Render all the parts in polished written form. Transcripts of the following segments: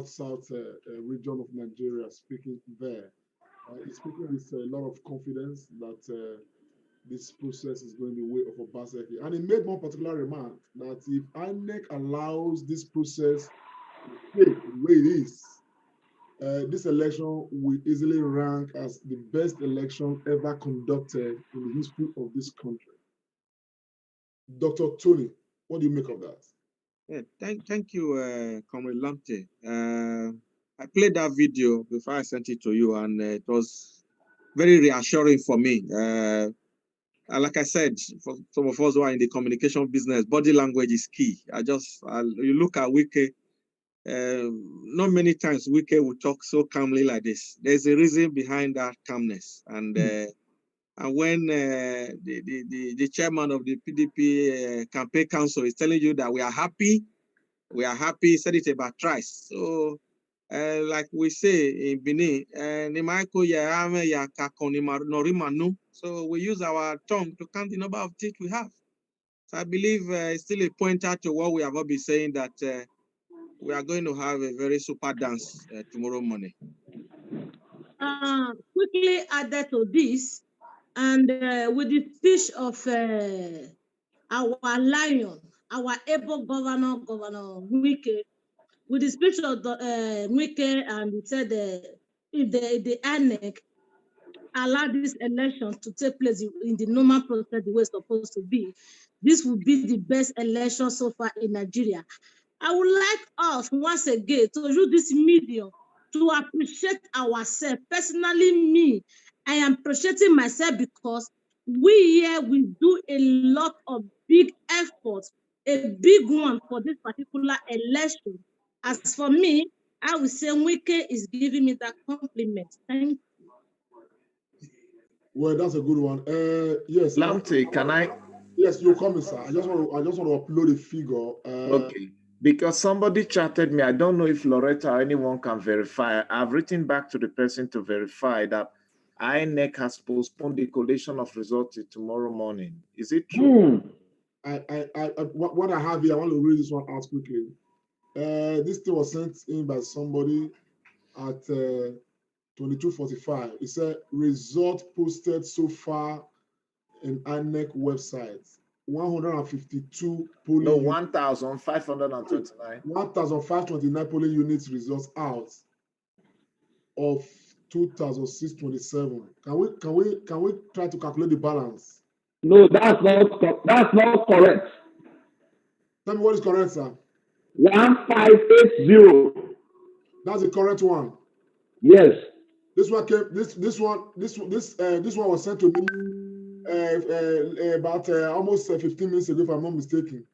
south region of Nigeria, speaking there. He's speaking with a lot of confidence that this process is going the way of Obaseki. And he made one particular remark that if INEC allows this process to take the way it is, this election will easily rank as the best election ever conducted in the history of this country. Dr. Tony, what do you make of that? Yeah, thank you, Comrade Lamptey. I played that video before I sent it to you, and it was very reassuring for me. And like I said, for some of us who are in the communication business, body language is key. You look at Wike, not many times Wike will talk so calmly like this. There's a reason behind that calmness. And when the chairman of the PDP campaign council is telling you that we are happy, said it about thrice. So, like we say in Benin, so we use our tongue to count the number of teeth we have. So I believe it's still a pointer to what we have all been saying, that we are going to have a very super dance tomorrow morning. Quickly added to this, and with the speech of our lion, our able governor, Governor Wike, with the speech of Wike, and he said if the INEC allow this election to take place in the normal process the way it's supposed to be, this will be the best election so far in Nigeria. I would like us once again to use this medium to appreciate ourselves. Personally, me, I am appreciating myself because we here we do a lot of big efforts, a big one for this particular election. As for me, I would say Wike is giving me that compliment. Thank you. Well, that's a good one. Yes. Lamptey, can I? Yes, you're coming, sir. I just want to upload a figure. Okay. Because somebody chatted me, I don't know if Loretta or anyone can verify. I've written back to the person to verify that INEC has postponed the collation of results till tomorrow morning. Is it true? What I have here, I want to read this one out quickly. This thing was sent in by somebody at 22:45. It said result posted so far in INEC website. 152 polling. No, 1,529. 1,529 polling units results out of 2,627. Can we try to calculate the balance? No, that's not correct. Tell me what is correct, sir. 1580. That's the correct one. Yes. This one came. This one was sent to me about almost 15 minutes ago, if I'm not mistaken.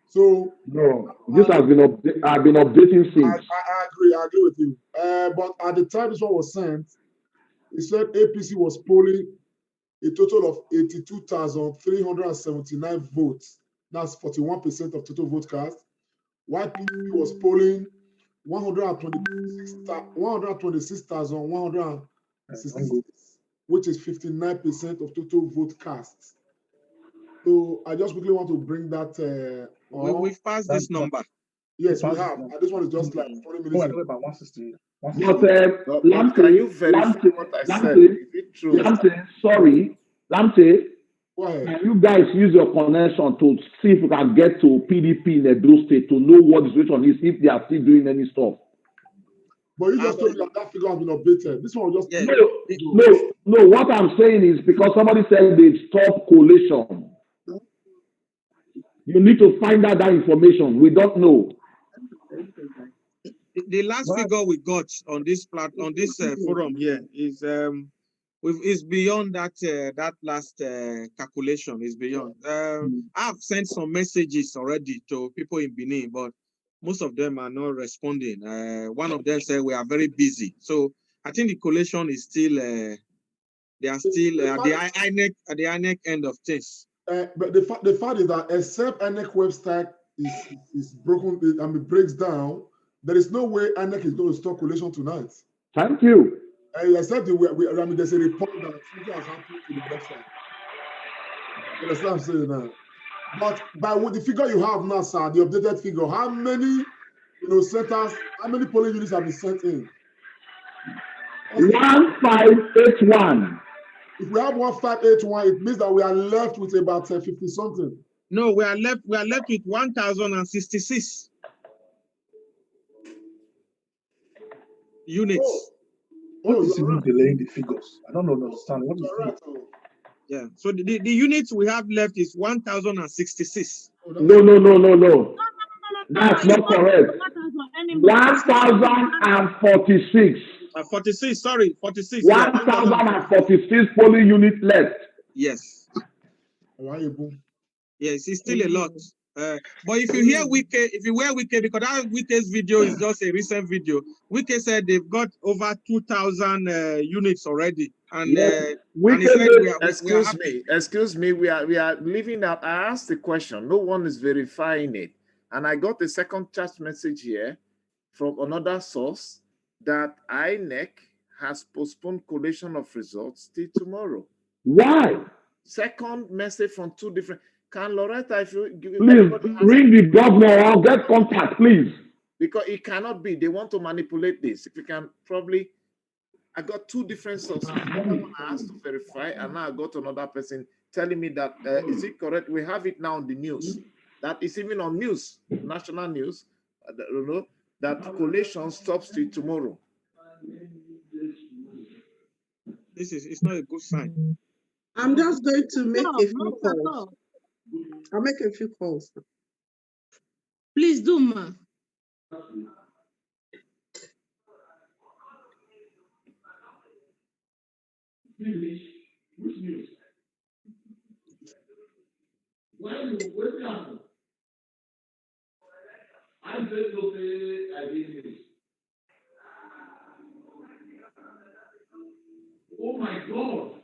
So no, this has been I've been updating since. I agree with you. But at the time this one was sent, it said APC was polling a total of 82,379 votes. That's 41% of total vote cast. YPP was polling 126,166, which is 59% of total vote cast. So I just quickly want to bring that. We've passed this number. Yes, we have. This one is just like 20 minutes ago. But can you verify what I said? Is it true? Lamptey, can you guys use your connection to see if we can get to PDP in Edo State to know what the situation is, if they are still doing any stuff? But you just told me that figure has been updated. This one was just... No, what I'm saying is because somebody said they stopped collation. You need to find out that information. We don't know. The last figure we got on this forum here is beyond that that last calculation is beyond. I've sent some messages already to people in Benin, but most of them are not responding. One of them said we are very busy, so I think the collation is still they are still at the INEC end of things. But the fact is that except INEC website is broken and it breaks down, there is no way INEC is going to stop collation tonight. Thank you. Except there's a report that something has happened to the website. You understand what I'm saying now? But by what the figure you have now, sir, the updated figure, how many sent us, how many polling units have been sent in? 1581. If we have 1581, it means that we are left with about 50 something. No, we are left with 1,066 units. What is even delaying the figures? I don't understand. What is Right. Yeah. So the units we have left is 1,066. No. That's not correct. 1046. 46. Sorry, 46. 1046 polling units left. Yes. Yes, it's still a lot. But if you hear Wike, because that Wike's video is just a recent video. Wike said they've got over 2,000 units already, and Yes. and he said Excuse me. We are leaving out. I asked the question. No one is verifying it, and I got a second chat message here from another source that INEC has postponed collation of results till tomorrow. Why? Second message from two different. Can Loretta, if you please ring the governor or get contact, please? Because it cannot be. They want to manipulate this. If you can probably, I got two different sources. One I asked to verify, and now I got another person telling me that is it correct? We have it now on the news. That is even on news, national news. That collation stops till tomorrow. It's not a good sign. I'm just going to make a few calls. I'll make a few calls. Please do, ma. Oh my God.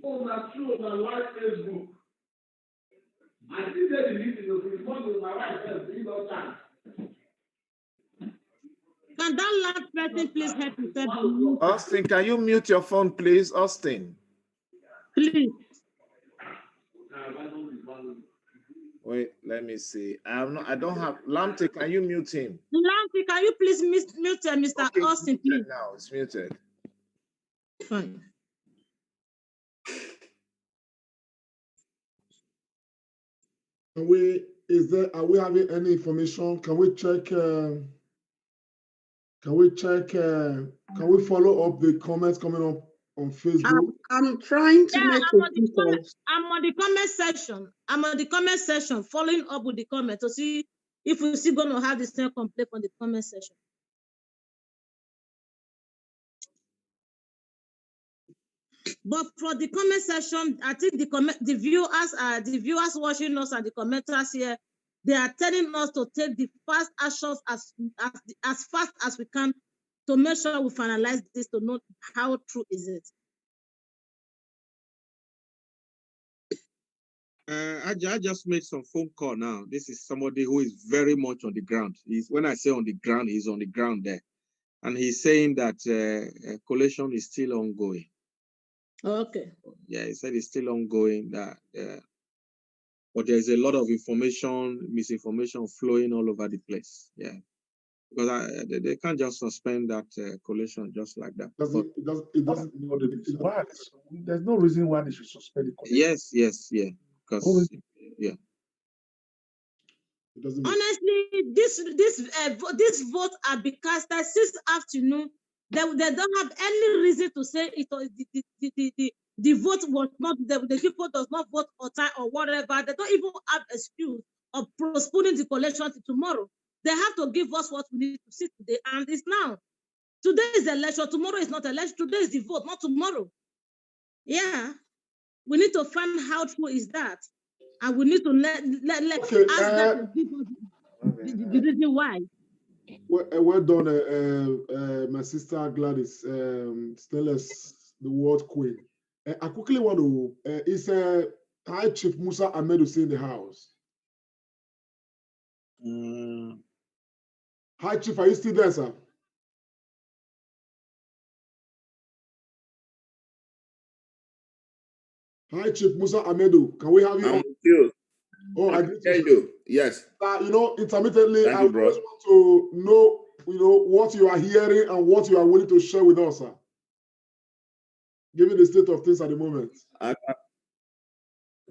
Oh, that's true. On my wife's Facebook. I see that the meeting of respond to my wife has been no time. Can that last person please help himself? Austin, can you mute your phone, please? Austin. Please. Wait, let me see. I don't have Lamte, can you mute him? Lamte, can you please mute Mr. Okay, Austin, please? now it's muted. Fine. Are we having any information? Can we check? Can we follow up the comments coming up on Facebook? I'm trying to make I'm on the comment section. I'm on the comment section, following up with the comment to see if we're still going to have the same complaint on the comment section. But for the comment section, I think the viewers watching us and the commenters here, they are telling us to take the fast actions as fast as we can to make sure we finalize this to know how true is it. I just made some phone call now. This is somebody who is very much on the ground. When I say on the ground, he's on the ground there. And he's saying that collation is still ongoing. Okay. Yeah, he said it's still ongoing. But there's a lot of misinformation flowing all over the place. Yeah. Because they can't just suspend that collation just like that. There's no reason why they should suspend the collation. Yes. Because, yeah. Honestly, this vote are been casted since afternoon. They don't have any reason to say it. The vote was not, the people does not vote on time or whatever. They don't even have excuse of postponing the collection to tomorrow. They have to give us what we need to see today, and it's now. Today is the election. Tomorrow is not election. Today is the vote, not tomorrow. Yeah, we need to find how true is that, and we need to let ask them to give us the reason why. Well done, my sister Gladys. Tell us the word queen. I quickly want to. Is High Chief Musa Ahmed Hussein in the house? High Chief, are you still there, sir? Hi, Chief Musa Amedu. Can we have you? I'm with you. Oh, I agree. Thank you. Yes. You know, intermittently, Thank I you, always bro. want to know, you know, what you are hearing and what you are willing to share with us, sir. Given the state of things at the moment.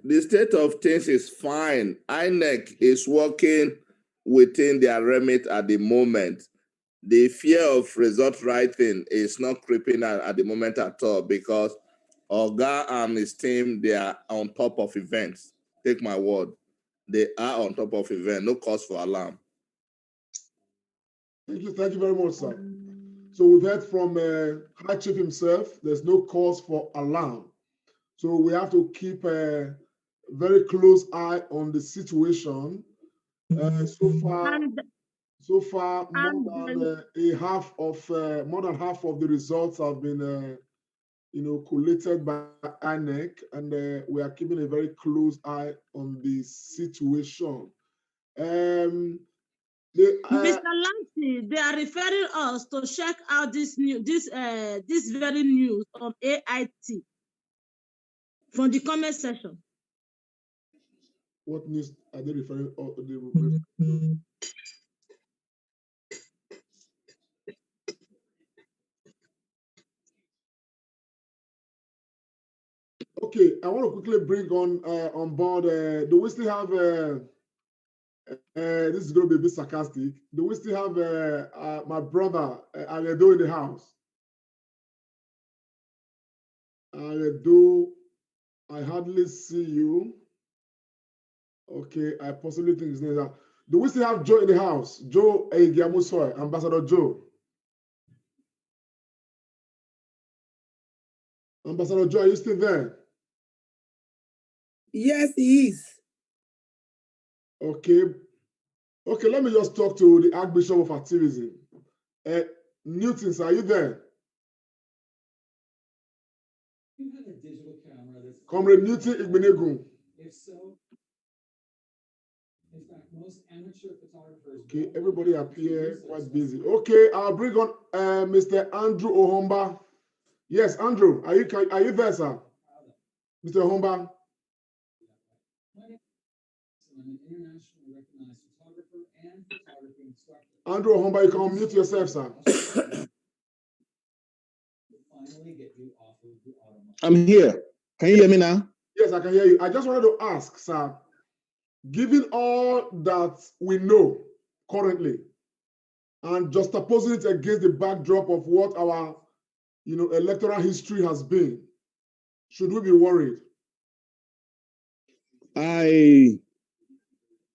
The state of things is fine. INEC is working within their remit at the moment. The fear of result writing is not creeping at the moment at all because Oga and his team, they are on top of events. Take my word. They are on top of events. No cause for alarm. Thank you very much, sir. So we've heard from High Chief himself, there's no cause for alarm. So we have to keep a very close eye on the situation. So far, more than half of the results have been, you know, collated by INEC, and we are keeping a very close eye on the situation. Mr. Lamptey, they are referring us to check out this very news on AIT from the comment section. What news are they referring to? Okay, I want to quickly bring on board. Do we still have? This is going to be a bit sarcastic. Do we still have my brother Aledo in the house? Aledo, I hardly see you. Okay, I possibly think his name is that. Do we still have Joe in the house? Joe Egiamusoy, Ambassador Joe. Ambassador Joe, are you still there? Yes, he is. Okay. Okay, let me just talk to the Archbishop of Activism. Newton, are you there? You have a digital camera that's Comrade Newton Igbenegun. If so, in fact, most amateur photographers. Okay, everybody appear quite busy. Okay, I'll bring on Mr. Andrew Ohomba. Yes, Andrew, are you there, sir? Mr. Ohomba. I'm an internationally recognized photographer and photography instructor. Andrew Ohomba, you can unmute yourself, sir. Finally get you off of the automatic. I'm here. Can you hear me now? Yes, I can hear you. I just wanted to ask, sir, given all that we know currently, and juxtaposing it against the backdrop of what our, you know, electoral history has been, should we be worried?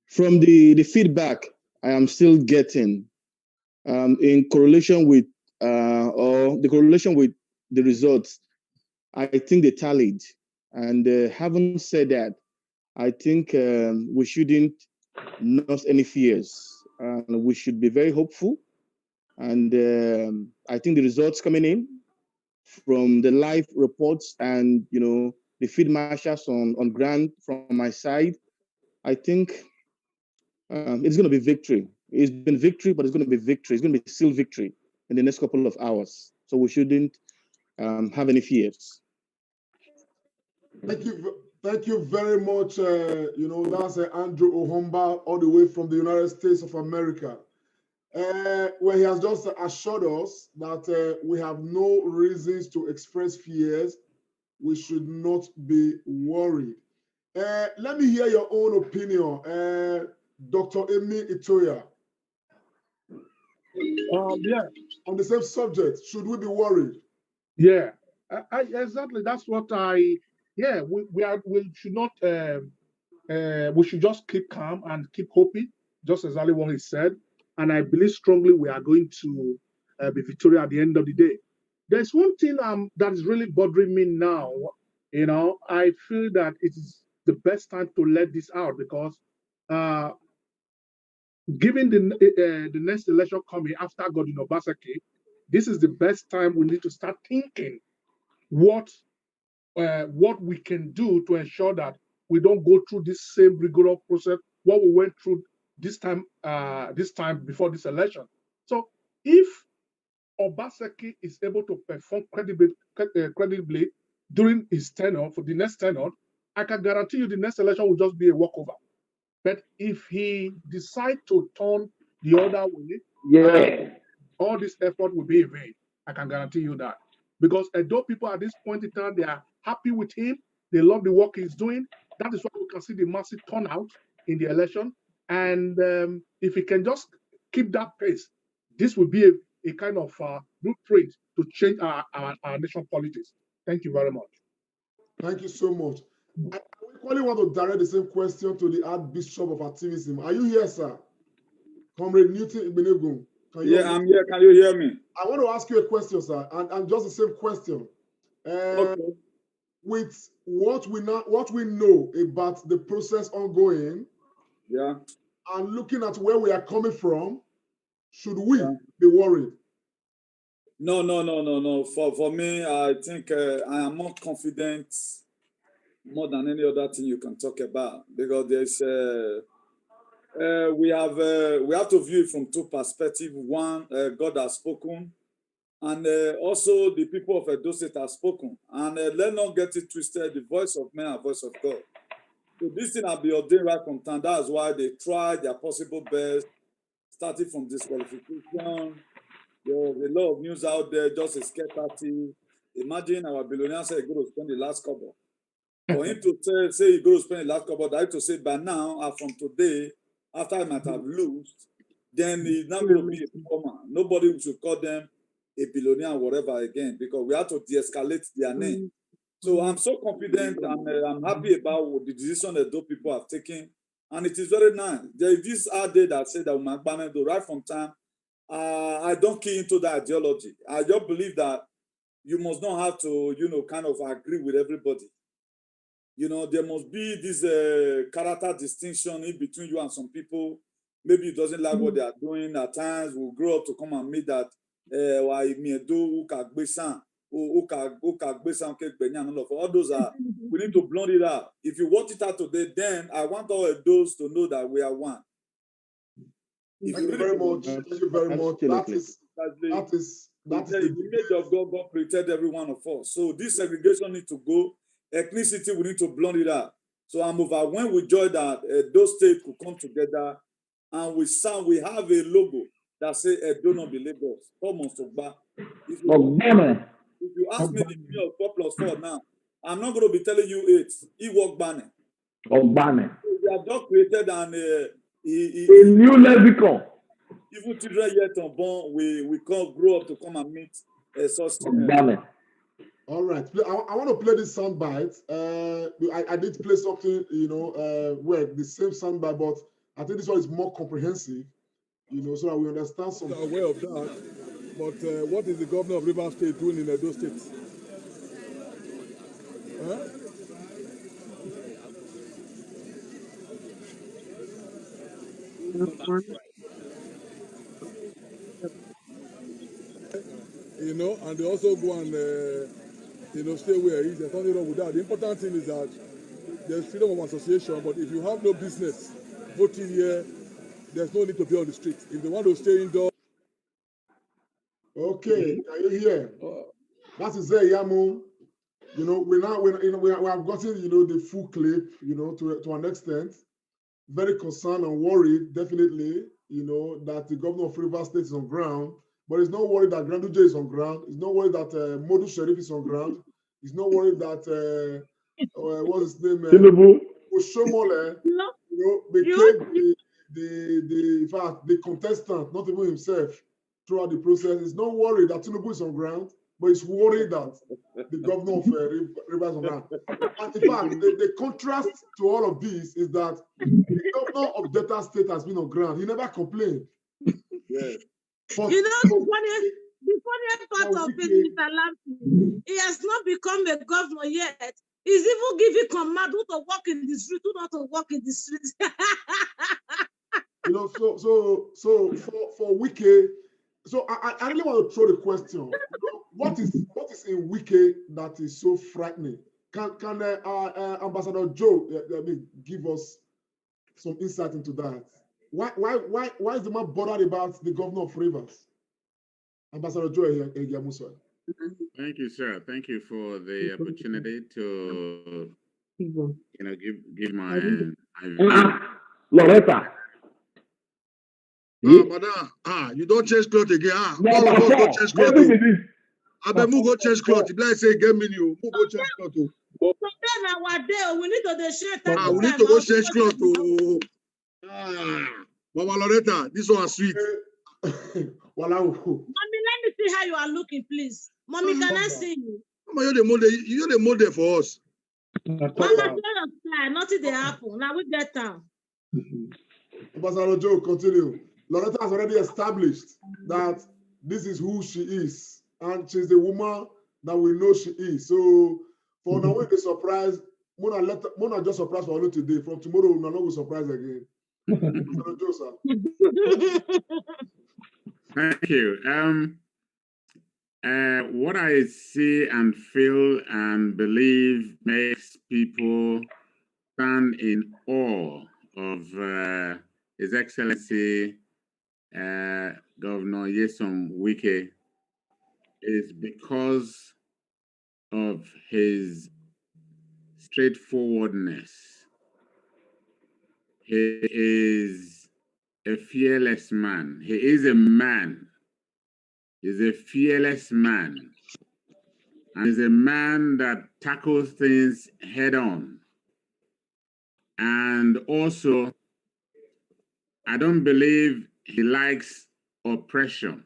From the feedback I am still getting, in correlation with or the correlation with the results, I think they tallied. And having said that, I think we shouldn't nurse any fears. We should be very hopeful. And I think the results coming in from the live reports and, you know, the field marshals on ground from my side, I think it's going to be victory. It's been victory, but it's going to be victory. It's going to be still victory in the next couple of hours. So we shouldn't have any fears. Thank you very much. You know, that's Andrew Ohomba, all the way from the United States of America, where he has just assured us that we have no reasons to express fears. We should not be worried. Let me hear your own opinion, Dr. Emi Itoya. Yeah. On the same subject, should we be worried? Yeah, exactly. That's what yeah, we should not, we should just keep calm and keep hoping, just exactly what he said. And I believe strongly we are going to be victorious at the end of the day. There's one thing that is really bothering me now. You know, I feel that it is the best time to let this out because given the next election coming after Godwin Obaseki, this is the best time we need to start thinking what we can do to ensure that we don't go through this same rigorous process what we went through this time before this election. So if Obaseki is able to perform credibly during his tenure for the next tenure, I can guarantee you the next election will just be a walkover. But if he decides to turn the other way, all this effort will be in vain. I can guarantee you that. Because although people at this point in time, they are happy with him, they love the work he's doing. That is why we can see the massive turnout in the election. And if he can just keep that pace, this will be a kind of blueprint to change our nation politics. Thank you very much. Thank you so much. I equally want to direct the same question to the Archbishop of Activism. Are you here, sir? Comrade Newton Ibenegun. Yeah, I'm here. Can you hear me? I want to ask you a question, sir, and just the same question. Okay. With what we know about the process ongoing, yeah, and looking at where we are coming from, should we be worried? No. For me, I think I am more confident more than any other thing you can talk about, because there's we have to view it from two perspectives. One, God has spoken, and also the people of Edo State have spoken. And let's not get it twisted, the voice of man and voice of God. So this thing has been ordained right from time. That's why they try their possible best, starting from disqualification. There's a lot of news out there, just a scarcity. Imagine our billionaire say he's going to spend the last couple. For him to say he's going to spend the last couple, I have to say by now, from today, after I might have lost, then he's not going to be a performer. Nobody should call them a billionaire or whatever again, because we have to de-escalate their name. So I'm so confident, and I'm happy about the decision that those people have taken, and it is very nice. There is this out there that said that Umagbame, right from time, I don't key into that ideology. I just believe that you must not have to, kind of agree with everybody. There must be this character distinction in between you and some people. Maybe it doesn't like what they are doing. At times, we'll grow up to come and meet that. All those are, we need to blunt it out. If you want it out today, then I want all of those to know that we are one. Thank you very much. Thank you very much. That is the image of God created every one of us. So this segregation needs to go. Ethnicity, we need to blunt it out. So I'm overwhelmed with joy that those states could come together, and we have a logo that says "Do not be Lagos." If you ask me the meaning of 4+4 now, I'm not going to be telling you 8. Ewok Bane. We have just created a new lexicon. Even children yet unborn, we can't grow up to come and meet such. All right, I want to play this soundbite. I did play something, where the same soundbite, but I think this one is more comprehensive, so that we understand something. I'm aware of that, but what is the governor of Rivers State doing in Edo State? Huh? And they also go and stay where he is. There's nothing wrong with that. The important thing is that there's freedom of association, but if you have no business voting here, there's no need to be on the street. If they want to stay indoors. Okay, can you hear? That is Yamu. We have gotten the full clip, to an extent. Very concerned and worried, definitely, that the governor of Rivers State is on ground. But he's not worried that Granduje is on ground. He's not worried that Modu Sheriff is on ground. He's not worried that what's his name? Oshomole, became in fact, the contestant, not even himself, throughout the process. He's not worried that Tinubu is on ground, but he's worried that the governor of Rivers is on ground. And in fact, the contrast to all of this is that the governor of Delta State has been on ground. He never complained. Yeah. The funniest part of it, Mr. Lampy, he has not become a governor yet. He's even giving command who to walk in the street, who not to walk in the street. So for Wike, so I really want to throw the question: what is in Wike that is so frightening? Can Ambassador Joe give us some insight into that? Why is the man bothered about the governor of Rivers? Ambassador Joe Egiamusa. Thank you, sir. Thank you for the opportunity to give my view. Loretta. Madam, you don't change clothes again. All of us go change clothes. What is this? I bet move go change clothes. If I say get me you, move go change clothes. So then our day, we need to share time. We need to go change clothes. Mama Loretta, this one is sweet. Mommy, let me see how you are looking, please. Mommy, can I see you? Mama, you're the model for us. Mama, show your style. Nothing they happen. Now we get down. Ambassador Joe, continue. Loretta has already established that this is who she is, and she's the woman that we know she is. So for now, when the surprise, Mona just surprised for only today. From tomorrow, we're not going to surprise again. Ambassador Joe, sir. Thank you. What I see and feel and believe makes people stand in awe of His Excellency Governor Nyesom Wike is because of his straightforwardness. He is a fearless man. He is a man. He's a fearless man. And he's a man that tackles things head on. And also, I don't believe he likes oppression.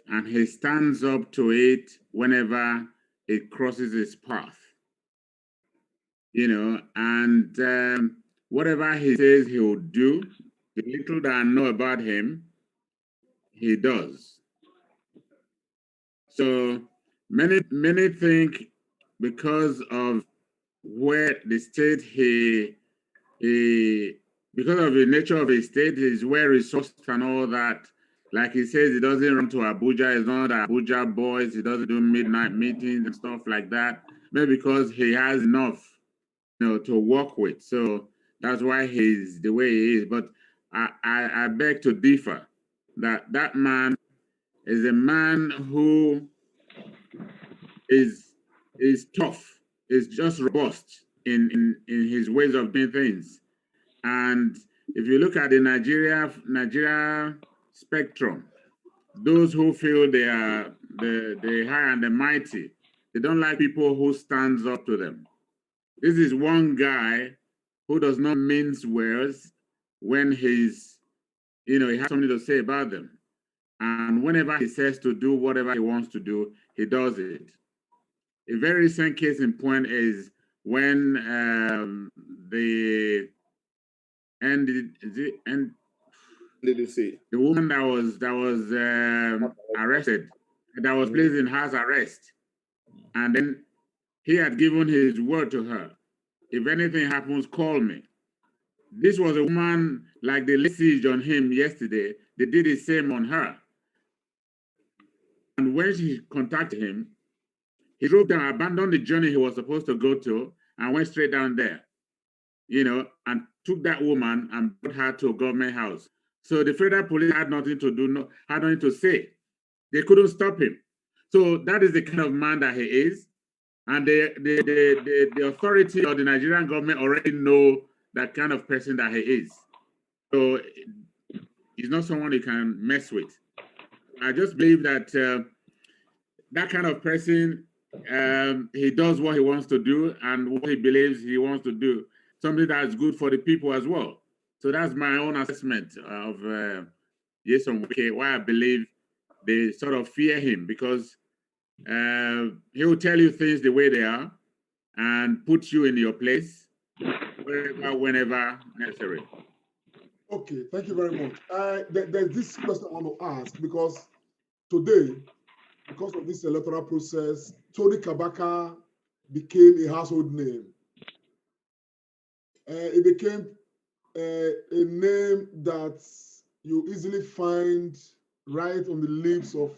And he stands up to it whenever it crosses his path. You know, and whatever he says he will do, the little that I know about him, he does. So many think because of where the state because of the nature of his state, he's well resourced and all that. Like he says, he doesn't run to Abuja. He's not Abuja boys. He doesn't do midnight meetings and stuff like that. Maybe because he has enough, to work with. So that's why he's the way he is. But I beg to differ that man is a man who is tough, is just robust in his ways of doing things. And if you look at the Nigeria spectrum, those who feel they are the high and the mighty, they don't like people who stands up to them. This is one guy who does not mince words when he has something to say about them. And whenever he says to do whatever he wants to do, he does it. A very recent case in point is when the woman that was arrested, that was placed in house arrest, and then he had given his word to her. If anything happens, call me. This was a woman like the siege on him yesterday. They did the same on her. And when she contacted him, he drove down, abandoned the journey he was supposed to go to, and went straight down there, and took that woman and brought her to a government house. So the federal police had nothing to do, had nothing to say. They couldn't stop him. So that is the kind of man that he is. And the authority or the Nigerian government already know that kind of person that he is. So he's not someone you can mess with. I just believe that that kind of person, he does what he wants to do and what he believes he wants to do, something that's good for the people as well. So that's my own assessment of Nyesom Wike, why I believe they sort of fear him, because he will tell you things the way they are and put you in your place whenever necessary. Okay, thank you very much. There's this question I want to ask, because today, because of this electoral process, Tony Kabaka became a household name. It became a name that you easily find right on the lips of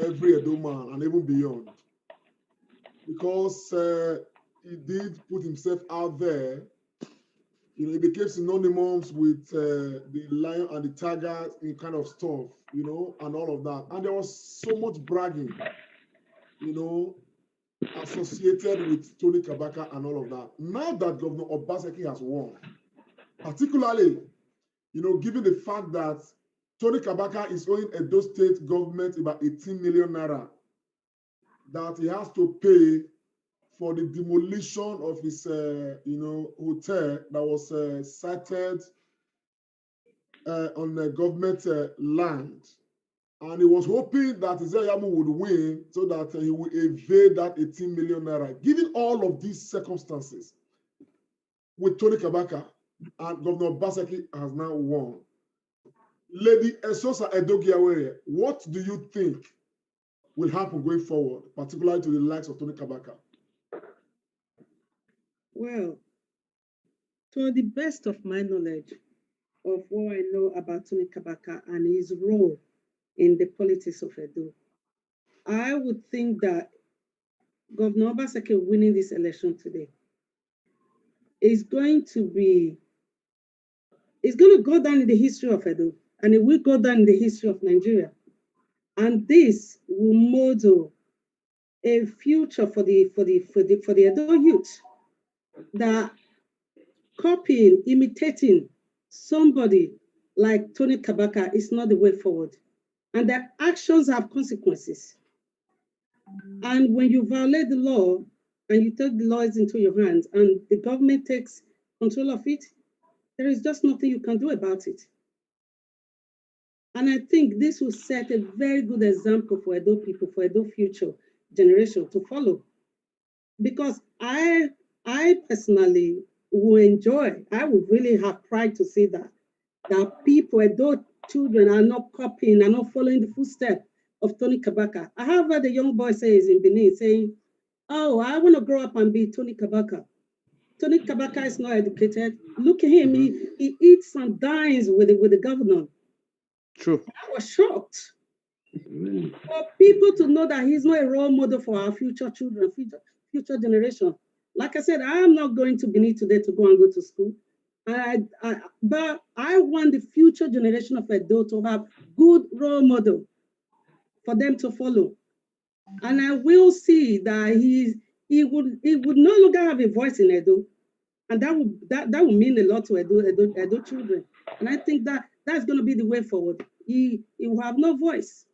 every Edo man and even beyond, because he did put himself out there. He became synonymous with the lion and the tiger kind of stuff, and all of that. And there was so much bragging, associated with Tony Kabaka and all of that. Now that Governor Obaseki has won, particularly, given the fact that Tony Kabaka is owing Edo State government about 18 million naira that he has to pay for the demolition of his, hotel that was sited on government land. And he was hoping that Izeyamu would win so that he would evade that 18 million naira. Given all of these circumstances, with Tony Kabaka and Governor Basaki has now won, Lady Esosa Edogiawere, what do you think will happen going forward, particularly to the likes of Tony Kabaka? Well, to the best of my knowledge of what I know about Tony Kabaka and his role in the politics of Edo, I would think that Governor Obaseki winning this election today is going to go down in the history of Edo, and it will go down in the history of Nigeria. And this will model a future for the Edo youth, that copying, imitating somebody like Tony Kabaka is not the way forward. And their actions have consequences. And when you violate the law and you take the laws into your hands and the government takes control of it, there is just nothing you can do about it. And I think this will set a very good example for Edo people, for Edo future generation to follow. Because I personally will enjoy, I would really have pride to see that people, Edo children, are not copying, are not following the footsteps of Tony Kabaka. I have heard a young boy says in Benin saying, "Oh, I want to grow up and be Tony Kabaka." Tony Kabaka is not educated. Look at him, he eats and dines with the governor. True. I was shocked. For people to know that he's not a role model for our future children, future generation. Like I said, I'm not going to Benin today to go to school. But I want the future generation of Edo to have good role model for them to follow. And I will see that he would no longer have a voice in Edo. And that would mean a lot to Edo children. And I think that's going to be the way forward. He will have no voice.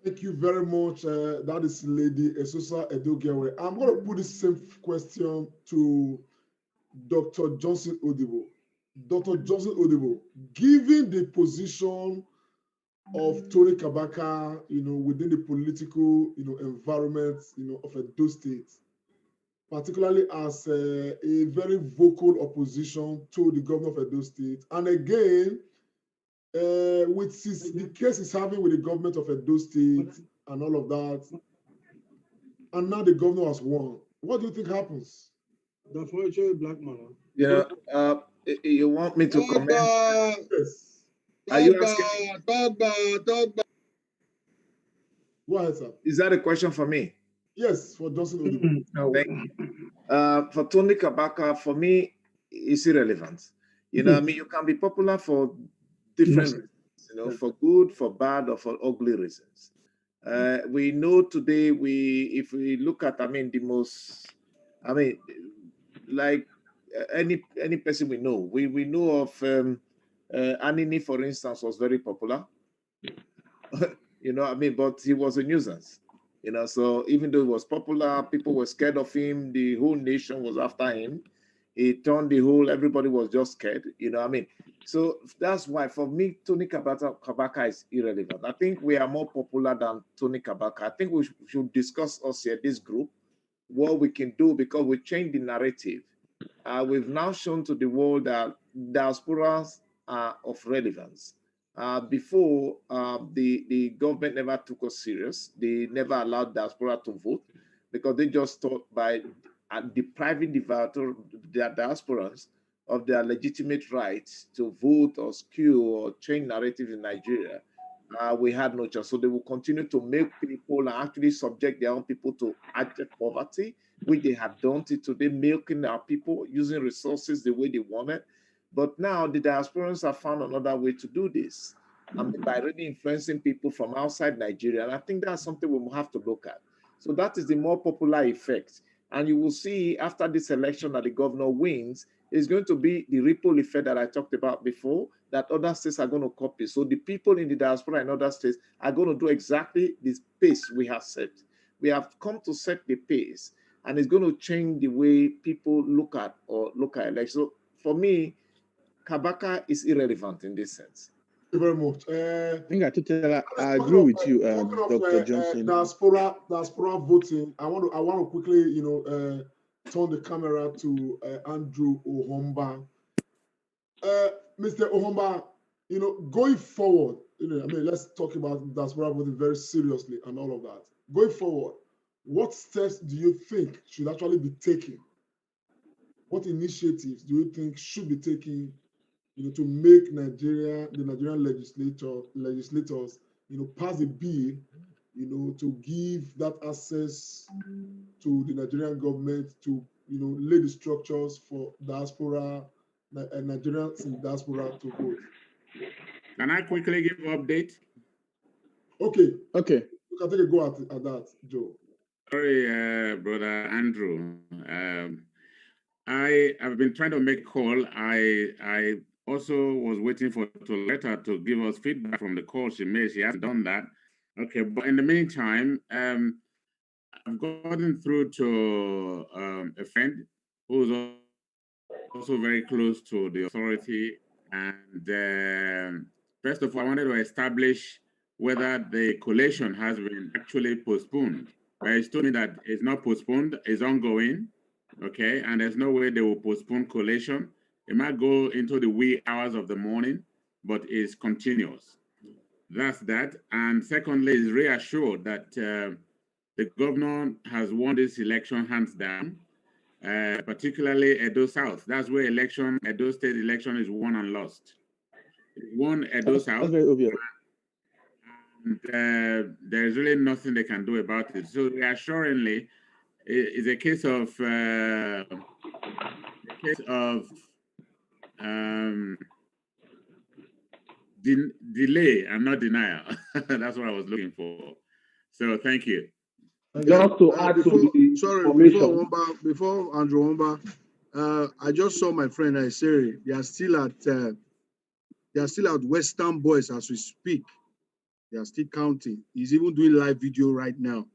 Thank you very much. That is Lady Esosa Edogewe. I'm going to put the same question to Dr. Johnson Odibo. Dr. Johnson Odibo, given the position of Tony Kabaka, within the political, environment, of Edo State, particularly as a very vocal opposition to the governor of Edo State, and again, with the case he's having with the government of Edo State and all of that, and now the governor has won. What do you think happens? Black man. You want me to comment? Yes. Are you asking? Go ahead, sir. Is that a question for me? Yes, for Johnson Odibo. Thank you. For Tony Kabaka, for me, it's irrelevant. You can be popular for different reasons, for good, for bad, or for ugly reasons. We know today, if we look at, like any person we know, we know of Anini, for instance, was very popular. But he was a nuisance. So even though he was popular, people were scared of him. The whole nation was after him. He turned everybody was just scared. So that's why for me, Tony Kabaka is irrelevant. I think we are more popular than Tony Kabaka. I think we should discuss us here, this group, what we can do, because we changed the narrative. We've now shown to the world that diasporas are of relevance. Before, the government never took us serious. They never allowed diaspora to vote because they just thought by depriving the diasporans of their legitimate rights to vote or skew or change narrative in Nigeria, we had no choice. So they will continue to make people and actually subject their own people to abject poverty, which they have done to today, milking our people, using resources the way they wanted. But now the diasporans have found another way to do this, by really influencing people from outside Nigeria. And I think that's something we will have to look at. So that is the more popular effect. And you will see after this election that the governor wins, It's going to be the ripple effect that I talked about before, that other states are going to copy. So the people in the diaspora and other states are going to do exactly this pace we have set. We have come to set the pace, and it's going to change the way people look at elections. So for me, Kabaka is irrelevant in this sense. Thank you very much. I think I agree with you, Dr. Johnson. Diaspora voting. I want to quickly, turn the camera to Andrew Ohomba. Mr. Ohomba, going forward, let's talk about diaspora voting very seriously and all of that. Going forward, what steps do you think should actually be taken? What initiatives do you think should be taken, to make the Nigerian legislators, pass a bill, to give that access to the Nigerian government to, lay the structures for diaspora, Nigerians in diaspora to vote? Can I quickly give an update? Okay. Okay. You can take a go at that, Joe. Sorry, Brother Andrew. I have been trying to make a call. I also was waiting for Loretta to give us feedback from the call she made. She hasn't done that. Okay, but in the meantime, I've gotten through to a friend who's also very close to the authority. And first of all, I wanted to establish whether the collation has been actually postponed. But he told me that it's not postponed, it's ongoing. Okay, and there's no way they will postpone collation. It might go into the wee hours of the morning, but it's continuous. That's that. And secondly, is reassured that the governor has won this election hands down, particularly Edo South. That's where Edo State election is won and lost. It won Edo South. Very obvious. And there's really nothing they can do about it. So reassuringly, it's a case of delay and not denial. That's what I was looking for. So thank you. Just to add to the information. Before Andrew Omba, I just saw my friend Iseri. They are still at Western Boys as we speak. They are still counting. He's even doing live video right now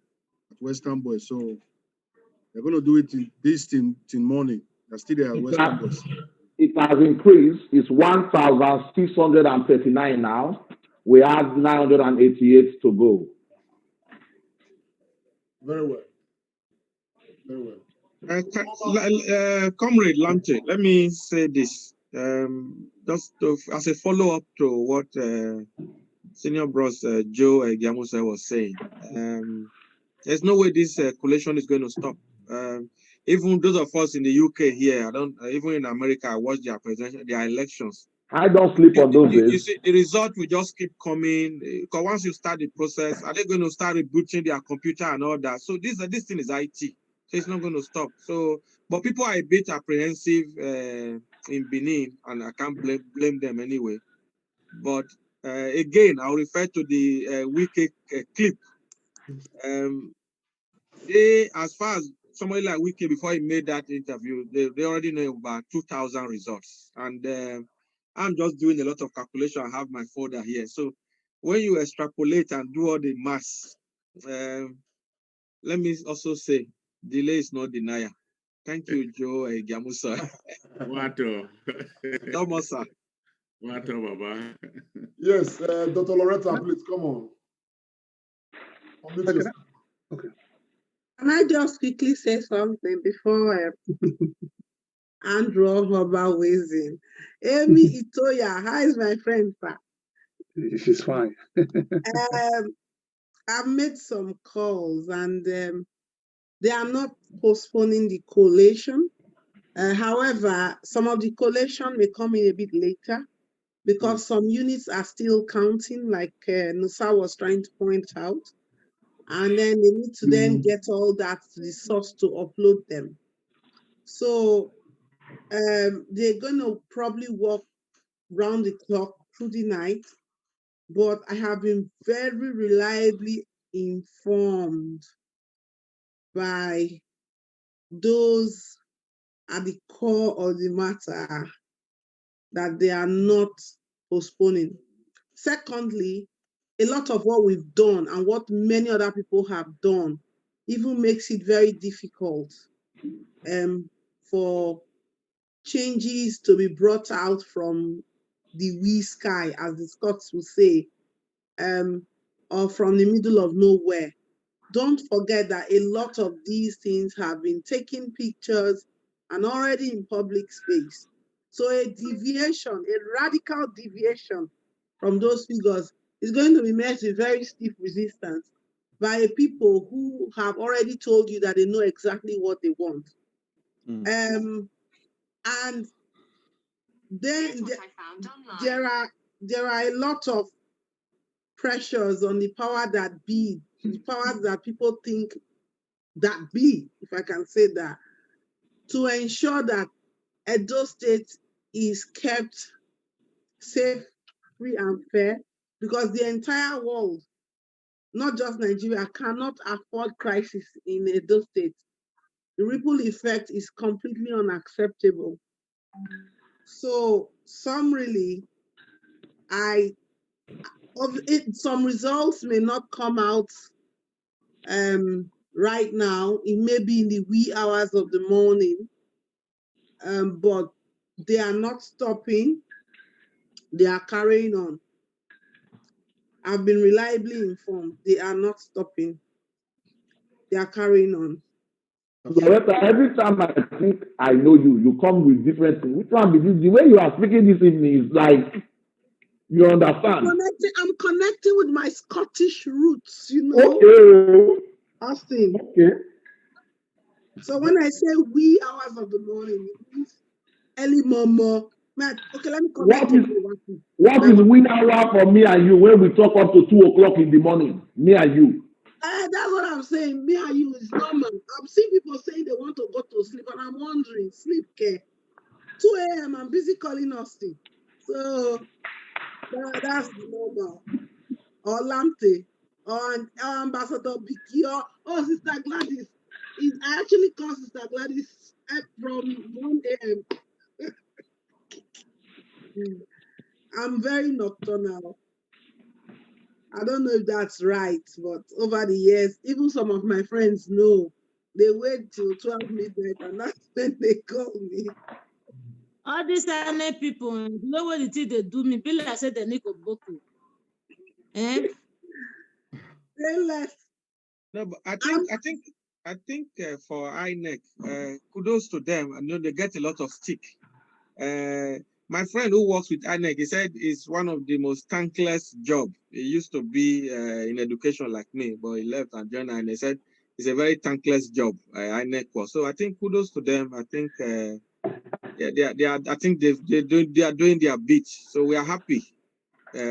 at Western Boys. So they're going to do it till morning. They're still there at Western Boys. It has increased. It's 1,639 now. We have 988 to go. Very well. Very well. Comrade Lante, let me say this. Just as a follow-up to what Senior Bros Joe Giamusa was saying. There's no way this collation is going to stop. Even those of us in the UK here, even in America, I watch their elections. I don't sleep on those days. You see, the result will just keep coming. Because once you start the process, are they going to start rebooting their computer and all that? So this thing is IT. So it's not going to stop. So, but people are a bit apprehensive in Benin, and I can't blame them anyway. But again, I'll refer to the Wiki clip. As far as somebody like Wiki, before he made that interview, they already know about 2,000 results. And I'm just doing a lot of calculation. I have my folder here. So when you extrapolate and do all the maths, let me also say, delay is not denial. Thank you, Joe Giamusa. Wato. Domosa. Wato, Baba. Yes, Dr. Loretta, please come on. Okay. Can I just quickly say something before Andrew Hobart weighs in? Amy Itoya, how is my friend, sir? She's fine. I've made some calls and they are not postponing the collation. However, some of the collation may come in a bit later because some units are still counting, like Nusa was trying to point out. And then they need to then get all that to the source to upload them. So they're going to probably work round the clock through the night, but I have been very reliably informed by those at the core of the matter that they are not postponing. Secondly, a lot of what we've done and what many other people have done even makes it very difficult for changes to be brought out from the wee sky, as the Scots will say, or from the middle of nowhere. Don't forget that a lot of these things have been taking pictures and already in public space. So a deviation, a radical deviation from those figures is going to be met with very stiff resistance by people who have already told you that they know exactly what they want. And then there are a lot of pressures on the power that be, the powers that people think that be, if I can say that, to ensure that Edo State is kept safe, free, and fair, because the entire world, not just Nigeria, cannot afford crisis in Edo State. The ripple effect is completely unacceptable. So, summarily, some results may not come out right now. It may be in the wee hours of the morning, but they are not stopping. They are carrying on. I've been reliably informed. They are not stopping. They are carrying on. Loretta, every time I think I know you, you come with different things. Which one is this? The way you are speaking this evening is like you understand. I'm connecting with my Scottish roots, you know. Okay. Austin. Okay. So when I say wee hours of the morning, it means early mama. Okay, let me connect. What is wee hour for me and you when we talk up to 2 o'clock in the morning? Me and you. That's what I'm saying. Me and you is normal. I'm seeing people saying they want to go to sleep, and I'm wondering, sleep care. 2 a.m. I'm busy calling Austin. So that's normal. Or Lamte, or Ambassador Biki, or Sister Gladys. I actually call Sister Gladys from 1 a.m. I'm very nocturnal. I don't know if that's right, but over the years, even some of my friends know. They wait till 12 midnight, and that's when they call me. All these NA people, you know what it is they do me? Bill, I said the Nico Boku. They left. No, but I think for INEC, kudos to them. I know they get a lot of stick. My friend who works with INEC, he said it's one of the most thankless job. He used to be in education like me, but he left and joined INEC. He said it's a very thankless job. INEC was. So I think kudos to them. I think they are. I think they are doing their bit. So we are happy.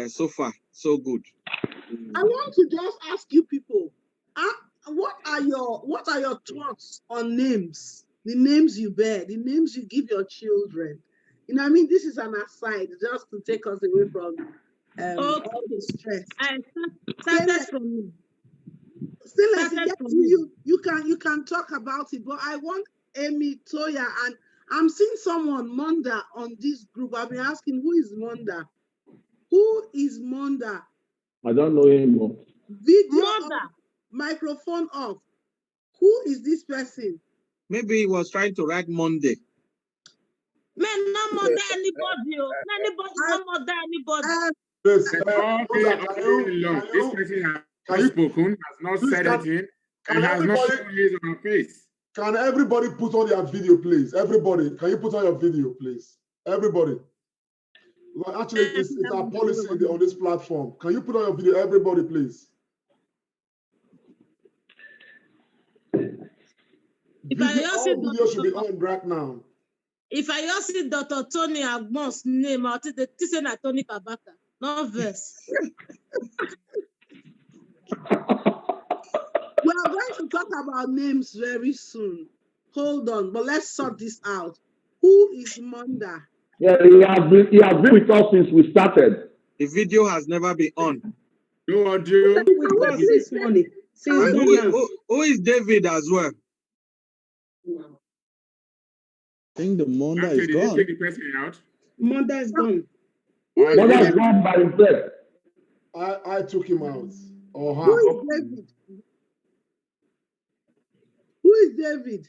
So far, so good. I want to just ask you people, what are your thoughts on names? The names you bear, the names you give your children. You know, I mean, this is an aside just to take us away from all the stress. I started from me. You can talk about it, but I want Amy, Toya, and I'm seeing someone, Monda, on this group. I've been asking, who is Monda? Who is Monda? I don't know anymore. Video off, microphone off. Who is this person? Maybe he was trying to write Monday. Man, no more than anybody. No more than anybody. This person has spoken, has not said anything, and has not shown his on face. Can everybody put on their video, please? Everybody, can you put on your video, please? Everybody. Well, actually, it's our policy on this platform. Can you put on your video, everybody, please? Video should be on right now. If I just see Dr. Tony Agbon's name, I'll say this is Tony Kabaka, no verse. We are going to talk about names very soon. Hold on, but let's sort this out. Who is Monda? Yeah, he has been with us since we started. The video has never been on. No audio. Who is David as well? think the Monda Actually, is did you gone. take the person out? Mother is gone. Who is Mother is David? gone by himself. I took him out. Or Who her. is David? Who is David?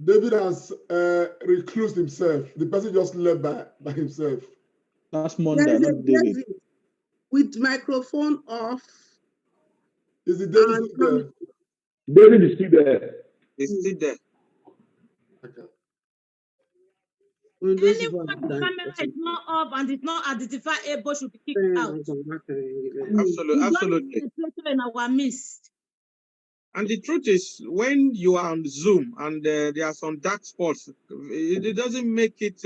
David has reclused himself. The person just left by himself. That's There Monda, is a not David. David with microphone off. Is it David and still there? David is still there. It's still there. Okay. Anyone the camera is not up and is not identifiable should be kicked out. Absolutely, absolutely. In our midst. And the truth is, when you are on Zoom and there are some dark spots, it doesn't make it,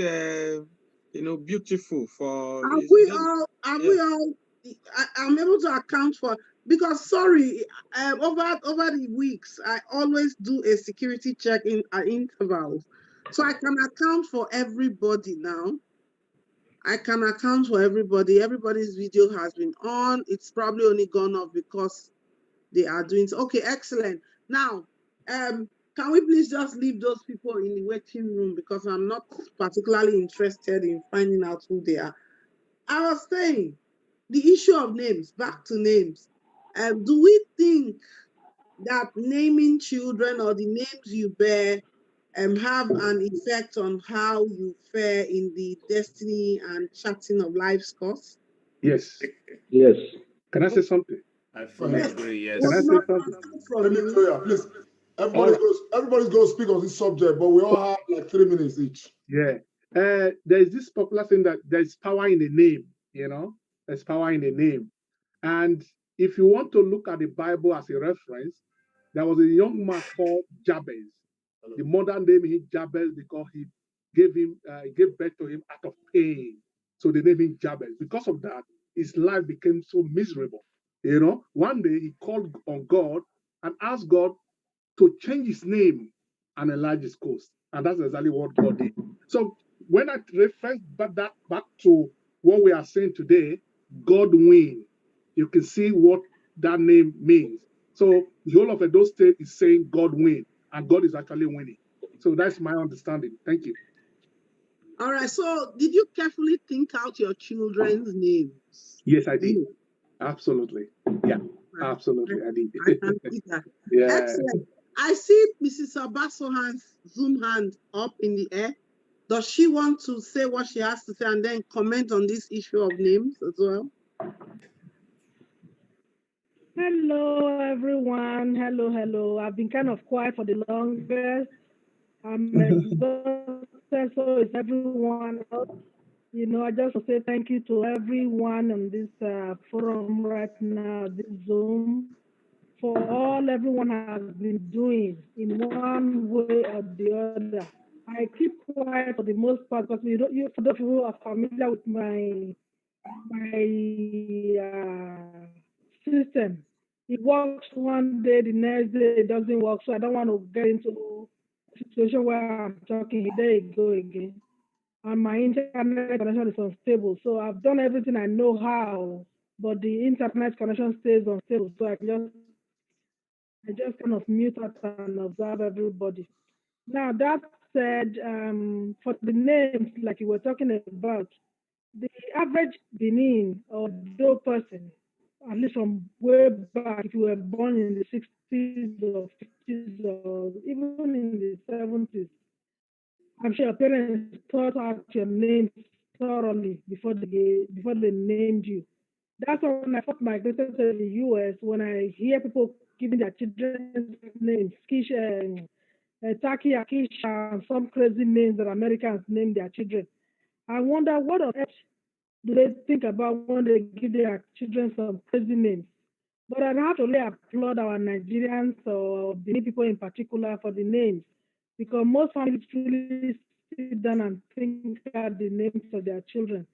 beautiful for. Are we all? I'm able to account for because sorry, over the weeks I always do a security check in at intervals, so I can account for everybody now. I can account for everybody. Everybody's video has been on. It's probably only gone off because they are doing so. Okay, excellent. Now, can we please just leave those people in the waiting room because I'm not particularly interested in finding out who they are. I was saying the issue of names, back to names. Do we think that naming children or the names you bear have an effect on how you fare in the destiny and charting of life's course? Yes. Yes. Can I say something? I fully agree, yes. Can I say something? Let me tell you, please. Everybody's going to speak on this subject, but we all have like 3 minutes each. Yeah. There is this popular thing that there's power in the name, there's power in the name. And if you want to look at the Bible as a reference, there was a young man called Jabez. The mother named him Jabez because he gave birth to him out of pain. So they named him Jabez. Because of that, his life became so miserable. One day he called on God and asked God to change his name and enlarge his coast. And that's exactly what God did. So when I reference that back to what we are saying today, God win, you can see what that name means. So the whole of Edo State is saying God win, and God is actually winning. So that's my understanding. Thank you. All right. So did you carefully think out your children's names? Yes, I did. Absolutely. Yeah, absolutely. I did. I can see that. Yeah. Excellent. I see Mrs. Abasohan's Zoom hand up in the air. Does she want to say what she has to say and then comment on this issue of names as well? Hello, everyone. Hello. I've been kind of quiet for the longest. I'm exhausted, so is everyone else. I just want to say thank you to everyone on this forum right now, this Zoom, for all everyone has been doing in one way or the other. I keep quiet for the most part because for those who are familiar with my system, it works one day, the next day it doesn't work. So I don't want to get into a situation where I'm talking, there you go again. And my internet connection is unstable. So I've done everything I know how, but the internet connection stays unstable. So I just kind of mute out and observe everybody. Now that said, for the names like you were talking about, the average Benin or Doe person, at least from way back, if you were born in the 60s or 50s or even in the 70s, I'm sure your parents thought out your name thoroughly before they named you. That's why when I first migrated to the US, when I hear people giving their children's names, Taki, Akisha, and some crazy names that Americans name their children, I wonder what on earth do they think about when they give their children some crazy names. But I have to really applaud our Nigerians or Benin people in particular for the names, because most families really sit down and think out the names of their children.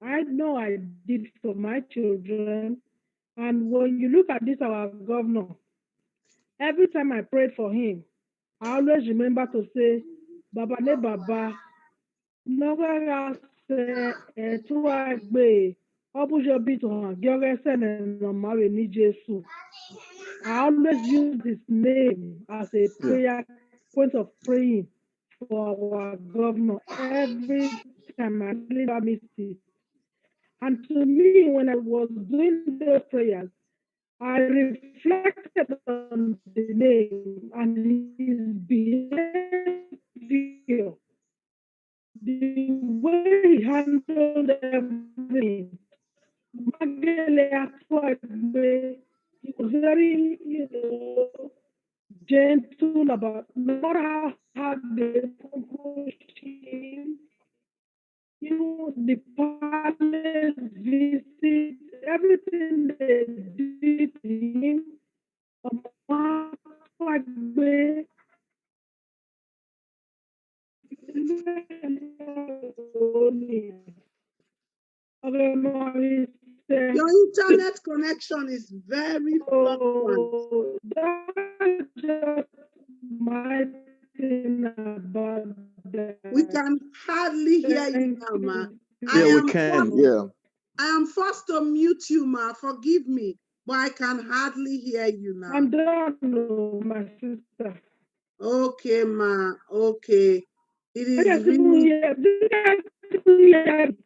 I know I did for my children. And when you look at this, our governor, every time I prayed for him, I always remember to say, Baba ne Baba, Nogara se etuagbe, obujo bitu han, gyore sene no mawe ni Jesu. I always use his name as a prayer point of praying for our governor every time I never miss it. And to me, when I was doing those prayers, I reflected on the name and his behavior, the way he handled everything. Magele Akpagbe, he was very, gentle about no matter how hard they push him, the palace visit, everything they did to him, Akpagbe, Your internet connection is very fluctuant. oh, that's just my thing about We that. can hardly hear you Thank now, ma. you. Yeah, we can. Yeah. I am forced to mute you, ma. Forgive me, but I can hardly hear you now. I'm done, no, my sister. Okay, ma. Okay. It I is guys even really, hear, do you guys even hear me?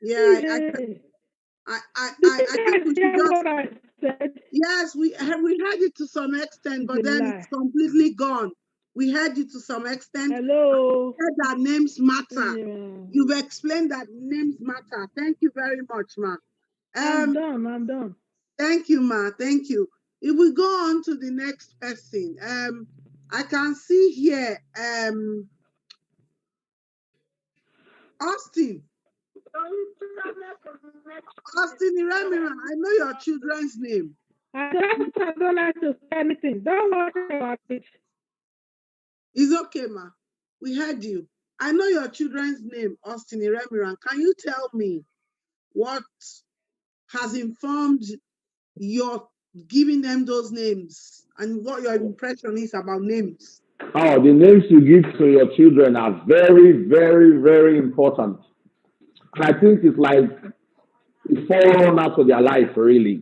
yeah. Hey, I think we should hear just. what I said? Yes, we heard it to some extent, It's but a then lie. it's completely gone. We heard it to some extent. Hello. Said that names matter. Yeah. You've explained that names matter. Thank you very much, ma. I'm done. Thank you, ma. Thank you. If we go on to the next person, I can see here, Austin. Austin Iramira, I know your children's name. I don't like to say anything. Don't worry about it. It's okay, ma. We heard you. I know your children's name, Austin Iremiran. Can you tell me what has informed your giving them those names and what your impression is about names? Oh, the names you give to your children are very, very, very important. And I think it's like a forerunner to their life, really.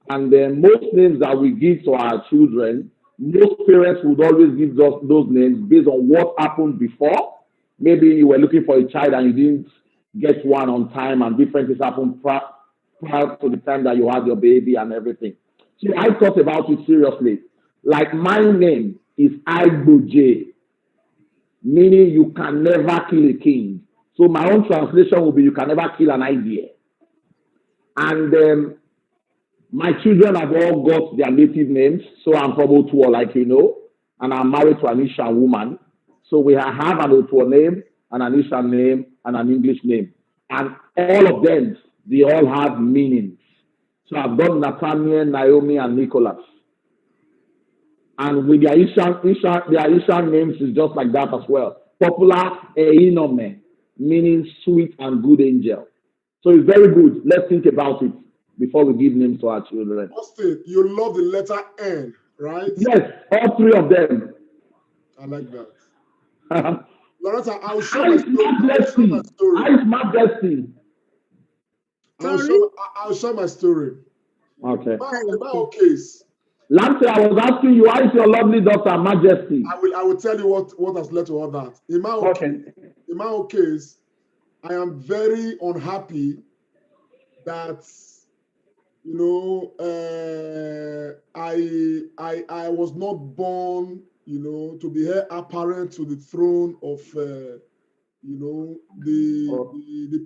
And then most names that we give to our children, most parents would always give those names based on what happened before. Maybe you were looking for a child and you didn't get one on time, and different things happened prior to the time that you had your baby and everything. So I thought about it seriously. Like my name is Igboje, meaning you can never kill a king. So my own translation will be you can never kill an idea. And my children have all got their native names. So I'm from Otuo, like you know, and I'm married to an Ishan woman. So we have an Otuo name, and an Ishan name, and an English name. And all of them, they all have meanings. So I've got Nathaniel, Naomi, and Nicholas. And with their Ishan names is just like that as well. Popular Einome, meaning sweet and good angel. So it's very good. Let's think about it before we give names to our children. Austin, you love the letter N, right? Yes, all three of them. I like that. Loretta, I'll share my Ice story. Majesty. I'll share my story. Okay. In my case, Lance, I was asking you, why is your lovely daughter Majesty? I will tell you what has led to all that. In my own case, I am very unhappy that I was not born, to be heir apparent to the throne of the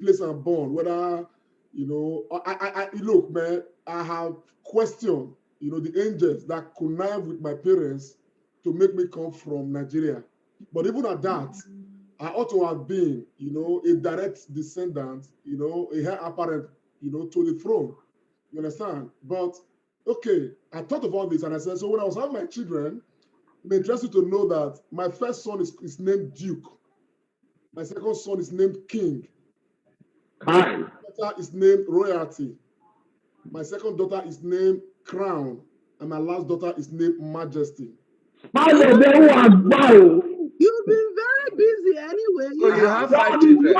place I'm born. Whether I look, man, I have questioned the angels that connive with my parents to make me come from Nigeria. But even at that, I ought to have been, a direct descendant, a heir apparent, to the throne. You understand? But okay, I thought of all this and I said, so when I was having my children, I'm interested to know that my first son is named Duke. My second son is named King. My daughter is named Royalty. My second daughter is named Crown. And my last daughter is named Majesty. You've been very busy anyway. So you have 5 children. You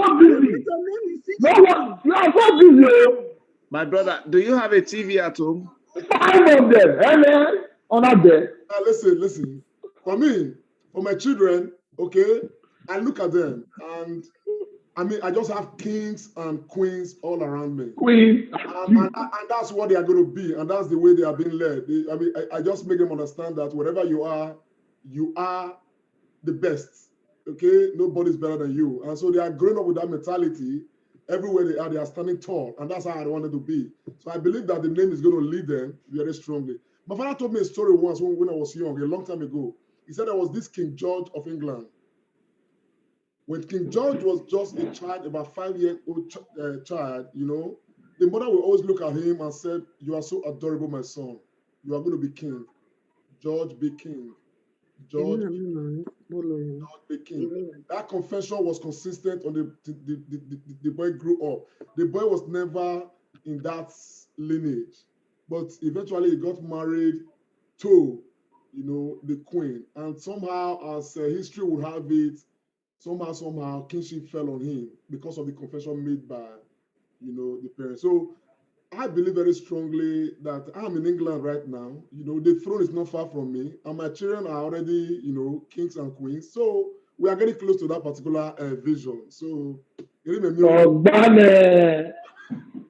are so busy. My brother, do you have a TV at home? 5 of them. On up there. Listen. For me, For my children, okay, I look at them and I mean, I just have kings and queens all around me. Queen. And that's what they are going to be. And that's the way they are being led. I mean, I just make them understand that wherever you are the best. Okay, nobody's better than you. And so they are growing up with that mentality. Everywhere they are standing tall. And that's how I wanted to be. So I believe that the name is going to lead them very strongly. My father told me a story once when I was young, a long time ago. He said there was this King George of England. When King George was just a child, about 5-year-old child, you know, the mother would always look at him and said, "You are so adorable, my son. You are going to be king. George, be king. George, be king." That confession was consistent on the boy grew up. The boy was never in that lineage, but eventually he got married to, you know, the queen. And somehow, as history would have it, somehow kingship fell on him because of the confession made by, you know, the parents. So I believe very strongly that I'm in England right now. You know, the throne is not far from me, and my children are already, you know, kings and queens. So we are getting close to that particular vision. So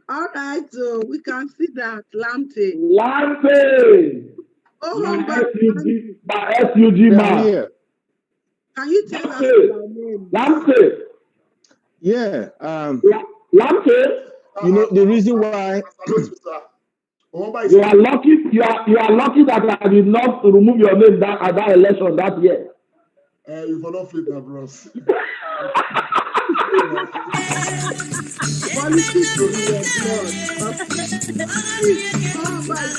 all right, so we can see that Lamte. Lamte. Oh, my SUG man. Can you tell us your name? Lamte. Yeah. Lamte. You know the reason why. You are lucky. You are lucky that I did not remove your name at that election that year. You will not flip that, bros. Politics in your blood. Please, come back.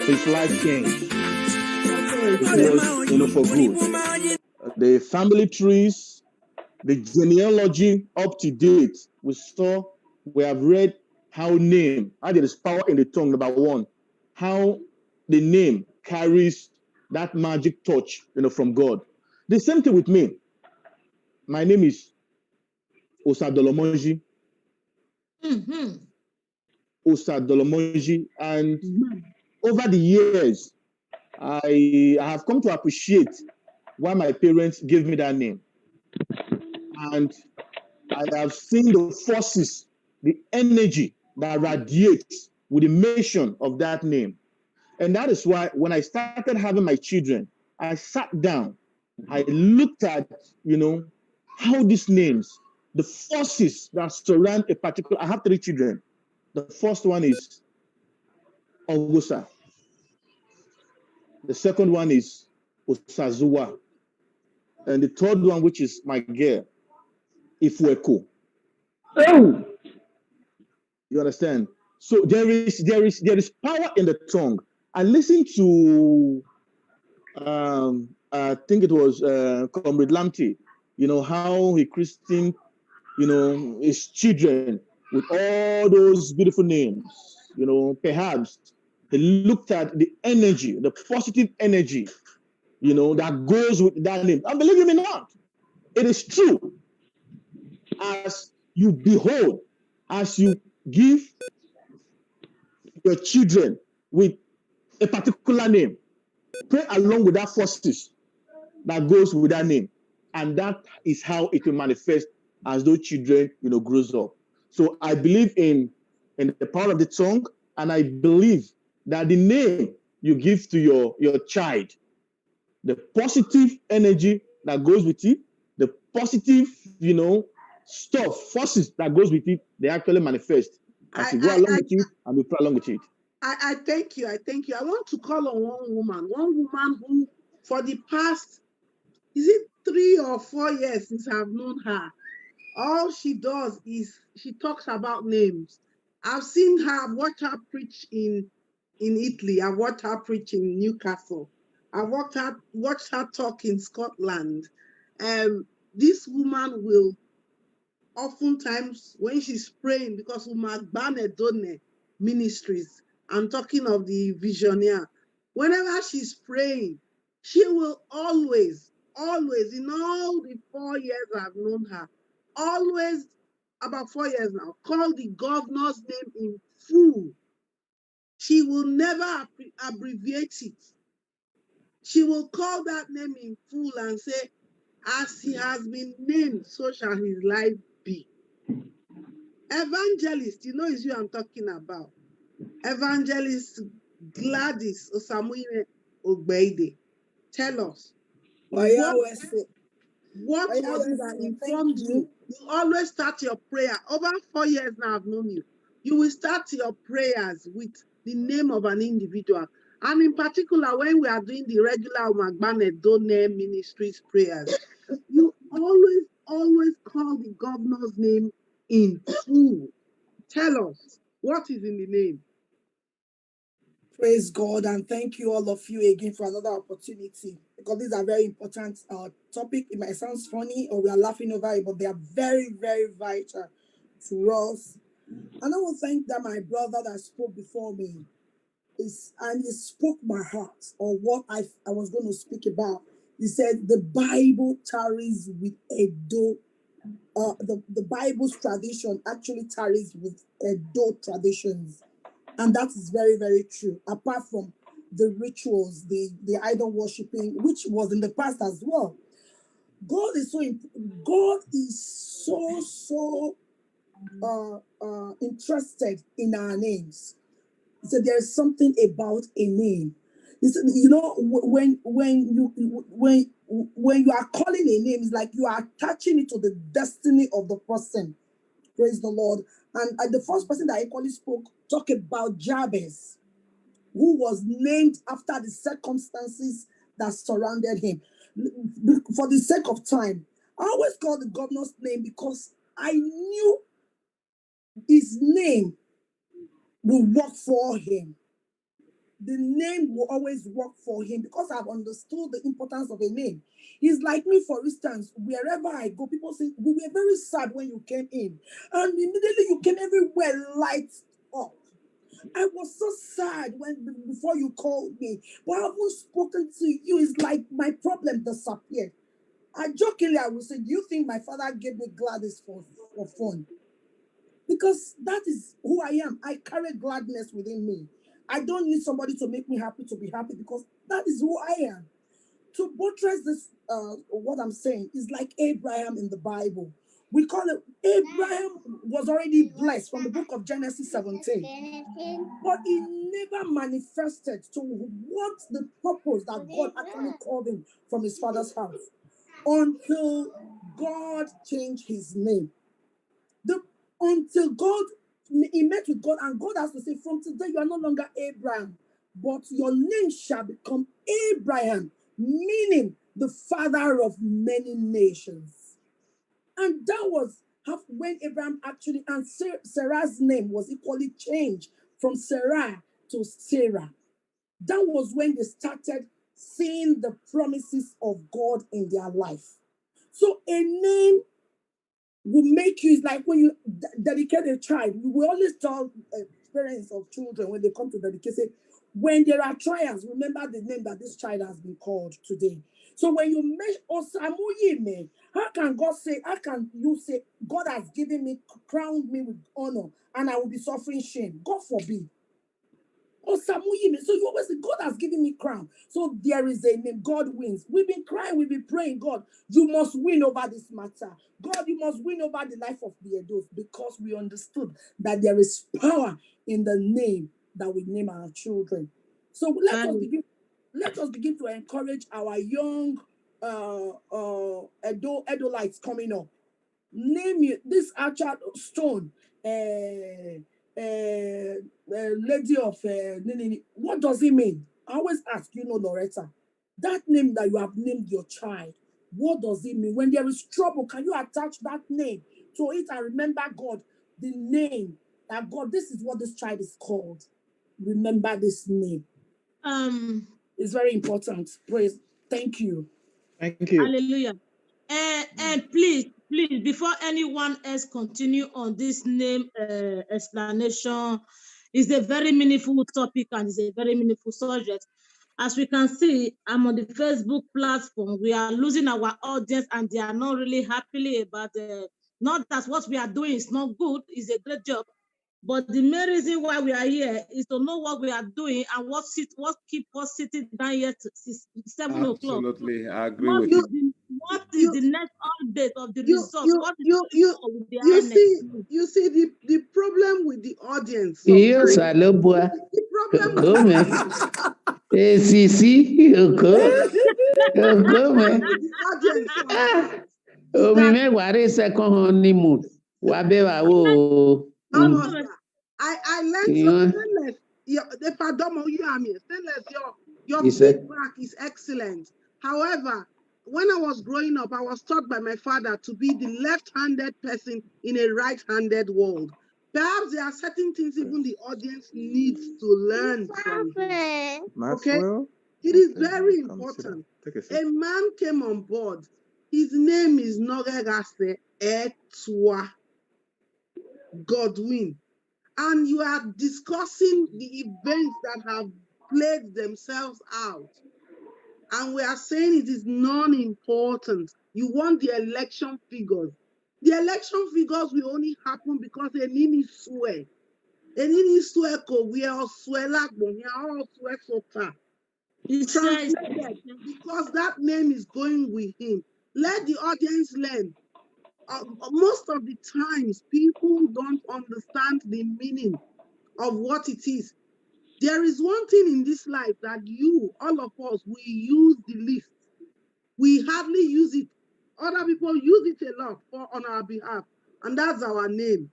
His life changed. It was, you know, for good. The family trees, the genealogy up to date. We have read how there is power in the tongue, number one. How the name carries that magic touch, you know, from God. The same thing with me. My name is Osadolomonji. Osadolomonji. And over the years, I have come to appreciate why my parents gave me that name. And I have seen the forces, the energy that radiates with the mention of that name. And that is why when I started having my children, I sat down, I looked at, you know, how these names, the forces that surround a particular, I have 3 children. The first one is Augusta. The second one is Osazua. And the third one, which is my girl, Ifueko. Oh, You understand? So there is power in the tongue. I listened to I think it was Comrade Lamptey, how he christened, his children with all those beautiful names. Perhaps he looked at the energy, the positive energy, that goes with that name. And believe me not, it is true. As you behold, as you give your children with a particular name, pray along with that forces that goes with that name, and that is how it will manifest as those children grows up. So I believe in the power of the tongue, and I believe that the name you give to your child, the positive energy that goes with it, the positive stuff, forces that goes with it, they actually manifest as you go along with it and you pray along with it. I thank you. I thank you. I want to call on one woman who, for the past, is it 3 or 4 years since I've known her, all she does is she talks about names. I've seen her, I've watched her preach in Italy. I've watched her preach in Newcastle. I've watched her talk in Scotland. This woman will oftentimes, when she's praying, because Umagbane Done Ministries, I'm talking of the visionaire, whenever she's praying, she will always, in all the 4 years I've known her, always, about 4 years now, call the governor's name in full. She will never abbreviate it. She will call that name in full and say, as he has been named, so shall his life be. Evangelist, is who I'm talking about. Evangelist Gladys Osamuye Ogbeide. Tell us, what was it that informed you? You always start your prayer. Over 4 years now I've known you. You will start your prayers with the name of an individual. And in particular, when we are doing the regular Umagbane Done Ministries prayers, you always call the governor's name in full. Tell us, what is in the name? Praise God, and thank you all of you again for another opportunity, because these are very important topic. It might sound funny or we are laughing over it, but they are very, very vital to us. And I will thank that my brother that spoke before me and he spoke my heart on what I was going to speak about. He said the Bible tarries with Edo. The Bible's tradition actually tarries with Edo traditions. And that is very, very true. Apart from the rituals, the idol worshiping, which was in the past as well. God is so interested in our names. So there's something about a name. When you are calling a name, it's like you are attaching it to the destiny of the person. Praise the Lord. And the first person that equally spoke talked about Jabez, who was named after the circumstances that surrounded him. For the sake of time, I always call the governor's name because I knew his name will work for him. The name will always work for him because I've understood the importance of a name. He's like me, for instance, wherever I go, people say, we were very sad when you came in. And immediately you came everywhere lights up. I was so sad before you called me. But I haven't spoken to you. It's like my problem disappeared. Jokingly, I will say, do you think my father gave me Gladys for fun? Because that is who I am. I carry gladness within me. I don't need somebody to make me happy to be happy, because that is who I am. To buttress this, what I'm saying is like Abraham in the Bible. We call it, Abraham was already blessed from the book of Genesis 17. But he never manifested to what the purpose that God actually called him from his father's house until God changed his name. Until he met with God, and God has to say, from today you are no longer Abraham, but your name shall become Abraham, meaning the father of many nations. And that was when Abraham actually, and Sarah's name was equally changed from Sarah to Sarah. That was when they started seeing the promises of God in their life. So a name will make you, it's like when you dedicate a child. We always tell parents of children when they come to dedicate, say, when there are trials, remember the name that this child has been called today. So when you make Osamuyime, how can God say, how can you say, God has given me, crowned me with honor, and I will be suffering shame? God forbid. Osamuyime. So you always say, God has given me crown. So there is a name, God wins. We've been crying, we've been praying, God, you must win over this matter. God, you must win over the life of the Edos, because we understood that there is power in the name that we name our children. So let us begin to encourage our young Edolites coming up. Name it, this Archer Stone, lady of what does it mean? I always ask, Loretta, that name that you have named your child, what does it mean? When there is trouble, can you attach that name to it and remember God, the name that God, this is what this child is called. Remember this name. It's very important. Praise. Thank you. Thank you. Hallelujah. And please, before anyone else continue on this name explanation, is a very meaningful topic and is a very meaningful subject. As we can see, I'm on the Facebook platform. We are losing our audience and they are not really happily about not that what we are doing is not good, it's a great job. But the main reason why we are here is to know what we are doing and what keep us sitting down here to 7 o'clock. Absolutely, I agree with you. What is the next update of the results? What is you see the problem with the audience. Yes, I love boy. ACC, second honeymoon. I learned stainless. Your feedback is excellent. However, when I was growing up, I was taught by my father to be the left-handed person in a right-handed world. Perhaps there are certain things even the audience needs to learn from him. Okay? It is very important. A man came on board. His name is Nogegase Etwa Godwin. And you are discussing the events that have played themselves out. And we are saying it is non-important. You want the election figures. The election figures will only happen because they need to swear. They need to swear translated, because that name is going with him. Let the audience learn. Most of the times, people don't understand the meaning of what it is. There is one thing in this life that all of us, we use the least. We hardly use it. Other people use it a lot on our behalf, and that's our name.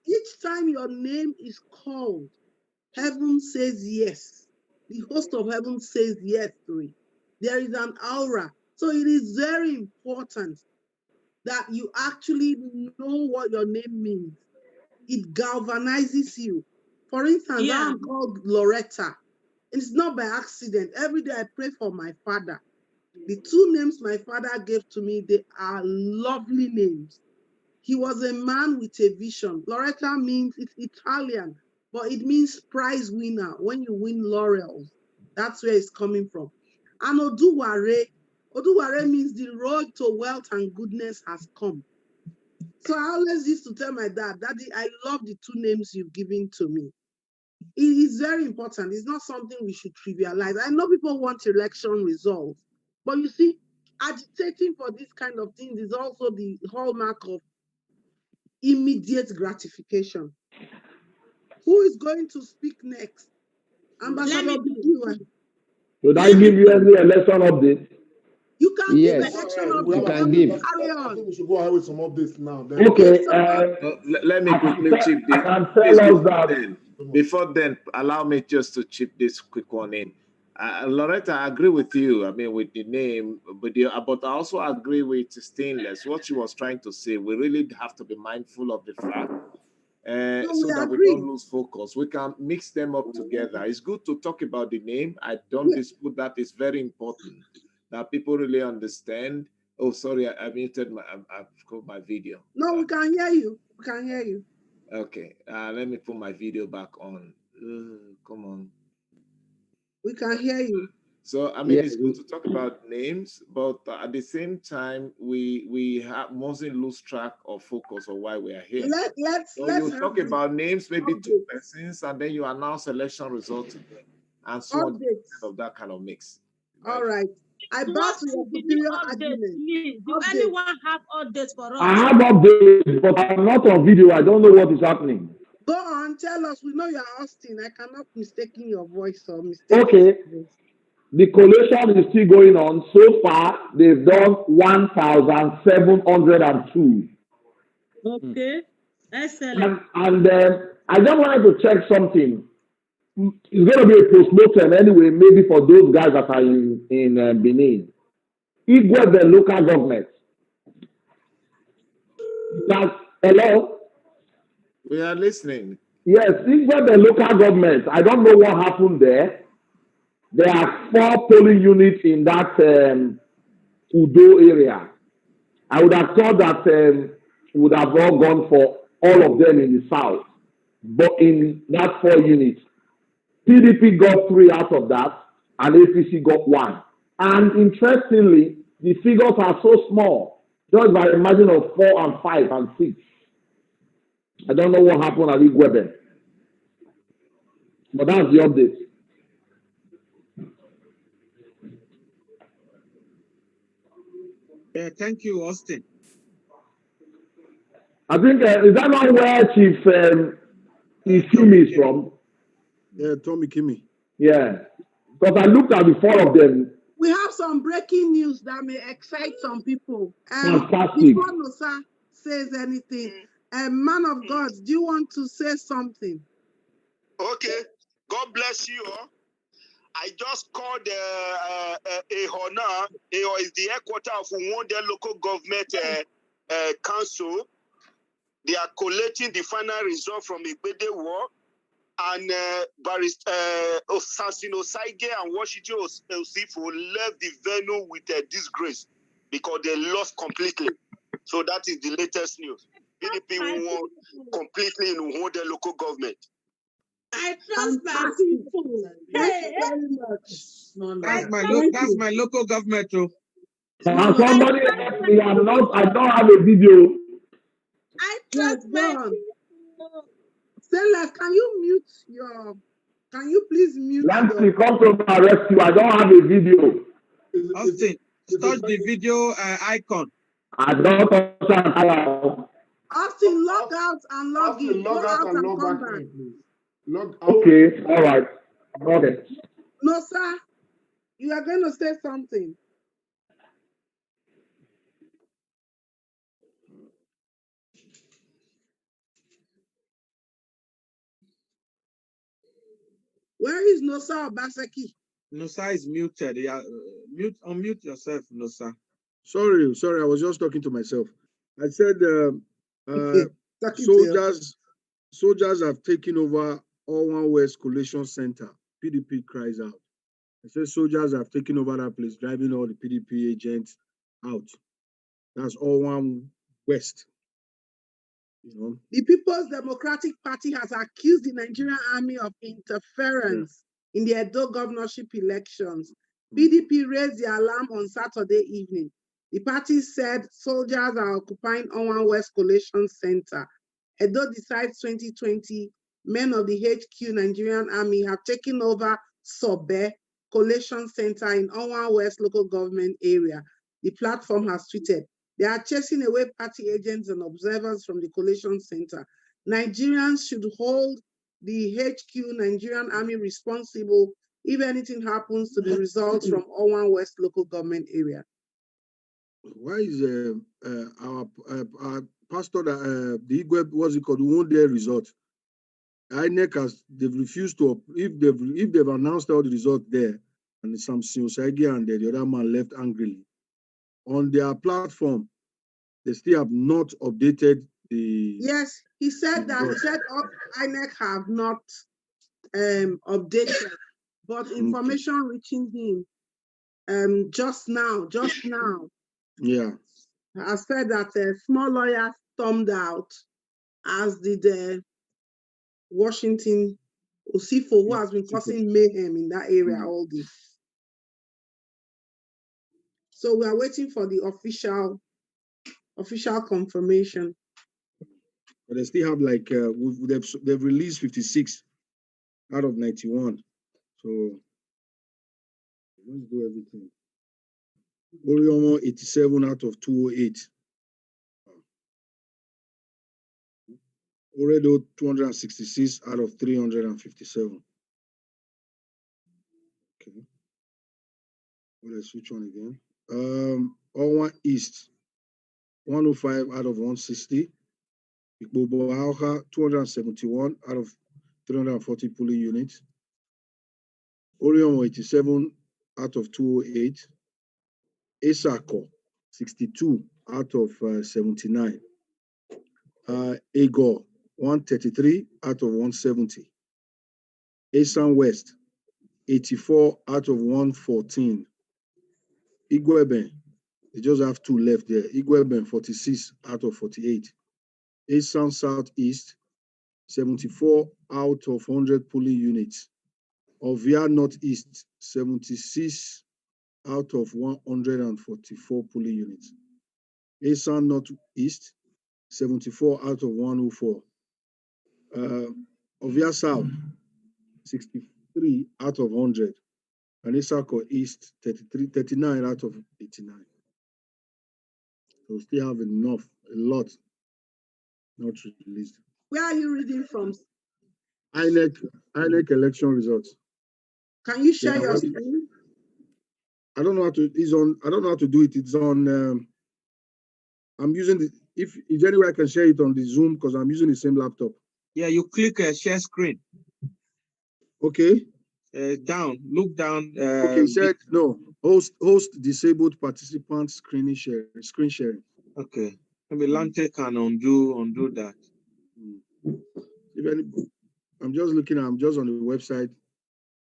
Each time your name is called, heaven says yes. The host of heaven says yes to it. There is an aura. So it is very important that you actually know what your name means. It galvanizes you. For instance, I am called Loretta. It's not by accident. Every day I pray for my father. The two names my father gave to me, they are lovely names. He was a man with a vision. Loretta means, it's Italian, but it means prize winner. When you win laurels, that's where it's coming from. And Oduware means the road to wealth and goodness has come. So I always used to tell my dad, Daddy, I love the two names you've given to me. It is very important. It's not something we should trivialize. I know people want election results, but you see, agitating for this kind of things is also the hallmark of immediate gratification. Who is going to speak next? Ambassador Bidiwa. Should I give you any election update? You can give election update. You can give. Carry on. I think we should go ahead with some updates now. Okay. Let me quickly chip this. Before then, allow me just to chip this quick one in. Loretta, I agree with you. I mean, with the name, but I also agree with Stainless. What she was trying to say, we really have to be mindful of the fact so that we don't lose focus. We can mix them up together. It's good to talk about the name. I don't dispute that. It's very important that people really understand. Oh, sorry, I muted I've got my video. No, we can hear you. We can hear you. Okay, let me put my video back on. Come on. We can hear you. So I mean, it's good to talk about names, but at the same time, we mustn't lose track of focus of why we are here. Let's you talk about names, maybe two persons, and then you announce election results, and so on of that kind of mix. Right? All right. I bow to your superior argument. Please, do anyone have updates for us? I have updates, but I'm not on video. I don't know what is happening. Go on, tell us. We know you're Austin. I cannot mistaking your voice or mistake. Okay. The collation is still going on. So far, they've done 1,702. Okay. Excellent. And I just wanted to check something. It's going to be a postmortem anyway, maybe for those guys that are in Benin. Igwe, the local government. Hello? We are listening. Yes, Igwe, the local government. I don't know what happened there. There are 4 polling units in that Udo area. I would have thought that would have all gone for all of them in the south. But in that 4 units, PDP got 3 out of that, and APC got 1. And interestingly, the figures are so small, just by a margin of 4 and 5 and 6. I don't know what happened at Igwebe. But that's the update. Thank you, Austin. I think, is that not where Chief Kimi is from? Yeah, Tommy Kimi. Yeah, because I looked at the 4 of them. We have some breaking news that may excite some people. Fantastic. Before Nosa says anything, man of God, do you want to say something? Okay. God bless you all. I just called Eho now. Eho is the headquarters of Uwonde local government council. They are collating the final result from Igbede War. And Barrister Sansino Saige and Washington Osifo left the venue with a disgrace because they lost completely. So that is the latest news. PDP won completely in Uwonde local government. I trust my people. Thank you very much. That's my local government too. Somebody help me. I don't have a video. I trust my people. Stella, can you please mute Nancy, come to my rescue. I don't have a video. Austin, touch the video icon. I don't touch an icon. Austin, log out and log in. Log out and log back in, please. Log out. Okay, all right. Okay. No, sir. You are going to say something. Where is Nosa Obaseki? Nosa is muted. Yeah, unmute yourself, Nosa. Sorry, I was just talking to myself. I said soldiers have taken over All-One West Collation Center. PDP cries out. I said soldiers have taken over that place, driving all the PDP agents out. That's All-One West. You know? The People's Democratic Party has accused the Nigerian Army of interference in the Edo governorship elections. PDP raised the alarm on Saturday evening. The party said soldiers are occupying All-One West Collation Center. Edo decides 2020, men of the HQ Nigerian Army have taken over Sobe Collation Center in All-One West local government area. The platform has tweeted, they are chasing away party agents and observers from the collation center. Nigerians should hold the HQ Nigerian Army responsible if anything happens to the results from All-One West local government area. Why is our pastor, the Igwe, what's it called, won't their result? INEC they've refused to, if they've announced all the results there, and Samson Osagi and the other man left angrily. On their platform, they still have not updated the. Yes, he said that. He said INEC have not updated, but information reaching him just now. Yeah. I said that a small lawyer stormed out, as did Washington Osifo, who has been causing mayhem in that area all day. So we are waiting for the official confirmation. But they still have like they've released 56 out of 91. So let's do everything. Oriomo 87 out of 208. Oredo 266 out of 357. Okay. Let's switch on again. Owan East 105 out of 160. Igbobo Auha 271 out of 340 polling units. Oriomo 87 out of 208. Esako 62 out of 79. Ego 133 out of 170. Esan West 84 out of 114. Igweben, they just have 2 left there. Igweben 46 out of 48. Esan Southeast 74 out of 100 polling units. Ovia Northeast 76 out of 144 polling units. Esan Northeast 74 out of 104. Ovia South 63 out of 100. And Isako East 39 out of 89. So we still have a lot not released. Where are you reading from? INEC election results. Can you share your screen? I don't know how to. I don't know how to do it. It's on. I'm using the. If any way I can share it on the Zoom because I'm using the same laptop. Yeah, you click share screen. Okay. Down. Look down. Okay. It said no. Host disabled participant screen sharing. Okay. Maybe Lante can undo that. If any, I'm just looking. I'm just on the website.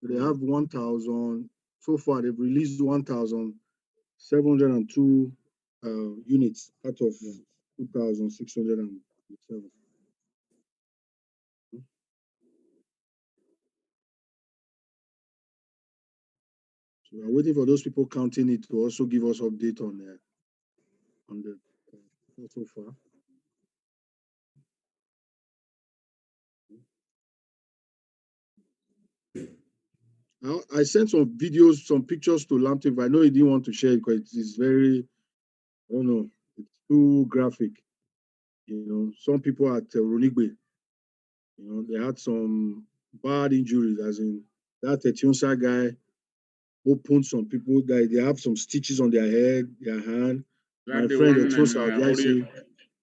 They have 1,000 so far. They've released 1,702 units out of 2,607. So we're waiting for those people counting it to also give us update on the so far. Now, I sent some videos, some pictures to Lamtiv. I know he didn't want to share it because it's very, I don't know, it's too graphic. You know, some people at Ronigbe, you know, they had some bad injuries, as in that Etionsa guy opened some people that they have some stitches on their head, their hand. My friend Etionsa,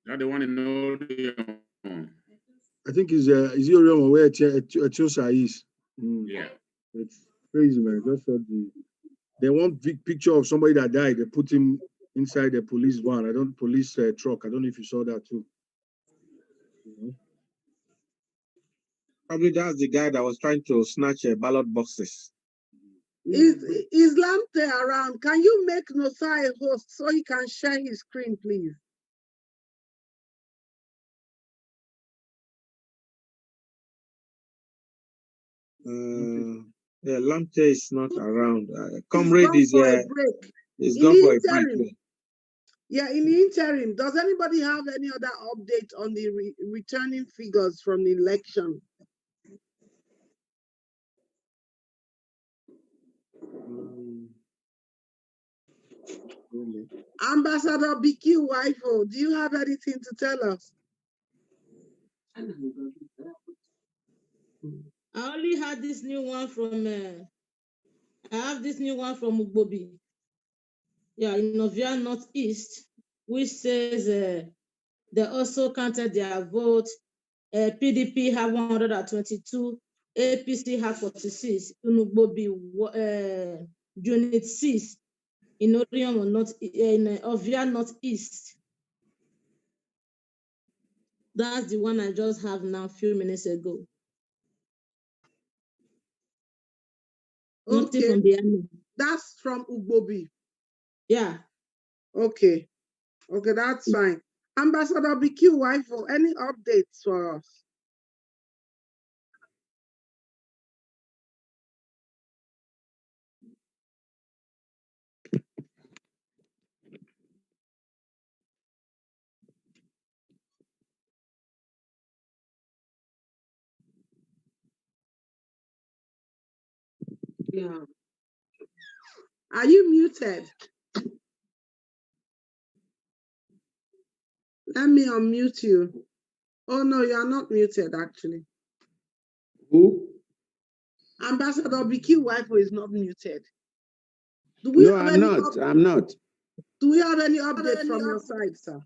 that the one in Orion. I think is Orion where Etionsa is. Yeah. It's crazy, man. Just saw they want big picture of somebody that died. They put him inside the police van. Police truck. I don't know if you saw that too. Probably that's the guy that was trying to snatch ballot boxes. Is Lamte around? Can you make Nosai a host so he can share his screen, please? Yeah, Lamte is not around. Comrade is gone for a break. Yeah, in the interim, does anybody have any other update on the returning figures from the election? Ambassador BQ Wifo, do you have anything to tell us? I only had this new one from I have this new one from Ugbobi. Yeah, in Novia Northeast, which says they also counted their vote. PDP have 122, APC have 46, Ugbobi Unit 6 in Orion North, in Ovia Northeast. That's the one I just have now, a few minutes ago. Nothing Okay. from the army. That's from Ugbobi. Yeah. Okay. Okay, that's fine. Ambassador BQ Wifo, any updates for us? Yeah. Are you muted? Let me unmute you. Oh no, you are not muted actually. Who? Ambassador BQ Wifo is not muted. Do we No, have I'm any not. I'm not. Do we have any update from your side, sir?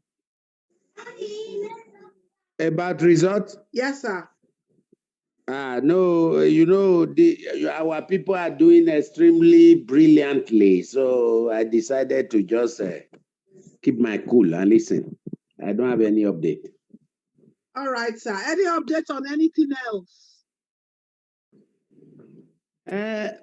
About result? Yes, sir. No, you know, our people are doing extremely brilliantly. So I decided to just keep my cool and listen. I don't have any update. All right, sir. Any update on anything else?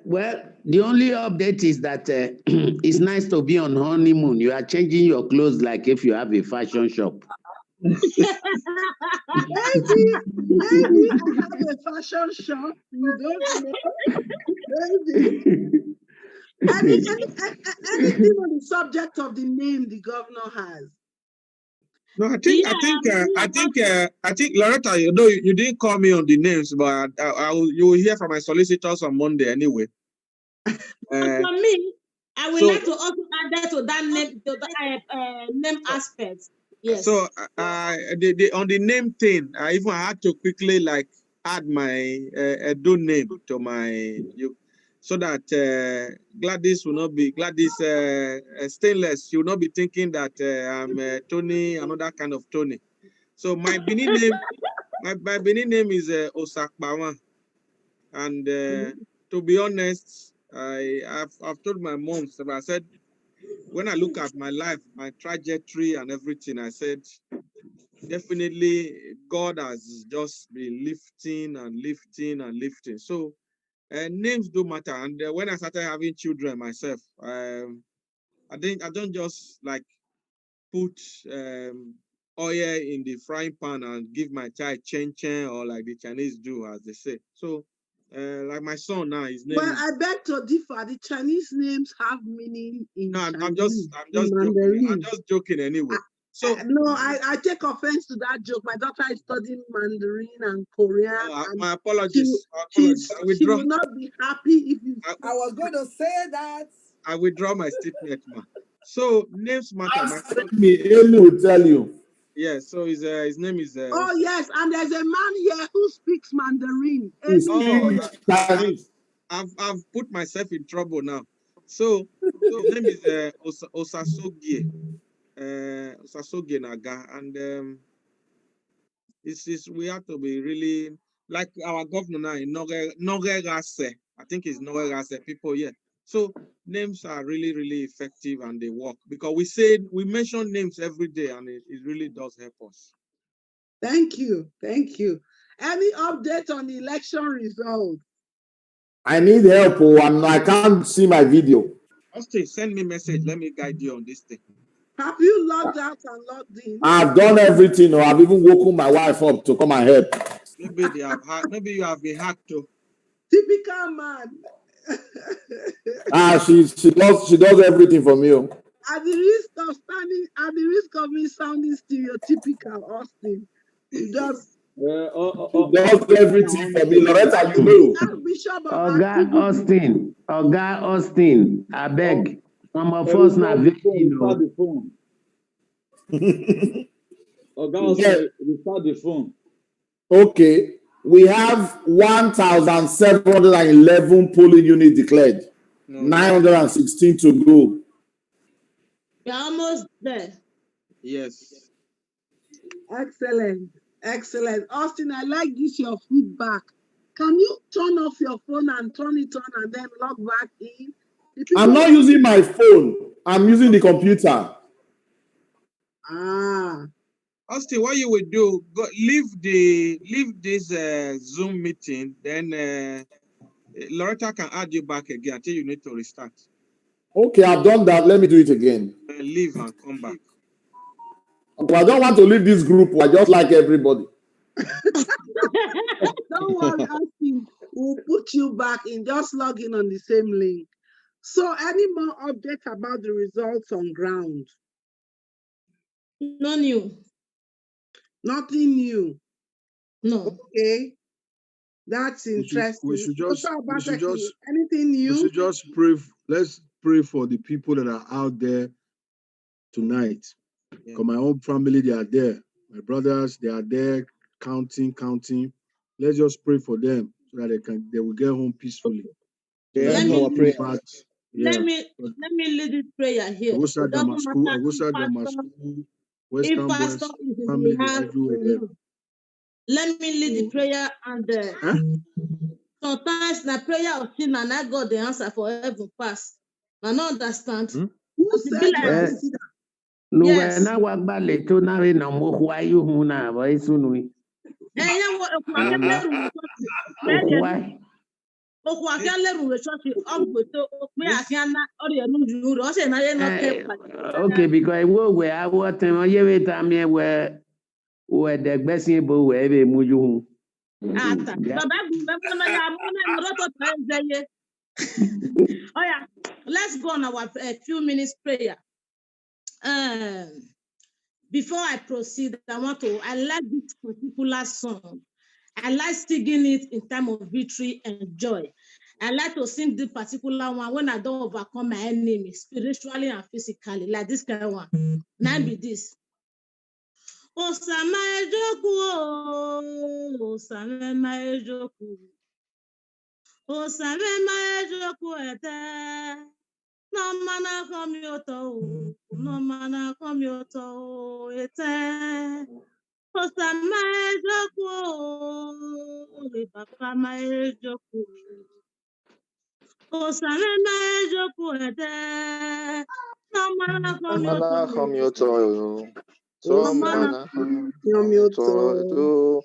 Well, the only update is that it's nice to be on honeymoon. You are changing your clothes like if you have a fashion shop. Maybe I have a fashion shop. You don't know. Maybe. Anything on the subject of the name the governor has? No, I think Loretta, you know, you didn't call me on the names, but you will hear from my solicitors on Monday anyway. For me, I would like to also add that to that name, to the name aspect. Yes. So on the name thing, I had to quickly like add my Edo name to my so that Gladys will not be Stainless. She will not be thinking that I'm Tony, another kind of Tony. So my Benin name, my Benin name is Osakbawa, and to be honest, I've told my mom, so I said, when I look at my life, my trajectory and everything, I said, definitely God has just been lifting and lifting and lifting. So names do matter. And when I started having children myself, I don't just like put oil in the frying pan and give my child chen chen, or like the Chinese do, as they say. So like my son now, his name is... I beg to differ. The Chinese names have meaning in Chinese. I'm just joking. I'm just joking anyway. I take offense to that joke. My daughter is studying Mandarin and Korean. My apologies. She will not be happy if you... I was going to say that. I withdraw my statement, ma. So names matter. Elu will tell you. Yeah, so his name is... oh, yes, and there's a man here who speaks Mandarin. I've put myself in trouble now. So his name is Osasogie. Osasogie Naga. And we have to be really... Like our governor now in Norerase. I think it's Norerase people, yeah. So names are really, really effective and they work, because we mention names every day, and it really does help us. Thank you. Thank you. Any update on the election results? I need help. I can't see my video. Austin, send me a message. Let me guide you on this thing. Have you logged out and logged in? I've done everything. I've even woken my wife up to come and help. Maybe they have maybe you have been hacked too. Typical man. She does everything for me. At the risk of me sounding stereotypical, Austin, he does. She does everything for me. Loretta, you know. Oga Austin, I beg. Some of us now restart the phone. Restart the phone. Okay. We have 1,711 polling units declared. 916 to go. You're almost there. Yes. Excellent. Excellent. Austin, I like this, your feedback. Can you turn off your phone and turn it on and then log back in? I'm not using my phone. I'm using the computer. Ah. Austin, what you will do, leave this Zoom meeting, then Loretta can add you back again until you need to restart. Okay, I've done that. Let me do it again. Leave and come back. Okay, I don't want to leave this group. I just like everybody. Don't worry, Austin. We'll put you back in. Just log in on the same link. So, any more updates about the results on ground? No new. Nothing new. No. Okay. That's interesting. We should just anything new? We should just pray. Let's pray for the people that are out there tonight. Because my own family, they are there. My brothers, they are there counting. Let's just pray for them so that they will get home peacefully. Let me Let me lead this prayer here. Augusta It doesn't matter if pastor is in family, the house everywhere or there. not. Let me lead the prayer, and sometimes the prayer of sin and I got the answer for heaven pass. I don't understand. Who said Yes. Yes. Na wagbale to na we na mo hwa yu hu na ba isunu. Okwu afia leru we church ogboto okpe afia na ori enu ju ro se na ye no ke Okay, because we awo ten ye we ta mi we de gbesin bo we be muju hu. Ata baba gu me na ya mo na ro to tenzeye. Oh yeah, let's go on our few minutes prayer. Before I proceed, I like this particular song. I like singing it in time of victory and joy. I like to sing this particular one when I don't overcome my enemies spiritually and physically, like this kind of one. Now be this. Osama ejoku, Osama ejoku, Osama ejoku ete. No mana komyoto, no mana komyoto ete. Osama ejoku, Papa ma ejoku. Osama ejoku ete. No mana komyoto. So mana komyoto.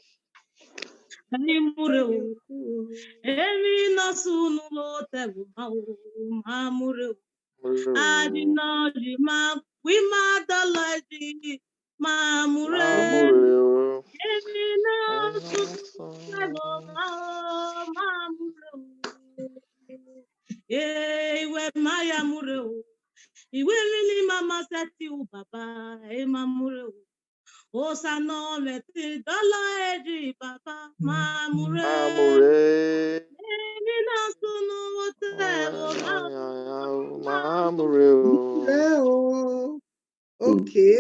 Mureu, emi no sunu lo tebu mureu. Adina jima wima dalaji mureu. Emi no sunu tebu mureu. Ewe maya mureu. Iwe mini mama seti u baba mureu. Osano meti dola eji papa mamure. Nina sunu mamure. Okay.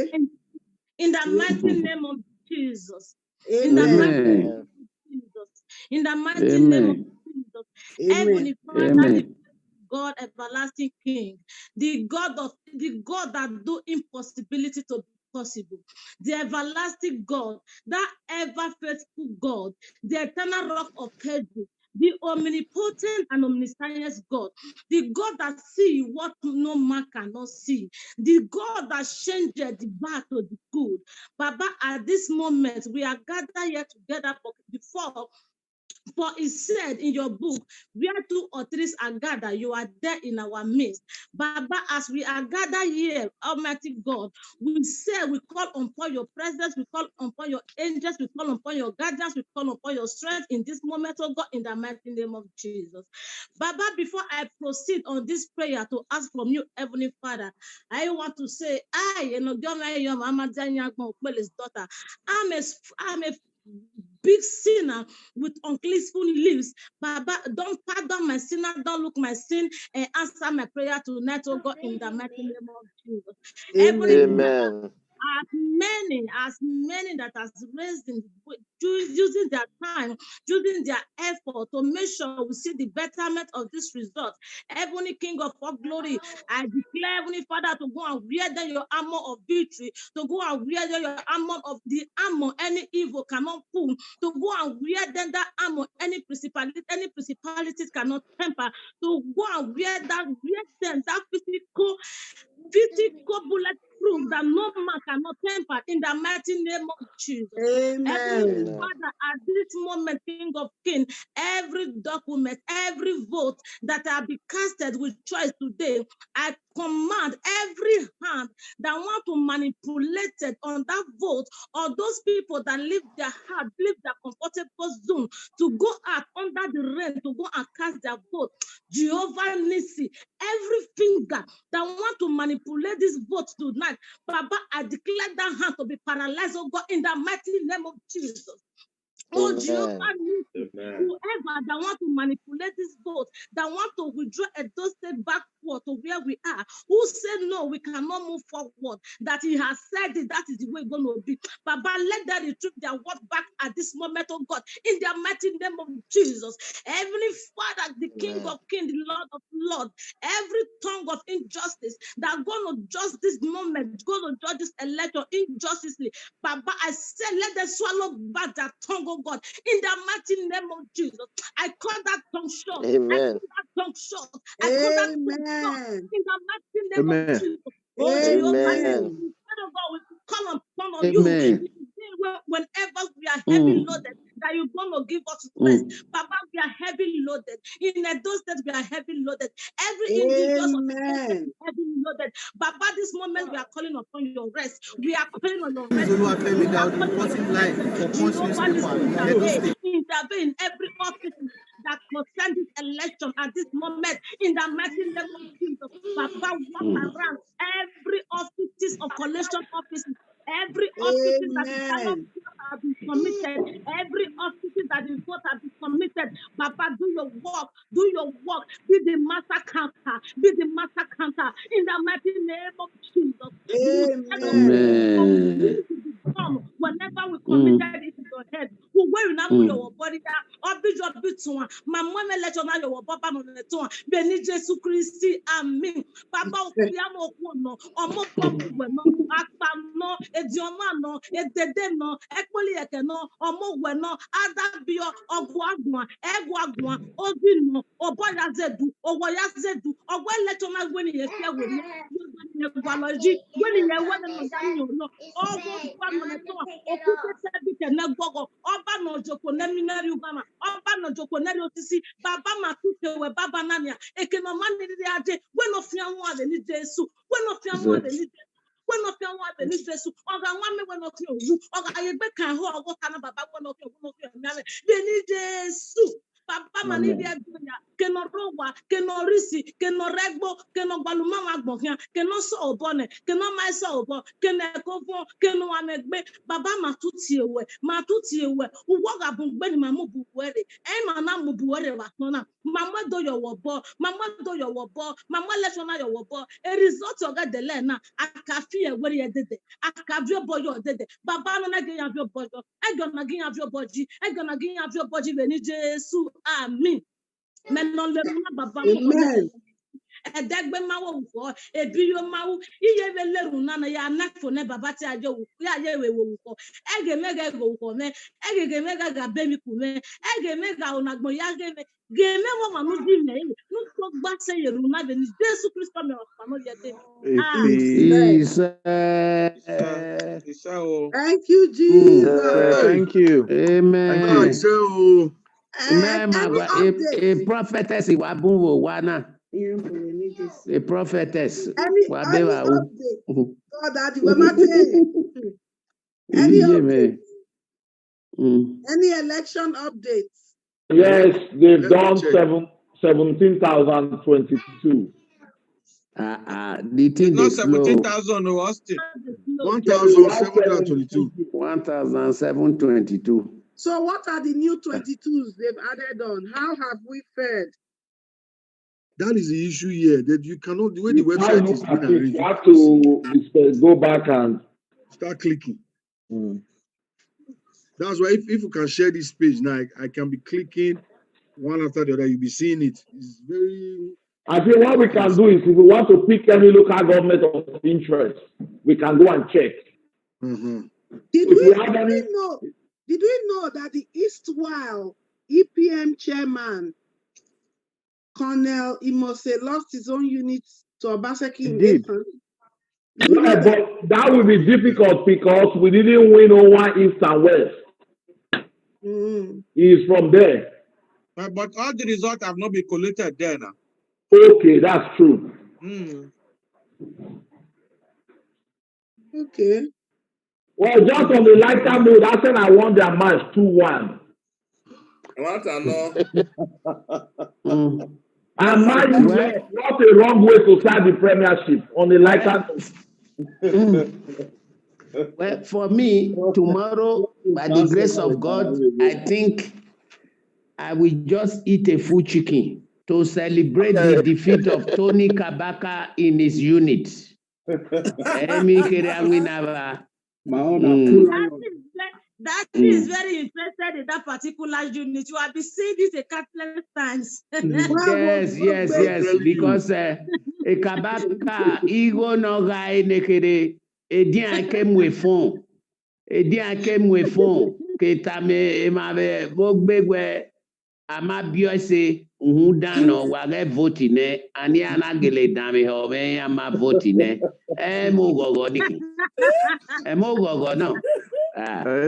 In the mighty name of Jesus. Amen. In the mighty name of Jesus. In the mighty name of Jesus. Heavenly Father, God, everlasting King, the God that do impossibility to be possible, the everlasting God, that ever faithful God, the eternal rock of ages, the omnipotent and omniscient God, the God that see what no man cannot see, the God that changed the bad to the good. Baba, at this moment, we are gathered here together before. For it said in your book, where 2 or 3 are gathered, you are there in our midst. Baba, as we are gathered here, Almighty God, we say we call upon your presence, we call upon your angels, we call upon your guardians, we call upon your strength in this moment, oh God, in the mighty name of Jesus. Baba, before I proceed on this prayer to ask from you, Heavenly Father, I want to say, daughter, I'm a big sinner with unclean lips. Baba, don't pardon my sinner, don't look my sin, and answer my prayer tonight, oh God, in the mighty name of Jesus. Amen. as many that has raised in, using their time, using their effort to make sure we see the betterment of this result. Heavenly King of all glory, I declare, Heavenly Father, to go and wear them your armor of victory, to go and wear them your armor of the armor any evil cannot pull, to go and wear them that armor any principalities cannot temper, to go and wear them that physical bulletproof that no man cannot temper in the mighty name of Jesus. Heavenly Amen. Father, at this moment, King of Kings, every document, every vote that will be casted with choice today, I command every hand that want to manipulate it on that vote, or those people that leave their heart, leave their comfortable zone to go out under the rain to go and cast their vote. Jehovah Nissi, every finger that want to manipulate this vote tonight, Baba, I declare that hand to be paralyzed, oh God, in the mighty name of Jesus. Oh, Jehovah, whoever that want to manipulate this vote, that want to withdraw a state backward to where we are, who said no, we cannot move forward, that he has said it, that is the way it's going to be. Baba, let them retrieve their word back at this moment, oh God, in the mighty name of Jesus. Heavenly Father, the King of Kings, the Lord of Lords, every tongue of injustice that going to judge this moment, going to judge this election injustly, Baba, I said, let them swallow back that tongue, oh God, in the mighty name of Jesus. I call that tongue short. Amen. I call that tongue short. I call that tongue short in the mighty name of Jesus. Oh, Jehovah, Amen. instead of God, we call upon you. Amen. Whenever we are heavy loaded, that you're going to give us rest. Baba, we are heavy loaded. In those days, we are heavy loaded. Every individual of the state is heavy loaded. Baba, this moment, we are calling upon your rest. We are calling on your rest. We are calling on your rest. Jehovah, intervene in every office that concern this election at this moment in the mighty name of Jesus. Baba, walk around every offices of collection offices, every offices that the ballot have been committed, every offices that the vote have been committed. Baba, do your work, be the master counter, be the master counter in the mighty name of Jesus. You said, oh God, whenever we committed it in your head, we will not put your body down, or be your bit to one. My mom let you know your Baba no let one. Beni Jesus Christ, amen. Baba, Opiamo, no, or more no, Akpano, Ediomano, Ededeno, Equaliacano, or more no, Adabio, or Guagua, Eguagua, Odino, or Boyazedu, or Wayazedu, or when let you know when you hear with me. When you are one almost one on a tour, or put a nagogo, or bano joko, Neminari Ubama, or bano joko, Nerotisi, Baba Matute, Baba Nania, Economani, when of your one, they need Jesu, when of your one, they need. When of your one, they need Jesu, or the one when of you, or I bet can hold what kind of Baba one of your they need Jesu. Papa manidia dunya que no roba que no risi que no regbo que no baluma agbohia que no so obone que no mai so obo que ne kofo que no amegbe baba matutiewe uwoga bungbe ni mamu buwere e mana mu buwere wa tona mama do your wobo mama leshona your wobo a result of the lena akafie were ye dede akavio boyo dede baba no na ge avio boyo e gonna ge avio boji e gonna ge avio boji be ni Jesu. Amen. Amen. Edegbe mawo wo ebiyo mawo iye veleru nana ya nakfo ne babati ajo ya ye we wo ko ege mega go ko me ege mega ga bemi ku me ege mega onagbo ya geme mo manu di me no so gba se yeru na be ni Jesus Christ me o no ye de. Thank you, Jesus. Thank you. Amen. So, A prophetess, a prophetess. Any update? God, that you any update? Any election updates? Yes, they've done 17,022. The thing not is slow. 17,000, no, Austin. 1,722. 1,722. So what are the new 22s they've added on? How have we fared? That is the issue here. That you cannot, the way the website is being arranged. You have to go back and Start clicking. Mm. That's why if you can share this page now, I can be clicking one after the other. You'll be seeing it. It's very. I think what we can do is if we want to pick any local government of interest, we can go and check. Mm-hmm. Did If we we have any, know? Did we know that the Eastwell EPM chairman, Colonel Imose, lost his own unit to Obaseki in Did. April? Did we know yeah, that? but that will be difficult because we didn't win over East and West. Mm. He is from there. But all the results have not been collated there now. Okay, that's true. Mm. Okay. Well, just on the lighter mood, I said I won their match 2-1. I want to know. And mind you, what a wrong way to start the Premiership on the lighter note. Well, for me, tomorrow, by the grace of God, I think I will just eat a full chicken to celebrate the defeat of Tony Kabaka in his unit. My own That is very interested in that particular unit. You have been saying this a countless times. Yes, because Kabaka, Igo no guy nekere, Edi ake mwefon, ke tame emave bogbegwe amabiose uhudano wage votine ani anagele dame ho me ama votine mo gogo niki mo gogo no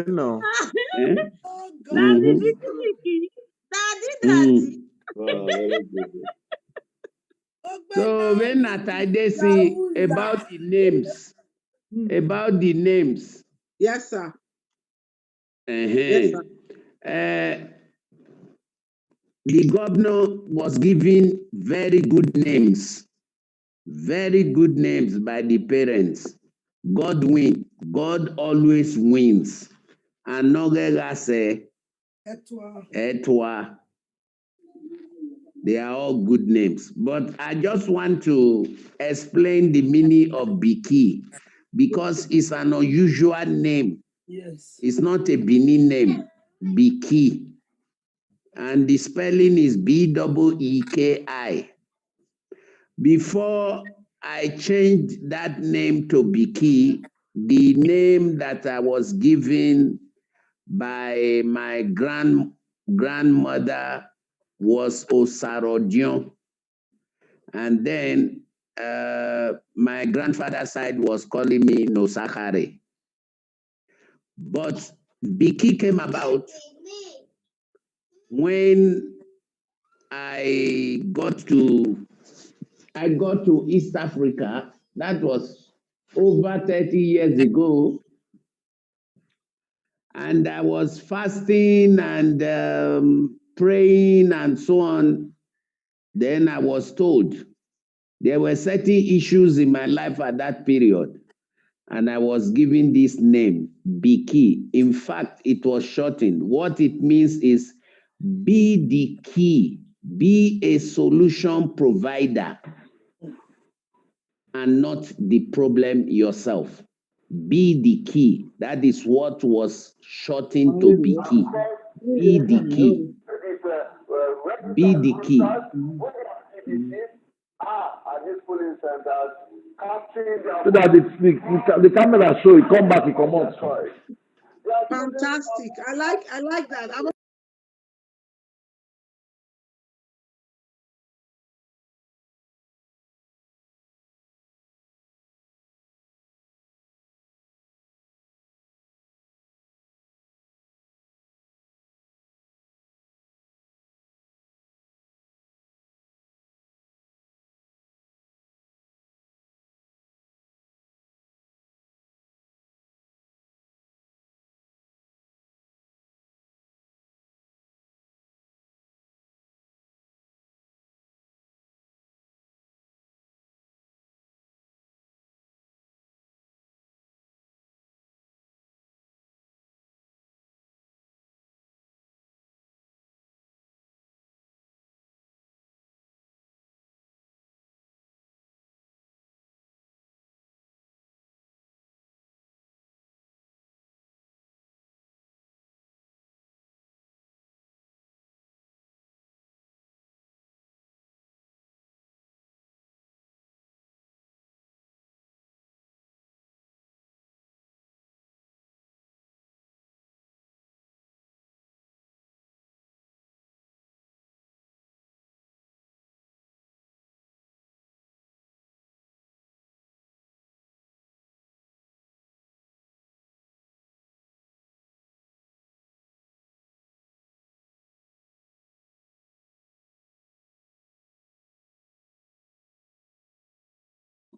No. Daddy, daddy. So when I see about the names, Yes, sir. Yes, sir. The governor was given very good names by the parents. God wins. God always wins. And Nogega say, Etwa. They are all good names. But I just want to explain the meaning of Biki because it's an unusual name. Yes. It's not a Benin name. Biki. And the spelling is Beeki. Before I changed that name to Biki, the name that I was given by my grandmother was Osarodion. And then my grandfather's side was calling me Nosakare. But Biki came about when I got to East Africa. That was over 30 years ago. And I was fasting and praying and so on. Then I was told there were certain issues in my life at that period. And I was given this name, Biki. In fact, it was shortened. What it means is be the key, be a solution provider and not the problem yourself. Be the key. That is what was shortened to Biki. Be the key. Be the key. So that the camera show it, come back, it come out. Fantastic. I like that.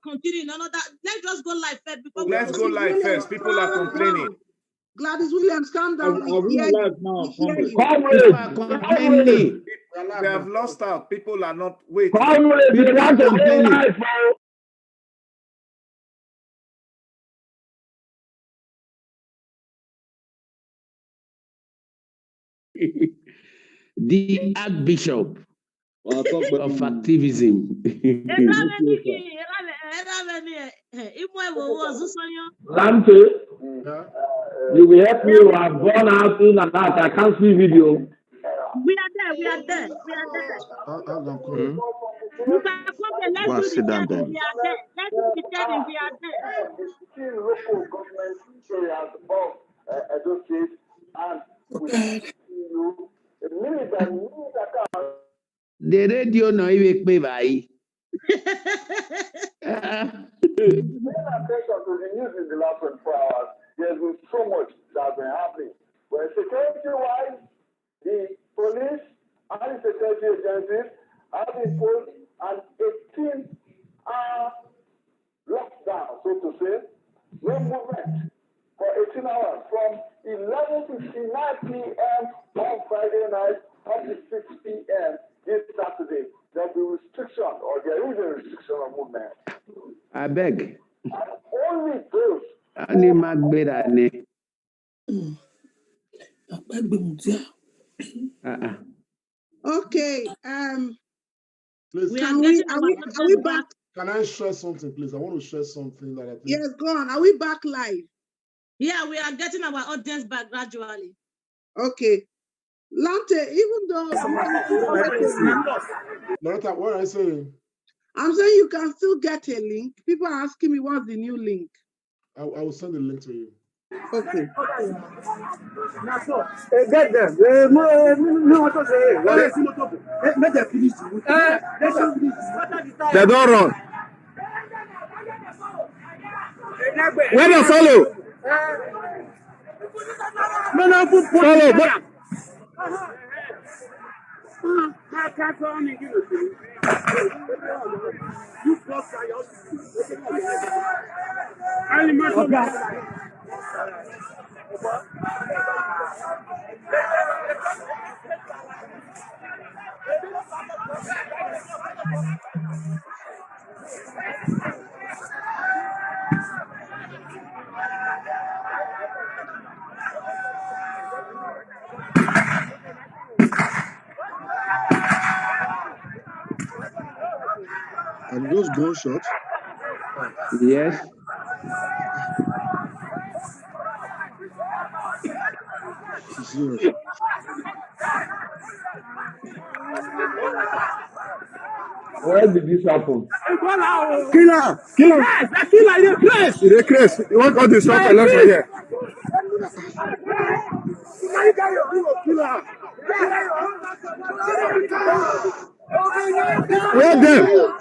continue in another. Let's just go live first before Let's go live first. People are complaining. Gladys Williams, calm down. Are we live now, comrade? People are complaining. We have lost out. People are not waiting. People are complaining. The Archbishop of activism. Lante, you will help me. I have gone out in and out. I can't see video. We are there. We are there. We are there. Go and sit down then. We are there. Let's be telling we are there. Local government areas of Edo State and The radio no even pay by. Paying attention to the news in the last 24 hours, there's been so much that has been happening. But security-wise, the police and the security agencies have been put an 18-hour lockdown, so to say, no movement for 18 hours from 11:59 p.m. on Friday night up to 6 p.m. this Saturday. There will be restriction, or there is a restriction of movement. I beg. And only those. Okay. Please, Are we back? Can I share something, please? I want to share something that I think. Yes, go on. Are we back live? Yeah, we are getting our audience back gradually. Okay. Lante, even though Loretta, what are I saying? I'm saying you can still get a link. People are asking me what's the new link. I will send the link to you. Okay. Get them. They don't run. Where they follow? Follow. But Are those gunshots? Yes. Serious. where did this happen? Killer! Yes, I feel like the place. The Chris, you want all the stuff election here? Where them?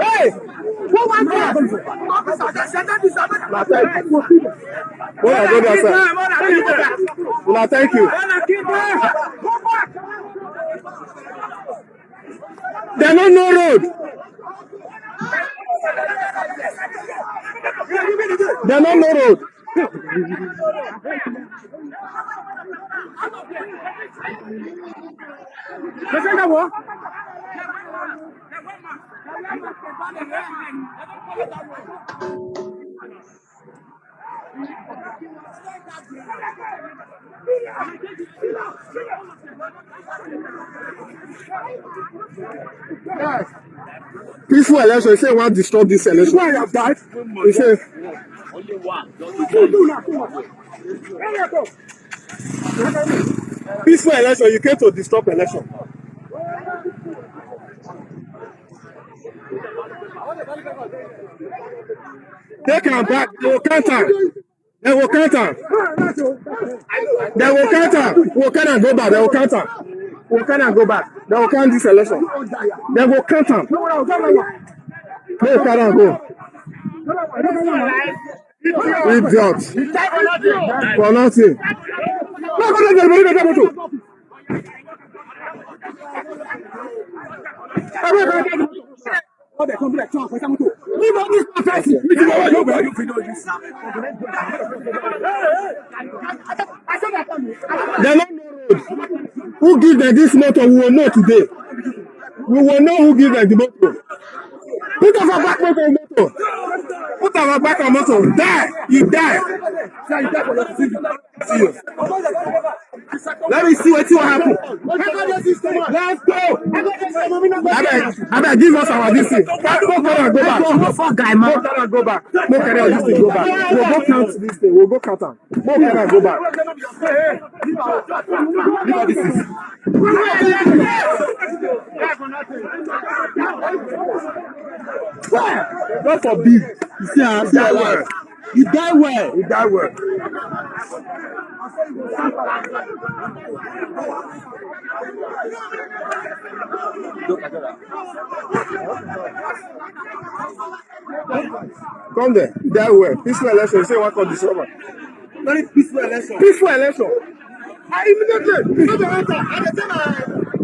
Hey! Who wants that? Well, thank you. They don't know road. They don't know road. Peaceful election. He say want disturb this election. Why have died? He say only one. Peaceful election. You came to disturb election. Take him back. They will counter. They will counter. They will counter. We can go back. They will counter. We can go back. They will count this election. They will counter. They will go. Idiot. For nothing. They don't know road. Who give them this motor? We will know today. We will know who give them the motor. Put our back motor. Put our back on motor. Die. You die. Let me see what you happen. Let's go. I beg, give us our this thing. Go back. Go back. Go back. No carry this thing. Go back. We'll go count this thing. We'll go count them. No carry go back. Leave all this thing. God forbid. You see, I see your life. You die well. You die well. Come there. You die well. Peaceful election. You say what called this over? Very peaceful election. Peaceful election. I immediately. No be answer. I dey say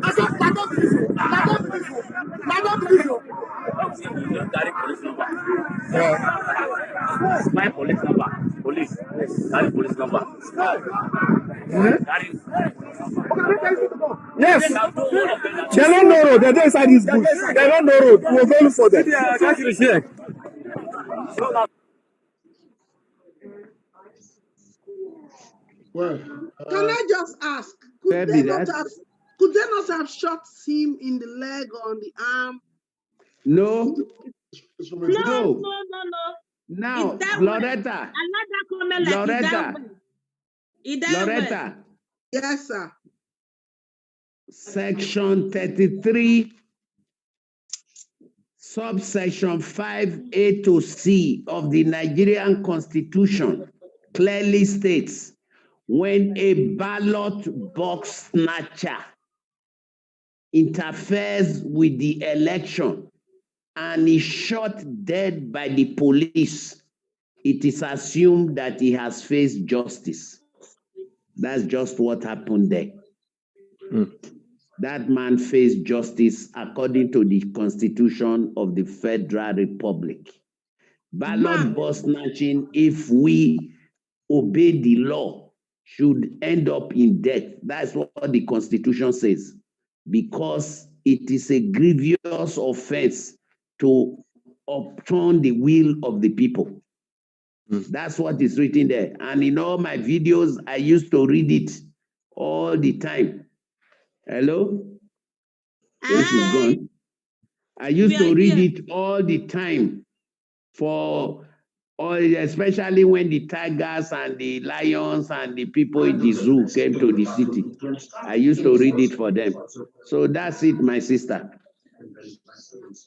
I said I don't believe you. I don't believe you. I don't believe you. You just carry police number. Yeah. My police number. Police. Yes. Carry police number. Carry. Yes. They don't know road. They don't inside this bush. They don't know road. We'll go look for them. Well, can I just ask? Could they not have shot him in the leg or on the arm? No. No. Now, Loretta. Another comment like Loretta. Yes, sir. Section 33, subsection 5A to C of the Nigerian Constitution clearly states when a ballot box snatcher interferes with the election and is shot dead by the police, it is assumed that he has faced justice. That's just what happened there. That man faced justice according to the Constitution of the Federal Republic. Ballot box snatching, if we obey the law, should end up in death. That's what the Constitution says, because it is a grievous offense to upturn the will of the people. That's what is written there. And in all my videos, I used to read it all the time. Hello? Yes, it's gone. I used to read it all the time especially when the tigers and the lions and the people in the zoo came to the city. I used to read it for them. So that's it, my sister.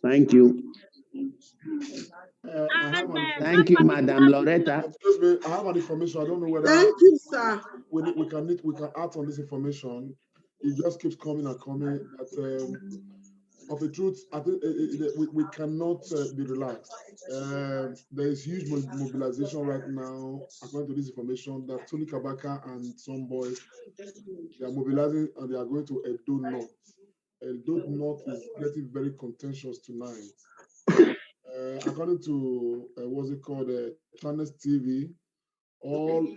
Thank you. Thank you, Madam Loretta. Excuse me, I have an information. I don't know whether. Thank you, sir. We can act on this information. It just keeps coming and coming. That of the truth, I think we cannot be relaxed. There is huge mobilization right now, according to this information, that Tony Kabaka and some boys, they are mobilizing and they are going to Edo North. Edo North is getting very contentious tonight. According to what's it called, Channels TV, all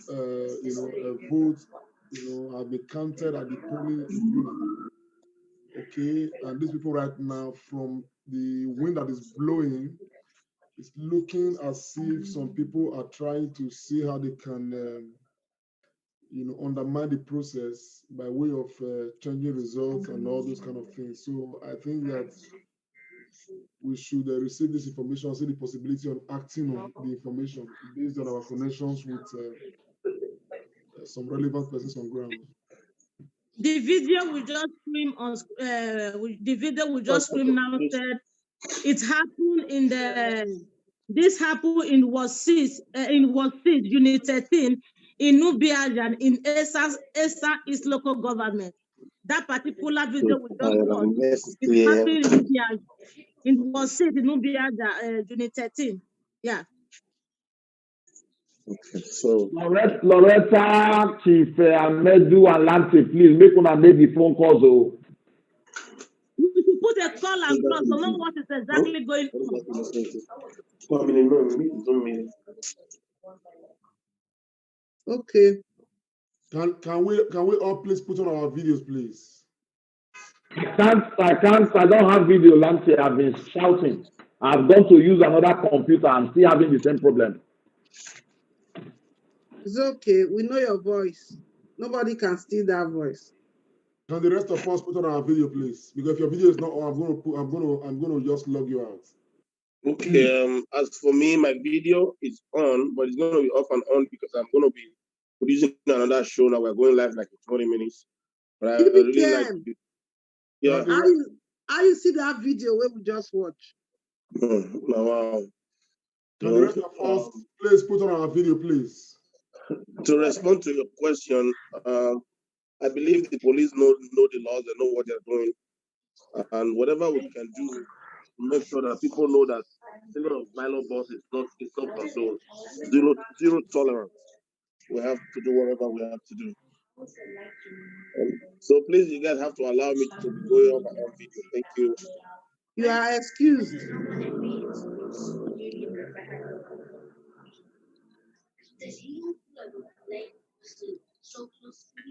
votes, have been counted at the polling unit. Okay, and these people right now, from the wind that is blowing, it's looking as if some people are trying to see how they can, undermine the process by way of changing results and all those kind of things. So I think that we should receive this information, see the possibility of acting on the information based on our connections with some relevant persons on ground. The video we just stream on now said it happened this happened in Wasis Unit 13 in Nubiajan in Esa East local government. That particular video we just watched is happening in Wasis Nubiajan Unit 13. Yeah. Okay. So Loretta, Chief Medu, and Lante, please make una make the phone calls. Oh. We should put a call across to know what is exactly going on. Okay. Can we all please put on our videos, please? I don't have video, Lante. I've been shouting. I've gone to use another computer. I'm still having the same problem. It's okay. We know your voice. Nobody can steal that voice. Can the rest of us put on our video, please? Because if your video is not on, I'm gonna just log you out. Okay. As for me, my video is on, but it's gonna be off and on because I'm gonna be producing another show now. We're going live like in 20 minutes. But I really like it. Yeah. How you see that video where we just watch? Wow. Can the rest of us please put on our video, please? To respond to your question, I believe the police know the laws, they know what they're doing, and whatever we can do to make sure that people know that stealing of nylon balls is not condoned. Zero tolerance. We have to do whatever we have to do. So please, you guys have to allow me to be going on my own video. Thank you. You are excused.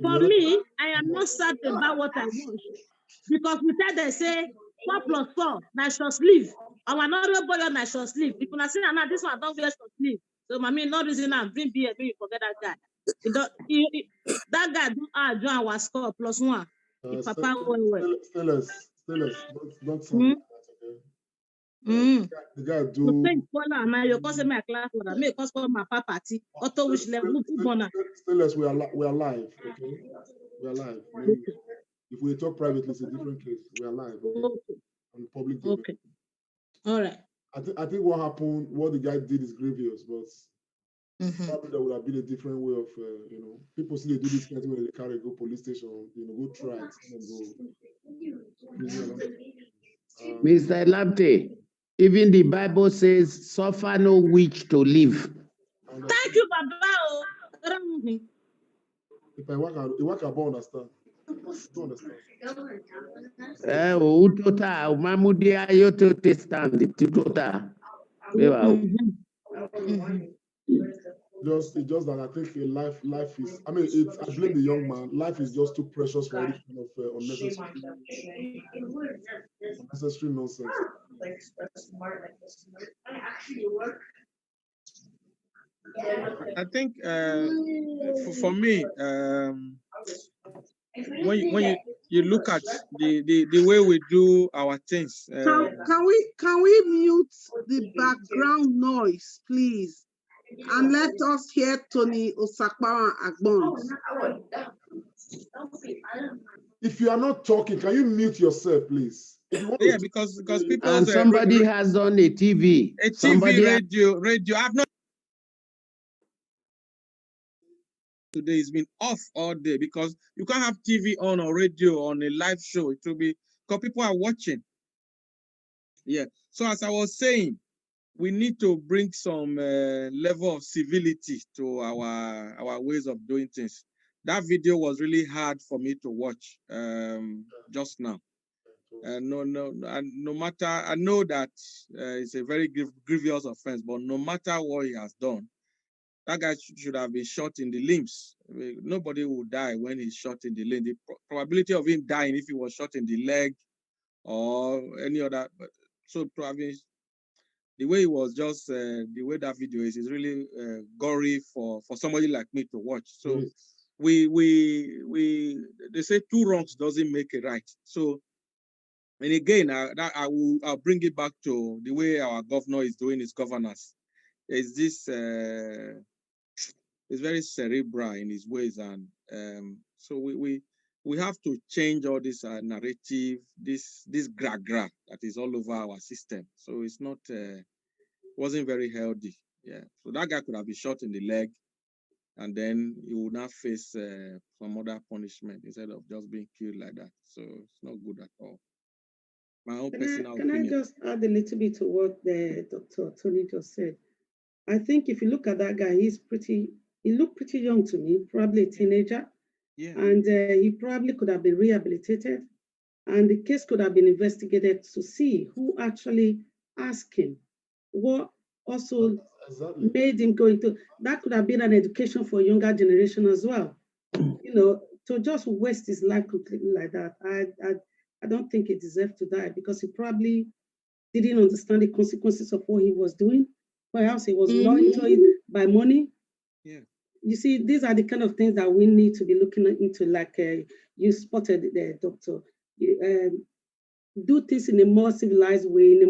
For me, I am not sad about what I watch because we tell they say 4 plus 4, I shall sleep. Our another boy on I shall sleep. If you say now this one don't wear shall sleep. So mommy, not reason I'm bring beer, you forget that guy. That guy do join our score +1. If Papa well. Don't sound like that, okay? The guy do. You can say my class for me, cause for my papa party. Auto wish level Stainless, we are live, okay? We are live. If we talk privately, it's a different case. We are live, okay? On public domain. Okay. All right. I think what happened, what the guy did is grievous, but probably there would have been a different way of, people see they do this kind of when they carry go police station, go try it, and go. Mr. Lamte, even the Bible says, suffer no witch to live. Thank you, Baba. If I work, I won't understand. Don't understand. Utota, Mamudia, Yoto Testam, the Tutota. It's just that I think life is. I mean, I blame the young man. Life is just too precious for any kind of unnecessary nonsense. I think for me, when you look at the way we do our things. Can we mute the background noise, please? And let us hear Tony Osakwa Agbon. If you are not talking, can you mute yourself, please? Yeah, because people. And somebody has on a TV. A TV, radio. I've not. Today it's been off all day because you can't have TV on or radio on a live show. It will be because people are watching. Yeah. So as I was saying, we need to bring some level of civility to our ways of doing things. That video was really hard for me to watch just now. No matter, I know that it's a very grievous offense, but no matter what he has done, that guy should have been shot in the limbs. I mean, nobody will die when he's shot in the limb. The probability of him dying if he was shot in the leg or any other, so probably the way it was just the way that video is really gory for somebody like me to watch. So they say 2 wrongs doesn't make a right. So, and again, I'll bring it back to the way our governor is doing his governance. Is this is very cerebral in his ways, and so we have to change all this narrative, this gra that is all over our system. So it's not wasn't very healthy. Yeah. So that guy could have been shot in the leg, and then he would not face some other punishment instead of just being killed like that. So it's not good at all. My own personal opinion. Can I just add a little bit to what the Dr. Tony just said? I think if you look at that guy, he looked pretty young to me, probably a teenager. Yeah. And he probably could have been rehabilitated. And the case could have been investigated to see who actually asked him, what also made him go into, that could have been an education for younger generation as well. You know, to just waste his life completely like that, I don't think he deserved to die, because he probably didn't understand the consequences of what he was doing. Perhaps he was lured into it by money. Yeah. You see, these are the kind of things that we need to be looking into, like you spotted the doctor. Do things in a more civilized way, in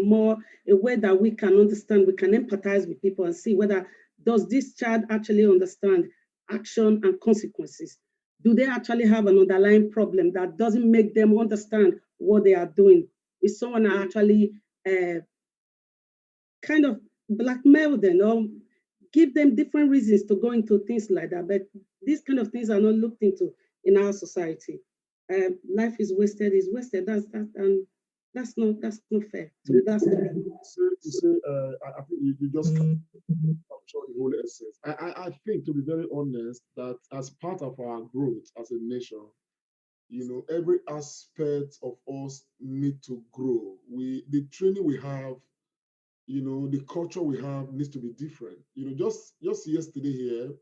a way that we can understand, we can empathize with people and see whether does this child actually understand action and consequences. Do they actually have an underlying problem that doesn't make them understand what they are doing? Is someone actually kind of blackmail them or give them different reasons to go into things like that? But these kind of things are not looked into in our society. Life is wasted, and that's not fair. So that's I think you just capture the whole essence. I think, to be very honest, that as part of our growth as a nation, you know, every aspect of us need to grow. The training we have, you know, the culture we have needs to be different. You know, just yesterday here,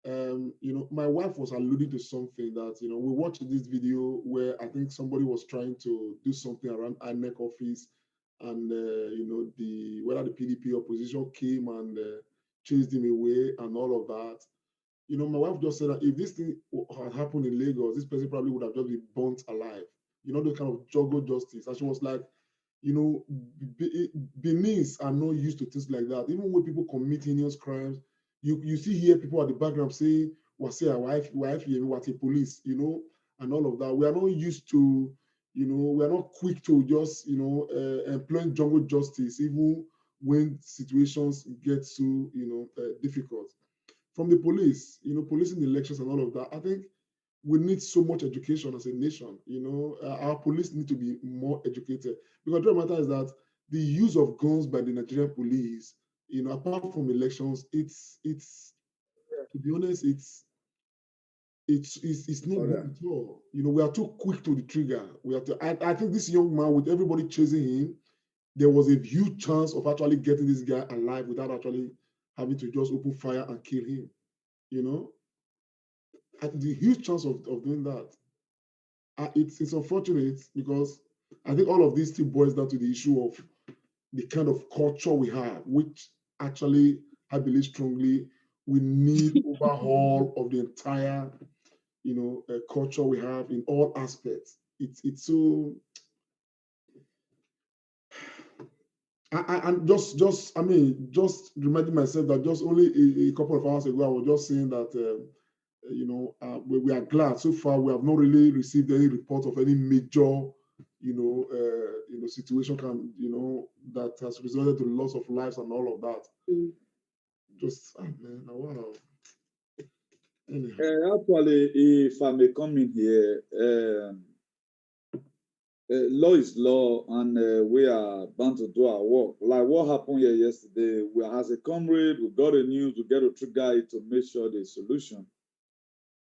you know, my wife was alluding to something that, you know, we watched this video where I think somebody was trying to do something around INEC office, and you know, whether the PDP opposition came and chased him away and all of that. You know, my wife just said that if this thing had happened in Lagos, this person probably would have just been burnt alive. You know, the kind of juggle justice. And she was like, you know, Benin's are not used to things like that. Even when people commit heinous crimes, you see here people at the background saying, "What's your wife, what a police," you know, and all of that. We are not used to, you know, we are not quick to just, you know, employing jungle justice, even when situations get so, you know, difficult. From the police, you know, policing the elections and all of that, I think we need so much education as a nation. You know, our police need to be more educated, because the matter is that the use of guns by the Nigerian police, you know, apart from elections, it's to be honest, it's not good at all. You know, we are too quick to the trigger. I think this young man, with everybody chasing him, there was a huge chance of actually getting this guy alive without actually having to just open fire and kill him. You know, the huge chance of doing that. It's unfortunate, because I think all of this still boils down to the issue of the kind of culture we have, which actually, I believe strongly, we need overhaul of the entire, you know, culture we have in all aspects. It's so. And just I mean, just reminding myself that just only a couple of hours ago, I was just saying that you know, we are glad so far we have not really received any report of any major, you know, situation that has resulted to loss of lives and all of that. Just man, wow. Anyhow. Actually, if I may come in here, law is law, and we are bound to do our work. Like what happened here yesterday, we, as a comrade, we got a news, we get to trigger it to make sure there's solution.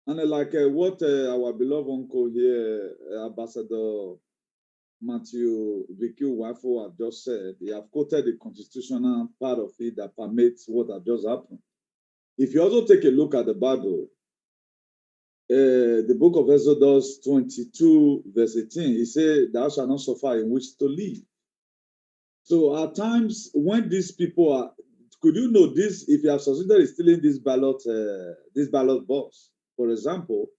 And like what our beloved uncle here, Ambassador Matthew Vicky Wafo have just said, he have quoted the constitutional part of it that permits what has just happened. If you also take a look at the Bible, the book of Exodus 22, verse 18, it says, "Thou shalt not suffer in which to live." So at times, when these people are, could you know this? If you have succeeded in stealing this ballot box, for example,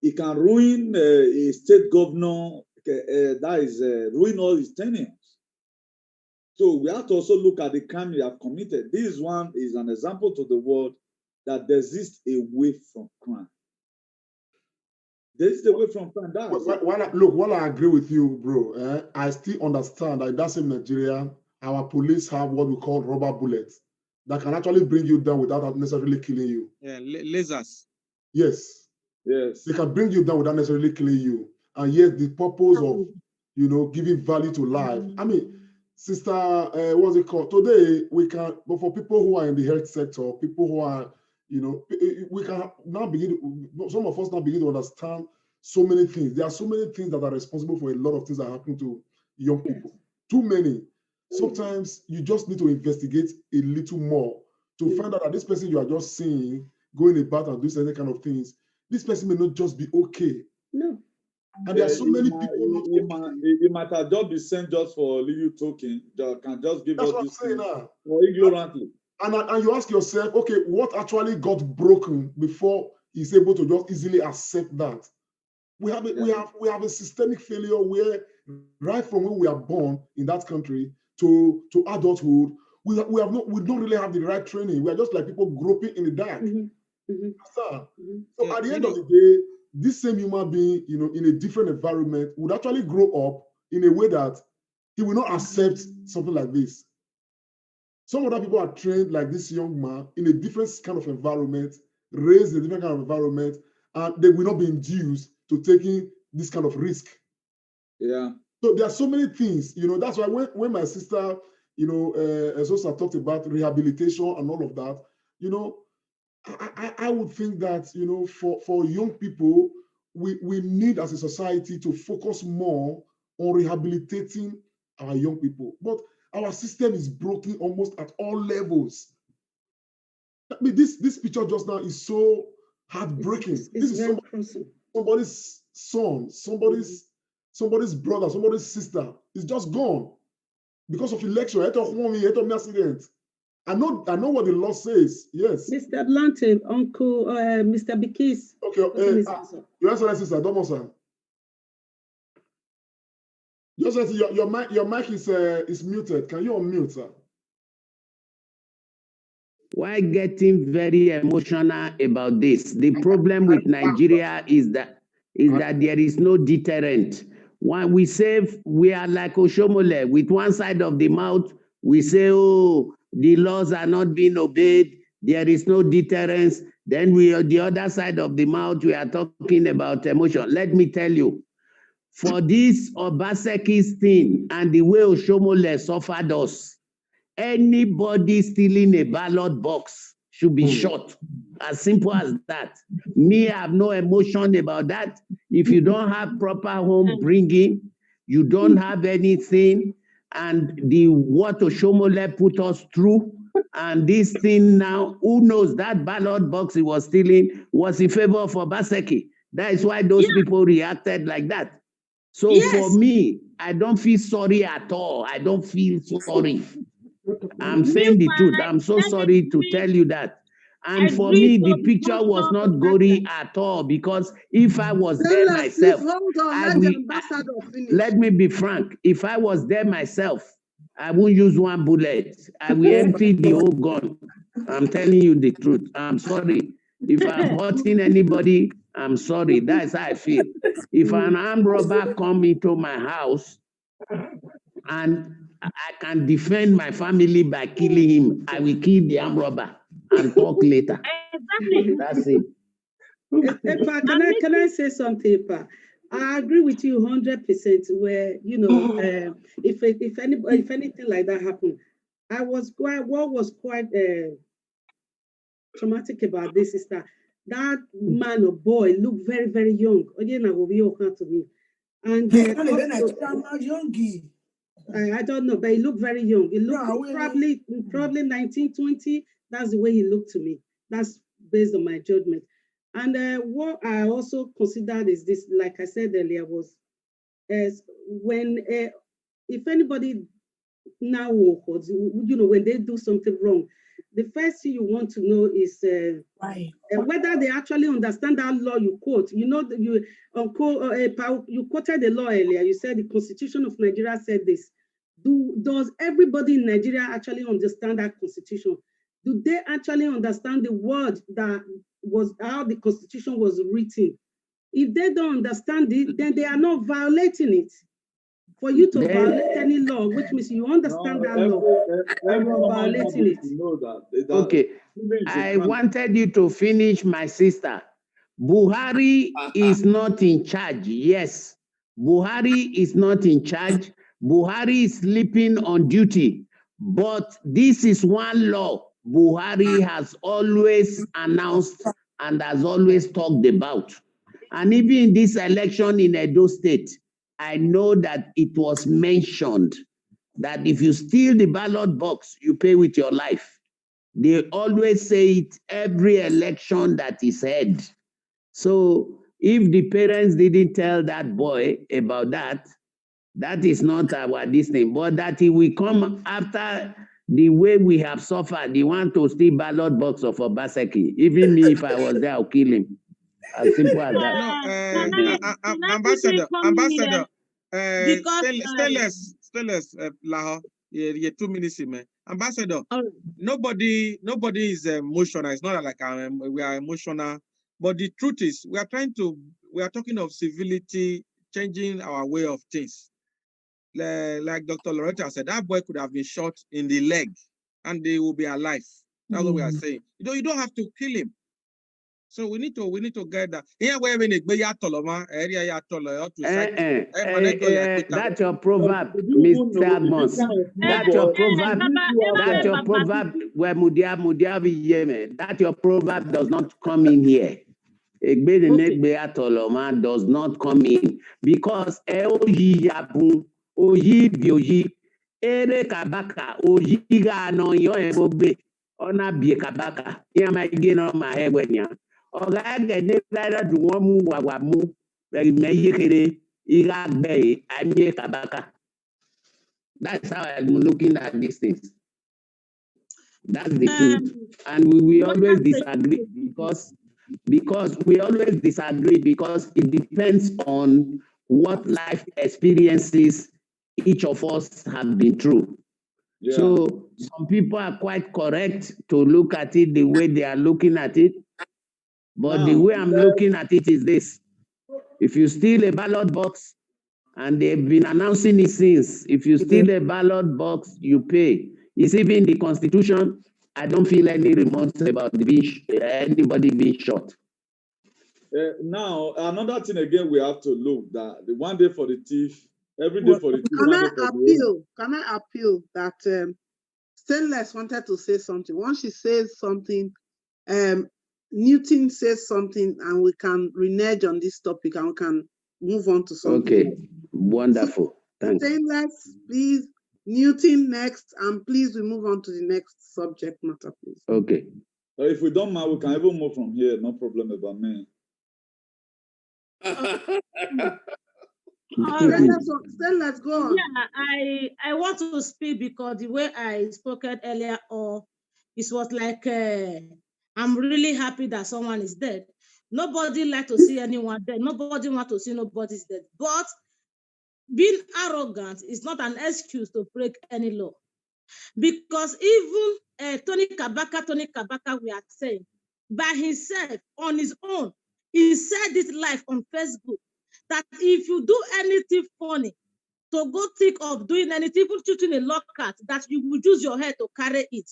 it can ruin a state governor. That is ruin all his tenures. So we have to also look at the crime you have committed. This one is an example to the world that there exists a way from crime. There is a way from crime. While I agree with you, bro, I still understand that in that same Nigeria, our police have what we call rubber bullets that can actually bring you down without necessarily killing you. Yeah, lasers. Yes. Yes. They can bring you down without necessarily killing you. And yet the purpose of, you know, giving value to life. I mean, Sister, what's it called? Today, we can, but for people who are in the health sector, people who are, you know, we can now begin, some of us now begin to understand so many things. There are so many things that are responsible for a lot of things that happen to young people. Too many. Sometimes you just need to investigate a little more to find out that this person you are just seeing going about and doing any kind of things, this person may not just be okay. No. And there are so many people He might have just been sent just for little token that can just give That's us what I'm this saying thing now. or ignorantly. And you ask yourself, okay, what actually got broken before he's able to just easily accept that? We have a systemic failure where right from when we are born in that country to adulthood, we don't really have the right training. We are just like people groping in the dark. So at the end of the day, this same human being, you know, in a different environment would actually grow up in a way that he will not accept something like this. Some other people are trained like this young man in a different kind of environment, raised in a different kind of environment, and they will not be induced to taking this kind of risk. Yeah. So there are so many things, you know. That's why when my sister, you know, Ezosa talked about rehabilitation and all of that, you know, I would think that, you know, for young people, we need as a society to focus more on rehabilitating our young people. But our system is broken almost at all levels. I mean, this picture just now is so heartbreaking. This is somebody's son, somebody's brother, somebody's sister is just gone because of election, accident. I know what the law says. Yes. Mr. Atlante, Uncle, Mr. Bikis. Okay. Your Excellency, sir, Domosa. Your Excellency, your mic is muted. Can you unmute, sir? Why getting very emotional about this? The problem with Nigeria is that there is no deterrent. When we say we are like Oshomole, with one side of the mouth, we say, oh, the laws are not being obeyed, there is no deterrence. Then on the other side of the mouth, we are talking about emotion. Let me tell you, for this Obaseki's thing and the way Oshomole suffered us, anybody stealing a ballot box should be shot. As simple as that. Me, I have no emotion about that. If you don't have proper home bringing, you don't have anything, and what Oshomole put us through, and this thing now, who knows, that ballot box he was stealing was in favor of Obaseki. That is why those people reacted like that. So for me, I don't feel sorry at all. I don't feel sorry. I'm saying the truth. I'm so sorry to tell you that. And for me, the picture was not gory at all, because if I was there myself, let me be frank. If I was there myself, I won't use one bullet. I will empty the whole gun. I'm telling you the truth. I'm sorry. If I'm hurting anybody, I'm sorry. That's how I feel. If an armed robber come into my house and I can defend my family by killing him, I will kill the armed robber and talk later. Exactly. That's it. Epa, can I say something, Epa? I agree with you 100%. Where, you know, if anything like that happened, what was quite traumatic about this is that man or boy looked very, very young. Again, to me. And I don't know, but he looked very young. He looked probably 19, 20. That's the way he looked to me. That's based on my judgment. And what I also considered is this, like I said earlier, was when if anybody now, you know, when they do something wrong, the first thing you want to know is whether they actually understand that law you quote. You know, you quoted the law earlier. You said the Constitution of Nigeria said this. Does everybody in Nigeria actually understand that Constitution? Do they actually understand the word that was how the Constitution was written? If they don't understand it, then they are not violating it. For you to violate any law, which means you understand that law, and you're violating it. Okay, I wanted you to finish, my sister. Buhari is not in charge. Yes, Buhari is not in charge, Buhari is sleeping on duty. But this is one law Buhari has always announced and has always talked about. And even in this election in Edo State, I know that it was mentioned that if you steal the ballot box, you pay with your life. They always say it every election that is held. So if the parents didn't tell that boy about that, that is not our this thing, but that he will come after the way we have suffered. He want to steal ballot box of Obaseki. Even me, if I was there, I'll kill him. As simple as that. No, Can I Ambassador, quickly come in here? Because stainless, Laho, yeah, 2 minutes in, man. Ambassador, nobody is emotional. It's not like we are emotional, but the truth is, we are talking of civility, changing our way of things. Like Dr. Loretta said, that boy could have been shot in the leg and they will be alive. That's what we are saying. You don't have to kill him. So we need to get that. Here where we need area that's your proverb, Mr. Agmos. That's your proverb. That's your proverb. Where that your proverb does not come in here. Does not come in because ere kabaka oyiga no yo ebogbe ona bie kabaka ya ma ige no ma egwenya oga gede dara du won mu wawa mu me yekere iga gbe amie kabaka. That's how I'm looking at these things. That's the truth. And we always disagree because we always disagree because it depends on what life experiences each of us have been through. Yeah. So some people are quite correct to look at it the way they are looking at it. But the way I'm looking at it is this. If you steal a ballot box, and they've been announcing it since, if you steal a ballot box, you pay. It's even in the Constitution. I don't feel any remorse about anybody being shot. Now, another thing again, we have to look that the one day for the thief, every day for the thief. Can I appeal that Stainless wanted to say something? Once she says something, Newton says something, and we can renege on this topic and we can move on to something. Okay, wonderful. Thanks. Stainless, please. Newton next, and please we move on to the next subject matter, please. Okay. If we don't mind, we can even move from here. No problem about me. Let's go on. Yeah, I want to speak because the way I spoke earlier, or it was like I'm really happy that someone is dead. Nobody like to see anyone dead. Nobody want to see nobody's dead. But being arrogant is not an excuse to break any law. Because even Tony Kabaka, we are saying, by himself, on his own, he said this live on Facebook, that if you do anything funny, to go think of doing anything, even shooting a lockout, that you will use your head to carry it.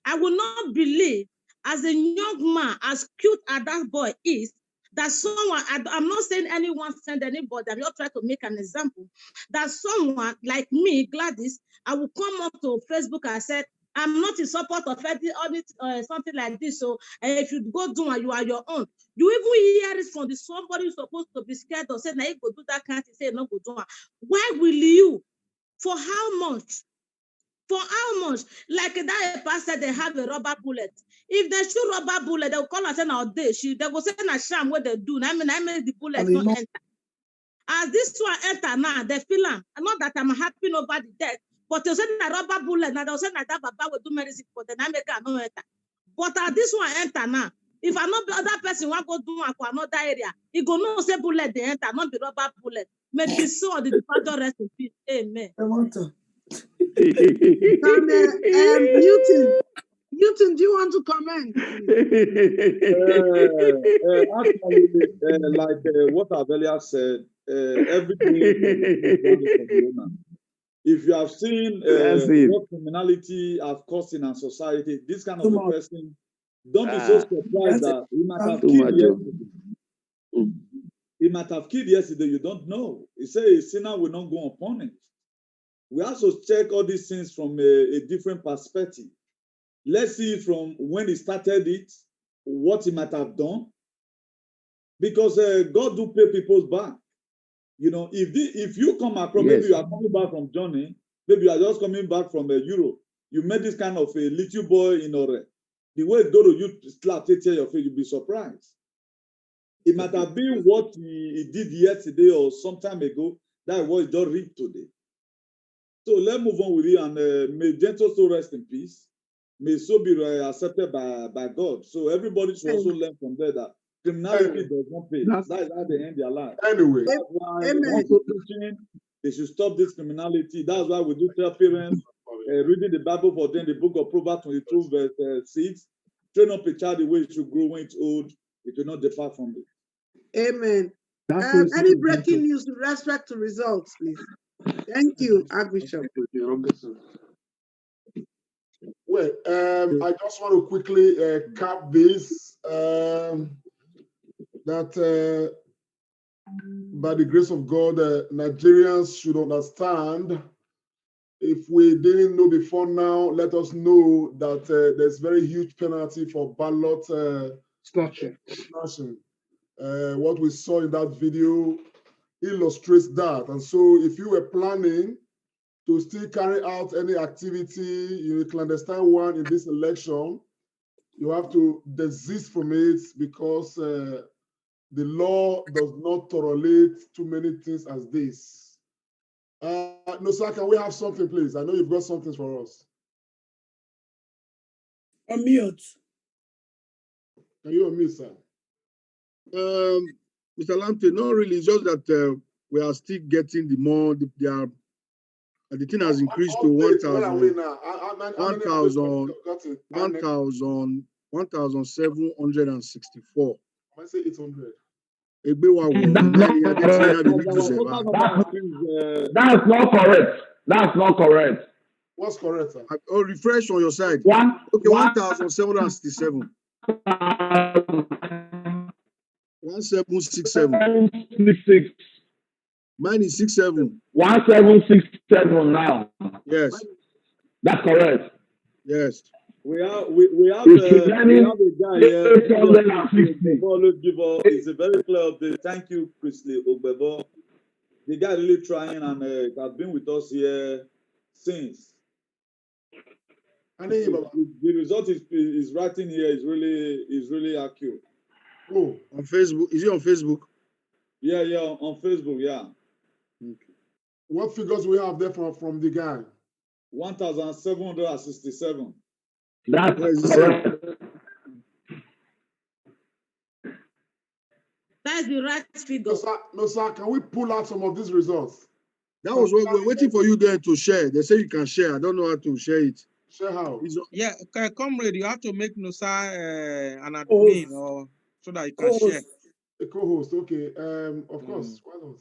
I will not believe, as a young man, as cute as that boy is, that someone, I'm not saying anyone send anybody, I'm not trying to make an example, that someone like me, Gladys, I will come up to Facebook and say, I'm not in support of something like this. So if you go do it, you are your own. You even hear it from somebody who's supposed to be scared or say, "Now you go do that kind of thing." Say, "No, go do it." Why will you? For how much? For how much? Like that pastor, they have a rubber bullet. If they shoot rubber bullet, they'll call and say, "Now they go say a sham what they do." I mean the bullet not enter. As this one enter now, they feel not that I'm happy over the death. But they said a rubber bullet, now they say that Baba will do medicine for the Nameka no enter. But this one enter now. If I know other person want go do another area, he go no say bullet they enter, not the rubber bullet. May the soul of the departed rest in peace. Amen. I want to. Newton, do you want to comment? Actually, like what Avelia said, everything. If you have seen what criminality have caused in our society, this kind of a person, don't be so surprised that he might have killed yesterday. He might have killed yesterday, you don't know. He says a sinner will not go unpunished. We also check all these things from a different perspective. Let's see from when he started it, what he might have done. Because God do pay people's back. You know, if you come across, Yes. maybe you are coming back from Johnny, maybe you are just coming back from Europe. You met this kind of a little boy in Ore. The way it go to you slap, take your face, you'll be surprised. It might have been what he did yesterday or some time ago. That was just read today. So let's move on with it, and may gentle soul rest in peace. May so be accepted by God. So everybody should also learn from there that criminality does not pay. That is how they end their life. Anyway, that's why also preaching, they should stop this criminality. That's why we do tell parents, reading the Bible for them, the book of Proverbs 22, verse 6. Train up a child the way it should grow. When it's old, it will not depart from it. Amen. Any breaking news with respect to results, please? Thank you, Archbishop. Well, I just want to quickly cap this, that by the grace of God, Nigerians should understand. If we didn't know before now, let us know that there's very huge penalty for ballot snatching. What we saw in that video illustrates that. And so if you were planning to still carry out any activity, a clandestine one in this election, you have to desist from it, because the law does not tolerate too many things as this. No, sir, can we have something, please? I know you've got something for us. Unmute. Can you unmute, sir? Mr. Lamte, not really. It's just that we are still getting the more. The thing has increased to 1,764. I say 800. That's not correct. That's not correct. What's correct, sir? Oh, refresh on your side. Okay, 1,767. 1767. Mine is 67. 1767 now. Yes. That's correct. Yes. We have a guy here. Always give us. It's a very clear update. Thank you, Chrisley Ogbebo. The guy really trying and has been with us here since. And the result is writing here is really accurate. Oh, on Facebook. Is it on Facebook? Yeah, on Facebook, yeah. Okay. What figures we have there from the guy? 1,767. That's correct. That's the right figure. No, sir. Can we pull out some of these results? That was what we're waiting for you there to share. They say you can share. I don't know how to share it. Share how? Yeah, okay, comrade, you have to make Nusa an admin, or so that you can share. A co-host, okay. Of course, why not?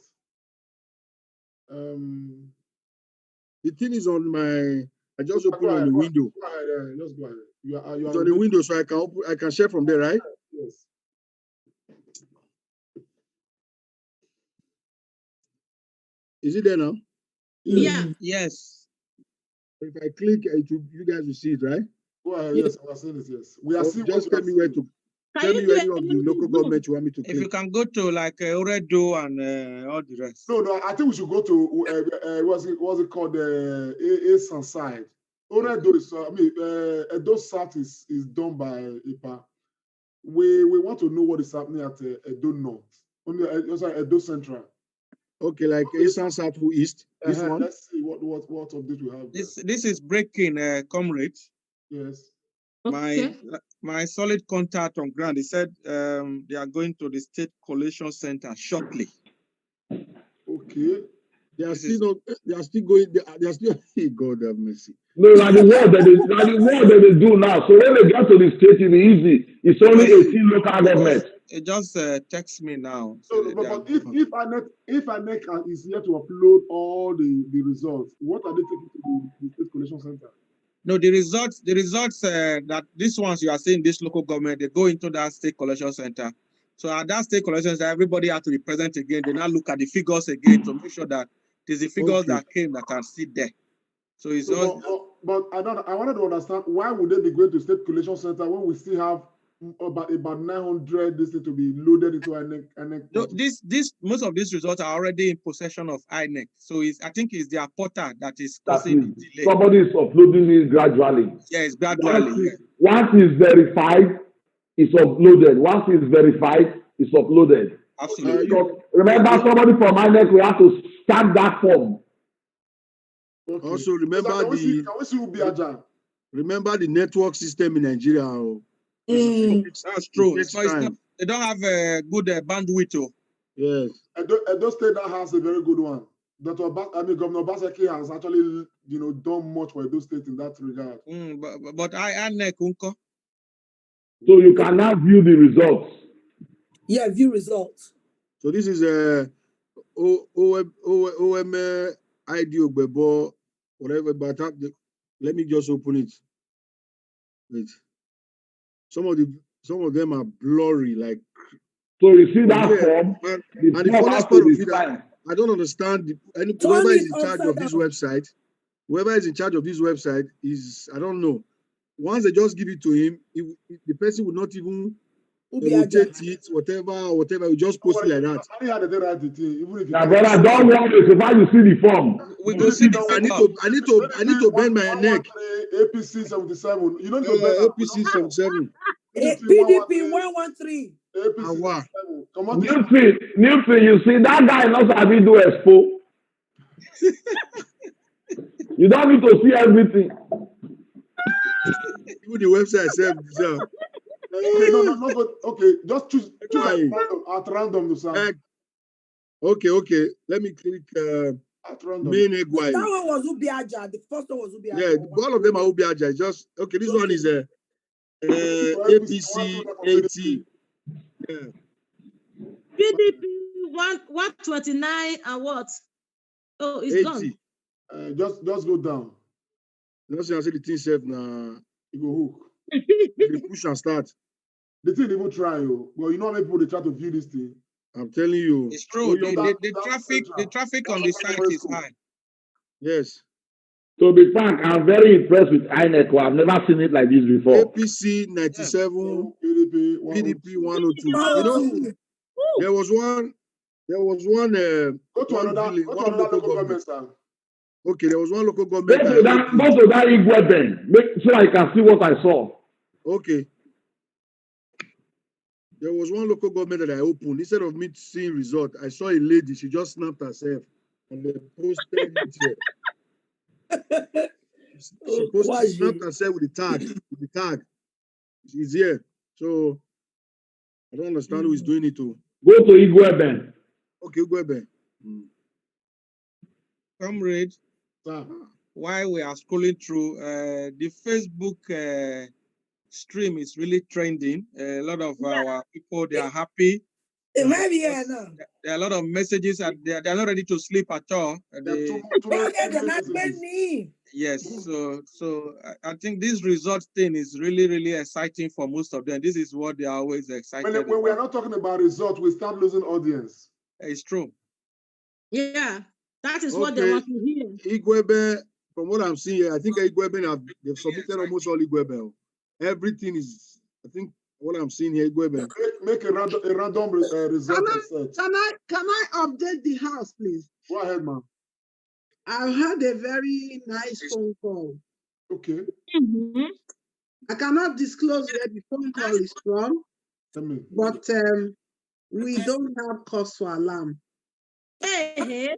The thing is on my. I just opened on the window. Go ahead, just go ahead. You are it's on the window, so I can share from there, right? Yes. Is it there now? Yeah. Yes. If I click, you guys will see it, right? Go ahead. Yes, I was saying it. Yes, we are seeing. Just tell me where to. Tell me any of the local government you want me to click. If you can go to like Oredo and all the rest. No, I think we should go to what's it called? Eastern side. Oredo is Edo South is done by IPA. We want to know what is happening at Edo North. Edo Central. Okay, like Eastern South East. This one. Let's see what update we have. This is breaking, comrade. Yes. My solid contact on ground. He said they are going to the State Collation Center shortly. Okay. They are still going. They are still. God have mercy. No, now the work that they do now. So when they get to the state, it'll be easy. It's only 18 local government. It just text me now. So, but if INEC is here to upload all the results, what are they taking to the State Collation Center? No, the results that these ones you are seeing, this local government, they go into that State Collection Center. So at that State Collection Center, everybody has to be present again. They now look at the figures again to make sure that It is the figures Okay. that came that are still there. So it's So, all. but I wanted to understand why would they be going to state collation center when we still have about 900 this thing to be loaded into INEC? No, most of these results are already in possession of INEC. So I think it's their portal that is causing the delay. Somebody is uploading it gradually. Yes, gradually. Once it's verified, it's uploaded. Once it's verified, it's uploaded. Absolutely. Remember, somebody from INEC, we have to stamp that form. Okay. Also, remember can we see Ubiaja? Remember the network system in Nigeria. That's true. It takes It's not, time. they don't have a good bandwidth. Yes. Edo State that has a very good one. Governor Baseki has actually, done much for Edo State in that regard. But INEC, Unko. So you can now view the results. Yeah, view results. So this is a OM ID Ogbebo, whatever, but let me just open it. Wait. Some of them are blurry, like. So you see that form? And the funniest part of it, I don't understand. Whoever is in charge of this website, is, I don't know. Once they just give it to him, the person would not even rotate it, whatever. We just post it like that. Yeah, brother, don't worry. So far you see the form. We go see the form. I need to bend my neck. APC 77. You don't need to bend APC 77. PDP 113. APC 77. New thing, you see that guy knows how to do expo. You don't need to see everything. Even the website said. Okay, just choose at random. Okay. Let me click at random. Main Egwai. That one was Ubiaja. The first one was Ubiaja. Yeah, all of them are Ubiaja. Just okay. This one is APC 80. Yeah. PDP 129 and what? Oh, it's 80. gone. Just go down. No, say I say the thing safe now. You go hook. They push and start. The thing even try you. Well, you know how many people they try to view this thing. I'm telling you. It's true. The traffic on the site is high. Yes. To be frank, I'm very impressed with INEC. I've never seen it like this before. APC 97, PDP 102. You know, there was one. Go to another local government, sir. Okay, there was one local government. Go to that Igweben, so I can see what I saw. Okay. There was one local government that I opened. Instead of me seeing result, I saw a lady. She just snapped herself and they posted it here. She snapped herself with the tag. She's here. So I don't understand who is doing it to. Go to Igweben. Okay, Igweben. Comrade, while we are scrolling through, the Facebook stream is really trending. A lot of our people, they are happy. There are a lot of messages and they are not ready to sleep at all. Yes, so I think this result thing is really, really exciting for most of them. This is what they are always excited about. When we are not talking about results, we start losing audience. It's true. Yeah, that is what they want to hear. Igwebe, from what I'm seeing here, I think Igwebe they've submitted almost all Igwebe. Everything is, I think, what I'm seeing here, Igwebe. Make a random result. Can I update the house, please? Go ahead, ma'am. I've had a very nice phone call. Okay. I cannot disclose where the phone call is from, but we don't have cause for alarm. Anyway,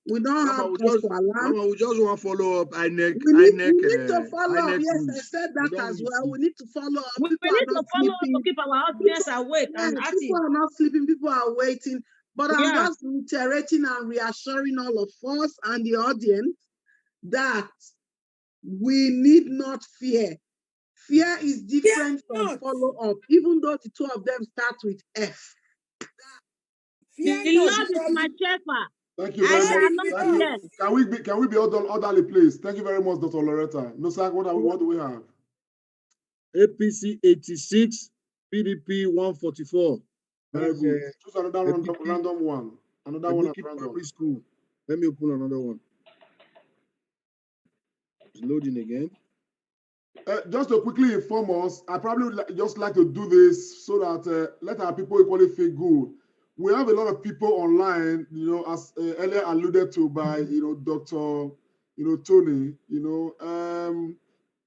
we don't have cause for alarm. We just want to follow up INEC. We need to follow up. Yes, I said that as well. We need to follow up. We need to follow up to keep our audience awake and active. People are not sleeping. People are waiting. But I'm just reiterating and reassuring all of us and the audience that we need not fear. Fear is different from follow up, even though the two of them start with F. The Lord is my shepherd. Thank you very much. Thank you. Can we be orderly, please? Thank you very much, Dr. Loretta. No, sir, what do we have? APC 86, PDP 144. Very That's good. Choose another a random one. Another one at random. primary school. Let me open another one. It's loading again. Just to quickly inform us, I probably would just like to do this so that let our people equally feel good. We have a lot of people online, as earlier alluded to by, Dr. Tony,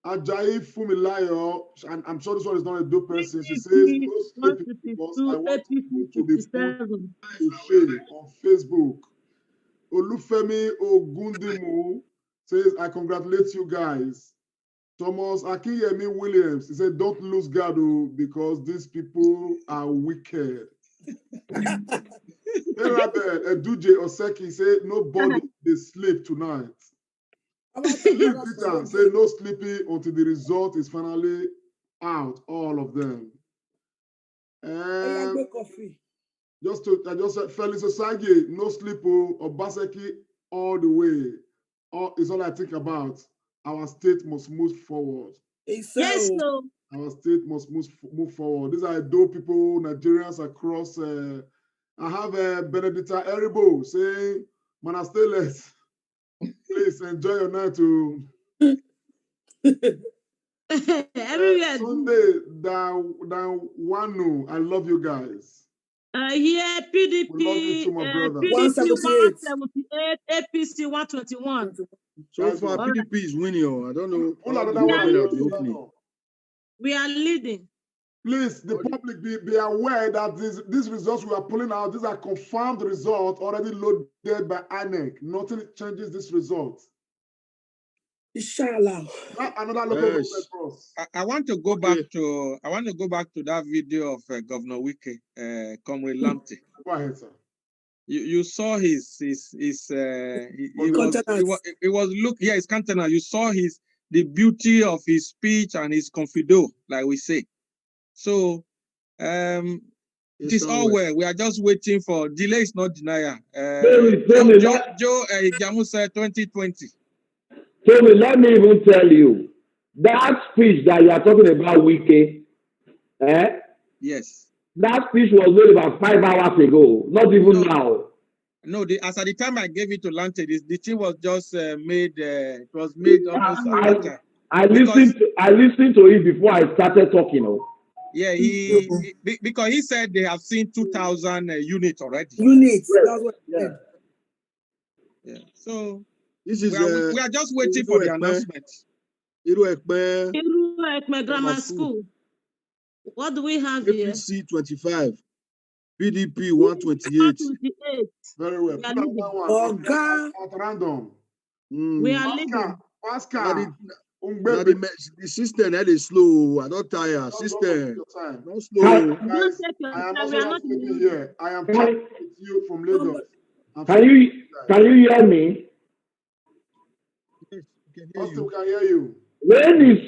Ajayi Fumilayo, and I'm sure this one is not a dope person. She says, no sleeping because I want people to be put to shame on Facebook. Olufemi Ogundimu says, I congratulate you guys. Thomas Akinyemi Williams, he said, don't lose guard because these people are wicked. Eduje Oseki said, nobody they sleep tonight. Liv Peter said, no sleeping until the result is finally out, all of them. Just said, Felix Osage, no sleep, Obaseki all the way. Is all I think about. Our state must move forward. Yes, so. Our state must move forward. These are dope people, Nigerians across. I have Benedicta Eribo saying, "Man, I stay late. Please enjoy your night too." Sunday, Wanu, I love you guys. Here, PDP, we love you too, my brother. PDP 178, APC 121. So far, PDP is winning. I don't know. We are leading. Please, the public be aware that these results we are pulling out, these are confirmed results already loaded by INEC. Nothing changes this result. Inshallah. Another local I want to go back to that video of Governor Wike, Comrade Lamptey. Go ahead, sir. You saw his countenance. You saw the beauty of his speech and his confido, like we say. So it is all well. We are just waiting for delay is not denial. Joe Jamu said 2020. Tony, let me even tell you, that speech that you are talking about, Wike, yes. That speech was made about 5 hours ago, not even now. No, as at the time I gave it to Lante, the thing was just made. It was made almost at that time. I listened to it before I started talking. Yeah, because he said they have seen 2,000 units already. Units, that's what he said. Yeah, so this is we are just waiting for the announcement. Iru Grammar School. What do we have here? APC 25, PDP 128. Very well. At random. We are leading. Pascal. The system that is slow. I don't tire. System. Don't slow. Guys, I am also not sleeping here. I am talking with you from Lagos. Can you hear me? Yes, we can hear you. When is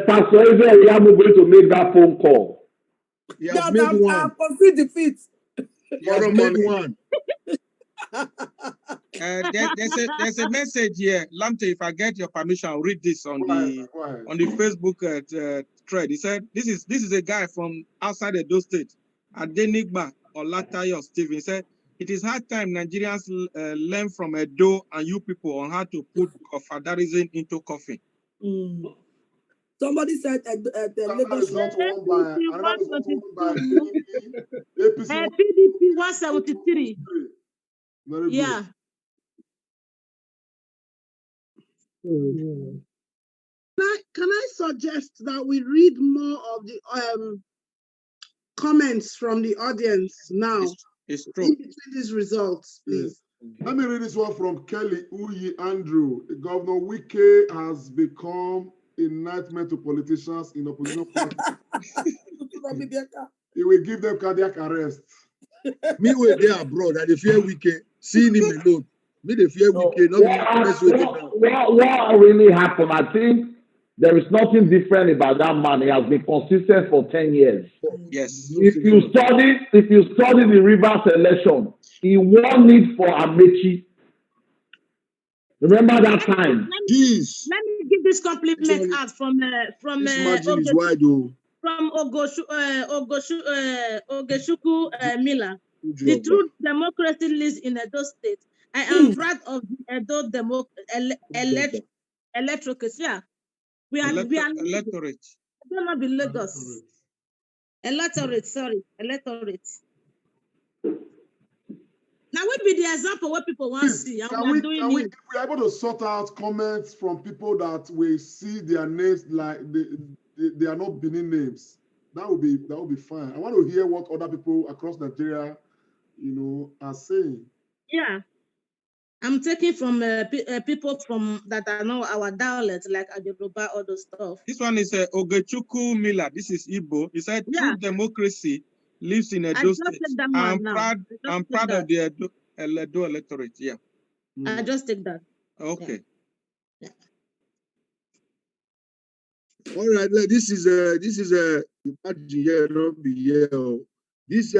Pastor Israel Yamu going to make that phone call? He has made one. I've conceded defeat. He has made one. There's a message here, Lamte. If I get your permission, I'll read this on the Facebook thread. He said, "This is a guy from outside Edo State, Adenigba Olatayo Stephen." He said, "It is hard time Nigerians learn from Edo and you people on how to put fatherism into coffee." Somebody said at the Lagos PDP 173. Very good. Yeah. Can I suggest that we read more of the comments from the audience now? It's true. In between these results, please. Let me read this one from Kelly Uyi Andrew. Governor Wike has become a nightmare to politicians in opposition parties. He will give them cardiac arrest. Me where they abroad, and they fear Wike, seeing him alone. Me they fear Wike, what really happened? I think there is nothing different about that man. He has been consistent for 10 years. Yes. If you study the Rivers election, he won it for Amechi. Remember that time? Let me give this compliment out from this margin is wide, though. Ogeshuku Miller. The true democracy lives in Edo State. I am proud of the Edo electorate. Yeah, we are electorate. I don't know the Lagos. Electorate, sorry, electorate. Now, what be the example what people want to see? And we are doing it. If we are able to sort out comments from people that we see their names like they are not Benin names, that would be fine. I want to hear what other people across Nigeria, are saying. Yeah, I'm taking from people from that are know our dialect, like Yoruba, all those stuff. This one is Ogechukwu Miller. This is Igbo. He said, "True democracy lives in Edo State. I'm proud of the Edo electorate." Yeah. I just take that. Okay. Yeah. All right, this is imagine here, not be here. This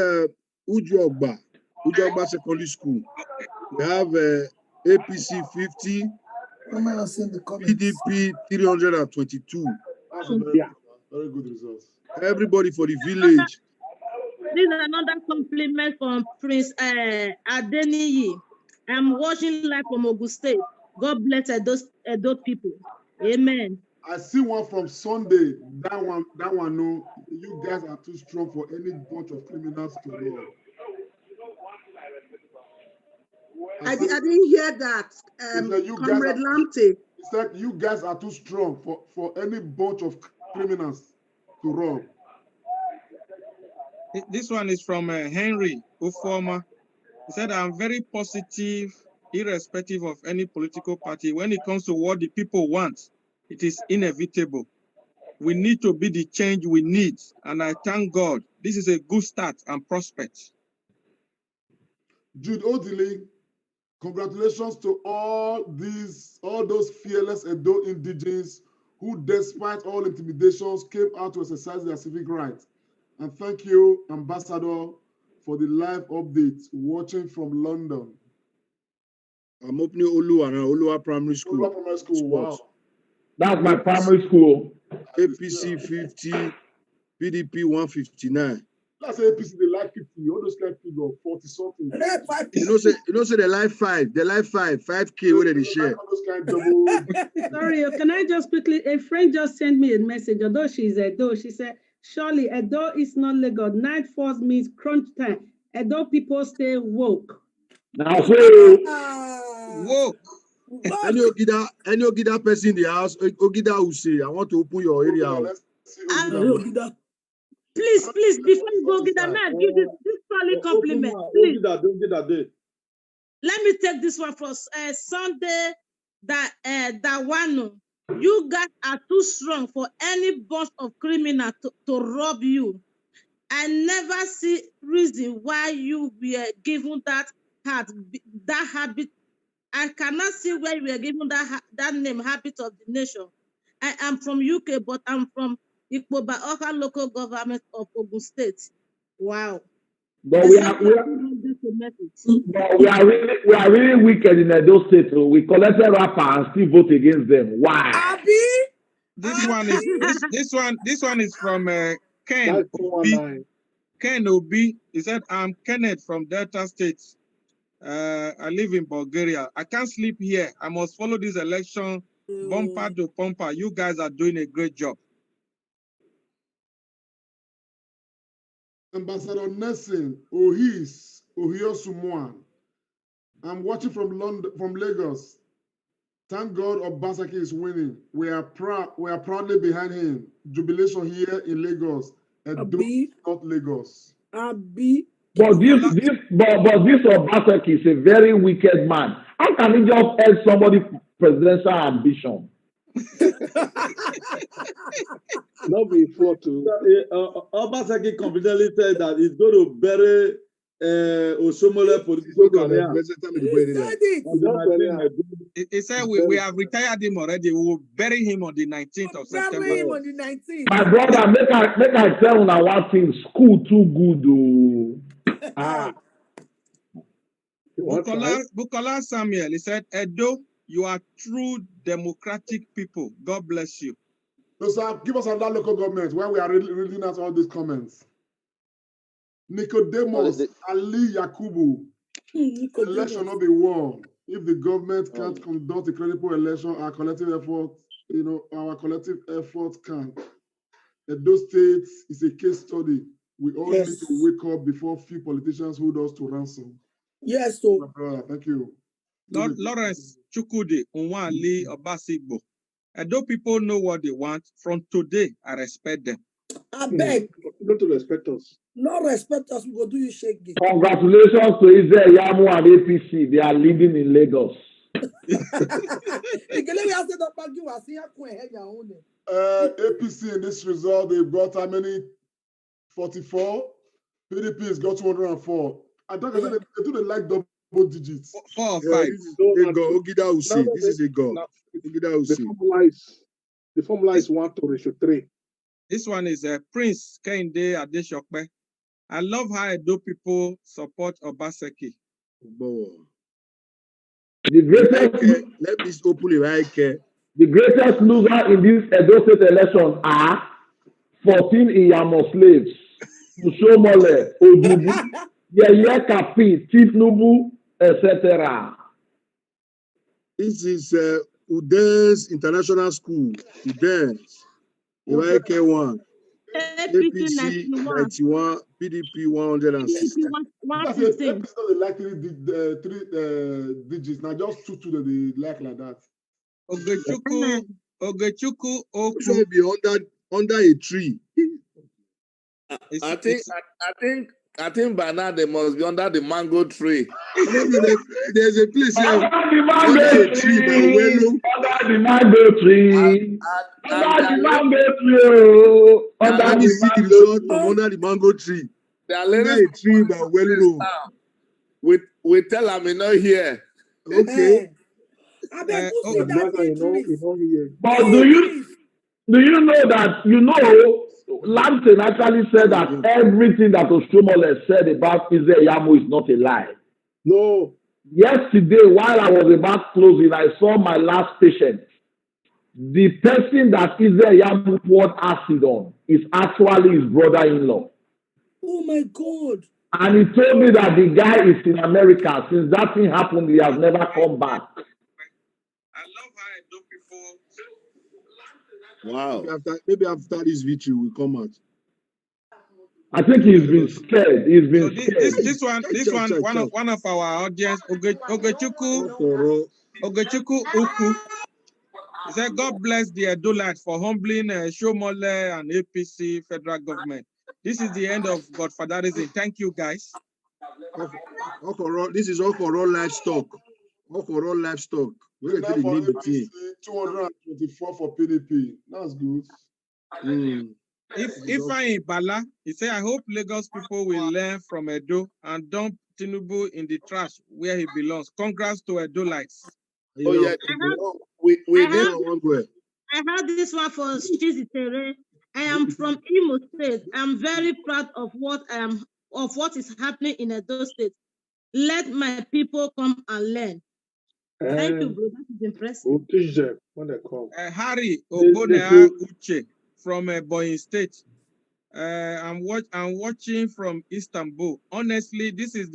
Ujuogba Secondary School. We have APC 50, PDP 322. That's a very good result. Everybody for the village. This is another compliment from Prince Adeniyi. I'm watching live from Ogun State. God bless Edo people. Amen. I see one from Sunday. That one, no, you guys are too strong for any bunch of criminals to run. I didn't hear that. Comrade Lamptey. He said you guys are too strong for any bunch of criminals to run. This one is from Henry Ufoma. He said, "I'm very positive, irrespective of any political party. When it comes to what the people want, it is inevitable. We need to be the change we need. And I thank God. This is a good start and prospect." Jude Odili, congratulations to all those fearless Edo indigenes who, despite all intimidations, came out to exercise their civic rights. And thank you, Ambassador, for the live updates watching from London. I'm opening Olua Primary School. Olua Primary School, wow. That's my primary school. APC 50, PDP 159. That's APC, they like 50. All those kind of people, 40 something. You know, say they like 5. They like 5K, what did they share? Sorry, can I just quickly, a friend just sent me a message, although she's Edo, she said, surely Edo is not Lagos. Night force means crunch time. Edo people stay woke. Now, so woke. Any Ogida person in the house, Ogida will say, I want to open your area out. Please, before you go get that man, give this solid compliment. Please. Let me take this one for Sunday. That one. You guys are too strong for any bunch of criminals to rob you. I never see reason why you were given that habit. I cannot see why you were given that name, habit of the nation. I am from UK, but I'm from Ikpoba Oka local government of Ogun State. Wow. But we are really wicked in Edo State. So we collected rapper and still vote against them. Why? This one is from Ken Obi. Ken Obi. He said, "I'm Kenneth from Delta State. I live in Bulgaria. I can't sleep here. I must follow this election bumper to bumper. You guys are doing a great job." Ambassador Nelson Ohio Sumwan. I'm watching from Lagos. Thank God Obasaki is winning. We are proudly behind him. Jubilation here in Lagos. Not Lagos. But this Obasaki is a very wicked man. How can he just help somebody's presidential ambition? Not before too. Obasaki confidently said that he's going to bury Osomole political career. He said we have retired him already. We will bury him on the 19th of September. My brother, make I tell you now one thing. School too good. Bukola Samuel, he said, "Edo, you are true democratic people. God bless you." So, sir, give us another local government where we are reading out all these comments. Nicodemus Ali Yakubu. Election will be won. If the government can't conduct a credible election, our collective effort, our collective effort can. Those states is a case study. We all need to wake up before few politicians hold us to ransom. Yes, so. Thank you. Lawrence Chukwudi Unwali Obasigbo. And though people know what they want, from today, I respect them. I beg. Not to respect us. Not respect us, we go do you shake it. Congratulations to Israel Yamu and APC. They are leading in Lagos. APC in this result, they've got how many? 44. PDP has got 204. I thought they do like double digits. 4 or 5. They go Ogida Usi. This is a go. Ogida Usi. The formula is 1:3. This one is Prince Kehinde Adeshokpe. I love how Edo people support Obaseki. The greatest, let me open it right here. The greatest loser in this Edo State election are 14 Iyamo slaves, Mushomole, Odubu, Yeye Kapi, Tinubu, etc. This is Udens International School, Udens, YK1, APC 91, PDP 160. APC don't like three digits. Now just two they like that. Ogechukwu Oku. Should be under a tree. I think by now they must be under the mango tree. There's a place here under a tree. Under the mango tree. Under the mango tree. Let me see the result from under the mango tree. Under a tree by Welu. We tell them we not here. Okay. But do you know that Lampton actually said that everything that Oshomole said about Israel Yamu is not a lie? No. Yesterday, while I was about closing, I saw my last patient. The person that Israel Yamu poured acid on is actually his brother-in-law. Oh my God. And he told me that the guy is in America. Since that thing happened, he has never come back. Wow. Maybe after this victory will come out. I think he's been scared. He's been scared. This one of our audience, Ogechukwu Uku. He said, God bless the Edolites for humbling Shomole and APC federal government. This is the end of Godfatherism. Thank you, guys. This is all for all livestock. All for all livestock. We're going to name the team. 224 for PDP. That's good. If I Bala, he said, I hope Lagos people will learn from Edo and dump Tinubu in the trash where he belongs. Congrats to Edolites. Oh, yeah. I heard this one for Chizitere. I am from Imo State. I'm very proud of what is happening in Edo State. Let my people come and learn. Thank you, bro. That is impressive. We'll teach them when they come. Harry Obonea Uche from Boyin State. I'm watching from Istanbul. Honestly, this is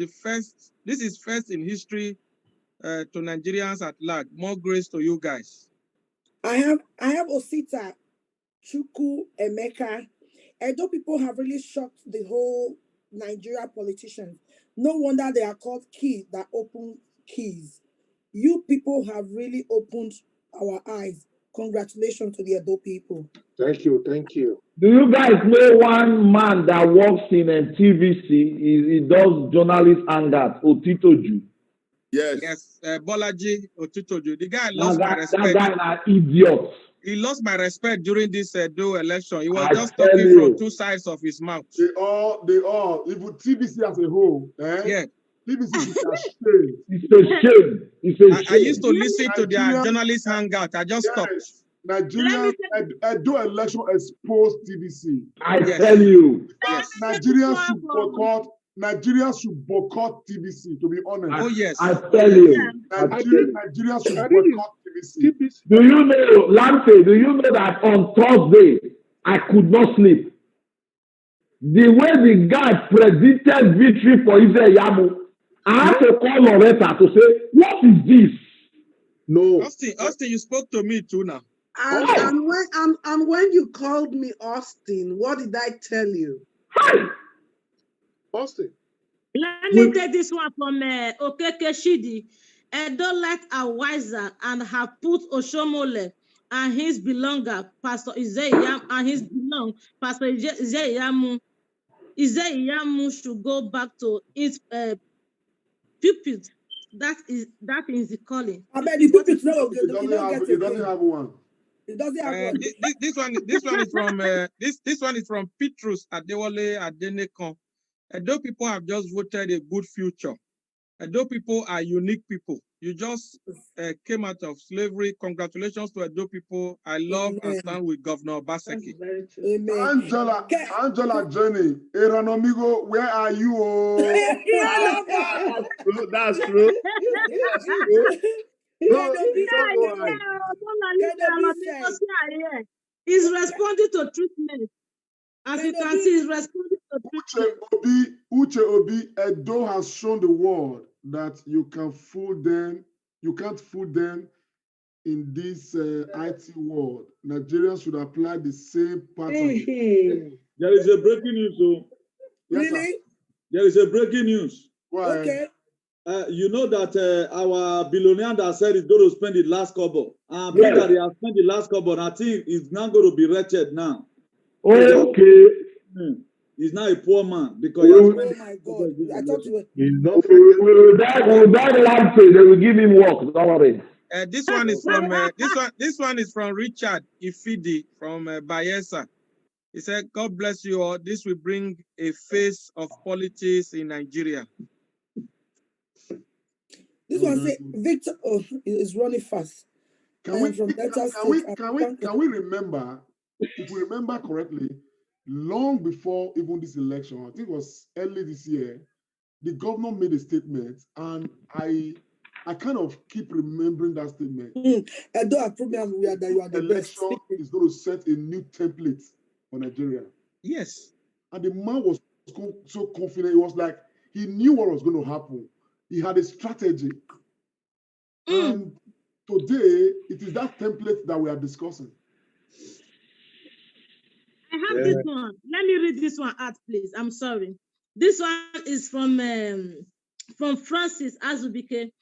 first in history to Nigerians at large. More grace to you guys. I have Osita, Chuku, Emeka. Edo people have really shocked the whole Nigeria politicians. No wonder they are called keys that open keys. You people have really opened our eyes. Congratulations to the Edo people. Thank you. Thank you. Do you guys know one man that works in TVC? He does journalist hangout, Otitoju. Yes. Bolaji Otitoju. The guy lost my respect. That guy is an idiot. He lost my respect during this Edo election. He was just talking from two sides of his mouth. They all, even TBC as a whole. Yeah. TBC is a shame. It's a shame. It's a shame. I used to listen to their journalist hangout. I just stopped. Nigerian Edo election exposed TBC. I tell you. Yes. Nigerians should boycott TBC, to be honest. Oh, yes. I tell you. Nigerians should boycott TBC. Do you know, Lante, do you know that on Thursday, I could not sleep? The way the guy predicted victory for Israel Yamu, I had to call Loretta to say, what is this? No. Austin, you spoke to me too now. And when you called me Austin, what did I tell you? Austin. Let me take this one from Okeke Shidi. Edolet are wiser and have put Oshomole and his belonger, Pastor Isaiah, and his belong, Pastor Isaiah should go back to its pupils. That is the calling. I bet the pupils no, It doesn't have one. It doesn't have one. This one is from this one is from Petrus Adewale Adenekon. Edo people have just voted a good future. Edo people are unique people. You just came out of slavery. Congratulations to Edo people. I love and stand with Governor Baseki. Angela Jenny, Eranomigo, where are you? That's true. He's responding to treatment. As you can see, he's responding to treatment. Uche Obi, Edo has shown the world that you can fool them. You can't fool them in this IT world. Nigerians should apply the same pattern. There is a breaking news, though. Yes, really? sir. There is a breaking news. Why? Okay. You know that our billionaire that said he's going to spend the last kobo. Being that he has spent the last kobo, and I think he's not going to be wretched now. Okay. He's now a poor man because he has spent. Oh my God! I thought you were. We'll die Lante, they will give him work. Don't worry. This one is from this one is from Richard Ifidi from Bayelsa. He said, "God bless you all. This will bring a face of politics in Nigeria." This one say Victor is running fast. Can we remember, if we remember correctly, long before even this election, I think it was early this year, the governor made a statement, and I kind of keep remembering that statement. Edo approved that you are the best. Election is going to set a new template for Nigeria. Yes. And the man was so confident. It was like he knew what was going to happen. He had a strategy. And today, it is that template that we are discussing. I have this one. Let me read this one out, please. I'm sorry. This one is from Francis Azubike.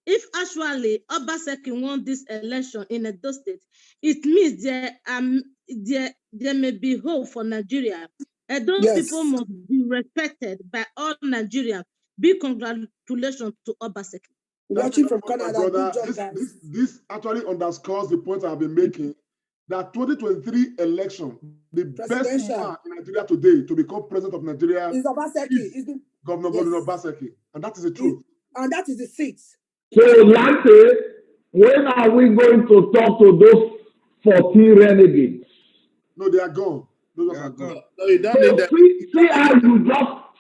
If actually Obaseki won this election in Edo State, it means there may be hope for Nigeria. Edo people must be respected by all Nigerians. Big congratulations to Obaseki. Watching from Canada, brother, this actually underscores the point I've been making, that 2023 election, the best man in Nigeria today to become president of Nigeria is Obaseki. Governor Obaseki. And that is the truth. And that is the seat. So, Lante, when are we going to talk to those 14 renegades? No, they are gone. Those are gone. No, you don't need them.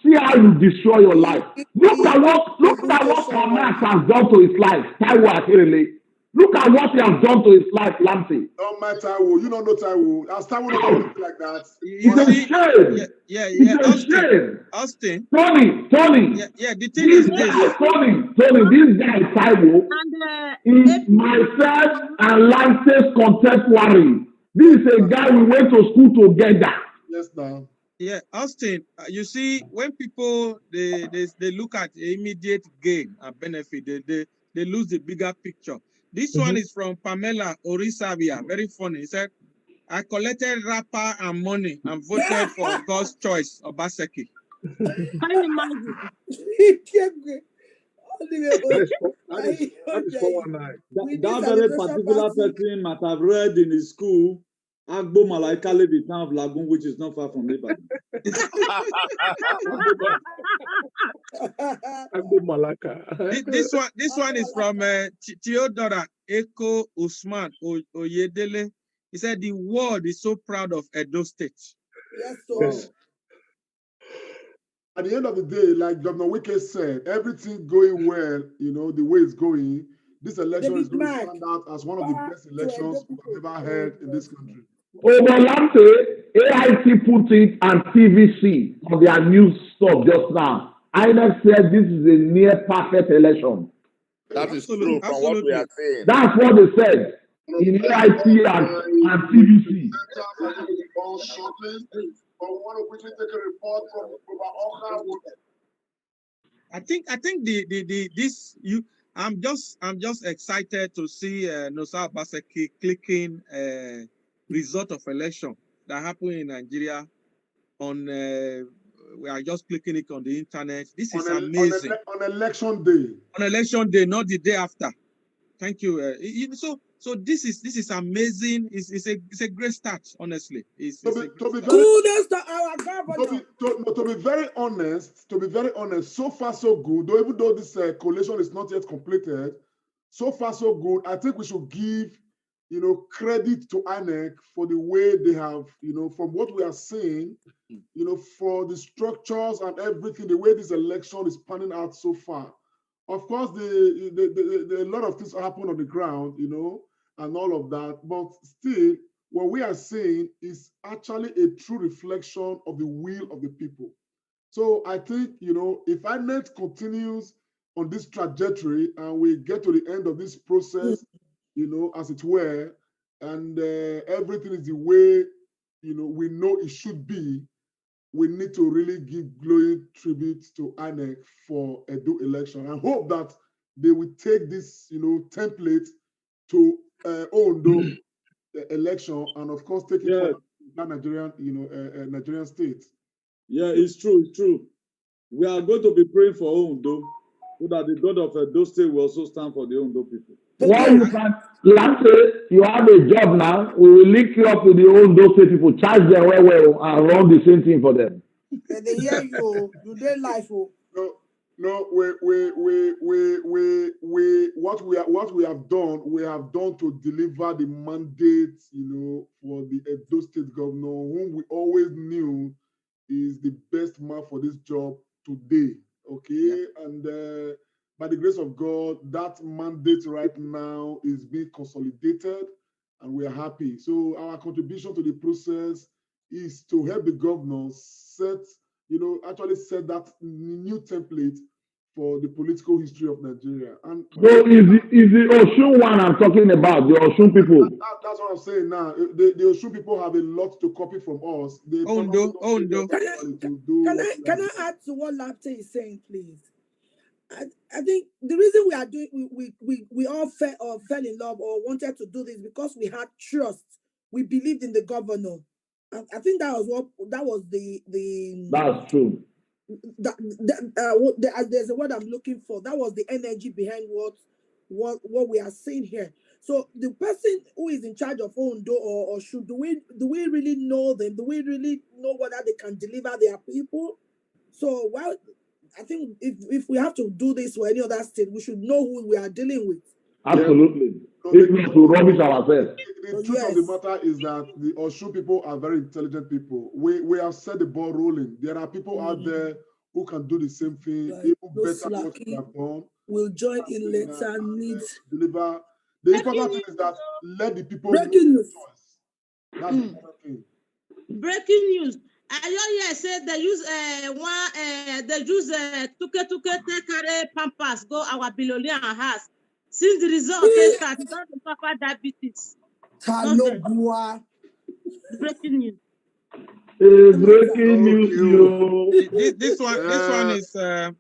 See how you destroy your life. Look at what Hamas has done to his life. Taiwo Akirele. Look at what he has done to his life, Lamptey. Don't mind Taiwo. You don't know Taiwo. As Taiwo not going to be like that. It's a shame. Yeah. Austin. Tony. Yeah. The thing is this. Tony. This guy Taiwo is myself and Lance's contemporary. This is a guy we went to school together. Yes, now. Yeah, Austin, you see, when people they look at immediate gain and benefit, they lose the bigger picture. This one is from Pamela Orisavia, very funny. He said, I collected wrapper and money and voted for God's choice, Obaseki. Can you imagine? That very particular person might have read in his school Agbo Malaikale, the town of Lagoon, which is not far from Ibadan. Agbo Malaka. This one is from Theodora Eko Usman Oyedele. He said the world is so proud of Edo State. Yes. At the end of the day, like Governor Wike said, everything going well, the way it's going, this election is David going to Mark, stand out as one of the best elections we've ever had in this country. Obolante, AIT put it and TVC on their news stuff just now. INEC said this is a near perfect election. That is true from what we are saying. That's what they said in AIT and TVC. Shortly, but we want to quickly take a report from I think I'm just excited to see Nosa Obaseki clicking result of election that happened in Nigeria on we are just clicking it on the internet. This is amazing. On election day. On election day, not the day after. Thank you. So this is amazing. It's a great start, honestly. Kudos to our governor. To be very honest, so far so good. Though even though this coalition is not yet completed, so far so good. I think we should give, credit to INEC for the way they have, from what we are seeing, for the structures and everything, the way this election is panning out so far. Of course, a lot of things happen on the ground, and all of that. But still, what we are seeing is actually a true reflection of the will of the people. So I think, if INEC continues on this trajectory and we get to the end of this process, as it were, and everything is the way, we know it should be, we need to really give glowing tribute to INEC for Edo election. I hope that they will take this, template to Ondo election, and of course take it for Nigerian, Nigerian state. Yeah, it's true. It's true. We are going to be praying for Ondo, so that the God of Edo State will also stand for the Ondo people. Well, you can, Lante, you have a job now. We will link you up with the Ondo State people, charge them well, and run the same thing for them. They hear you. You did life. No, what we have done to deliver the mandate, for the Edo State governor, whom we always knew is the best man for this job today. Okay, and by the grace of God, that mandate right now is being consolidated, and we are happy. So our contribution to the process is to help the governor actually set that new template for the political history of Nigeria. And so is the Osun one I'm talking about, the Osun people? That's what I'm saying now. The Osun people have a lot to copy from us. Ondo. Can I add to what Lapte is saying, please? I think the reason we are doing we all fell in love or wanted to do this because we had trust. We believed in the governor. I think that was the That's true. There's a word I'm looking for. That was the energy behind what we are seeing here. So the person who is in charge of Ondo or should do we really know them? Do we really know whether they can deliver their people? So I think if we have to do this for any other state, we should know who we are dealing with. Absolutely. If not to rubbish ourselves. The truth of the matter is that the Osun people are very intelligent people. We have set the ball rolling. There are people out there who can do the same thing, even better than what we have done. Will join in later needs. Deliver. The important thing is that let the people breaking news. That's the important thing. Breaking news. I said they use tuke take carry Pampers go our billionaire house. Since the result they start, don't suffer diabetes. Breaking news. Breaking news.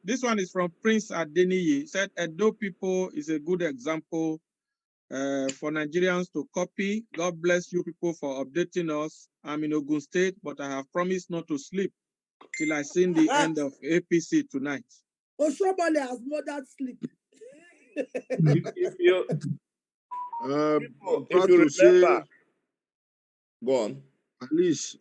This one is from Prince Adeniyi. He said Edo people is a good example for Nigerians to copy. God bless you people for updating us. I'm in Ogun State, but I have promised not to sleep till I see the end of APC tonight. Oshobole has murdered sleep. If you remember, go on. At least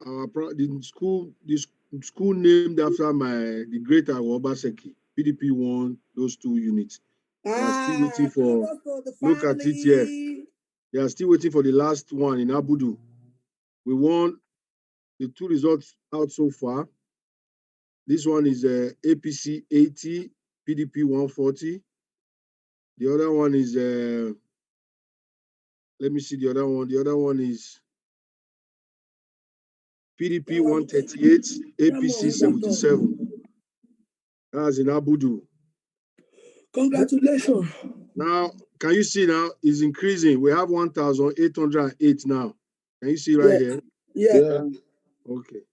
the school named after the great Obaseki, PDP won those 2 units. They are still waiting for. Look at it here. They are still waiting for the last one in Abudu. We won the 2 results out so far. This one is APC 80, PDP 140. The other one is let me see the other one. The other one is PDP 138, APC 77. That's in Abudu. Congratulations. Now, can you see now? It's increasing. We have 1,808 now. Can you see right here? Yeah. Okay.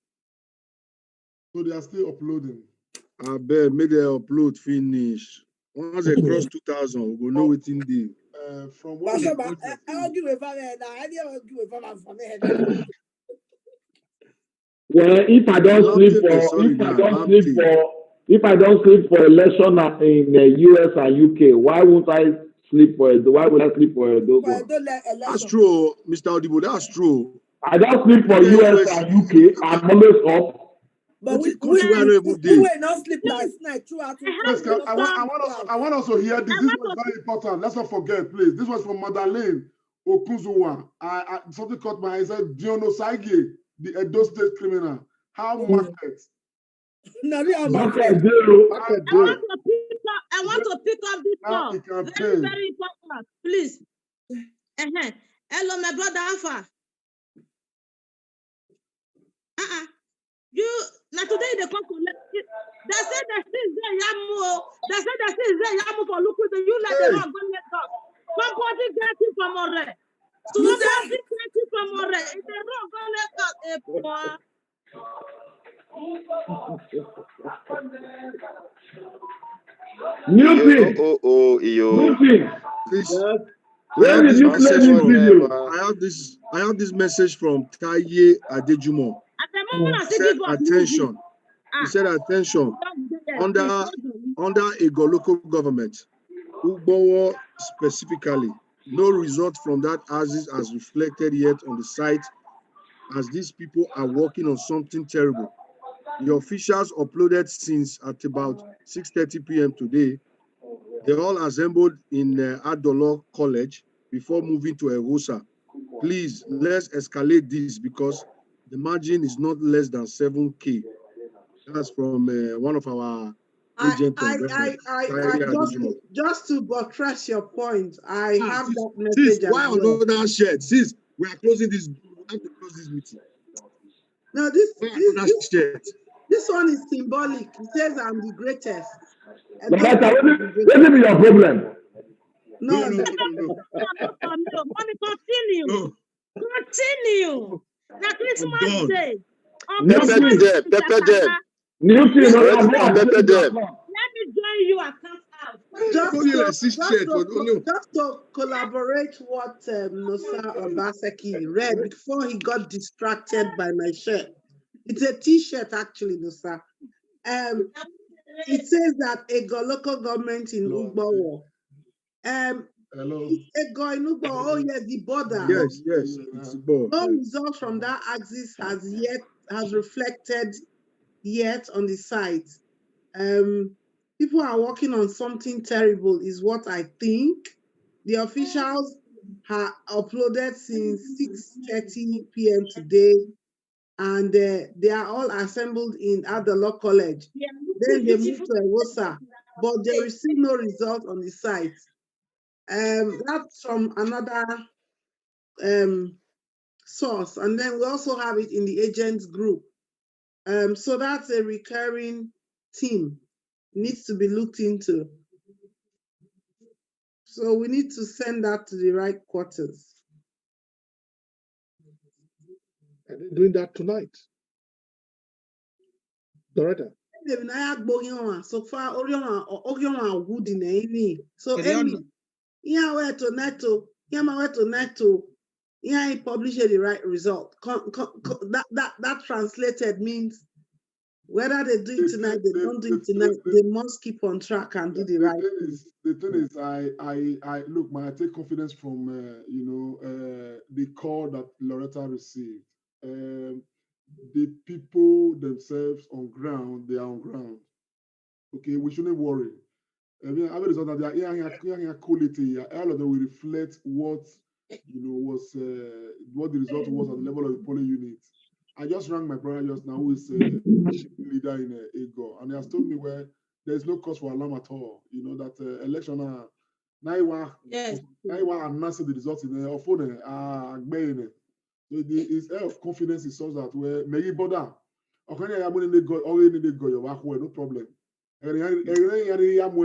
So they are still uploading. I bet make the upload finish. Once they cross 2,000, we will know what in the. From what we I'll give a father now. I never give a father for me. Well, if I don't sleep for election in the US and UK, why won't I sleep for it? Why would I sleep for a dog? That's true, Mr. Audible. That's true. I don't sleep for US and UK. I'm always up. But we not sleep last night throughout. Yes, I want us to hear this. This was very important. Let's not forget, please. This was from Madeleine Okuzuwa. Something caught my eye. I said, Diono Saige, the Edo State criminal. How market? I want to pick up this call. Very, very important. Please. Hello, my brother Alpha. You now today they come to they say the things there yamu. They say the things there yamu for look with you like the wrong go let go. Somebody get it from already. Somebody get it from already. If the wrong go let go. Newton. Please. I have this message from Taye Adejumo. He said attention. Under a local government, Ugbowo specifically, no result from that as reflected yet on the site, as these people are working on something terrible. The officials uploaded since at about 6:30 p.m. today. They all assembled in Adolo College before moving to Ewosa. Please, let's escalate this because the margin is not less than 7K. That's from one of our agents. Just to buttress your point, I have that message. Why on that shared? Sis, we are closing this. We have to close this meeting. No, this one is symbolic. It says I'm the greatest. What is your problem? No. Continue. Now Christmas Day. Newton, Let me join you at camp out. Just to collaborate what Nosa Obaseki read before he got distracted by my shirt. It's a T-shirt actually, Nosa. It says that a local government in Ugbowo. Hello. Ego in Ugbowo, oh yes, the border. Yes, it's the border. No result from that axis has reflected yet on the site. People are working on something terrible, is what I think. The officials have uploaded since 6:30 p.m. today, and they are all assembled at the law college. Then they move to Ewosa, but there is still no result on the site. That's from another source, and then we also have it in the agents group. So that's a recurring theme, needs to be looked into. So we need to send that to the right quarters. And they're doing that tonight. Loretta. So far, wood in any. So Amy, where to netto, he published the right result. That translated means whether they do it tonight, they don't do it tonight, they must keep on track and do the right thing. The thing is, I look, man, I take confidence from the call that Loretta received. The people themselves on ground, they are on ground. Okay, we shouldn't worry. I mean, as a result of that, quality, all of them will reflect what was what the result was at the level of the polling unit. I just rang my brother just now, who is a leader in Ego, and he has told me where there's no cause for alarm at all. You know that election Now you want Yes. announce the results in the phone. So the air of confidence is such that where maybe bother. Okay, I'm going to go. Already need to go. Your back no problem. And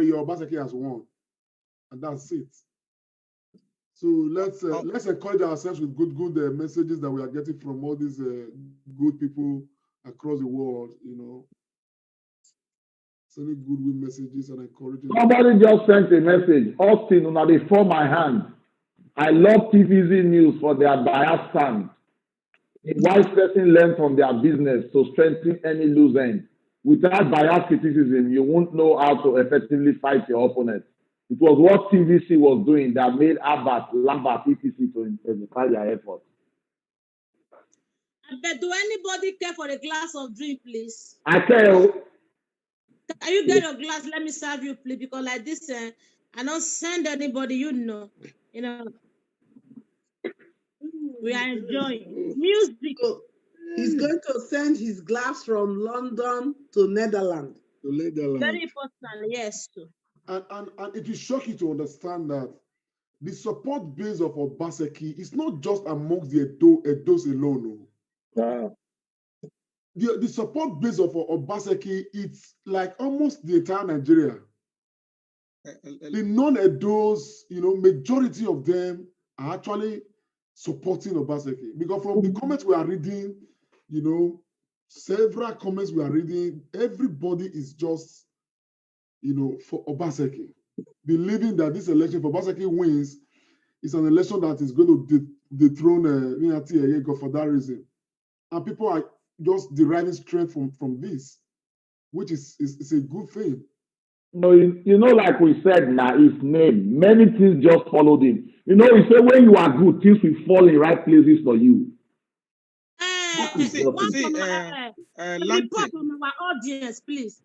your basket has won, and that's it. So let's encourage ourselves with good messages that we are getting from all these good people across the world. You know, sending goodwill messages and encouraging. Somebody just sent a message. Austin, una dey fall my hand. I love TVZ News for their bias stand. A wise person learns from their business to strengthen any loose end. Without bias criticism, you won't know how to effectively fight your opponent. It was what TVC was doing that made Abbott, Lambert, EPC to intensify their efforts. But do anybody care for a glass of drink, please? I tell. Can you get your glass? Let me serve you, please. Because like this, I don't send anybody. You know. We are enjoying music. So he's going to send his glass from London to Netherlands. Very important, yes. And it will shock you to understand that the support base of Obaseki is not just amongst the Edos alone. Wow. The support base of Obaseki, it's like almost the entire Nigeria. The non-Edos, majority of them are actually supporting Obaseki. Because from the comments we are reading, several comments we are reading, everybody is just, for Obaseki, believing that this election, if Obaseki wins, is an election that is going to dethrone Miati for that reason. And people are just deriving strength from this, which is a good thing. No, like we said, now his name, many things just followed him. He say when you are good, things will fall in right places for you. A report from our audience, please,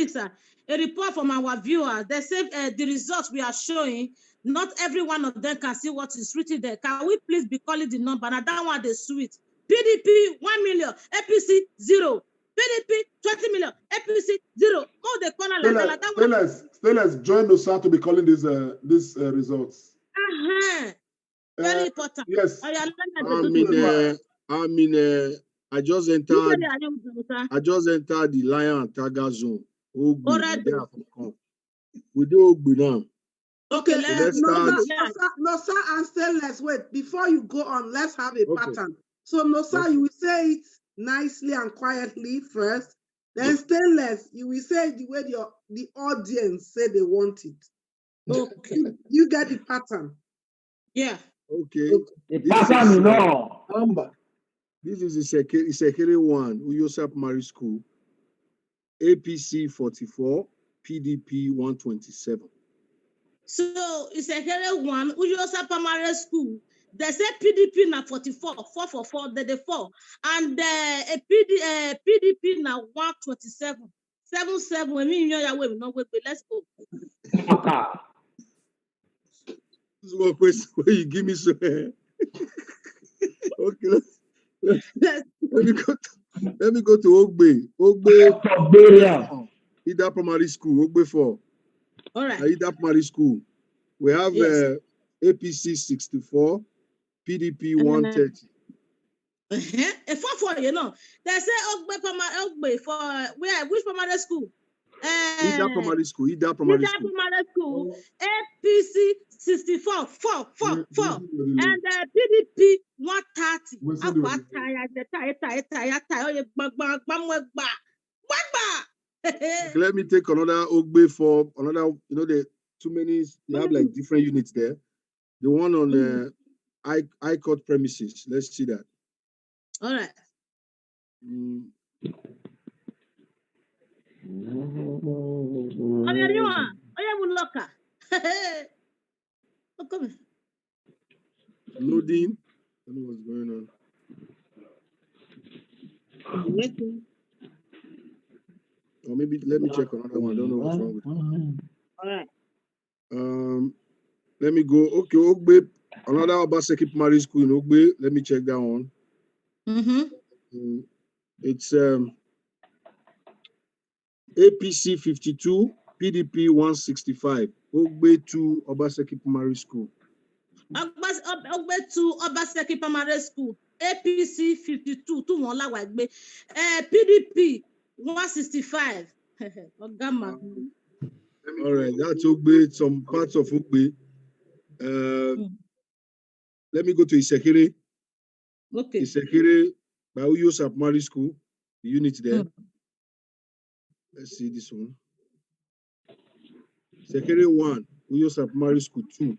sir. A report from our viewers. They say the results we are showing, not every one of them can see what is written there. Can we please be calling the number? And that one the sweet. PDP 1 million, APC 0. PDP 20 million, APC 0. Oh, the corner let's join Nosa to be calling these results. Very important. Yes. I just entered the Lion and Tiger zone. We do now. Okay, let's start. Nosa and Stainless, wait, before you go on, let's have a pattern. So Nosa, you will say it nicely and quietly first. Then Stainless, you will say it the way the audience say they want it. Okay. You get the pattern. Yeah. Okay. The pattern, Amber. This is the Sekere 1, Uyosap Primary School. APC 44, PDP 127. So it's Sekere 1, Uyosap Primary School. They say PDP now 44, 4 for 4, the 4. And PDP now 127. 7. I mean, let's go. This is one question where you give me so. Okay, let me go to Ogbe. Ida Primary School, Ogbe 4. All right. Ida Primary School. We have APC 64, PDP 130. A 4, They say Ogbe for where? Which primary school? Ida Primary School. Ida Primary School. APC 64, 4. And PDP 130. Let me take another Ogbe for another, the too many, they have like different units there. The one on I court premises. Let's see that. All right. Loading. I don't know what's going on. Or maybe let me check another one. I don't know what's wrong with it. All right. Let me go. Okay, Ogbe. Another Obaseki Primary School in Ogbe. Let me check that one. It's APC 52, PDP 165. Ogbetu Obaseki Primary School. Ogbetu Obaseki Primary School. APC 52 to one lawagbe. PDP 165. Ogama. All right, that's Ogbe, some parts of Ogbe. Let me go to Isekere. Okay. Isekere by Uyo Primary School, the unit there. Let's see this one. Isekere 1, Uyo Primary School 2.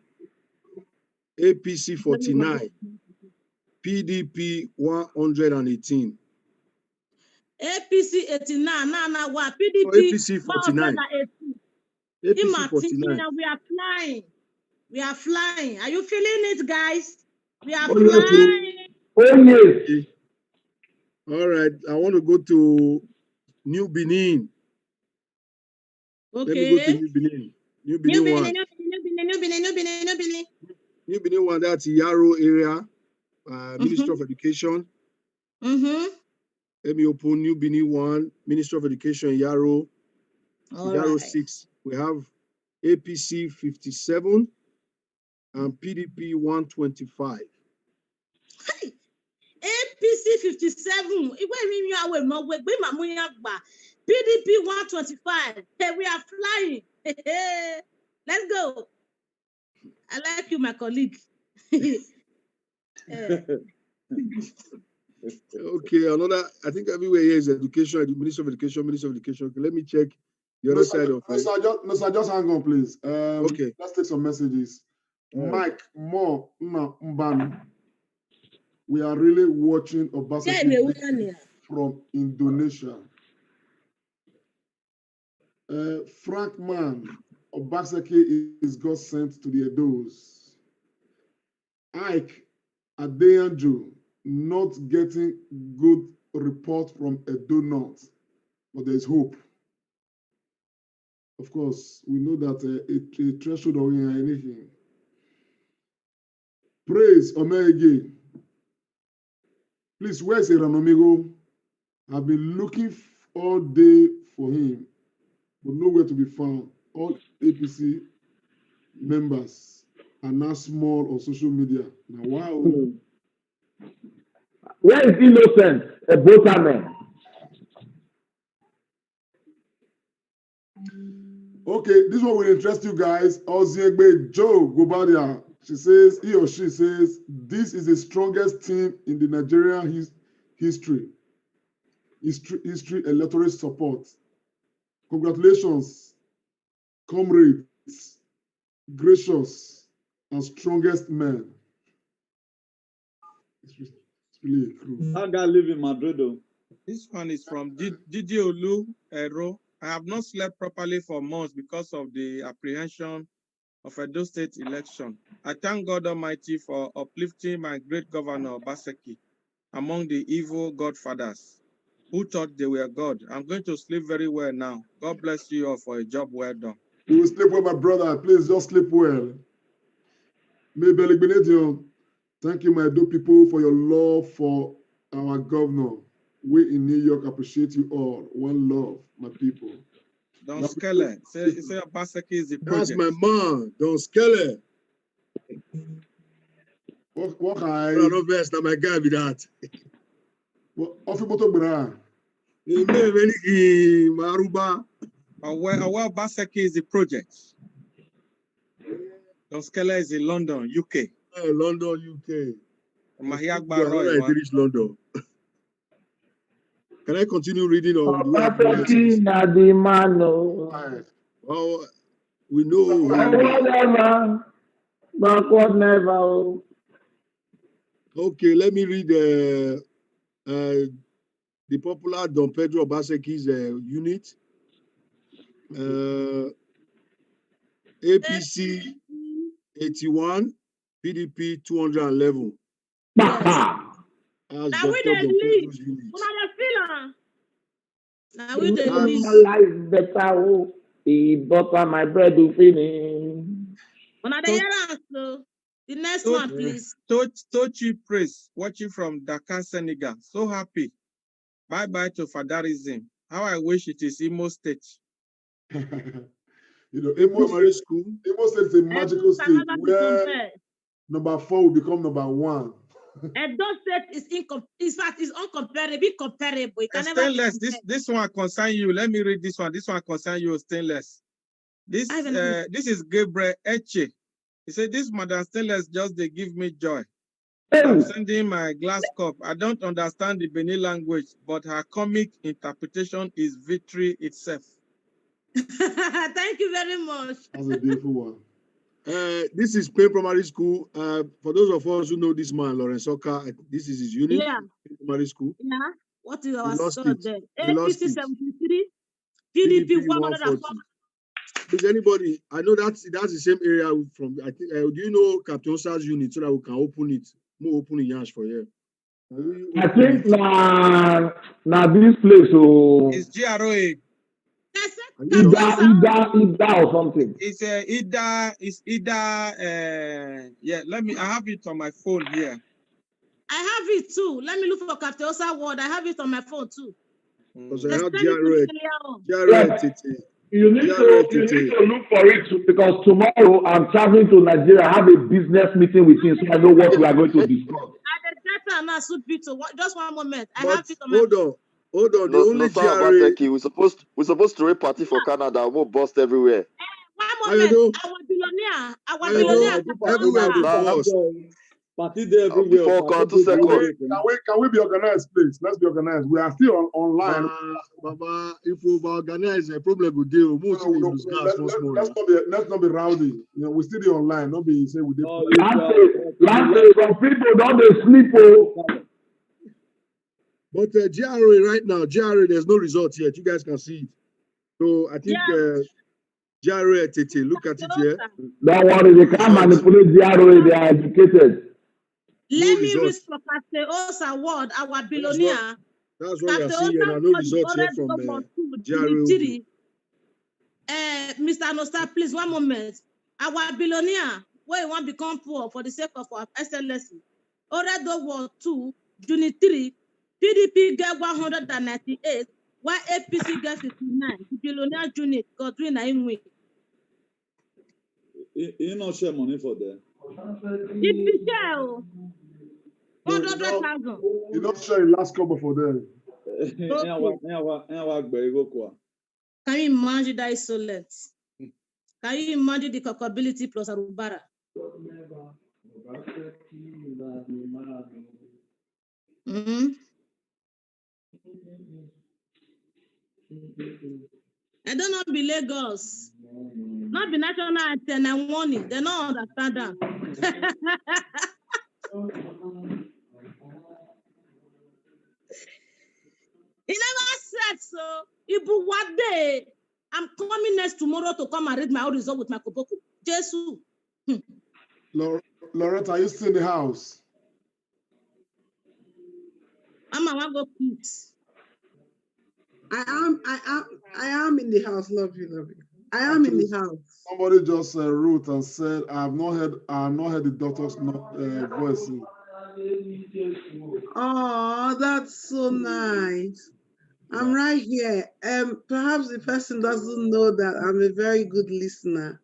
APC 49. PDP 118. APC 89, now PDP APC 49. 118. APC 49. We are flying. We are flying. Are you feeling it, guys? We are yes. flying. Oh, yes. All right. I want to go to New Benin. Okay. Let me go to New Benin. New Benin 1. New Benin 1, that's Yaro area, Ministry of Education. Let me open New Benin 1, Ministry of Education, Yaro. Yaro 6. We have APC 57 and PDP 125. APC 57. PDP 125. Hey, we are flying. Let's go. I like you, my colleague. Okay, another, I think everywhere here is education, Ministry of Education, Ministry of Education. Okay, let me check the other side of it. No, sir, just hang on, please. Okay. Let's take some messages. Mike Mo Mbanu. We are really watching Obaseki from Indonesia. Frank Man, Obaseki is God sent to the Edos. Ike Adeyanju, not getting good report from Edo North, but there's hope. Of course, we know that a threshold or anything. Praise Omega. Please, where's Eranomigo? I've been looking all day for him, but nowhere to be found. All APC members are now small on social media. Now, wow. Where is Innocent, a boatman? Okay, this one will interest you guys. Oziegbe Joe Gobadia. She says, he or she says, this is the strongest team in the Nigerian history electoral support. Congratulations, comrades, gracious and strongest men. It's really true. That guy live in Madrid. This one is from Didi Olu Ero. I have not slept properly for months because of the apprehension of Edo State election. I thank God Almighty for uplifting my great governor, Baseki, among the evil godfathers who thought they were God. I'm going to sleep very well now. God bless you all for a job well done. You will sleep well, my brother. Please just sleep well. Thank you, my Edo people, for your love for our governor. We in New York appreciate you all. One love, my people. Don Skele, say Baseki is the project. That's my man, Don Skele. What I don't best that my guy be that. Maruba. Well, Baseki is the project. Don Skele is in London, UK. London, UK. Mahiagba Roy. I reach London. Can I continue reading or do Oh, we know. Backward never. Okay, let me read the popular Don Pedro Obaseki's unit. APC 81, PDP 211. As Now we Dr. Don Pedro's unit. Now we the life better. The butter my bread will finish. The next one, please. Tochi Praise, watching from Dakar, Senegal. So happy. Bye-bye to Fadarism. How I wish it is Imo State. You know, Imo State is a magical Edo state cannot be where compared. number 4 will become number 1. Edo State is in fact is uncomparable, incomparable. It can never be Stainless, compared. this one concern you. Let me read this one. This one concern you, Stainless. This is Gabriel Eche. He said, this Madam Stainless just they give me joy. I'm sending my glass cup. I don't understand the Benin language, but her comic interpretation is victory itself. Thank you very much. That's a beautiful one. This is Payne Primary School. For those of us who know this man, Lawrence Oka, this is his unit. Yeah. Payne Primary School. Yeah. What is our He lost score it. then? He lost APC it. 73, PDP 104. Is anybody? I know that's the same area from. I think. Do you know Captain Osa's unit so that we can open it? More open in Yash for here. I think now this place It's GROA. Ida or something. It's yeah, I have it on my phone here. I have it too. Let me look for Captain Osa word. I have it on my phone too. Because I They have sent it to me earlier on. You need to look for it too, because tomorrow I'm traveling to Nigeria. I have a business meeting with him, so I know what we are going to discuss. Just one moment. I But have it on my hold on. The No, only sir, GRA. Obaseki, we're supposed to raise party for Canada. We'll bust everywhere. One moment. Our billionaire. Everywhere they bust. Party there everywhere. Before 2 seconds. Can we be organized, please? Let's be organized. We are still online. Baba, if we organize a problem, we deal. Let's not be rowdy. You know, we still be online. Not be say we did. Last day, some people don't they sleep. But GRA right now, GRA, there's no result yet. You guys can see it. So I think GRA TT, look at it here. Don't worry, they can't manipulate GRA. They are educated. Let me read for Captain Osa word, our billionaire. That's what you are seeing here. No results yet from GRA. Mr. Anosta, please, one moment. Our billionaire, where you want to become poor for the sake of our SLSC. Already War 2, Unit 3, PDP get 198, while APC get 59. The billionaire unit got 3 win. You not share money for them. If you share 100,000. You don't share the last couple for them. Can you imagine that insolence? Can you imagine the capability plus Arubara? I don't know be Lagos. Not be national anthem and warning. They don't understand that. He never said so. Ibu what day? I'm coming next tomorrow to come and read my own result with my Koboko. Jesus. Loretta, are you still in the house? I want to go peace. I am in the house. Love you. I am in the house. Somebody just wrote and said, I have not heard the doctor's voice. Oh, that's so nice. I'm right here. Perhaps the person doesn't know that I'm a very good listener.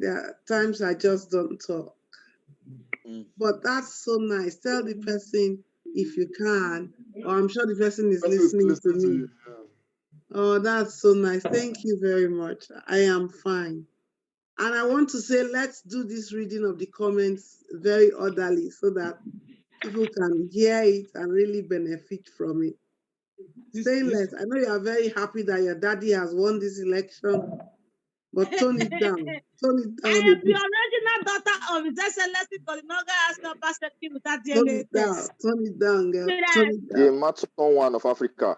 There are times I just don't talk. But that's so nice. Tell the person if you can, or I'm sure the person is listening to me. You, yeah. Oh, that's so nice. Thank you very much. I am fine. And I want to say, let's do this reading of the comments very orderly so that people can hear it and really benefit from it. Stainless, I know you are very happy that your daddy has won this election, but tone it down. Tone it down. I am the original daughter of His Excellency Kolinoga Aston perspective without DNA test. Tone it down, girl. Tone it down. The Matson one of Africa.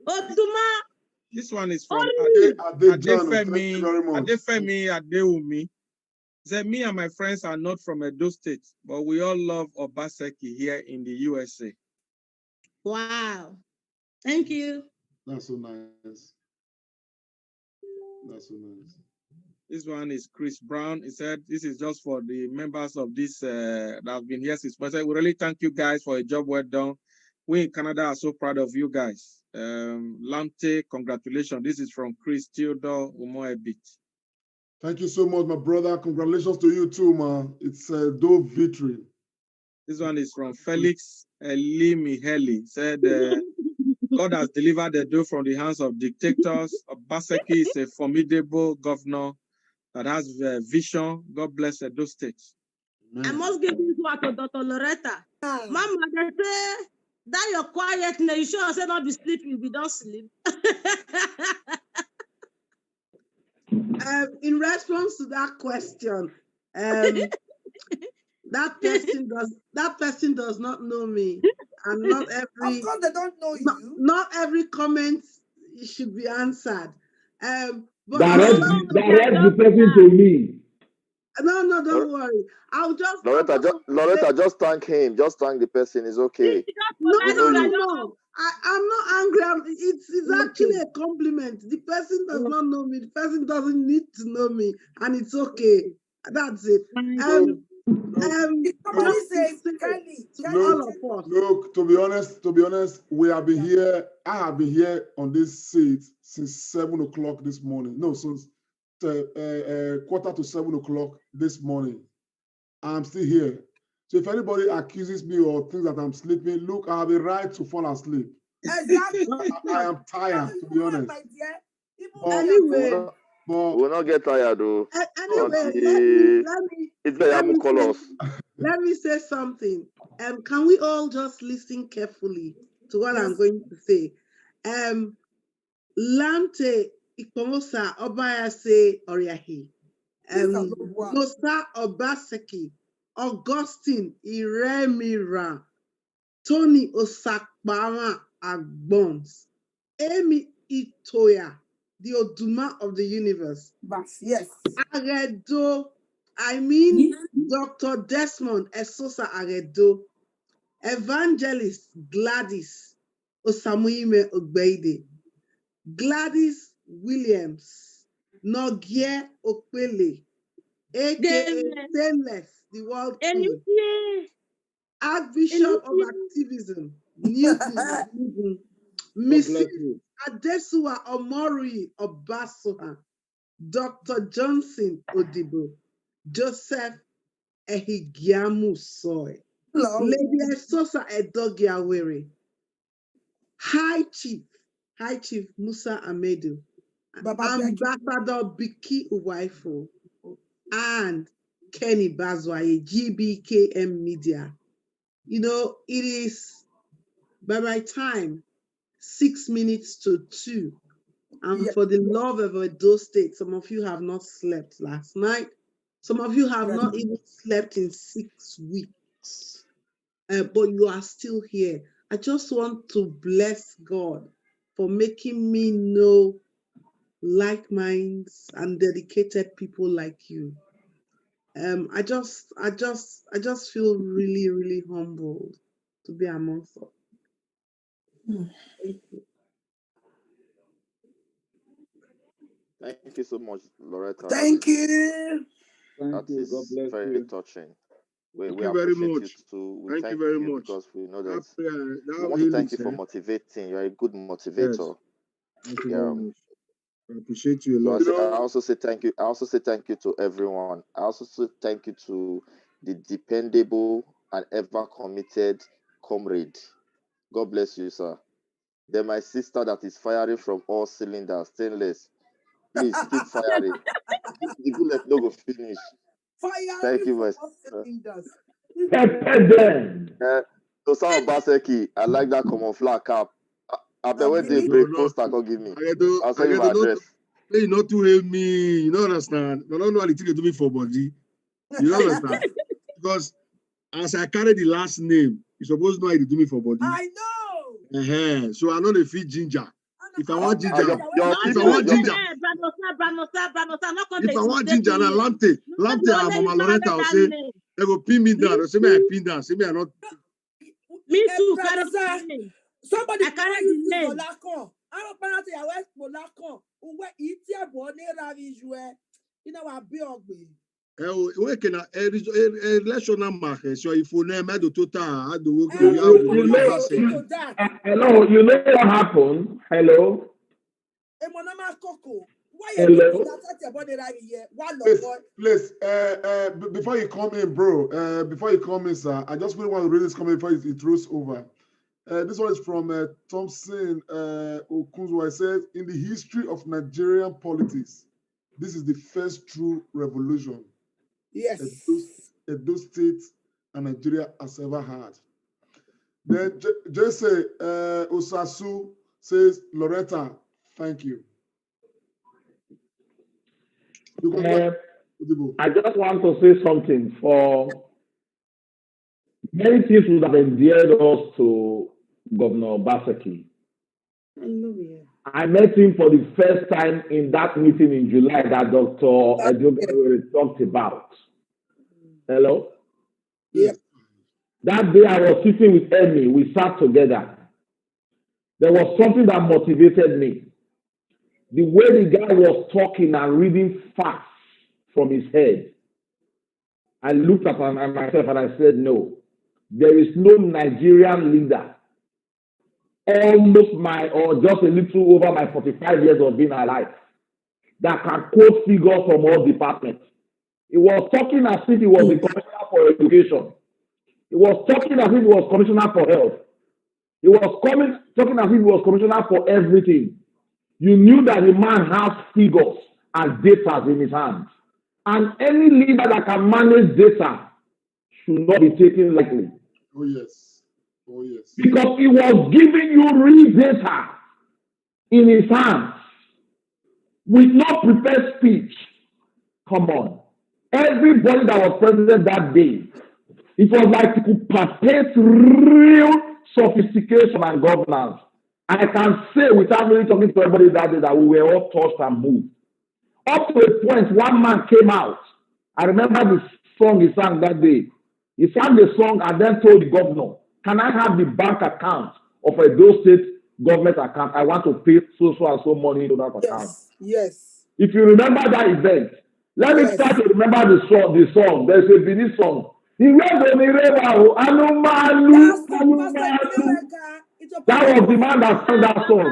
Oduma. This one is from Adefemi Adeumi. Said, me and my friends are not from Edo State, but we all love Obaseki here in the USA. Wow. Thank you. That's so nice. That's so nice. This one is Chris Brown. He said, this is just for the members of this that have been here since. But I said, we really thank you guys for a job well done. We in Canada are so proud of you guys. Lante, congratulations. This is from Chris Theodore Umoebit. Thank you so much, my brother. Congratulations to you too, man. It's a dope victory. This one is from Felix Elimiheli. Said, God has delivered the dough from the hands of dictators. Obaseki is a formidable governor that has vision. God bless Edo State. I must give this one to Dr. Loretta. Mama, they say that you're quiet now. You sure I said not be sleeping, we don't sleep. In response to that question, that person does not know me, and not every. Of course, they don't know you. Not every comment should be answered. But Direct the person to me. No, don't worry. Loretta, just thank him. Just thank the person. It's okay. No. I'm not angry. It's actually a compliment. The person does not know me. The person doesn't need to know me, and it's okay. That's it. Look, to be honest, we have been here. I have been here on this seat since 7 o'clock this morning. No, since 6:45 this morning. I'm still here. So if anybody accuses me or thinks that I'm sleeping, look, I have a right to fall asleep. Exactly. I am tired, to be honest. Anyway, we'll not get tired, though. Anyway, let me say something. Can we all just listen carefully to what I'm going to say? Lante Ikomosa Obayase Oriahi. Musa Obaseki, Augustine Iremira, Tony Osakbama Agbons, Amy Itoya, the Oduma of the universe. Yes. Aredo, Dr. Desmond Esosa Aredo, Evangelist Gladys Osamuime Ogbeide, Gladys Williams, Nogie Okpele, aka Stainless, the world queen, Archbishop of Activism, Newton, Mrs. Adesua Omori Obasoha, Dr. Johnson Odibo, Joseph Ehigiamu Soy, Lady Esosa Edogiawere, High Chief Musa Amedu, Ambassador Biki Uwaifo, and Kenny Bazwaye, GBKM Media. You know, it is, by my time, 6 minutes to 2. And for the love of Edo State, some of you have not slept last night. Some of you have not even slept in 6 weeks. But you are still here. I just want to bless God for making me know like minds and dedicated people like you. I just feel really, really humbled to be amongst them. Thank you. Thank you so much, Loretta. Thank you. That is very touching. We very appreciate much. you too. We Thank thank you very you much. because we know that we That want to thank really, you for sir. motivating. You're a good motivator. Thank you very much. I appreciate you a lot. So I also say thank you. I also say thank you to everyone. I also say thank you to the dependable and ever committed comrade. God bless you, sir. Then my sister that is firing from all cylinders, stainless. Please keep firing. The bullet no go finish. Thank you, my sister. So some Baseki, I like that camouflage cap. I bet when they break poster go give me. I'll send you my address. You not to help me, you don't understand. I don't know what it do me for body. You don't understand. Because as I carry the last name, you supposed to know how to do me for body. I know. So I know the feed ginger. If I want ginger, If I want ginger, now Lante and Mama Loretta will say, they go pin me down. They say me I pin down. Say me I not. Me too. Somebody carry the name. I'm parent ya West Molakon. Uwe iti abone ravi jwe. Ina wa bi ogbe. Electional market, so if you name the total, You hello, you know what happened? Hello? Hello? Please, before you come in, bro, before you come in, sir, I just really want to read this comment before it rolls over. This one is from Thompson Okunzwa. It says, in the history of Nigerian politics, this is the first true revolution Edo State and Nigeria has ever had. Then Jesse Osasu says, Loretta, thank you. I just want to say something. For many things would have endeared us to Governor Obaseki. I met him for the first time in that meeting in July that Dr. Edogari talked about. Hello? Yes. That day I was sitting with Emmy. We sat together. There was something that motivated me. The way the guy was talking and reading facts from his head. I looked at myself and I said, no, there is no Nigerian leader almost or just a little over my 45 years of being alive that can quote figures from all departments. He was talking as if he was the commissioner for education. He was talking as if he was commissioner for health. He was talking as if he was commissioner for everything. You knew that the man has figures and data in his hands. And any leader that can manage data should not be taken lightly. Oh, yes. Oh, yes. Because he was giving you real data in his hands with no prepared speech. Come on. Everybody that was present that day, it was like he could participate real sophistication and governance. I can say without really talking to everybody that day that we were all touched and moved. Up to a point, one man came out. I remember the song he sang that day. He sang the song and then told the governor, can I have the bank account of a Edo State government account? I want to pay so and so money to that account. Yes. If you remember that event, let me try to remember the song. There's a Benin song. That was the man that sang that song.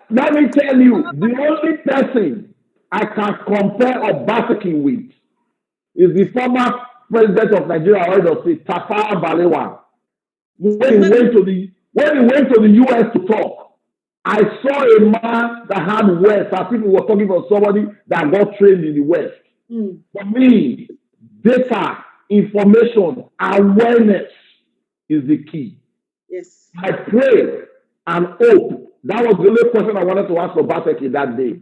Let me tell you, the only person I can compare Obaseki with is the former president of Nigeria, Tafawa Balewa. When he went to the US to talk, I saw a man that had West, as if he was talking about somebody that got trained in the West. For me, data, information, awareness is the key. Yes. I pray and hope. That was the only question I wanted to ask Obaseki that day.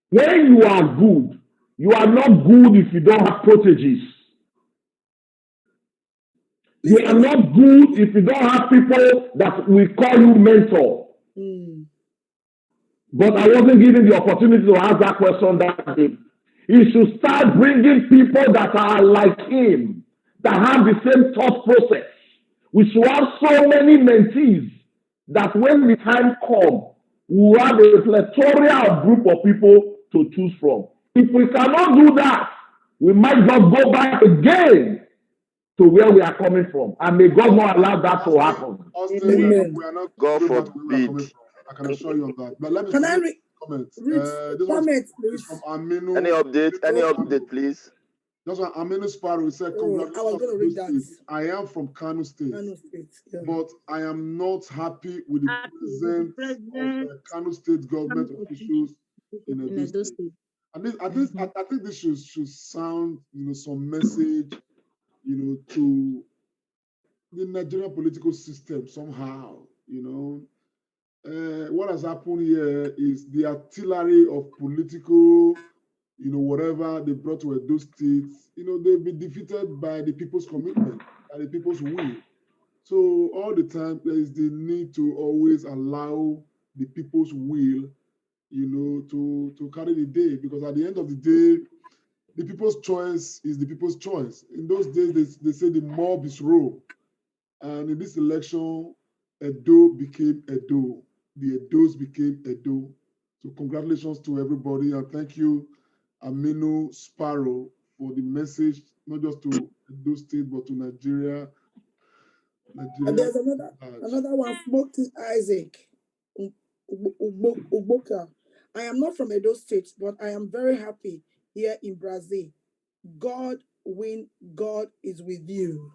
When you are good, you are not good if you don't have proteges. You are not good if you don't have people that will call you mentor. But I wasn't given the opportunity to ask that question that day. He should start bringing people that are like him, that have the same thought process. We should have so many mentees that when the time comes, we have a plethora of group of people to choose from. If we cannot do that, we might just go back again to where we are coming from. And may God not allow that to happen. Austin, we are not God going back to where we are forbid. coming from. I can assure you on that. But let me Can I read comments. This one is from Aminu. Any update, please? That's why Aminu Sparrow said, congratulations to those states. I am from Kano State, but I am not happy with the presence of Kano State government officials in Edo State. I think this should sound, some message, to the Nigerian political system somehow, what has happened here is the artillery of political, whatever they brought to Edo State, they've been defeated by the people's commitment, by the people's will. So all the time, there is the need to always allow the people's will, to carry the day, because at the end of the day, the people's choice is the people's choice. In those days, they say the mob is rule. And in this election, Edo became Edo. The Edos became Edo. So congratulations to everybody. And thank you, Aminu Sparrow, for the message, not just to Edo State, but to Nigeria. And there's another one, Smoky Isaac Uboka. I am not from Edo State, but I am very happy here in Brazil. God win, God is with you.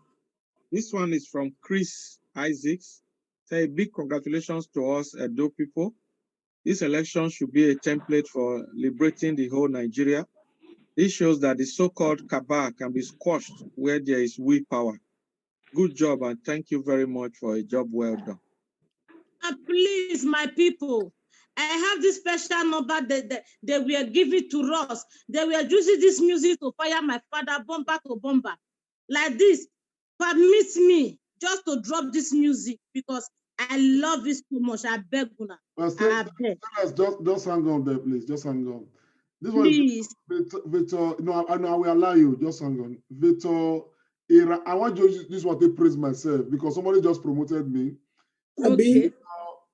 This one is from Chris Isaacs. Say big congratulations to us Edo people. This election should be a template for liberating the whole Nigeria. This shows that the so-called cabal can be squashed where there is willpower. Good job, and thank you very much for a job well done. And please, my people, I have this special number that they were giving to us. They were using this music to fire my father, bomber to bomber. Like this, permit me just to drop this music because I love it too much. I beg Una. I beg. Just hang on there, please. Just hang on. This Please. one is Victor. No, I will allow you. Just hang on. Victor, I want to use this one to praise myself because somebody just promoted me. Okay.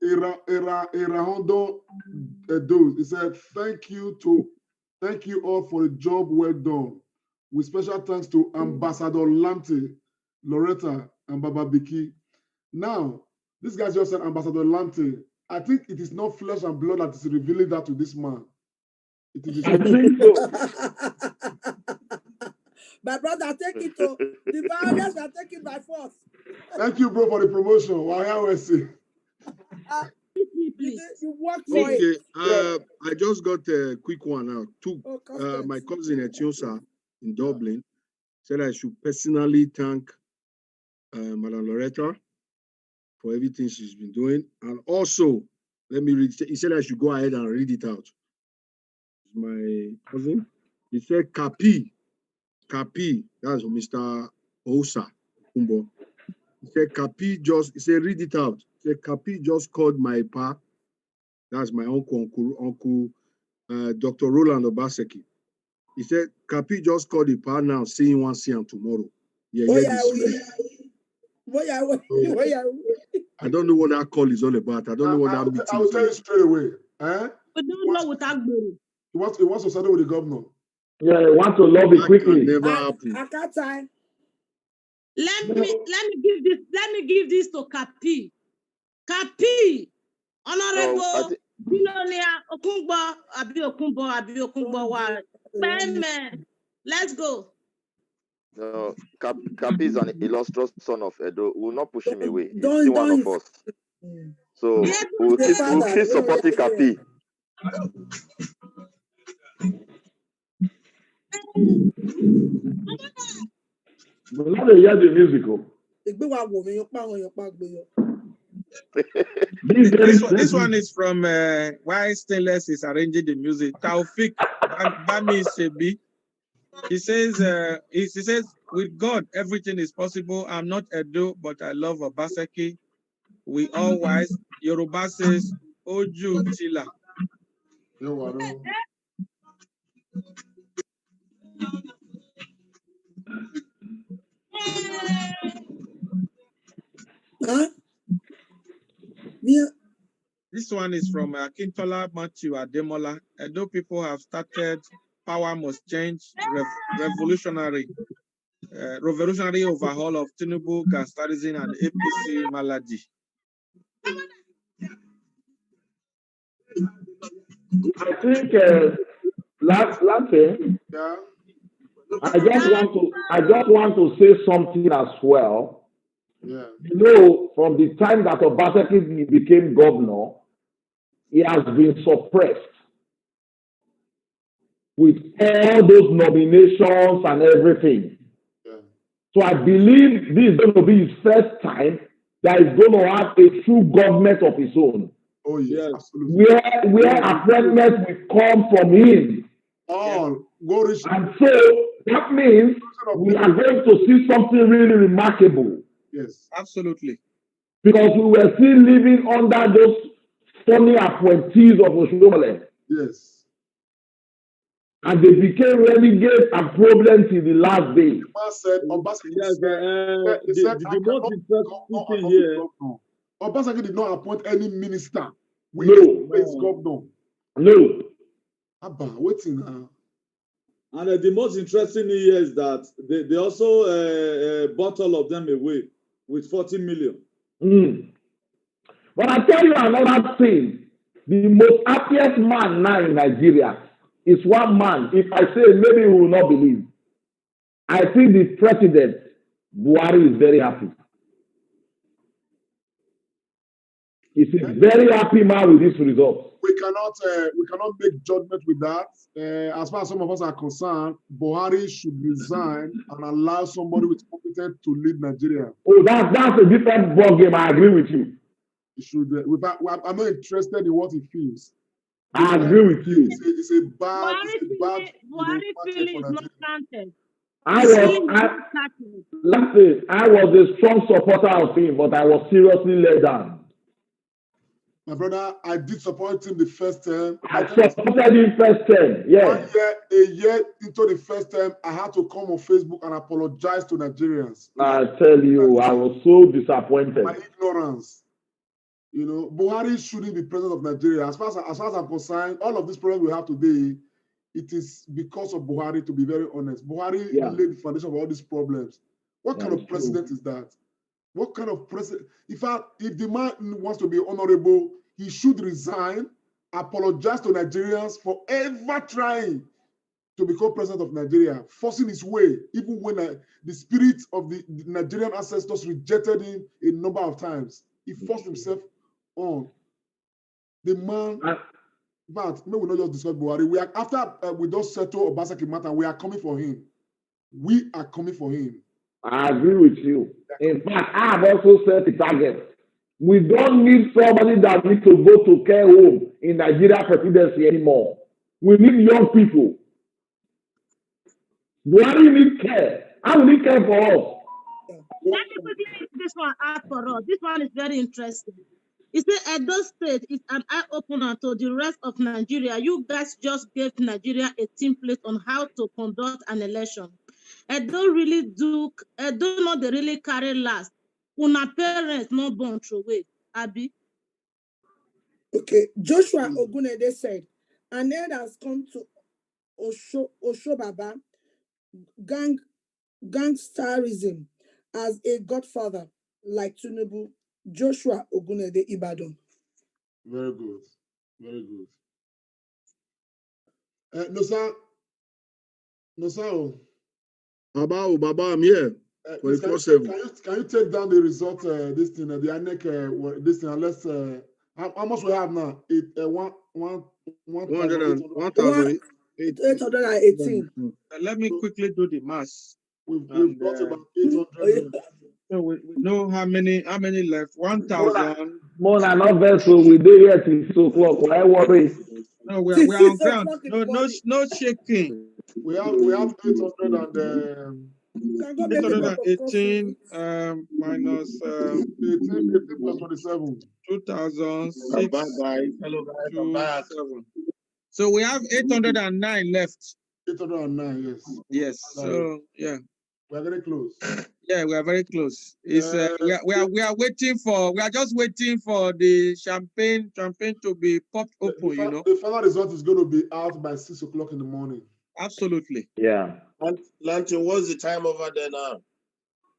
Hondo Edo. He said, thank you all for a job well done. With special thanks to Ambassador Lamte, Loretta, and Baba Biki. Now, this guy just said Ambassador Lamte. I think it is not flesh and blood that is revealing that to this man. It is. I think so. My brother, take it to the violence are taken by force. Thank you, bro, for the promotion. You work for it. I just got a quick one now. My cousin Etiosa in Dublin said I should personally thank Madam Loretta for everything she's been doing. And also, let me read. He said I should go ahead and read it out. My cousin, he said, Kapi, that's Mr. Osa Kumbo. He said, he said, read it out. He said, Kapi just called my pa. That's my uncle, Dr. Roland Obaseki. He said, Kapi just called the pa now, saying one see him tomorrow. Yeah, I don't know what that call is all about. I don't know what that meeting is. I will tell you straight away. We don't know what I'm doing. He wants to settle with the governor. Yeah, he wants to lobby quickly. Never happen. I can't time. Let me give this to Kapi. Kapi, Honorable Billionaire Okunbo. Let's go. Kapi is an illustrious son of Edo. We will not push him away. He's still one of us. So we'll keep supporting Kapi. But now they hear the musical. This one is from why Stainless is arranging the music. Taufik Bami Sebi. He says, with God, everything is possible. I'm not Edo, but I love Obaseki. We all wise. Yoruba says, Oju Tila. Huh? Yeah. This one is from Akintola Matthew Ademola. Edo people have started Power Must Change, revolutionary overhaul of Tinubu, gangsterism, and APC malady. I think last thing, yeah. I just want to say something as well. Yeah. You know, from the time that Obaseki became governor, he has been suppressed with all those nominations and everything. Yeah. So I believe this is going to be his first time that he's going to have a true government of his own. Oh yes, absolutely. Where appointments will come from him. And so that means we are going to see something really remarkable. Yes, absolutely. Because we were still living under those funny appointees of Oshomole. Yes. and they became renegades and problems in the last day. The man said, Obaseki Yes, said, the I most cannot interesting become thing another here. governor. Obaseki did not appoint any minister. We No. his governor. No. Abba, waiting now. And the most interesting thing here is that they also bought all of them away with 40 million. But I tell you another thing. The most happiest man now in Nigeria is one man. If I say, maybe you will not believe. I think the president, Buhari, is very happy. He's a very happy man with this result. We cannot make judgment with that. As far as some of us are concerned, Buhari should resign and allow somebody with competence to lead Nigeria. Oh, that's a different ball game. I agree with you. He should. I'm not interested in what he feels. I agree with you. It's a bad Buhari feeling is not counted. I was a strong supporter of him, but I was seriously let down. My brother, I did support him the first term. I supported him first term, yeah. A year into the first term, I had to come on Facebook and apologize to Nigerians. I tell you, I was so disappointed. My ignorance. You know, Buhari shouldn't be president of Nigeria. As far as I'm concerned, all of these problems we have today, it is because of Buhari, to be very honest. Buhari laid the foundation of all these problems. What kind of president is that? What kind of president? In fact, if the man wants to be honorable, he should resign, apologize to Nigerians for ever trying to become president of Nigeria, forcing his way, even when the spirit of the Nigerian ancestors rejected him a number of times. He forced himself on. The man, but maybe we not just discuss Buhari. We are, after we just settle Obaseki matter, we are coming for him. We are coming for him. I agree with you. In fact, I have also set a target. We don't need somebody that needs to go to care home in Nigeria presidency anymore. We need young people. Buhari need care. I will need care for us. Let me quickly read this one out for us. This one is very interesting. It says, Edo State is an eye-opener to the rest of Nigeria. You guys just gave Nigeria a template on how to conduct an election. Edo not they really carry last. Una parents not born through way. Abi. Okay, Joshua Ogunede said, an end has come to Osho Baba gangsterism as a godfather like Tinubu. Joshua Ogunede Ibadan. Very good. Very good. No, sir. No, sir. Baba, I'm here. Can you take down the result, this thing, the ANEC, this thing, unless, how much we have now? 1,818. Let me quickly do the math. We've got about 800. So we know how many left? 1,000. More than not vessel, we do here till 6 o'clock. Why worry? No, we are on ground. No shaking. We have 818 minus 18 plus 27. 2,006. So we have 809 left. 809, yes. Yes. So yeah. We are very close. Yeah, we are very close. It's we are waiting for. We are just waiting for the champagne to be popped open. You know. The final result is going to be out by 6 o'clock in the morning. Absolutely. Yeah. Lanty, what's the time over there now?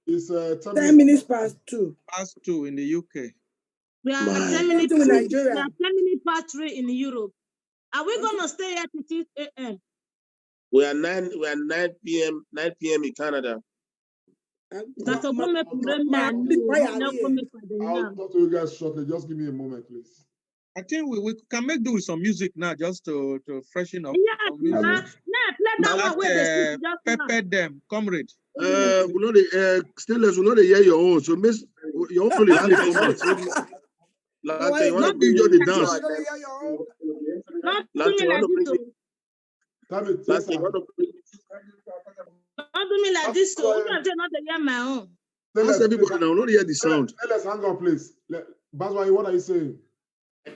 It's 10 minutes past 2. Past 2 in the UK. We are 10 minutes in Nigeria. We are 10 minutes past 3 in Europe. Are we gonna stay here till 6 a.m.? We are 9 p.m. in Canada. I'll talk to you guys shortly. Just give me a moment, please. I think we can make do with some music now, just to freshen up. Yes, pepper them, comrade. We know the stainless. We know the hear your own. So miss your own is only combat. Lanty, you want to bring the dance? Not do me like this. Not do me like this. So not to hear my own. Ask everybody now. Not hear the sound. Let's hang on, please. Baswai, what are you saying?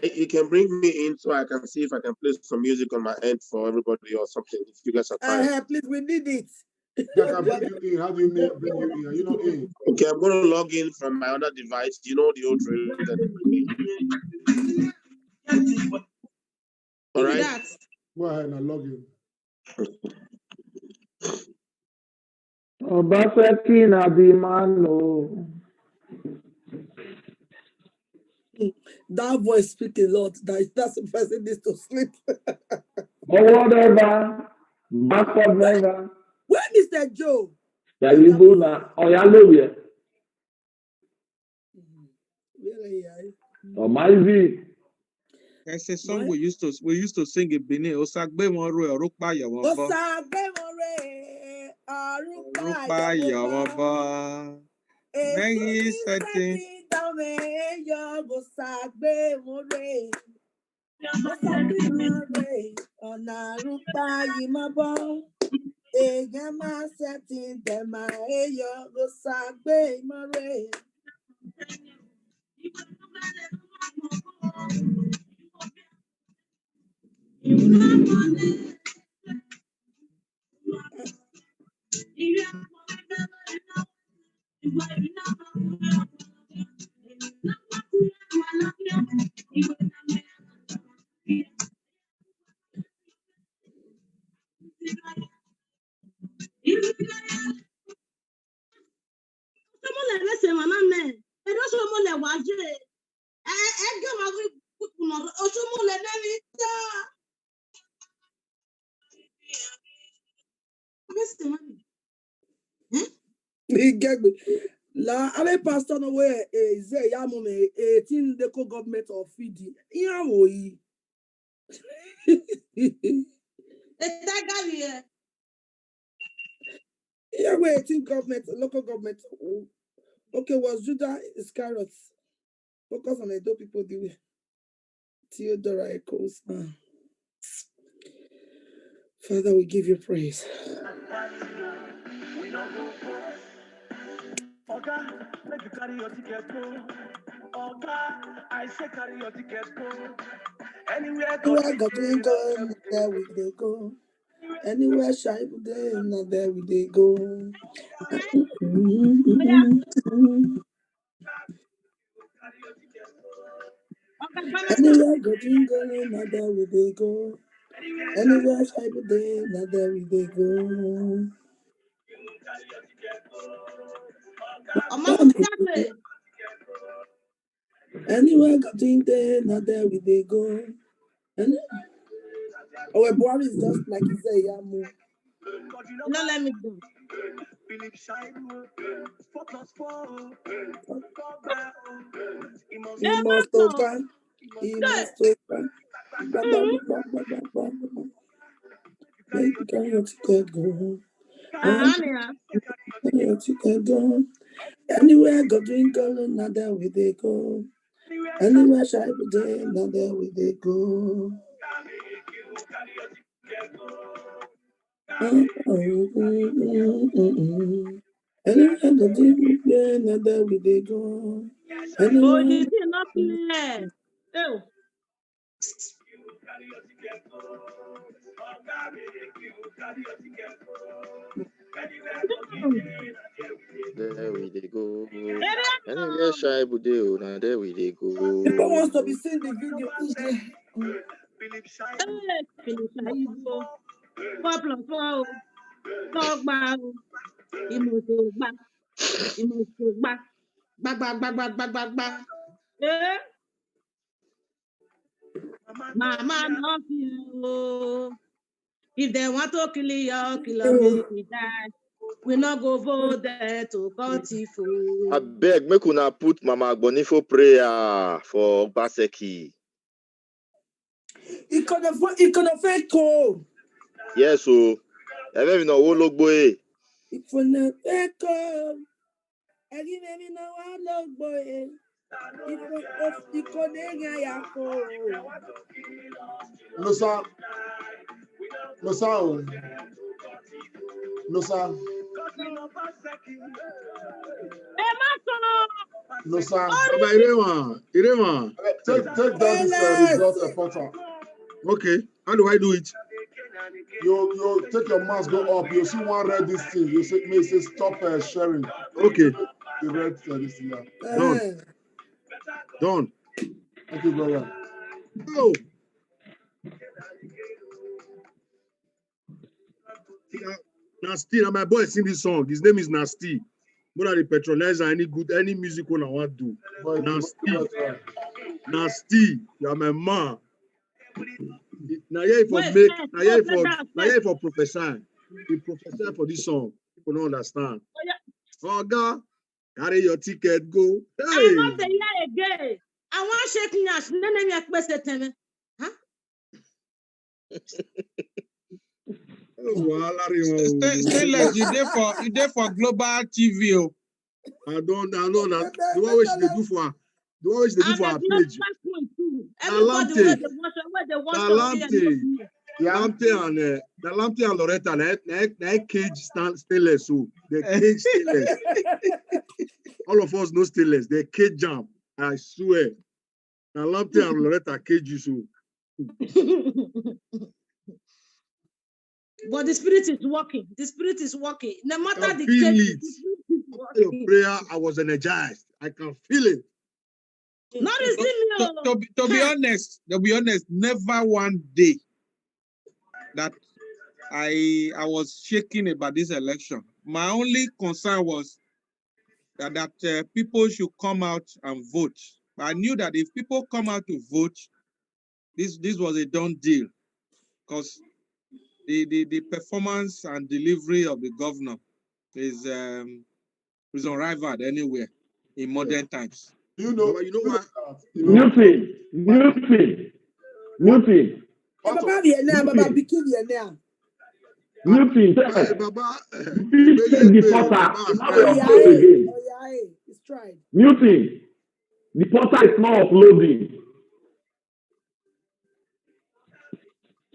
You can bring me in so I can see if I can play some music on my end for everybody or something. If you guys are fine. Please, we need it. Jack, I bring you in. How do you bring you in? Are you not in? Okay, I'm going to log in from my other device. You know the old drill. All right. Go ahead and log in. Obaseki na the man, oh. That voice speaks a lot. That's the person needs to sleep. Or whatever. Backup never. Where Mr. Joe? Yalibuna. Or Yalobia. Or Maizi. There's a song we used to sing in Benin. Osagbe Monroe, Orukpa Yawamba. Osagbe Monroe, Orukpa Yawamba. Many setting. Osagbe Monroe. Osagbe Monroe, Onarupa Yimabo. Egama setting them ayo Osagbe Monroe. La ave pastor no way ze ya mo me 18 deco government of Fiji. Iya wo yi. Yeah, we 18 government, local government. Okay, was Judah Iscariot. Focus on the dope people do Theodora Echoes. Father, we give you praise. Make you carry your ticket go. I say carry your ticket go. Anywhere God we go, there we they go. Anywhere shy there, not there we they go. Anywhere God we go, not there we they go. Anywhere shy there, not there we they go. Anywhere God we there, not there we they go. Our boy is just like he say, Yamu. No, let me go. He must open. He must open. Make you carry your ticket go. Carry your ticket go. Anywhere God drink alone, not there we they go. Anywhere shy day, not there we they go. Anywhere God drink there, not there we they go. Oh, you see, not clear. Oh. There we they go. Anywhere shy budeo, now there we they go. People wants to be seeing the video. Philip Shaibu. 4 plus 4. Dogba. Imusoba. Bag. Eh? Mama, not you. If they want to kill you, make it die. We not go vote there to cut it for. I beg, make una put Mama Bonifo prayer for Baseki. It could affect you. Yes, so. I don't even know who look boy. It could affect you. I didn't know I look boy. It could No, sir. No, sir. No, sir. Hey, Master! No, sir. Baba Irema. Take down this result portal. Okay, how do I do it? You take your mouse, go up. You see one red this thing. You say, may say stop sharing. Okay. The red this thing. Yeah. Done. Done. Thank you, brother. Oh. Nasty, now my boy sing this song. His name is Nasty. What are the patronizer? Any music one I want to do? Nasty. You are my man. Now here for make. Now here for professor. The professor for this song. People don't understand. Oh God, carry your ticket, go. Hey. I want to hear again. I want shaking us. No, no, no, question. Huh? Stainless, you there for global TV. I don't know that. The one which they do for our page. Lamte and Loretta, na cage stainless. So the cage stainless. All of us know stainless. They cage jam. I swear. Now Lamte and Loretta cage you so. But the spirit is working. The spirit is working. No matter the feel case, it. After your prayer, I was energized. I can feel it. To be honest, never one day that I was shaking about this election. My only concern was that people should come out and vote. I knew that if people come out to vote, this was a done deal, because the performance and delivery of the governor is unrivaled anywhere in modern times. You know what? Newton. Baba Bikini Newton, Baba, the portal. It's tried. Newton, the portal is not uploading.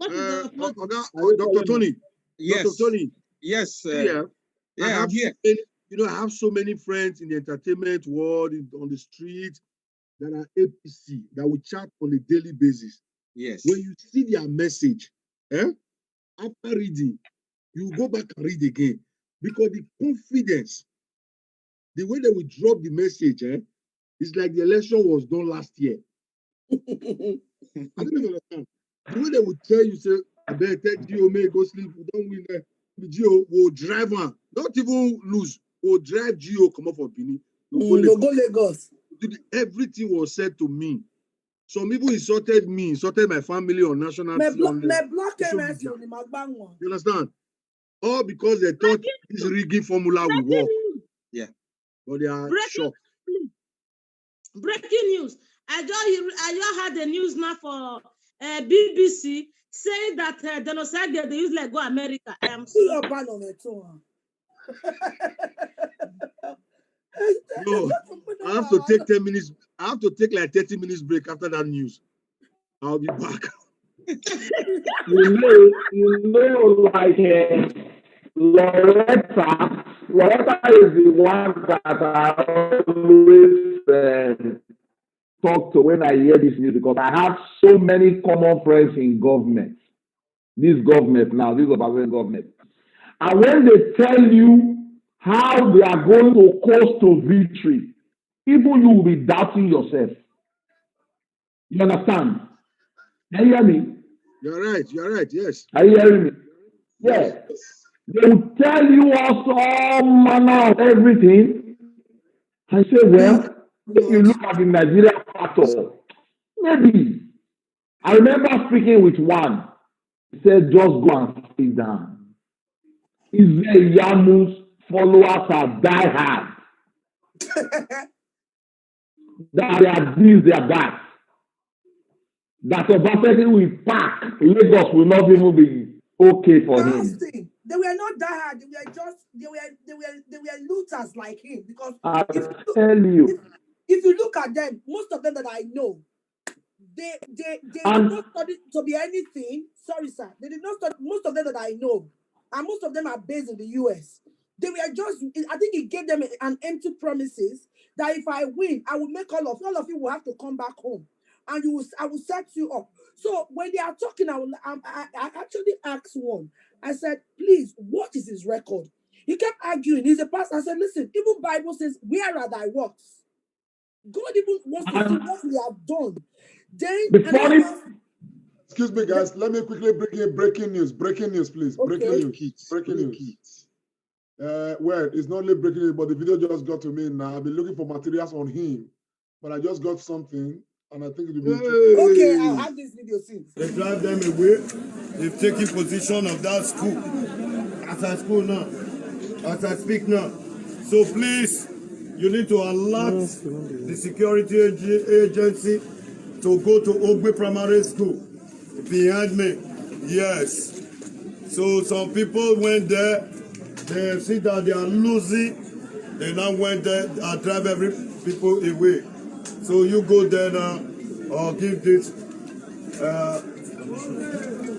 Dr. Tony. Yes. Dr. Tony. Yes. Yeah, I'm here. I have so many friends in the entertainment world, on the street, that are APC, that we chat on a daily basis. Yes. When you see their message, after reading, you go back and read again. Because the confidence, the way they will drop the message, it's like the election was done last year. I don't even understand. The way they would tell you, say, I better take Gio, may go sleep, we don't win there. Gio will drive on, not even lose, will drive Gio, come up for Benin. Go Lagos. Everything was said to me. Some people insulted me, insulted my family on national TV. You understand? All because they thought this rigging formula will work. Yeah. But they are shocked. Breaking news. I just had the news now for BBC saying that genocide they use like go America. I am so No, I have to take 10 minutes. I have to take like 30 minutes break after that news. I'll be back. you know, like Loretta is the one that I always talk to when I hear this news, because I have so many common friends in government. This government now, this government. And when they tell you how they are going to coast to victory, even you will be doubting yourself. You understand? Can you hear me? You're right, yes. Are you hearing me? Yes. They will tell you also all manner of everything. I say, well, if you look at the Nigerian factor, maybe. I remember speaking with one. He said, just go and sit down. Israel Yamu's followers are die hard. That they are this, they are that. That Obaseki will pack. Lagos will not even be okay for him. They were not die hard. They were just they were looters like him. Because if you look at them, most of them that I know, they did not study to be anything. Sorry, sir. They did not study. Most of them that I know, and most of them are based in the US. They were just, I think he gave them an empty promises that if I win, I will make all of you will have to come back home. And I will set you up. So when they are talking, I actually asked one. I said, please, what is his record? He kept arguing. He's a pastor. I said, listen, even Bible says, where are thy works? God even wants to see what we have done. Then, excuse me, guys. Let me quickly bring in breaking news. Breaking news, please. Okay. Breaking news. Well, it's not only breaking news, but the video just got to me now. I've been looking for materials on him, but I just got something, and I think it will be interesting. Okay, I'll have this video soon. They drive them away. They've taken possession of that school. As I speak now. As I speak now. So please, you need to alert the security agency to go to Ogbe Primary School. Behind me. Yes. So some people went there. They see that they are losing. They now went there and drive every people away. So you go there now or give this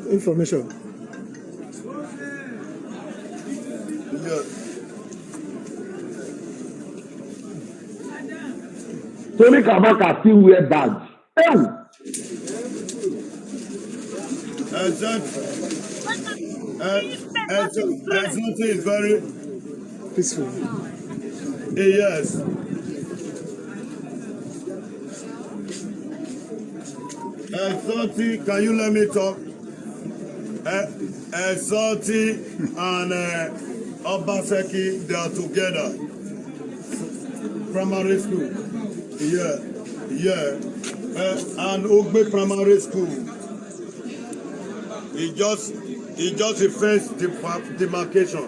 information. Yeah. Tony Kabaka still wear badge. Something is very peaceful. Yes. Salty, can you let me talk? Salty and Obaseki, they are together. Primary school. Yeah. And Ogbe Primary School. It just defends the demarcation.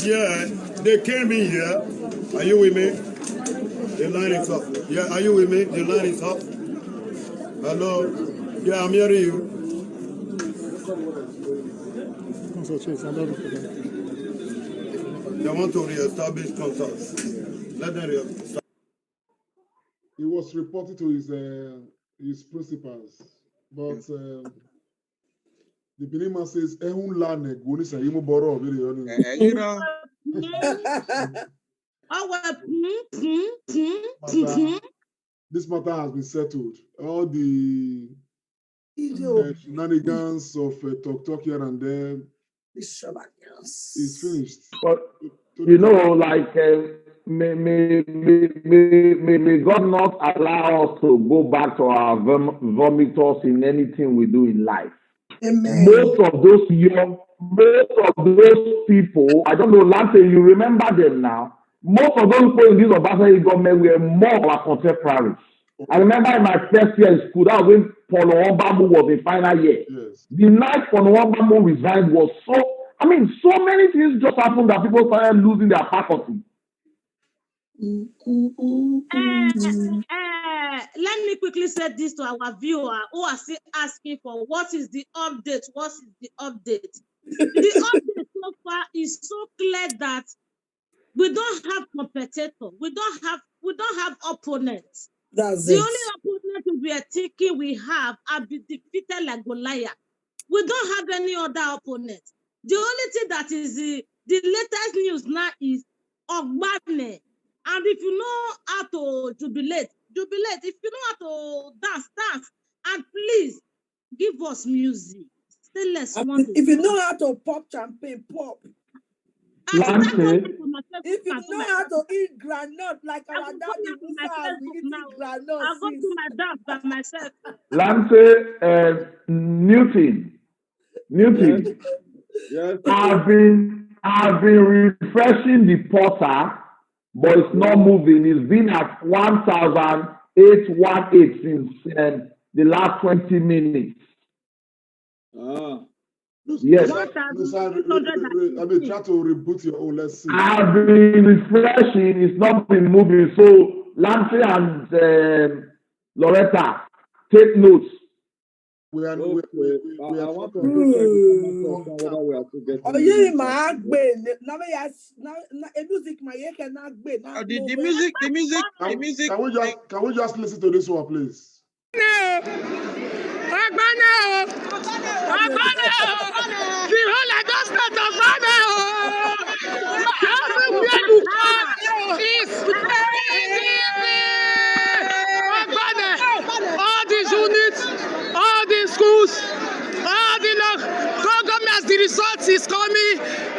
Yeah, they came in here. Are you with me? The line is up. Yeah, are you with me? The line is up. Hello? Yeah, I'm hearing you. They want to re-establish contacts. Let them re-establish. He was reported to his principals, but the Benima says, "Ehun lane guni sa yimu boro obiri yoni." This matter has been settled. All the shenanigans of talk here and there is finished. But you know, like may God not allow us to go back to our vomiters in anything we do in life. Amen. Most of those people, I don't know, Lance, you remember them now. Most of those people in this Obaseki government were more of our contemporaries. I remember in my first year in school, that was when Paul Nwambamu was in final year. Yes. The night Paul Nwambamu resigned was so many things just happened that people started losing their faculty. Let me quickly say this to our viewer who are still asking for what is the update? What is the update? The update so far is so clear that we don't have competitor. We don't have opponents. That's the it. only opponent we are thinking we have are be defeated like Goliath. We don't have any other opponent. The only thing that is the latest news now is Ogbane. And if you know how to jubilate. If you know how to dance. And please give us music. If you know how to pop champagne, pop. If you know how to eat granite like our daddy Musa, we eat granite. I'll go to my dance by myself. Lance, Newton. Yes. I've been refreshing the portal, but it's not moving. It's been at 1,818 since the last 20 minutes. Yes. I mean, try to reboot your own. Let's see. I've been refreshing. It's not been moving. So, Lance and Loretta, take notes. We are. I want to whether we are together. Oh, yeah, my agbe. Music, my The music. Can we just listen to this one, please? No. The whole adjustment of Ghana. Everywhere you come is PDP. All these units, all the schools, all the governments, the results is coming.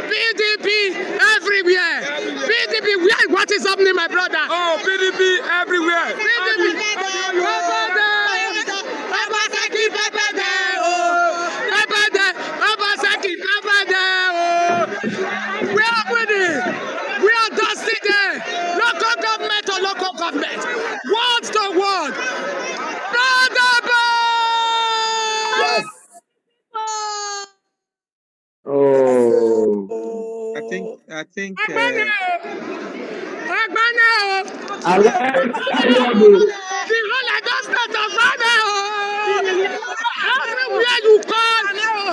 PDP everywhere. PDP, what is happening, my brother? Oh, PDP everywhere. PDP. We are winning. We are dusting there. Local government or local government. Word to word. Yes. Oh. I think. Alex, carry on the. The whole adjustment of Ghana. Everywhere you come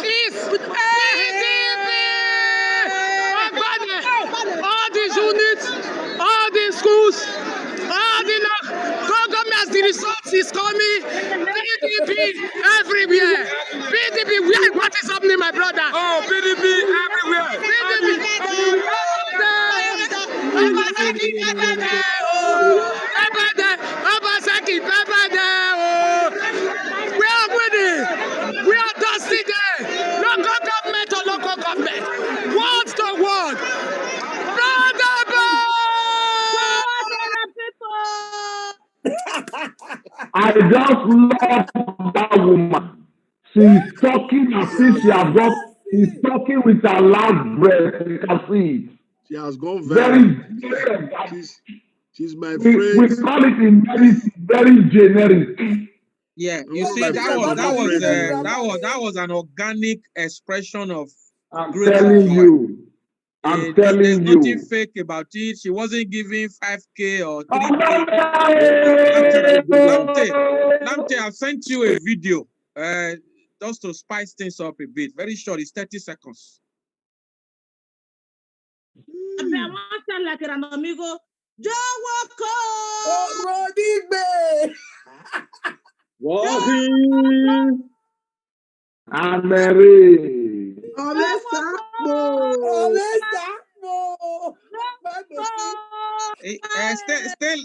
is PDP. All these units, all the schools, all the governments, the results is coming. PDP everywhere. PDP, what is happening, my brother? Oh, PDP everywhere. We are winning. We are dusting there. Local government or local government. Word to word. I just love that woman. She's talking as if she has got. She's talking with her last breath. You can see it. She has gone Very, viral. She's my we friend. call it in medicine very generic. Yeah, you see, that was an organic expression of I'm great telling joy. you. I'm telling There's you. nothing fake about it. She wasn't giving 5K or 3K. Lamte, I've sent you a video just to spice things up a bit. Very short, it's 30 seconds. Walking. Ameri. Still.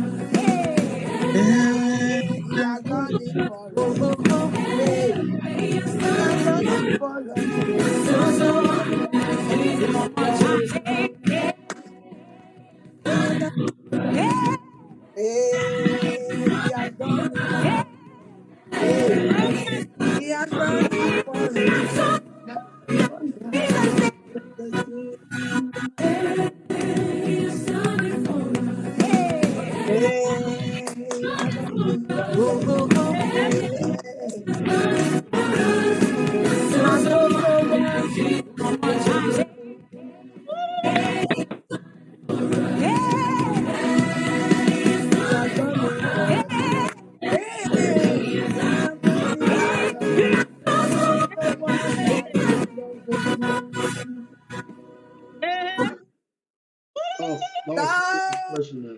He has done it for us. He has done it for us.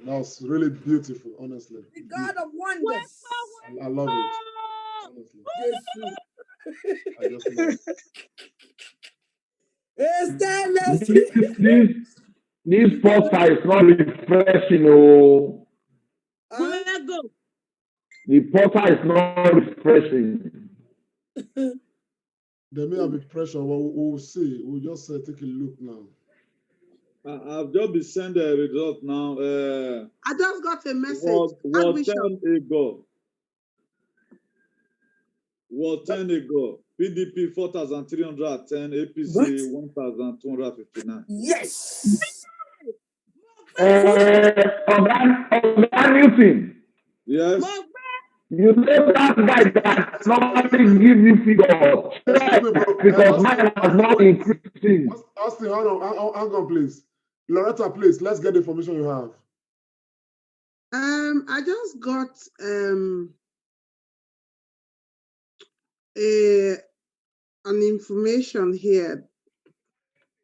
That was really beautiful, honestly. The God of wonders. I love it. Honestly. I just love it. This poster is not refreshing. Oh. The poster is not refreshing. There may have been pressure, but we'll see. We'll just take a look now. I've just been sent a result now. I just got a message. What 10 ago? What 10 ago? PDP 4,310, APC 1,259. Yes. Newton. Yes. You know that guy that normally give you figures. Excuse me, bro. Because mine has not increased. Austin, hold on, hang on, please. Loretta, please, let's get the information you have. I just got an information here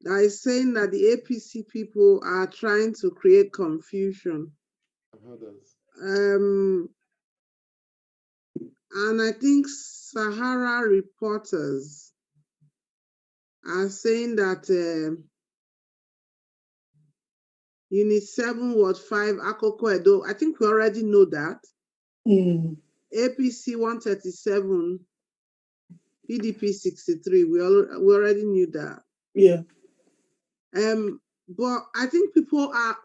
that is saying that the APC people are trying to create confusion. I've heard that. And I think Sahara reporters are saying that Unit 7, Ward 5, Akoko Edo, I think we already know that. APC 137, PDP 63, we already knew that. Yeah. But I think people are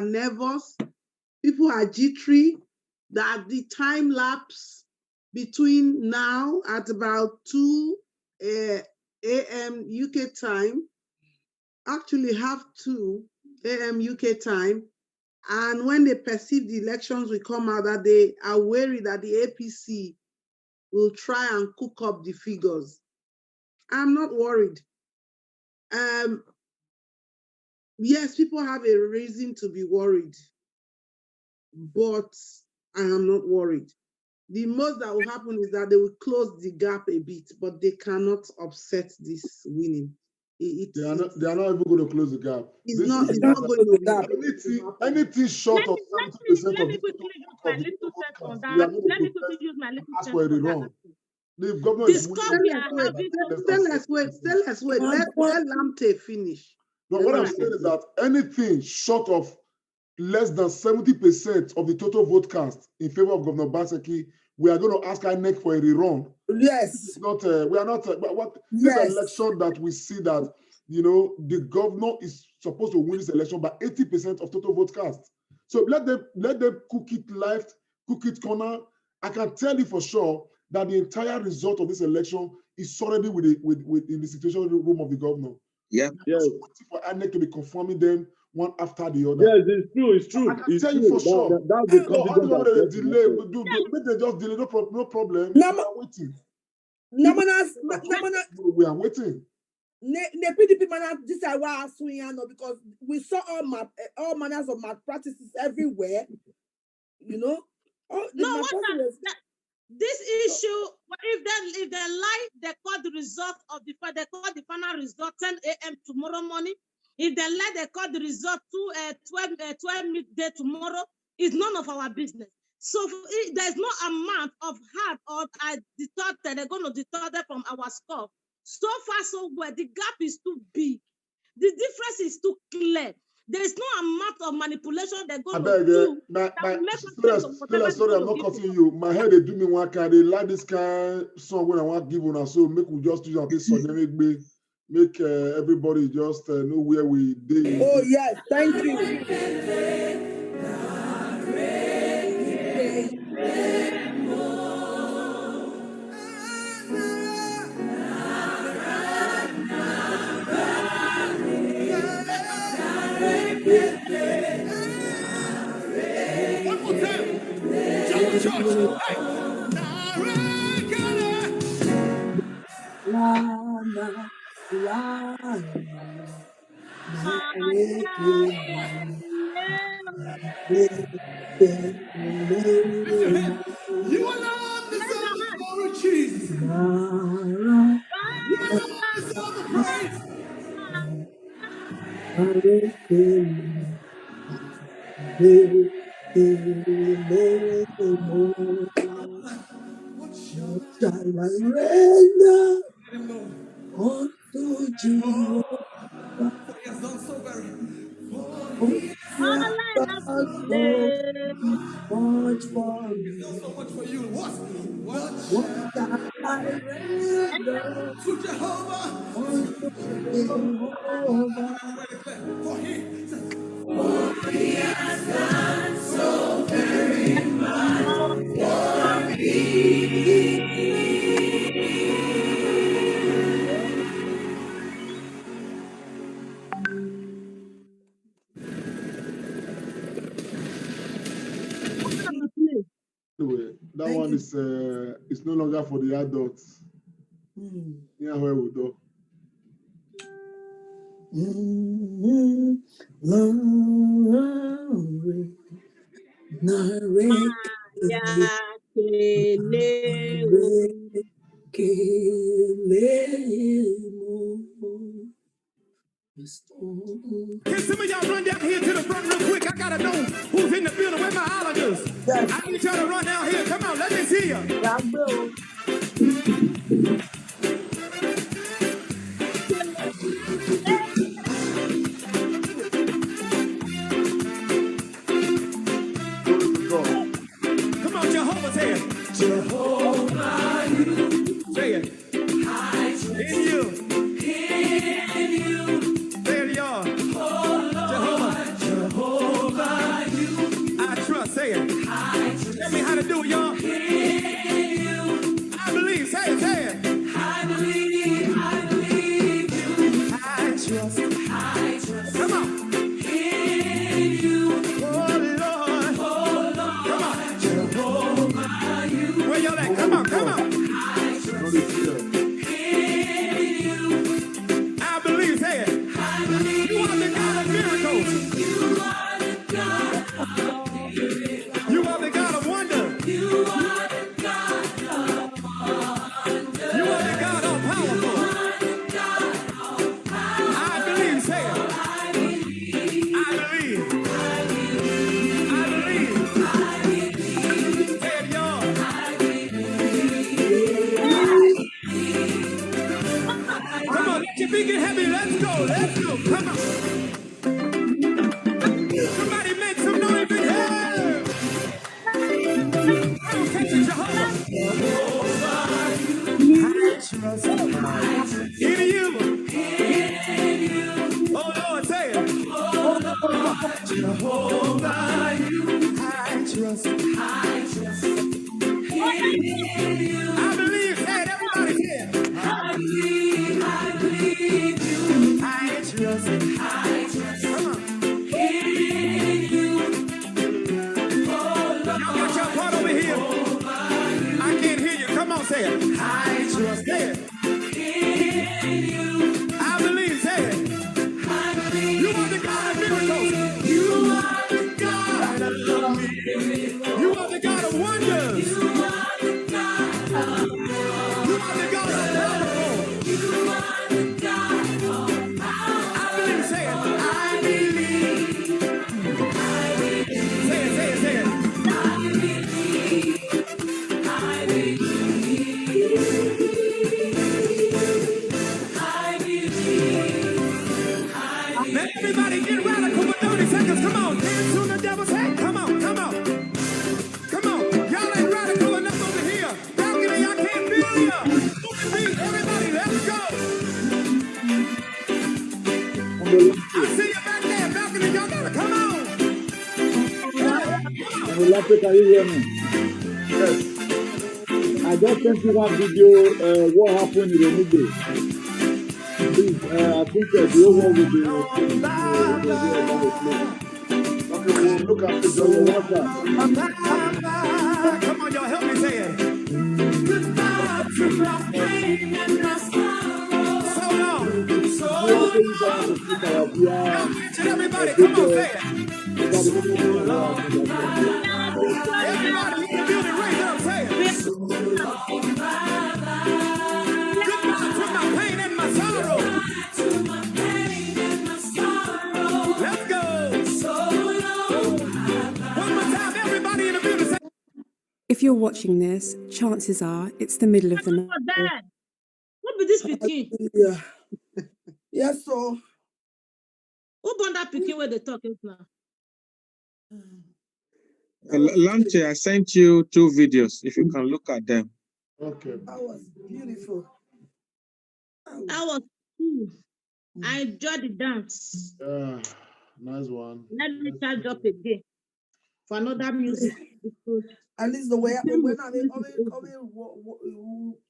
nervous, people are jittery, that the time lapse between now at about 2 a.m. UK time, actually have 2 a.m. UK time, and when they perceive the elections will come out, that they are wary that the APC will try and cook up the figures. I'm not worried. Yes, people have a reason to be worried, but I am not worried. The most that will happen is that they will close the gap a bit, but they cannot upset this winning. They are not even going to close the gap. It's not going to anything short of 70% Let of me the quickly use my little sense on we are that. going Let to me quickly use my little ask sense for a on that. rerun. The government is Let's wait. Let Lamte finish. No, what I'm saying is that anything short of less than 70% of the total vote cast in favor of Governor Baseki, we are going to ask INEC for a rerun. Yes. It's not, we are not, but what this election that we see that, the governor is supposed to win this election by 80% of total vote cast. So let them cook it left, cook it corner. I can tell you for sure that the entire result of this election is already in the situation room of the governor. Yeah. Yes. Waiting for INEC to be confirming them one after the other. Yes, it's true. It's true. I can tell you for sure. That's the So how confidence do they delay? Make they just delay. No problem. We are waiting. We are waiting. The PDP man, this is why because we saw all manners of malpractices everywhere. This issue, if they lie, they call the result of the final result 10 a.m. tomorrow morning. If they lie, they call the result 12 midday tomorrow. It's none of our business. So there's no amount of hard or they're going to detect from our score. So far, so well. The gap is too big. The difference is too clear. There's no amount of manipulation they're going to do. Sorry, I'm not cutting you. My head they do me one kind. They like this kind song when I want to give one. So make we just use this song. Make everybody just know where we did. Oh yes, thank you. You alone deserve the glory, Jesus. You deserve the praise. Shall I render unto Jehovah? He has done so very. Oh, he has done so much for He's done me. so much for you. What shall I render To Jehovah. unto Jehovah? For he. Anyway, that Thank one you. is no longer for the adults. Yeah, where we go. Can some of y'all run down here to the front real quick? I gotta know who's in the building. Where my islanders? Yes. I need y'all to run down here. Come on, let me see you. Come on, Jehovah, say it. Jehovah, you. Say it. In you. In you. Say it, y'all. Jehovah. Jehovah, you. I trust. Say it. Tell me how to do it, y'all. In you. I believe. Say it. Say it. I believe you. I trust. Come on. In you. Oh, Lord. Come on. Jehovah, you. Where y'all at? Come on. Come on. I believe. Say it. You are the God of miracles. You are the God of wonder. You are the God of powerful. I believe. Say it. I believe. I believe. Say it, y'all. Come on, let your feet get heavy. Let's go. Let's go. Come on. Somebody make some noise in here. Come on, catch it, Jehovah. I trust in you. Oh, Lord, say it. Jehovah, you. I trust. I believe. Say it, everybody here. I believe you. I trust. Come on. Y'all got your part over here. I can't hear you. Come on, say it. I trust. Say it. I believe. Say it. You are the God of miracles. You are the God of miracles. You are the God of wonders. You are the God of powerful. You are the God of power. I believe. Say it. I believe. Say it. Say it. Say it. Let everybody get radical for 30 seconds. Come on. Dance on the devil's head. Come on. Come on. Come on. Y'all ain't radical enough over here. Balcony, I can't feel you. Move the beat. Everybody, let's go. I see you back there. Balcony, y'all gotta come on. Can you hear me? Yes. I just sent you one video, what happened in the middle. Please, I think the whole world will be Okay, we'll look at the WhatsApp. Come on, y'all, help me say it. Goodbye to my pain and my sorrow. So long. So long. Everybody, come on, say it. Everybody in the building, raise up, say it. Goodbye to my pain and my sorrow. Let's go. One more time, everybody in the building, say it. If you're watching this, chances are it's the middle of the night. Dad, what be this pikin? Yeah. Yes, so. Who born that pikin where they talking now? Lamche, I sent you 2 videos. If you can look at them. Okay. That was beautiful. That was cool. I enjoyed the dance. Nice one. Let me charge up again for another music. At least the way when I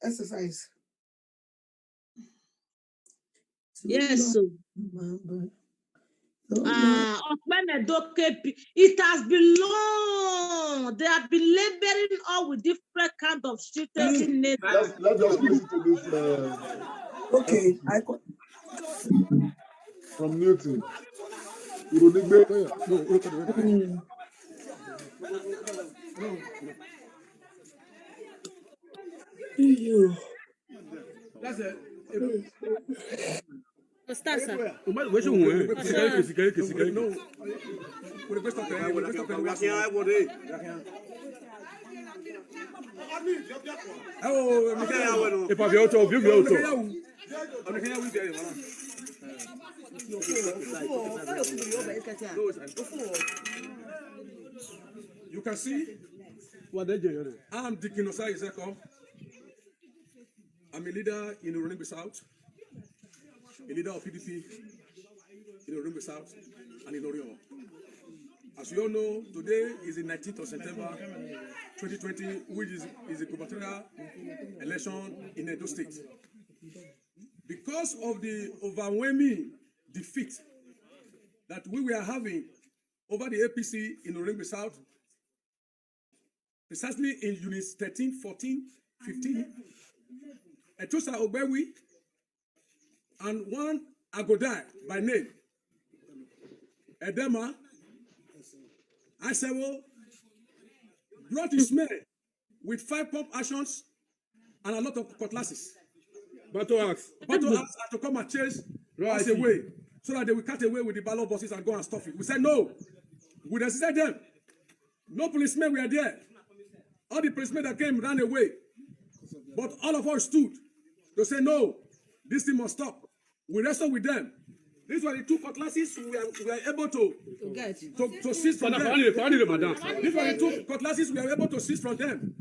exercise. Yes, so. It has been long. They have been laboring all with different kind of shooting names. Let's just listen to this Okay, from Newton. Ironigbe. That's it. Stasa. You can see I'm Deacon Osai Iseko. I'm a leader in Oronigbe South, a leader of PDP in Oronigbe South and in Orion. As you all know, today is the 19th of September 2020, which is a gubernatorial election in Edo State. Because of the overwhelming defeat that we were having over the APC in Oronigbe South, precisely in units 13, 14, 15, Etusa Ogbewi and one Agodai by name, Edema, Asewo, brought his men with 5 pump actions and a lot of cutlasses. Battle axe to come and chase us away so that they will cut away with the ballot buses and go and stuff it. We said no. We resisted them. No policemen were there. All the policemen that came ran away. But all of us stood to say no, this thing must stop. We wrestled with them. These were the 2 cutlasses we were able to seize from them. These were the 2 cutlasses we were able to seize from them.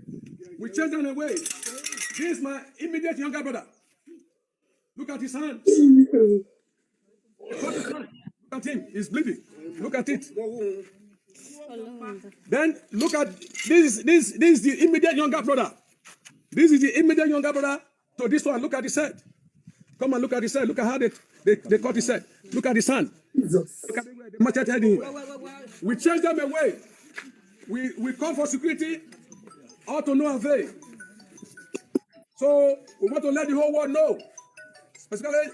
We chased them away. This is my immediate younger brother. Look at his hand. Look at him. He's bleeding. Look at it. Then look at this. This is the immediate younger brother. This is the immediate younger brother to this one. Look at his head. Come and look at his head. Look at how they cut his head. Look at his hand. Look at the macheted him. We chased them away. We call for security, all to no avail. So we want to let the whole world know, specifically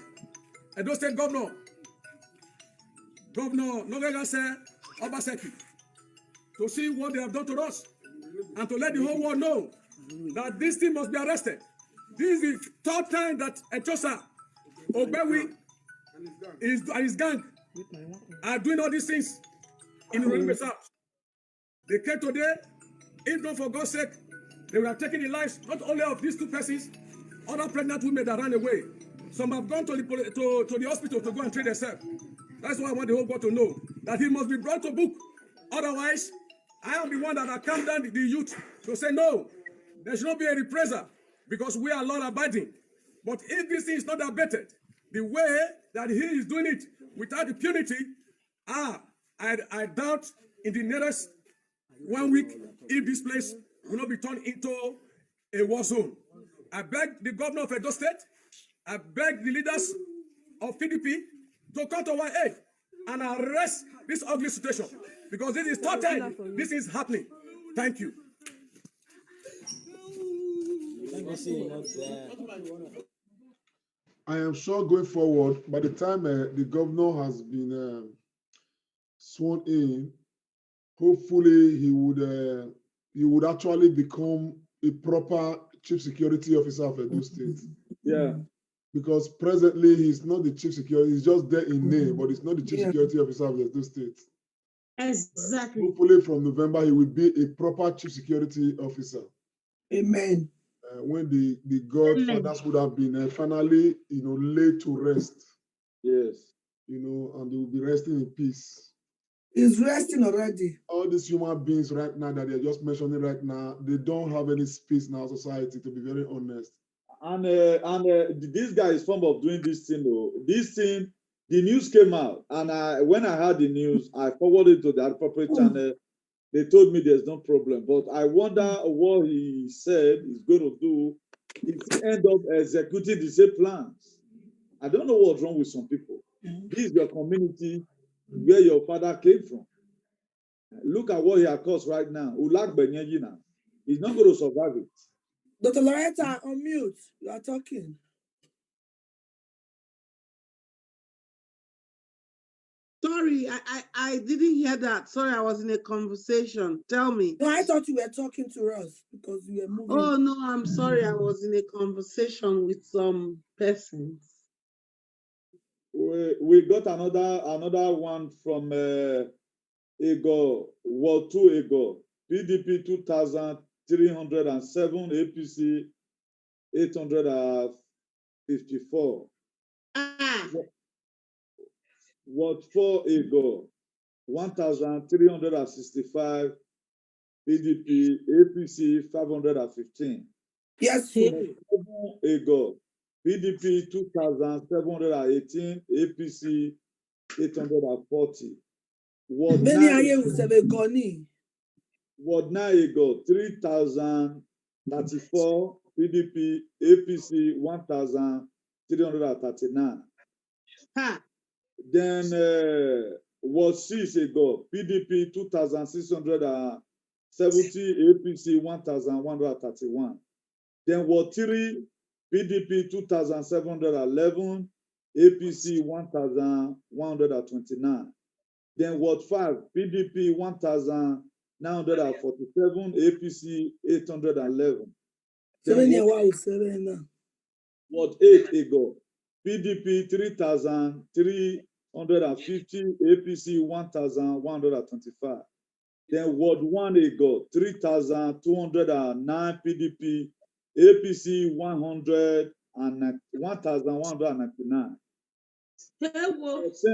Edo State Governor Nogegase Obaseki, to see what they have done to us and to let the whole world know that this thing must be arrested. This is the 3rd time that Echosa Ogbewi and his gang are doing all these things in Oronigbe South. They came today, if not for God's sake, they were taking the lives not only of these 2 persons, other pregnant women that ran away. Some have gone to the hospital to go and treat themselves. That's why I want the whole world to know that he must be brought to book. Otherwise, I am the one that have calmed down the youth to say no, there should not be a reprisal because we are law abiding. But if this thing is not abated, the way that he is doing it without impunity, I doubt in the nearest 1 week if this place will not be turned into a war zone. I beg the governor of Edo State, I beg the leaders of PDP to come to our aid and arrest this ugly situation because this is 3rd time this is happening. Thank you. I am sure going forward, by the time the governor has been sworn in, hopefully he would actually become a proper chief security officer of Edo State. Yeah. Because presently he's not the chief security, he's just there in name, but he's not the chief security officer of Edo State. Exactly. Hopefully from November he will be a proper chief security officer. Amen. When the godfathers would have been finally, laid to rest. Yes. And they will be resting in peace. He's resting already. All these human beings right now that they're just mentioning right now, they don't have any space in our society, to be very honest. And this guy is fond of doing this thing though. This thing, the news came out, and when I heard the news, I forwarded it to the appropriate channel. They told me there's no problem, but I wonder what he said he's going to do if he end up executing the same plans. I don't know what's wrong with some people. This is your community where your father came from. Look at what he has caused right now. Ulak Benyajina. He's not going to survive it. Dr. Loretta, on mute. You are talking. Sorry, I didn't hear that. Sorry, I was in a conversation. Tell me. No, I thought you were talking to us because you were moving. Oh, no, I'm sorry. I was in a conversation with some persons. We got another one from Ego, World 2 Ego, PDP 2,307, APC 854. World 4 Ego, 1,365, PDP, APC 515. Yes, sir. Ego, PDP 2,718, APC 840. Ward 9 Ego, 3,034, PDP, APC 1,339. Then Ward 6 Ego, PDP 2,670, APC 1,131. Then Ward 3, PDP 2,711, APC 1,129. Then Ward 5, PDP 1,947, APC 811. Then Ward 8 Ego, PDP 3,350, APC 1,125. Then Ward 1 Ego, 3,209, PDP, APC 1,199. 10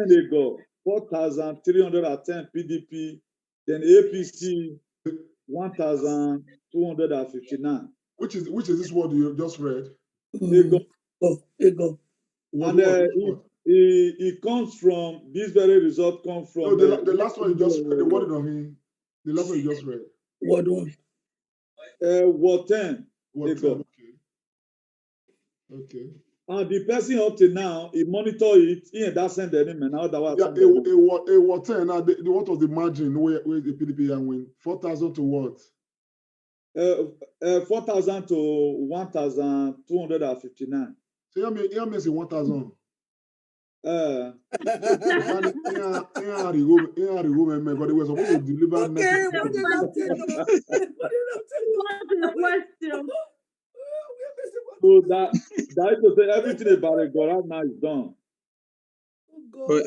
Ego, 4,310 PDP, then APC 1,259. Which is this word you just read? Ego. Ego. And it comes from, this very result comes from... No, the last one you just read, the word on him. The last one you just read. Word 1. Word 10. Word 10, okay. And the person up to now, he monitor it, he ain't that send any man. Otherwise, yeah, what 10. Now, what was the margin where the PDP can win? 4,000 to what? 4,000 to 1,259. So you mean 1,000? But they were supposed to deliver okay, what is so that is to say everything about it God now is done.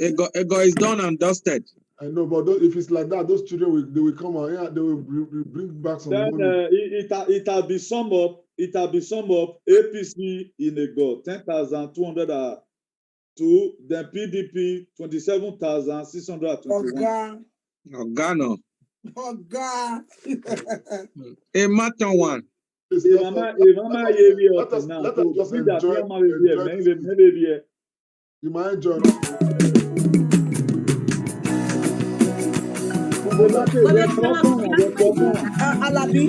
Ego is done and dusted. I know, but if it's like that, those children will come out. They will bring back some then, money. It will be sum up. APC in Ego 10,202. Then PDP 27,621. Organo. God. A matter one. Let us just enjoy you might enjoy. Alabi.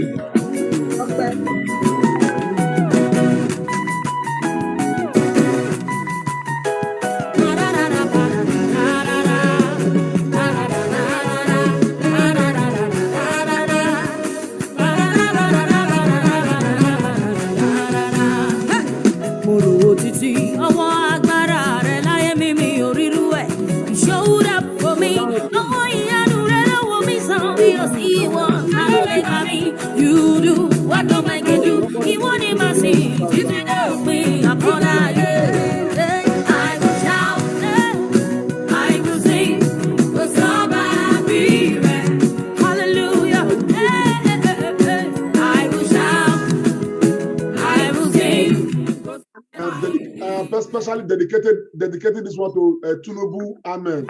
Okay. You do what don't make it do. He won't even see. You can help me. I'm gonna I will shout. I will sing. Cause somebody ran. Hallelujah. I will shout. I will sing. Especially dedicated this one to Tunubu. Amen.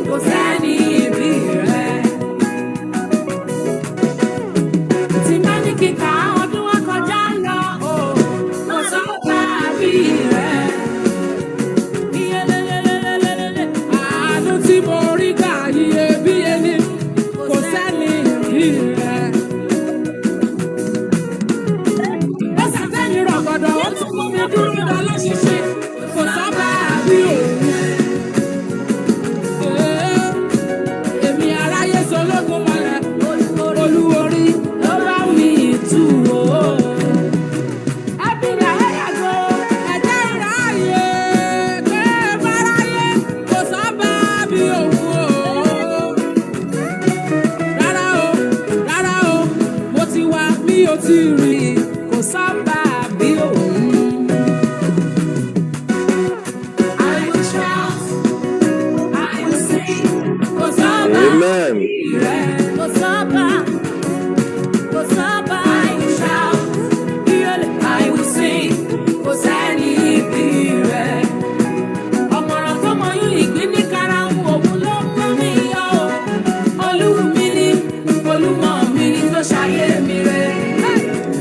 kò sẹ́ni bí rẹ̀. Tí bá ní kíkà ọdún wa kọjá lọ, kò sọ́ba bí rẹ̀. Àánú tí mo rí gbà iyebíye ni, kò sẹ́ni bí rẹ̀. Ó sàtẹ́ni rọ̀gbọ̀dọ̀, ó tún mú mi dúró lọ lọ́ṣiṣẹ́, kò sọ́ba bí òun. Èmi aráyé sológun mọ́lẹ̀, olúworí ló bá mi tù ó. Ẹbí rẹ̀ yàgò, ẹ̀jẹ̀ ráyè, pé fáráyé kò sọ́ba bí òun o. Rárá o, mo ti wá mi ò tí rí, kò sọ́ba bí òun. I will shout, I will sing, kò sọ́ba Amen. bí rẹ̀, kò sọ́ba. I will shout, I will sing, kò sẹ́ni bí rẹ̀. Ọ̀mọ̀ràn tó mọ yún ìgbín ní karahun, òun ló mú mi yọ o. Olúwa mi ni, olúmọ mi ni tó ṣayé mi rẹ̀.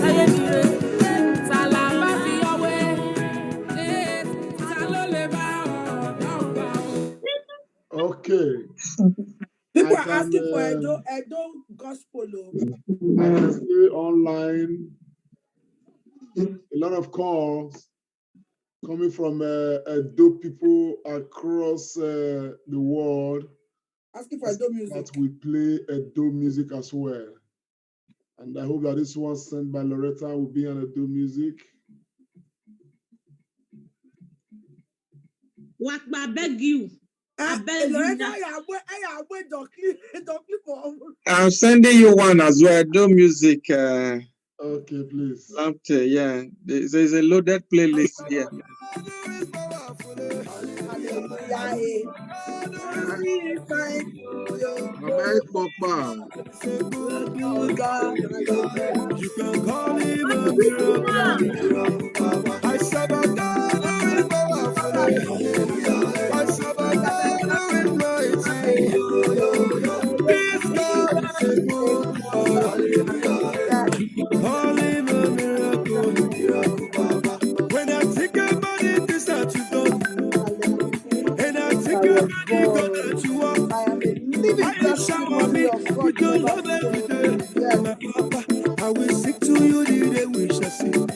Ṣayé mi rẹ̀. Ta la bá fi ọwé? Ta ló lè bá ọ̀dọ́ gbà o? Okay. People I are can, asking for Edo gospel. I can see online a lot of calls coming from Edo people across the world. Asking for Edo music. That we play Edo music as well. And I hope that this one sent by Loretta will be on Edo music. Wakba, I beg you. I beg you. I'm sending you one as well. Do music. Okay, please. Lamptey, yeah. There's a loaded playlist here. You can call him a miracle. I serve a God who is powerful. I serve a God who is mighty. This God is a good God. You can call him a miracle. When I think about it, this that you done. And I think about the God that you are. I shower me with your love every day. My Papa, I will sing to you the day we shall sing.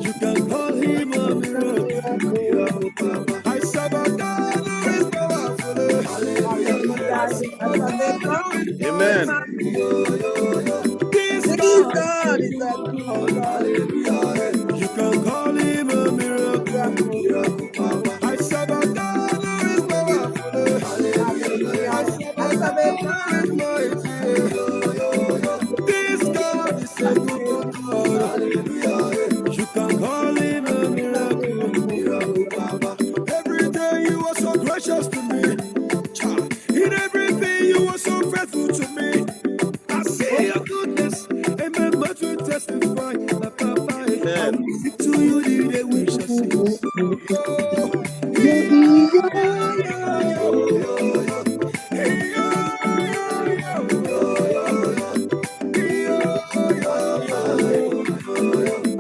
You can call him a miracle. I serve a God who is powerful. Amen. This God is a you can call him a miracle. I serve a God who is powerful. I serve a God who is mighty. This God is a good God. You can call him a miracle. Every day you are so gracious to me. In everything you are so faithful to me. I see your goodness and my mouth will testify. My Papa, I will sing to you the day we shall sing.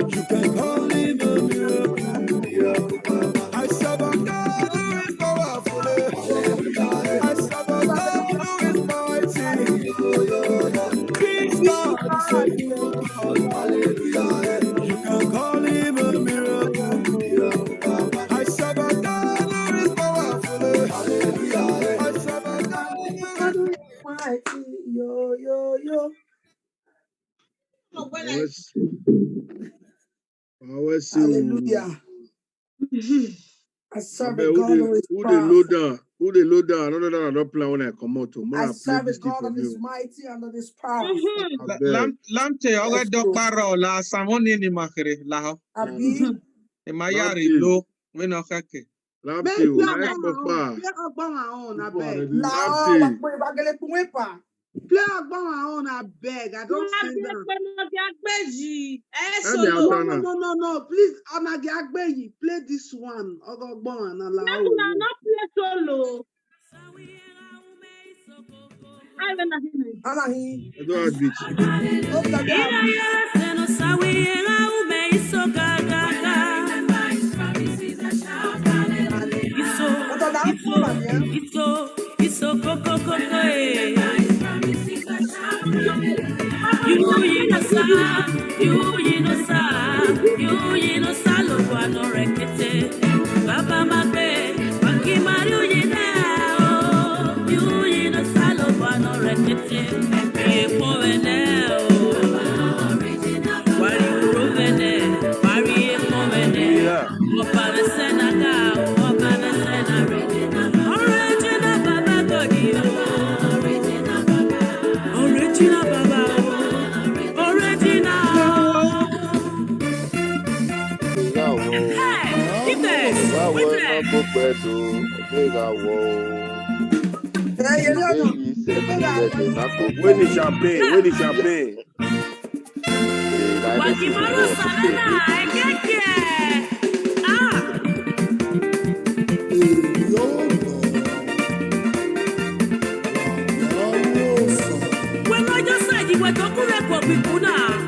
You can call him a miracle. I serve a God who is powerful. I serve a God who is mighty. This God is a good God. You can call him a miracle. I serve a God who is powerful. I serve a God who is mighty. Yo. Hallelujah. I serve a God who is powerful. Who they load down? No, I don't plan when I come out. I serve a God that is mighty and that is powerful. Lamptey, ọ̀rẹ́ dọ́kpárọ̀ la Samoni ni màkìrì la. Abi. Ìmáyàrí ló wínà kẹ́kẹ́. Lamptey, o, máa ń pọ̀pá. La, Play Agbon own, I beg. I don't sing them. No. Please, Onagi Agbeyi, play this one. Ogogbon and allow. Not play solo. Edward Beach. Where the champagne? Where the champagne? When I just said you were talking about people now.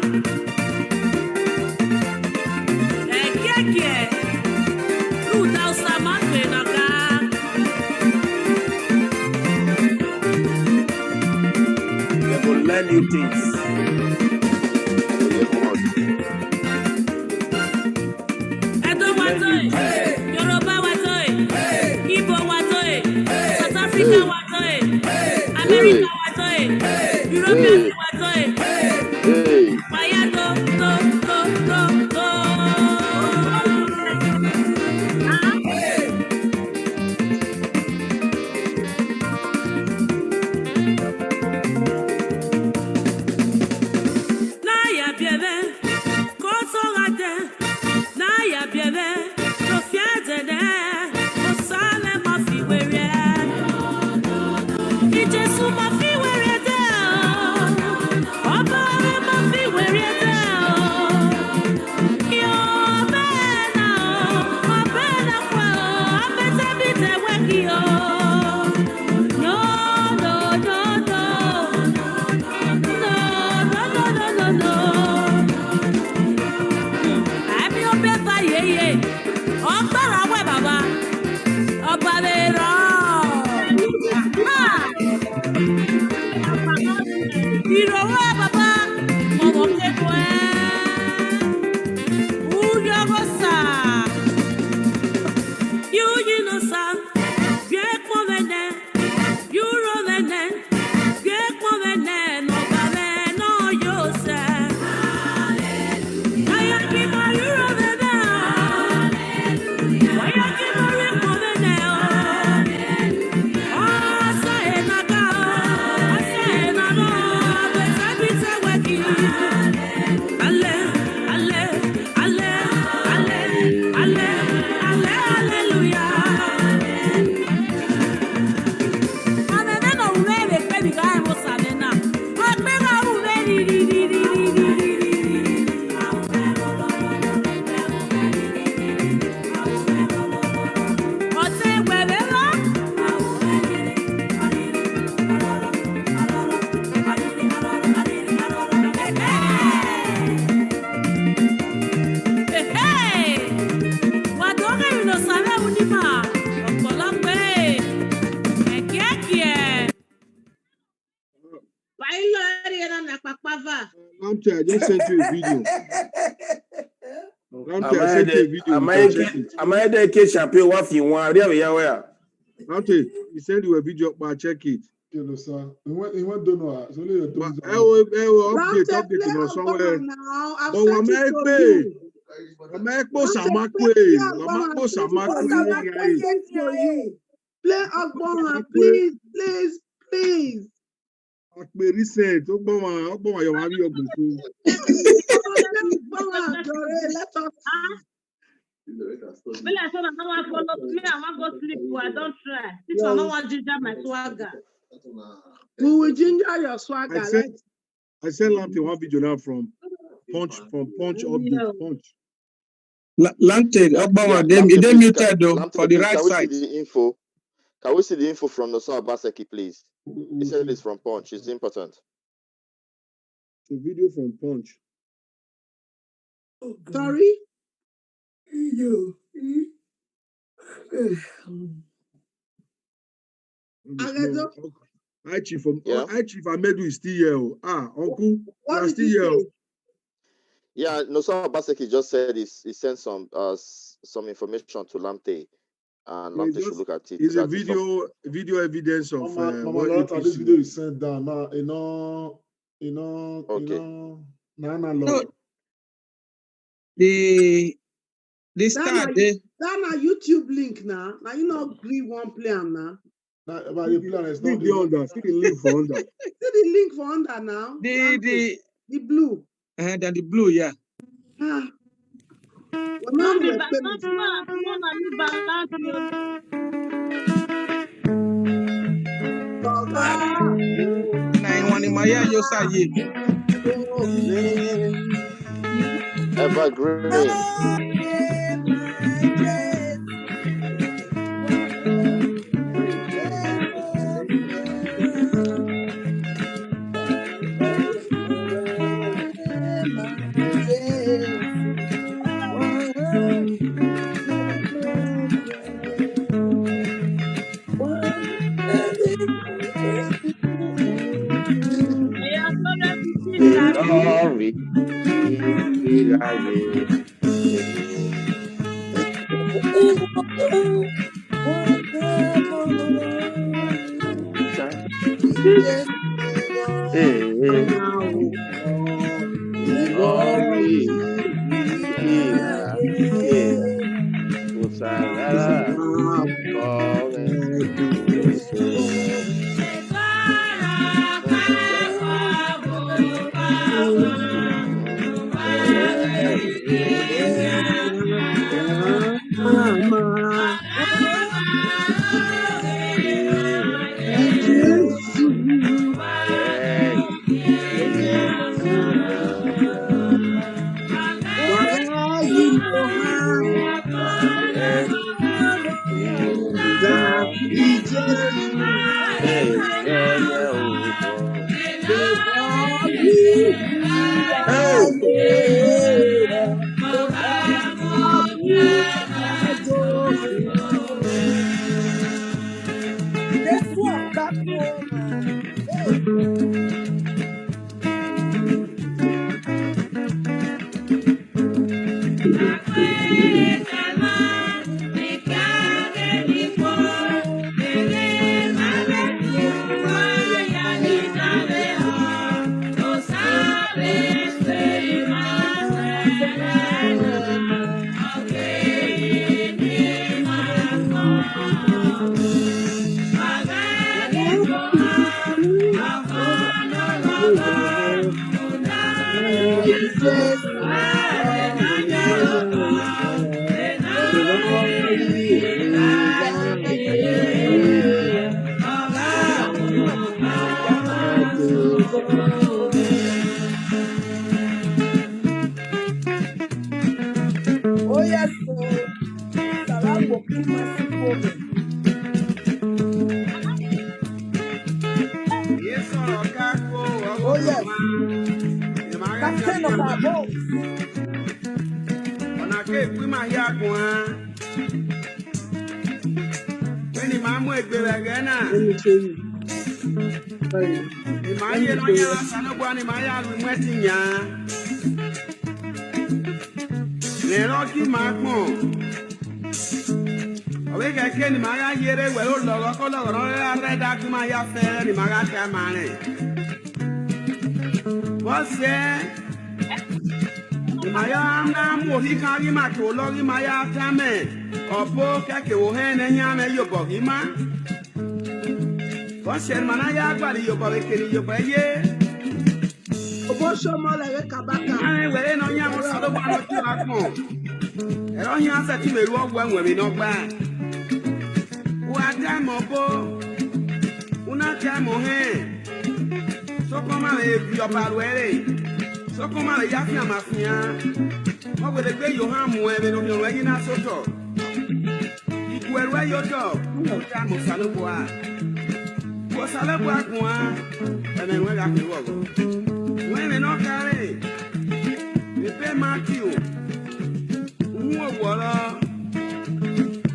They will learn new things. Edo watoe, Yoruba watoe, Igbo watoe, South Africa watoe, America watoe, European watoe. Waya go. Lamte, I just sent you a video. Lamte, I sent you a video. Am I there? Champagne? What you want? Lamte, he sent you a video, but check it. You know, sir. He went don't know. So only your thumbs update, you know, somewhere. But Play Agbon, please. Recent, your mommy Let us. I want to go sleep. I don't try. This one, I want to ginger my swagger. We will ginger your swagger. I sent Lamptey one video now from Punch update. Punch. Lamptey, Yeah, they muted though Lamptey, for the please, right can we side. see the info? Can we see the info from Nosa Obaseki, please? He said it's from Punch. It's important. The video from Punch. Sorry? Hi Chief Amedu is still here. Uncle, what you are did still he here. say? Yeah, Nosa Obaseki just said he sent some information to Lamptey, and Lamptey should look at it. It's a video evidence of Mama what Loretta, this APC. video is sent down now. No, the start there. That YouTube link now. Now you know agree one player now. But the plan is not See the link for under. See the link for under now. The blue. Then the blue, yeah. Evergreen. Glory. Oh yes, so Sarango Kumasi Woman. Oh yes, captain of our boats. Let me show you. Sorry. una chamo he. So come your barwere. So come on, Yafia Mafia. What will the way you harm when you're ready now so talk? It will wear your dog. No time of Salabua. Was Salabua, and then when I can walk. When they not carry, they pay Matthew. Who water?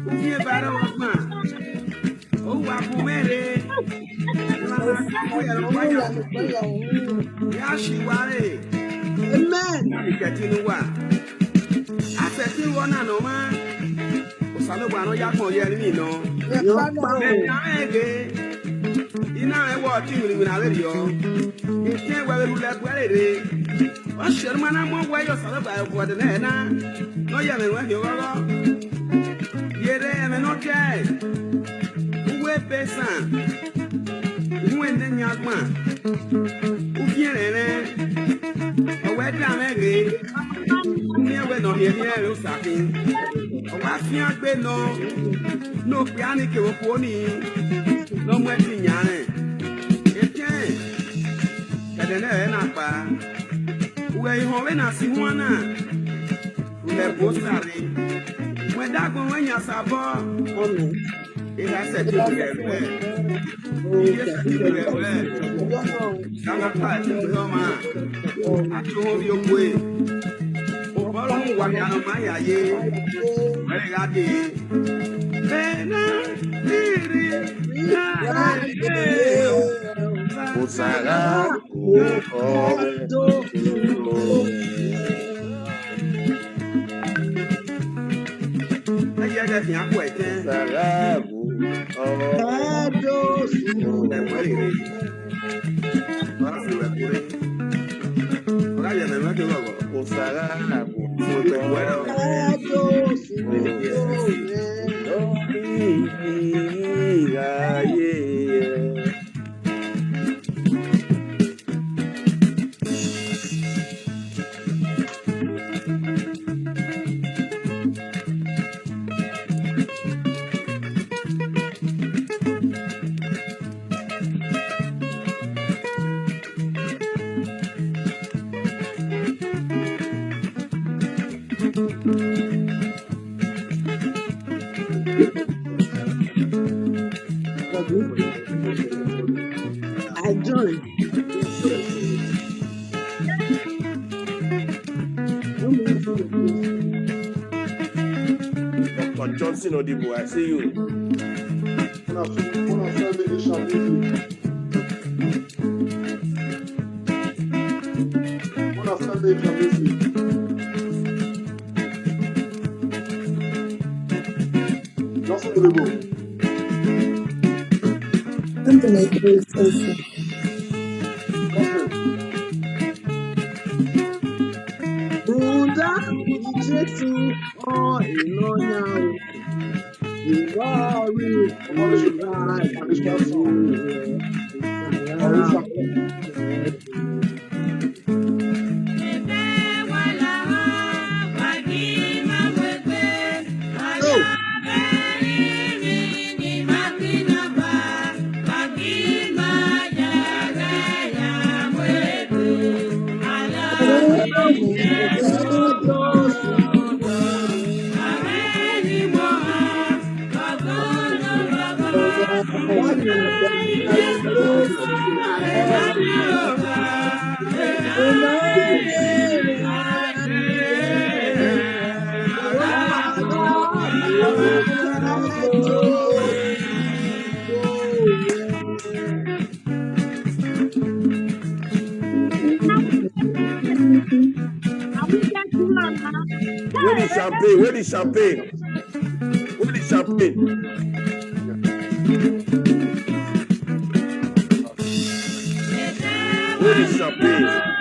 Who here battle of man? Oh, Wakumere. Yashi Ware. Amen. Getting what? I said, you want to know, man. Salabano Yako Yelmi, no. You know, I watch you when I radio. You can't wear it like where it is. What's your man? I'm more way of Salabay for the Nana. No, you haven't went your other. Yet, I am not dead. Who will pay some? Who went in your man? Who can't a wet down again? Never know here, sucking. What's your bed? No piano, pony. No more thing, Yanni. It can't. That an appa. Where you hold in a Simona. Who have both started. When that go when you're sabo. It has said to get red. Yes, you get red. Come up, Roma. I told you way. Follow what you know, my ye. Very happy. Usara I join. Dr. Johnson Odibo, I see you. Come to my place also. Buddha, Jesus, oh, Inonya, Where is champagne? Where is champagne? Where is champagne? Where is champagne?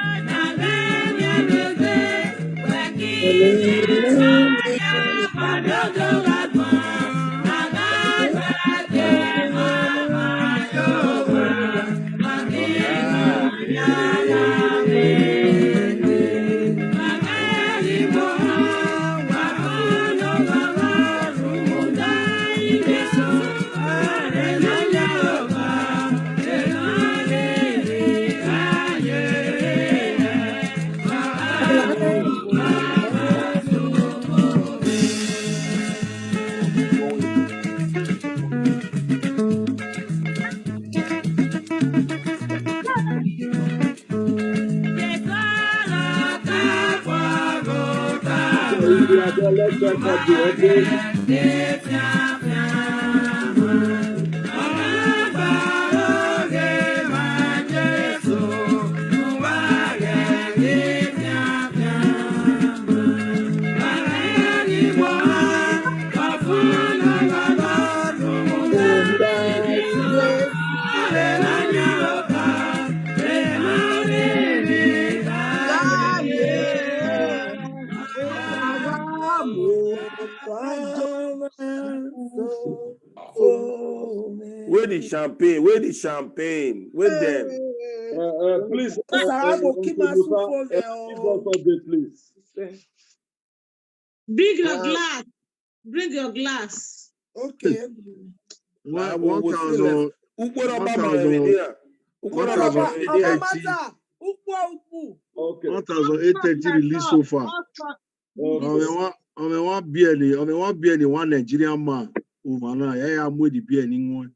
if you are there, let's check up the audio. Where the champagne? Where the champagne? Where them? Please, please. Bring your glass. Bring your glass. Okay. 1,000. 1,830 released so far. One beer, one Nigerian man. Yeah, I'm with the beer in one.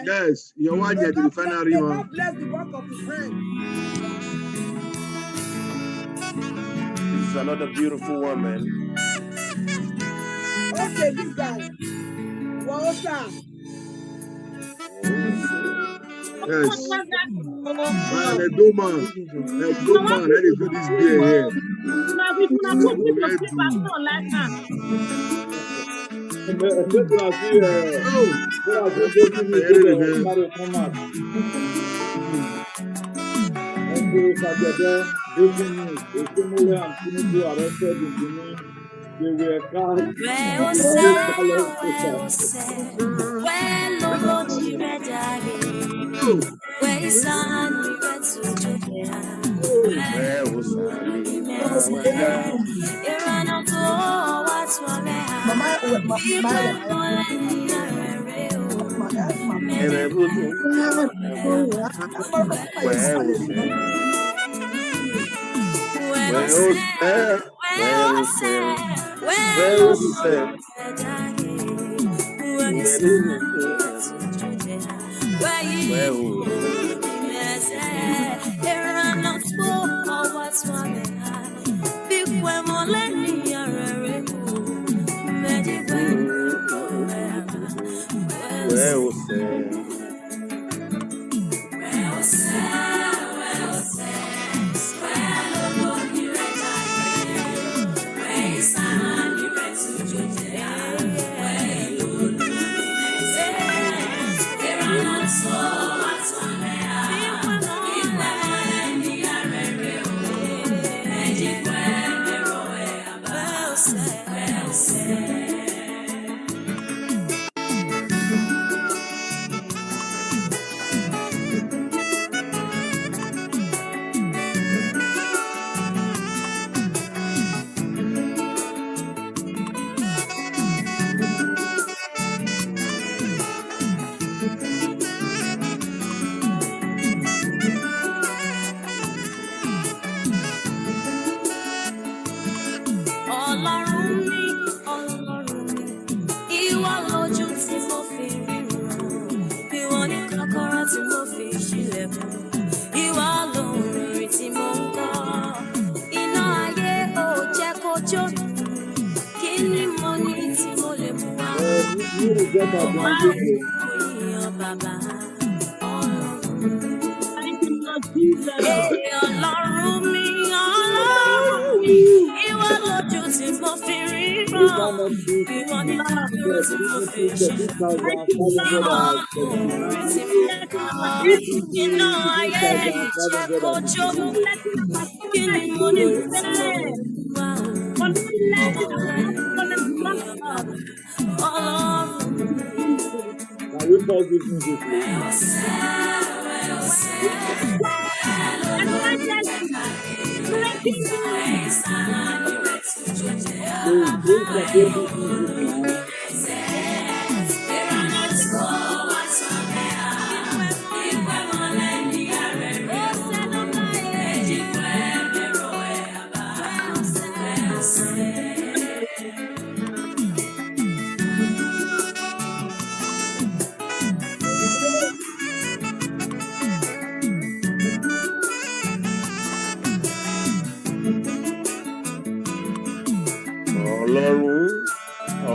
Yes, you're one at the refinery, man. God bless the work of his hand. This is another beautiful woman. Okay, this guy. Walter. Yes. Man, a dope man, that is do this beer here. They were cast.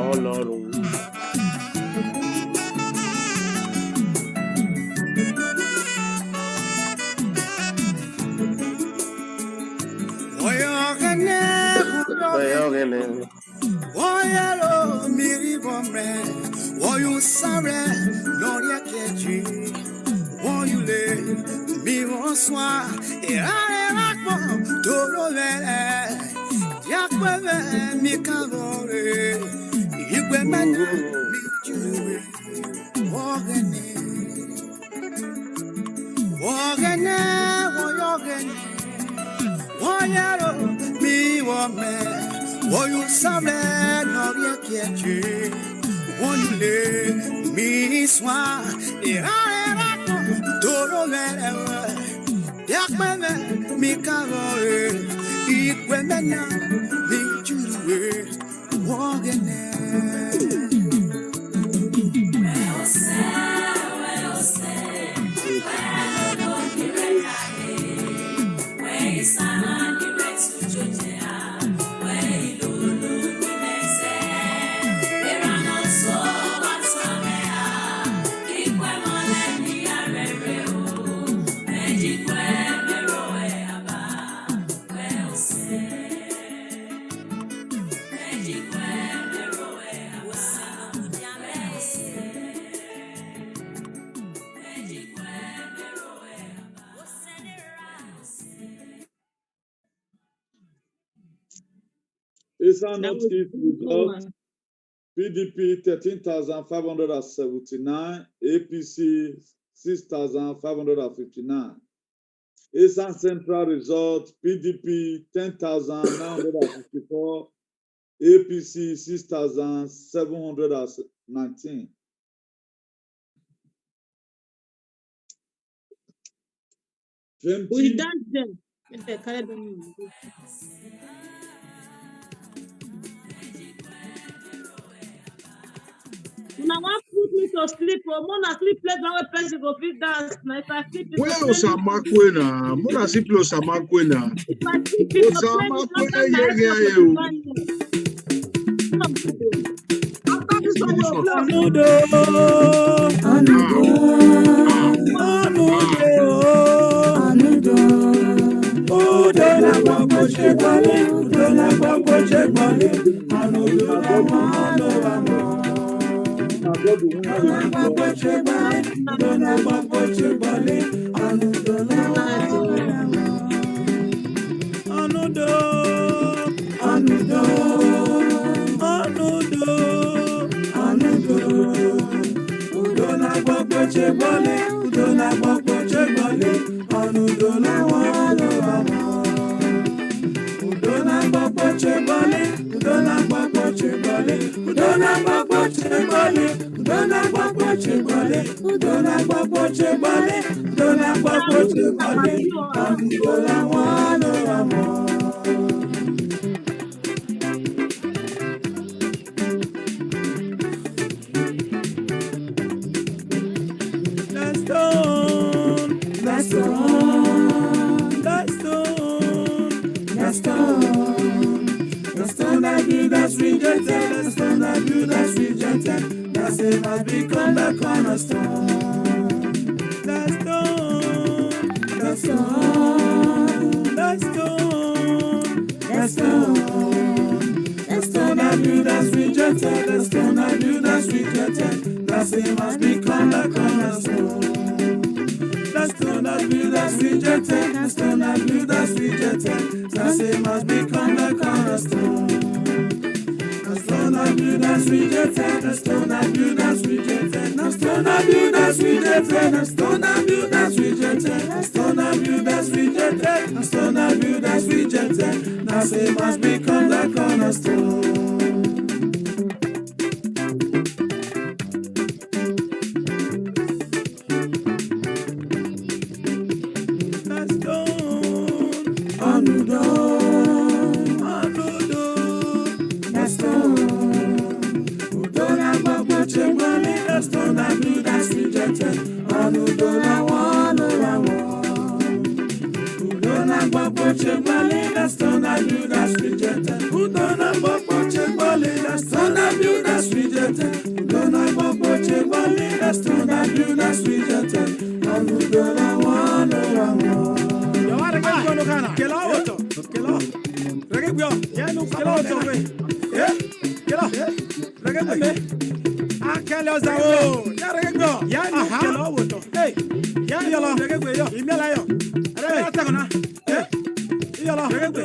Ọlọ́run. Oyelo miri bombe, oyu sare noria keji, oyule mi oswa, ere rakpo toro vere, yakwe mi kavore, igwe mena mi juwe, ogene, ogene, oyogene, oyelo mi bombe. Oyu sable noria kiechi, oyule mi swa, era toro vere, yakmeme mi kavore, ikwemena mi juwe, wogene. Eastern Northeast result, PDP 13,579, APC 6,559. Eastern Central result, PDP 10,954, APC 6,719. We done them. Now one put me to sleep. Mona sleep place now a person go fit dance. Now if I sleep, it Where Osamakwena? Mona Siplo Osamakwena. Osamakwena That's sweejete. Udona gbopoche gbali. The stone that build us sweejete. Anudola wano wamo. Yawara ga gono kana. Kelo auto. Kelo. Rege byo. Yanu kelo auto we. Kelo. Rege byo. Akele zawo. Ya rege byo. Yanu kelo auto. Hey. Yalo rege byo yo. Imiala yo. Rege atagona. Yalo rege byo.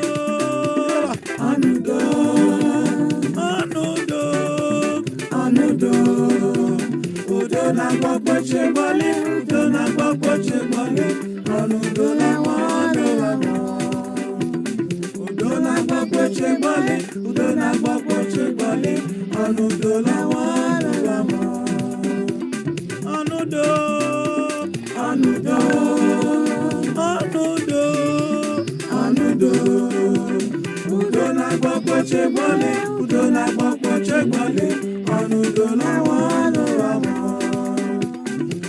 Anudo. Udona gbopoche gbali. Udona gbopoche gbali. Anudola wano wamo. Udona gbopoche gbali. Udona gbopoche gbali. Anudola wano wamo. Anudo. Udona gbopoche gbali. Udona gbopoche gbali. Anudola wano wamo.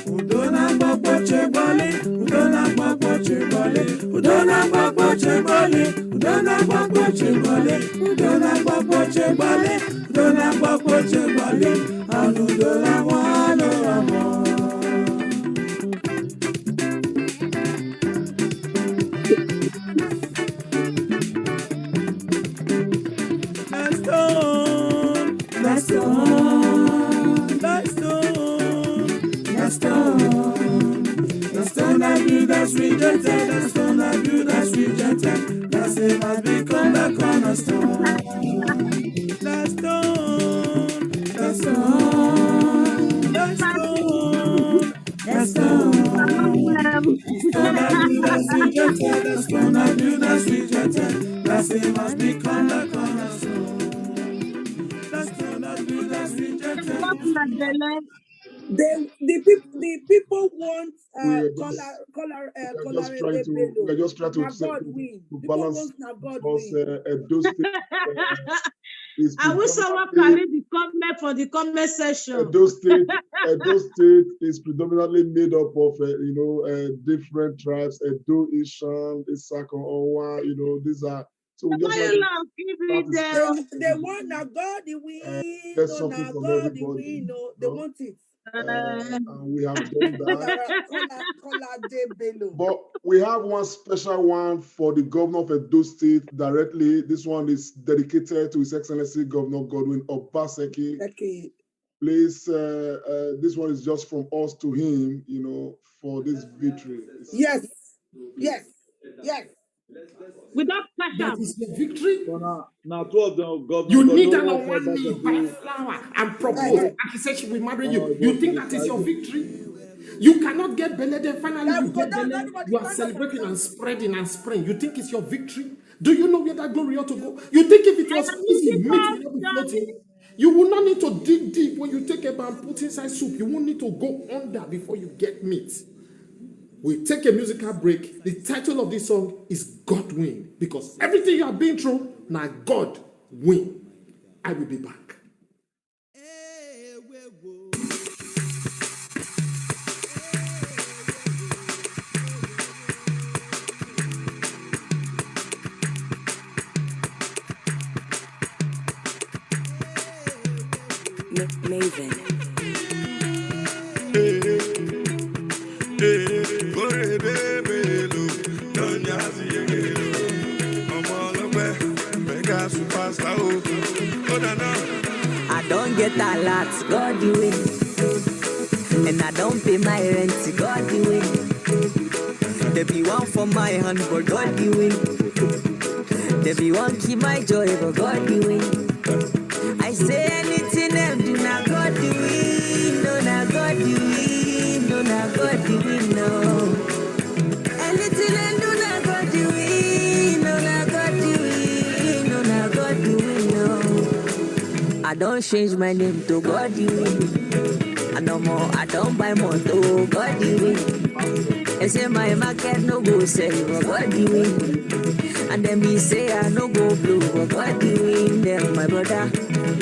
Udona gbopoche gbali. Udona gbopoche gbali. Udona gbopoche gbali. Udona gbopoche gbali. Udona gbopoche gbali. Udona gbopoche gbali. Anudola wano wamo. The stone that build us rejected, the stone that build us rejected, the same has become the cornerstone. The stone that build us rejected, the stone that build us rejected, the same has become the cornerstone. The stone that build us rejected. The people want We're just trying to God win. balance because those things is I wish someone can read the comment for the comment section. Those state is predominantly made up of different tribes. Edo, Ishan, Isaka, Owa. These are so we just they want now God the win. Get something from everybody. They want it. And we have done that. But we have one special one for the governor of Edo State directly. This one is dedicated to His Excellency Governor Godwin Obaseki. Please, this one is just from us to him, for this victory. Yes. Without pressure. That is the victory. Now, two of them, God, You need an one me buy flower and propose. And he said she will marry you. You think that is your victory? You cannot get belly, then finally you get belly. You are celebrating and spreading and spraying. You think it's your victory? Do you know where that glory ought to go? You think if it was easy, meat would not be floating? You will not need to dig deep when you take a bar and put inside soup. You won't need to go under before you get meat. We take a musical break. The title of this song is God Win, because everything you have been through, now God win. I will be back. Maven. I don't get a lot, God you win. And I don't pay my rent, God you win. There be one for my hand, but God you win. There be one keep my joy, but God you win. I say anything them do, now God you win. No, now God you win. No, now God you win, no. Anything them do, now God you win. No, now God you win. No, now God you win, no. I don't change my name to God you win. I no more, I don't buy more to God you win. They say my market no go sell, but God you win. And then me say I no go blue, but God you win. Them my brother,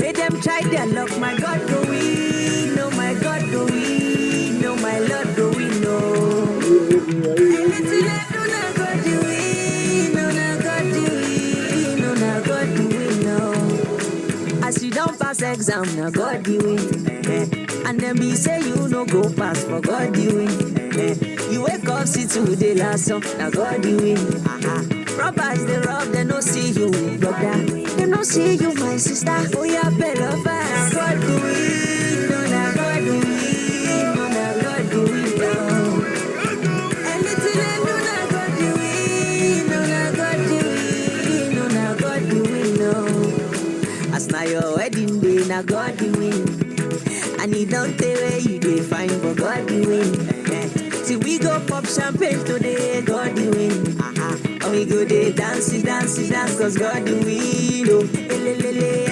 make them try their luck. My God go win, no my God go win, no my Lord go win, no. Anything I do now God you win, no now God you win, no now God you win, no. As you don't pass it, exam, now God the win. And then be say you no go pass, for God the win. You wake up, see today last song, now God the win. Robbers, they rob, they no see you, brother. They no see you, my sister. Oh, yeah, better fast. God do it, no, nah, God do it, no, nah, God do it, no. Anything I do, nah, God do it, no, nah, God do it, no, nah, God do it, no. As now your wedding day, now God do it. And he don't tell where you dey find, but God do it. See, we go pop champagne today, God do it. And we go there dance, cause God do win, oh.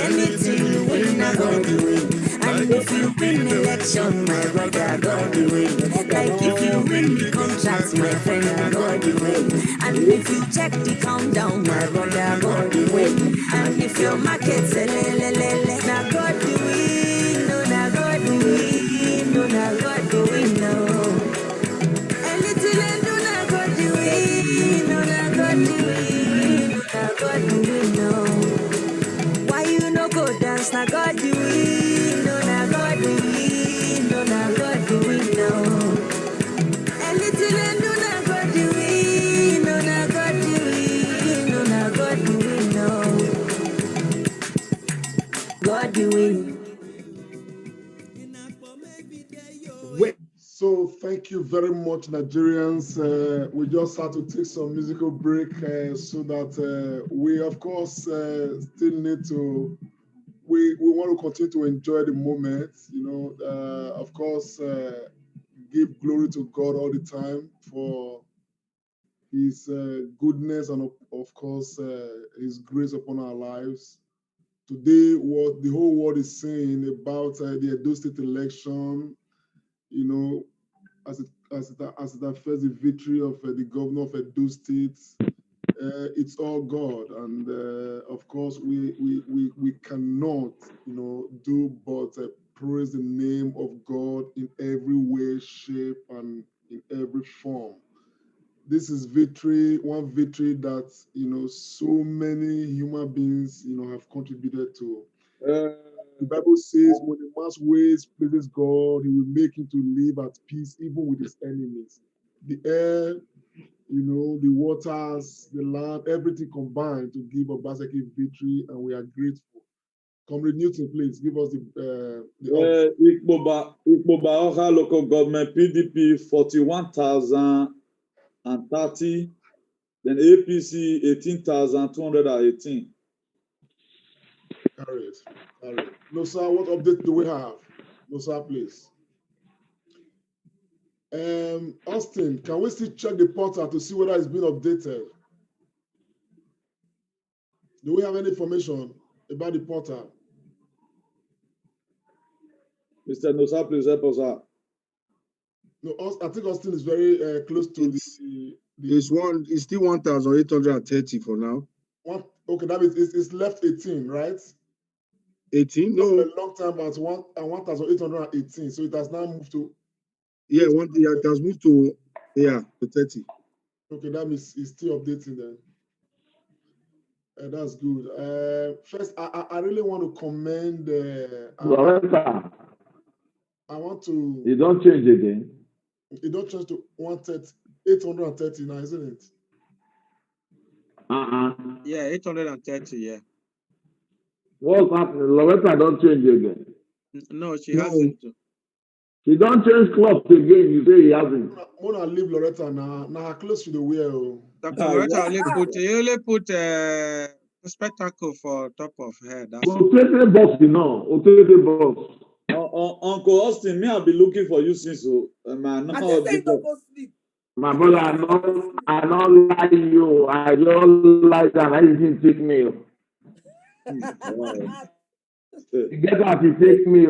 Anything you win, I God do win. And if you win election, my brother, God do win. Like if you win the contract, my friend, I God do win. And if you check the countdown, my brother, God do win. And if your market say now God do win, no, now God do win, no, now God do win, no. Anything I do, now God do win, no, now God do win, no, now God do win, no. Why you no go dance, now God do win, no, now God do win, no, now God do win, no. Anything I do, now God do win, no, now God do win, no, now God do win, no. God do win. So thank you very much, Nigerians. We just had to take some musical break so that we, of course, still need to. We want to continue to enjoy the moment. Of course, give glory to God all the time for His goodness and, of course, His grace upon our lives. Today, what the whole world is saying about the Edo State election, as it affects the victory of the governor of Edo State, it's all God, and of course we cannot, do but praise the name of God in every way, shape, and in every form. This is victory, one victory that so many human beings have contributed to. The Bible says, when a man's ways pleases God, he will make him to live at peace even with his enemies. The air, the waters, the land, everything combined to give Obaseki victory, and we are grateful. Comrade Newton, please give us the Ikpoba Oha local government PDP 41,030, then APC 18,218. Carry it. No, sir, what update do we have? No, sir, please. Austin, can we still check the portal to see whether it's been updated? Do we have any information about the portal? Mr. Nosa, please help us out. No, I think Austin is very close to It's still 1,830 for now. Okay, that means it's left 18, right? 18? No. A long time at 1,818. So it has now moved to. It has moved to 30. Okay, that means it's still updating then. That's good. First, I really want to commend. Loretta, I want to. you don't change again. It don't change to 830 now, isn't it? Yeah, 830. Yeah. What's happening? Loretta don't change again. No, she hasn't. She don't change clothes again. You say he hasn't. Mona leave Loretta now. Now her clothes should wear. Loretta only put a spectacle for top of her. That's Otete boss, Otete boss. Uncle Austin, me, I'll be looking for you since so. I just say don't go sleep. My brother, I don't like you. I don't like that. I didn't take me. You get that? You take me.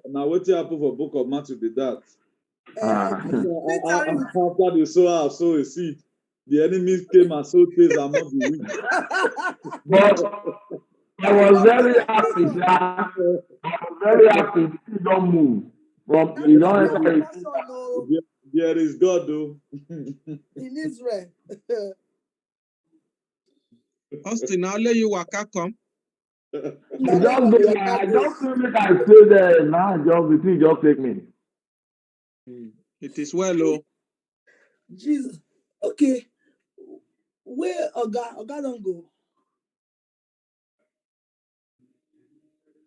Now, what happened for Book of Matthew be that? After the sower sow a seed, the enemies came and sowed tares among the wheat. But I was very happy. I was very happy. You don't move. There is God, though. In Israel. Austin, I'll let you waka come. I just feel like I stay there now. Just take me. It is well, oh. Jesus. Okay. Where Oga don't go?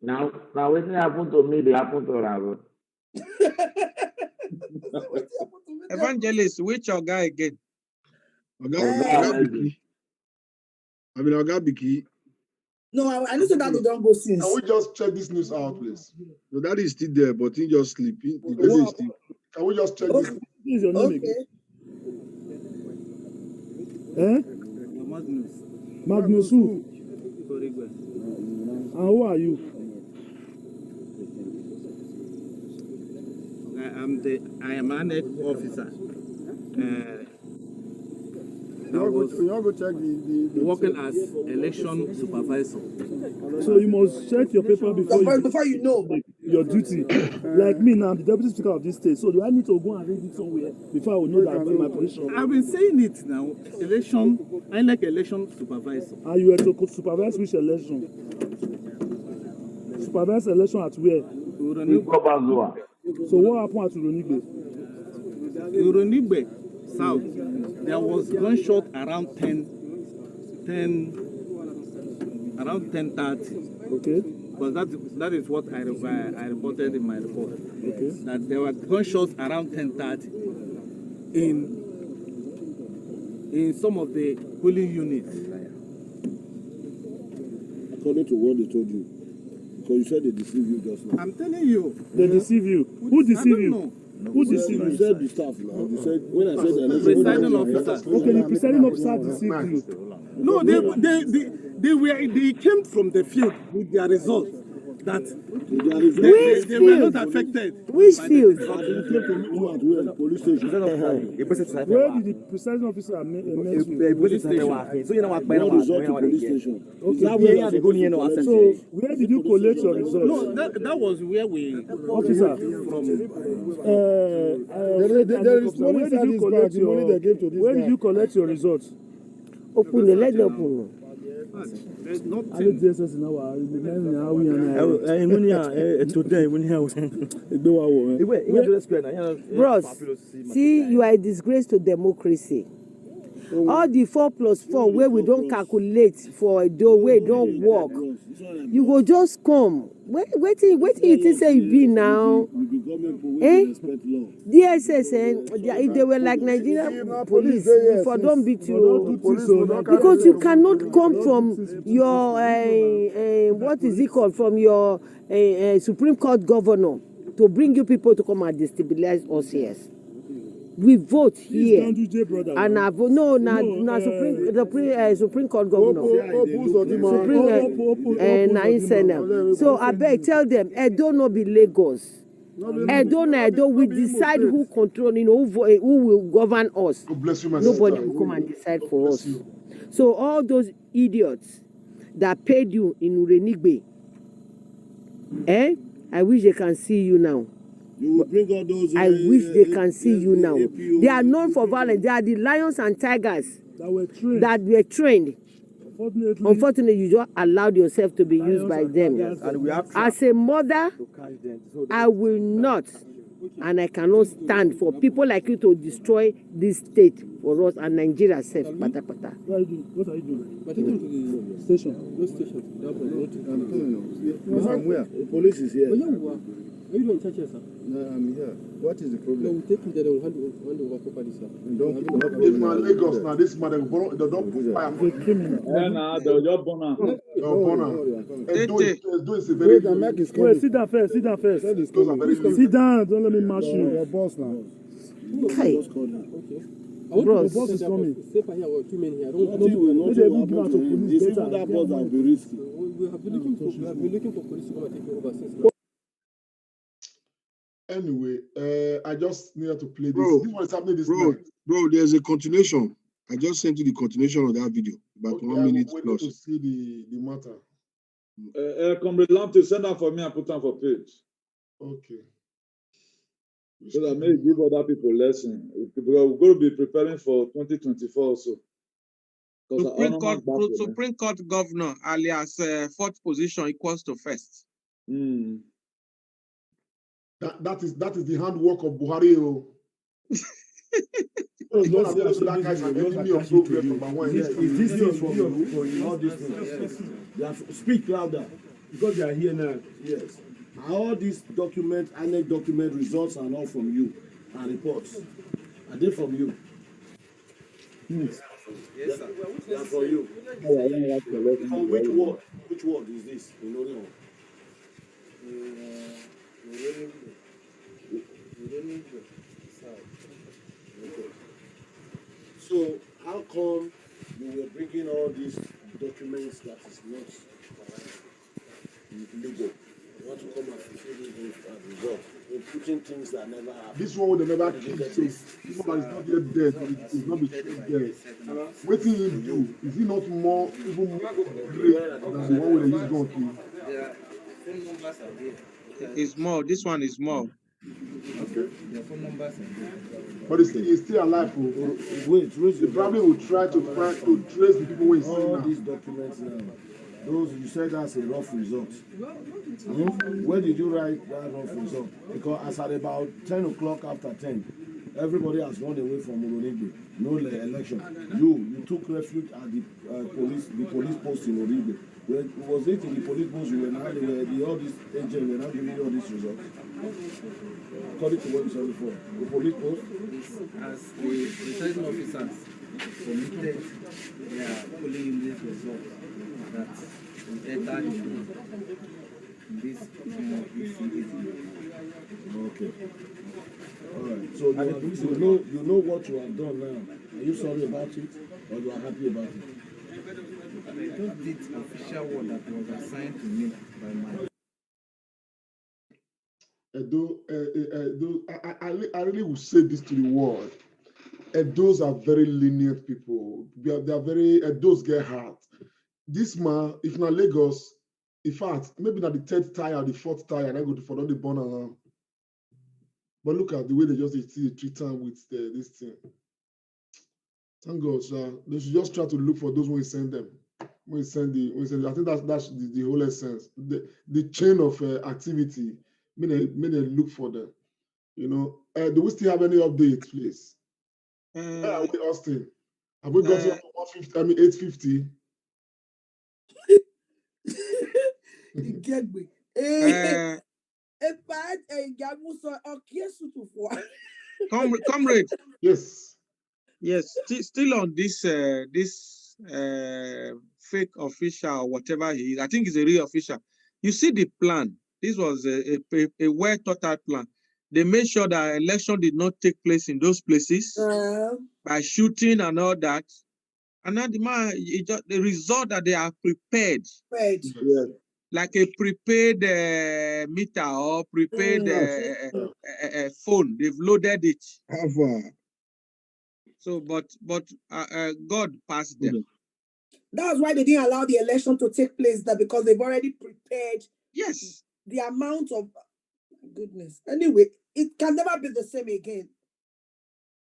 Now what happened to me? They happen to Rago. Evangelist, which guy again? Oga Biki. I mean, Oga Biki. No, I know that they don't go since. Can we just check this news out, please? No, that is still there, but he just sleeping. Can we just check this? Is your name again? Magnus who? And who are you? I am an officer. You want to go check the working as election supervisor. So you must check your paper before you know your duty. Like me now, I'm the deputy speaker of this state. So do I need to go and read it somewhere before I will know that my position? I've been saying it now. I like election supervisor. And you were to supervise which election? Supervise election at where? So what happened at Uronigbe South? There was gunshot around 10:30. Okay. Because that is what I reported in my report. Okay. That there were gunshots around 10:30 in some of the polling units. According to what they told you, because you said they deceived you just now. I'm telling you. They deceive you. Who deceived you? Know. Who deceived you? You said the staff now. You said when I said the presiding officer. Okay, the presiding officer deceived you. No, they came from the field with their results that they were not affected. Which field? Police station. Where did the presiding officer meet you? Police station. What result to police station? Okay. So where did you collect your results? No, that was where we officer from. Where did you collect your results? Open the let open. There's nothing. Bros, see, you are a disgrace to democracy. All the 4+4 where we don't calculate for a door where it don't work, you go just come. Wait till you think say you be now. DSS, if they were like Nigerian police, for don't beat you. Because you cannot come from your, what is it called, from your Supreme Court governor to bring you people to come and destabilize us here. We vote here, and I vote Supreme Court governor, So I beg, tell them, Edo no be Lagos. Edo, we decide who control, who will govern us. Nobody will come and decide for us. So all those idiots that paid you in Urenigbe, I wish they can see you now. You will bring all those. I wish they can see you now. They are known for violence. They are the lions and tigers that were trained. Unfortunately, you just allowed yourself to be used by them. As a mother, I will not, and I cannot stand for people like you to destroy this state for us and Nigeria self. What are you doing? Station. What station? Where? The police is here. Are you doing church here, sir? No, I'm here. What is the problem? No, we'll take him there, we'll hand over properly, sir. This man Lagos now, this man, they don't fire. They'll just burn her. Wait, sit down first. Sit down, don't let me mash you. Your boss now. Okay. Bro, the boss is coming. Safer here, we're 2 men here. That boss will be risky. We have been looking for police to come and take you over since. Anyway, I just needed to play this. This one is happening this night. Bro, there's a continuation. I just sent you the continuation of that video. About 1 minute plus. We need to see the matter. Comrade Lamptey, send that for me and put them for page. Okay. So that may give other people lesson. We're going to be preparing for 2024 also. Supreme Court governor alias fourth position equals to first. That is the handwork of Buhari. That guy's an enemy of progress number one. Is this thing for you? All these things. Yes. Speak louder because they are here now. Yes. All these documents, INEC document results are all from you and reports. Are they from you? Yes, sir. They are for you. From which word? Which word is this? So how come you were bringing all these documents that is not legal? You want to come and fulfill this result? You're putting things that never happen. This one would never kill. So this one is not yet dead. It will not be dead. What did he do? Is he not more even more great than the one with the use gun to? Yeah, phone numbers are there. It's more. This one is more. Okay. The phone numbers are there. But he's still alive. Wait, they probably will try to trace the people who is all these documents now. Those you said that's a rough result. Where did you write that rough result? Because as at about 10 o'clock after 10, everybody has run away from Origbe. No election. You took refuge at the police post in Origbe. Was it in the police post you were now all these agents were now giving you all these results? According to what you said before, the police post? As the returning officers submitted their polling unit results that we entered in this Okay. All right. So you know what you have done now. Are you sorry about it or you are happy about it? I just did official work that was assigned to me by my I really will say this to the world. Those are very lenient people. They are very, those get hurt. This man, if not Lagos, in fact, maybe not the third tire, the fourth tire, and I go to for the burn around. But look at the way they just treat them with this thing. Thank God, sir. They should just try to look for those when we send them. When we send I think that's the whole essence. The chain of activity. May they look for them. You know, do we still have any updates, please? Austin, have we got to 150? I mean, 850. You get me? Comrade. Yes. Yes. Still on this fake official or whatever he is. I think he's a real official. You see the plan. This was a well thought out plan. They made sure that election did not take place in those places by shooting and all that. And now the result that they are prepared. Yes. Like a prepaid meter or prepaid phone. They've loaded it. So, but God passed them. That's why they didn't allow the election to take place there, because they've already prepared. Yes. The amount of goodness. Anyway, it can never be the same again.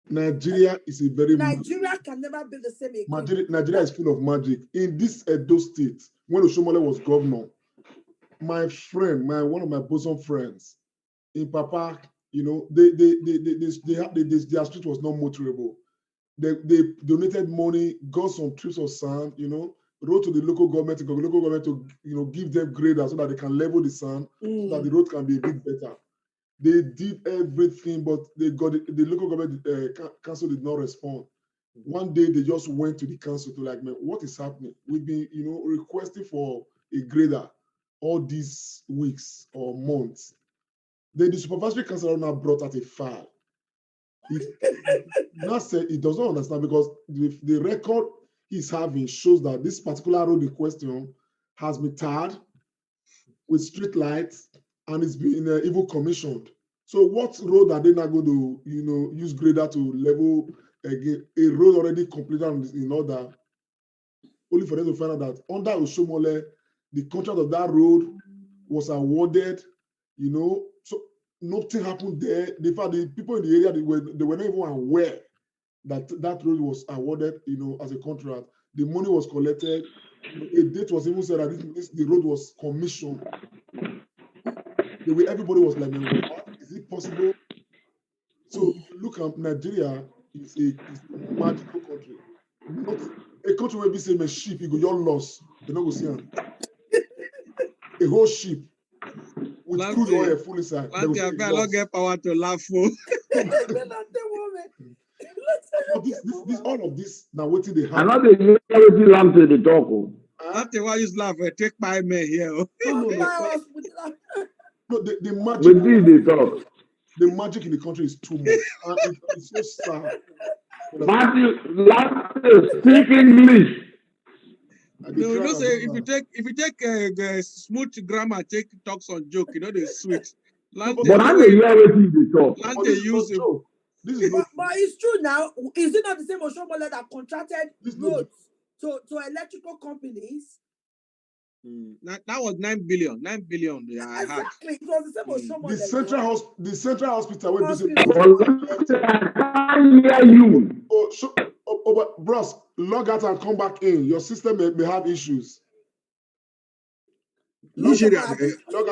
Nigeria is a very Nigeria can never be the same again. Nigeria is full of magic. In this Edo state, when Oshomole was governor, my friend, one of my bosom friends in Papa, you know, their street was not motorable. They donated money, got some trips of sand, you know, wrote to the local government to give them graders so that they can level the sand, so that the road can be a bit better. They did everything, but they got the local government council did not respond. One day they just went to the council to like, man, what is happening? We've been, requesting for a grader all these weeks or months. Then the supervisory council now brought out a file. Now said it does not understand, because the record he's having shows that this particular road in question has been tarred with street lights and it's been even commissioned. So what road are they not going to, use grader to level again? A road already completed in order, only for them to find out that under Oshomole, the contract of that road was awarded, so nothing happened there. In fact, the people in the area, they were not even aware that that road was awarded, as a contract. the money was collected. A date was even said that the road was commissioned. The way everybody was like, what? Is it possible? So if you look at Nigeria, it's a magical country. Not a country where we say a sheep, you go your loss. You're not going to see them. A whole sheep with crude oil full inside. I don't get power to laugh for. All of this now waiting they have. I'm not the lamb to the talk. That's why you laugh. Take my man here. No, the magic. The magic in the country is too much. It's so sad. Matthew, speak English. No, you know, say if you take smooth grammar, take talks on joke, you know, they're sweet. But I'm the everything they talk. This is but it's true now. Is it not the same Oshomole that contracted roads to electrical companies? That was 9 billion. 9 billion. Yeah, exactly. It was the same Oshomole. The central hospital. Where I can't hear you. But bros, log out and come back in. Your system may have issues. Log out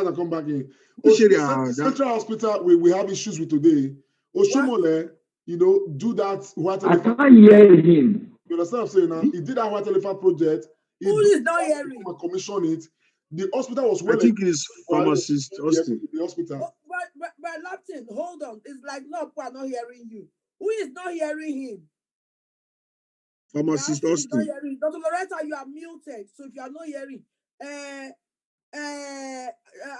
and come back in. Central hospital, we have issues with today. Oshomole, you know, do that white elephant. I can't hear him. You understand what I'm saying now? He did that white elephant project. Who is not hearing? Commission it. The hospital was well. I think it's pharmacist Austin. The hospital. But Lapton, hold on. It's like no, people are not hearing you. Who is not hearing him? Pharmacist Austin. Dr. Loretta, you are muted. So if you are not hearing,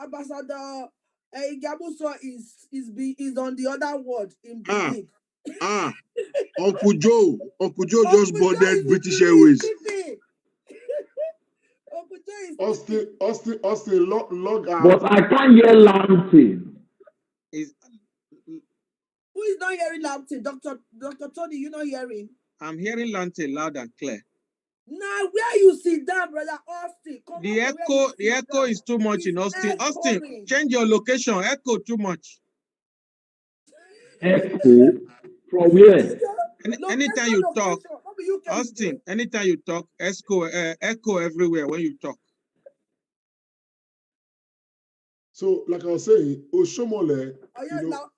Ambassador Igabuso is on the other ward in Benin. Uncle Joe just boarded British Airways. Austin, log out. But I can't hear Lampton. Who is not hearing Lampton? Dr. Tony, you not hearing? I'm hearing Lampton loud and clear. Now, where you sit down, brother Austin? The echo is too much in Austin. Austin, change your location. Echo too much. Echo? From where? Anytime you talk, Austin, anytime you talk, echo everywhere when you talk. So, like I was saying, Oshomole, you know,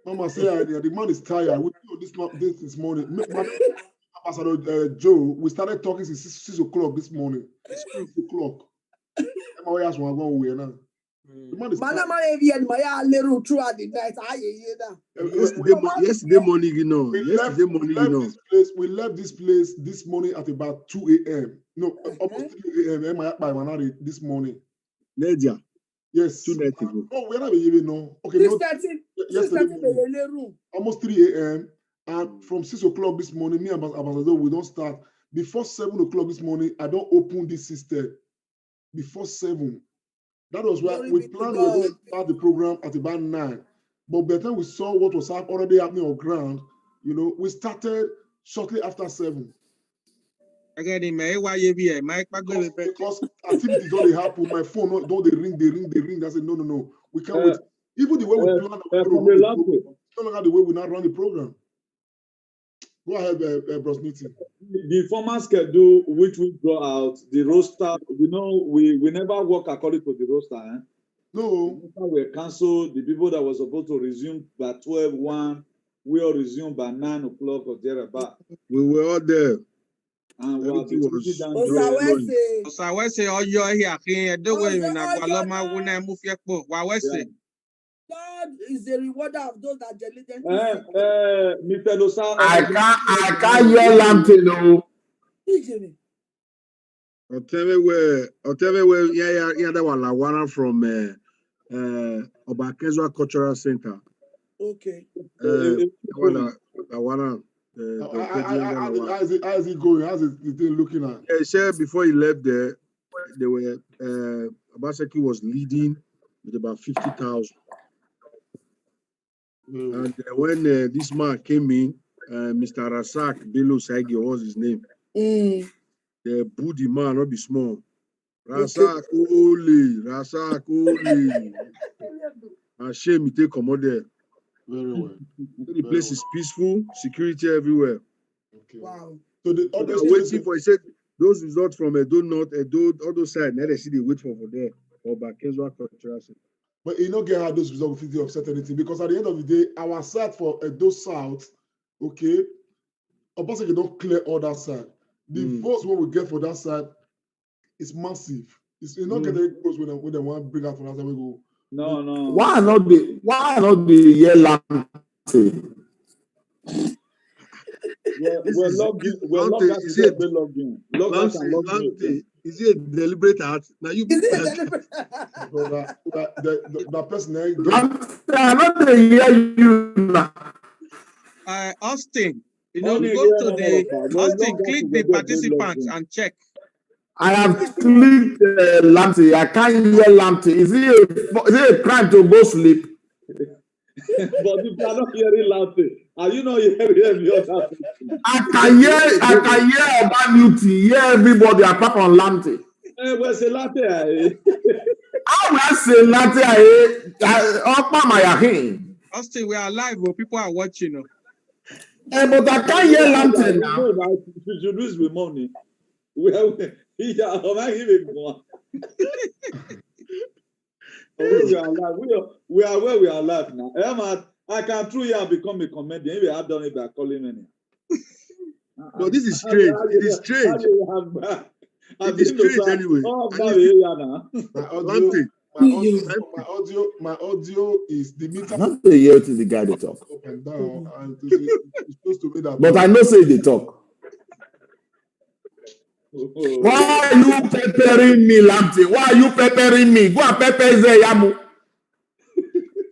Mama say the man is tired. We do this morning. Ambassador Joe, we started talking since 6 o'clock this morning. 6 o'clock. The man is yesterday morning, you know. We left this place this morning at about 2 a.m. No, almost 3 a.m. This morning. Nadia. Yes. 2 nights ago. Oh, we're not even know. Okay, yesterday morning, almost 3 a.m. And from 6 o'clock this morning, me and Ambassador, we don't start. Before 7 o'clock this morning, I don't open this system. Before 7. That was why we planned we were going to start the program at about 9. But by the time we saw what was already happening on ground, you know, we started shortly after 7. Again, because activities don't happen, my phone don't they ring. I said, no. We can't wait. Even the way we plan no longer the way we now run the program. Go ahead, Bros Meeting. The former schedule which we draw out, the roster, you know, we never work according to the roster. Eh? No. We canceled the people that were supposed to resume by 12:01. We all resumed by 9 o'clock or thereabout. We were all there. And everything was Osawese oyo here do we na Paloma wuna mufiepo Wawese. God is the rewarder of those that diligently. Mr. Dosa, I can't hear Lampton, no. Otebe where yeah that was Lawana from Obakezwa Cultural Center. Okay. Lawana. How is it going? How's it looking at? Yeah, he said before he left there, they were Obaseki was leading with about 50,000. And when this man came in, Mr. Rasak Bello Saigi was his name. The booty man, not be small. Rasak Oli. And shame he take come out there. Very well. The The place is peaceful, security everywhere. Okay. Wow. So the So all they those are things waiting for, he said, those results from Edo North, Edo, other side, now they see they wait for there, or Bakezwa Cultural Center. but you don't get how those results will offset anything because at the end of the day, our side for Edo South, okay, Obaseki don't clear all that side. The votes what we get for that side is massive. It's not get any votes when they want to bring out from that side. We go. No. Why not the year Lamptey? We're logging. We're logged out. Is it Log out and log in. Is it a deliberate act? Now you Is it a deliberate? The person there. I'm not the hear you now. Austin, you know, Only go here, to no, the no, no. Austin, We're click logged the out to participants and check. I have clicked Lamptey. I can't hear Lamptey. Is it a crime to go sleep? But if you are not hearing Lamptey, are you not hearing the other person? I can hear about Newty, hear everybody apart from Lamptey. Where's the Lamptey? How will I say Lamptey? Austin, we are live, but people are watching. But I can't hear Lamptey now. You should lose the money. We are where we are live now. I can through here and become a comedian. If I had done it by calling me. No, this is strange. It is strange. It is strange anyway. My audio is the meter. Not the year to the guy they talk. Up and down, and it's supposed to be that. But I know say they talk. Why are you peppering me, Lamptey? Why are you peppering me? Go and pepper Zeyamu.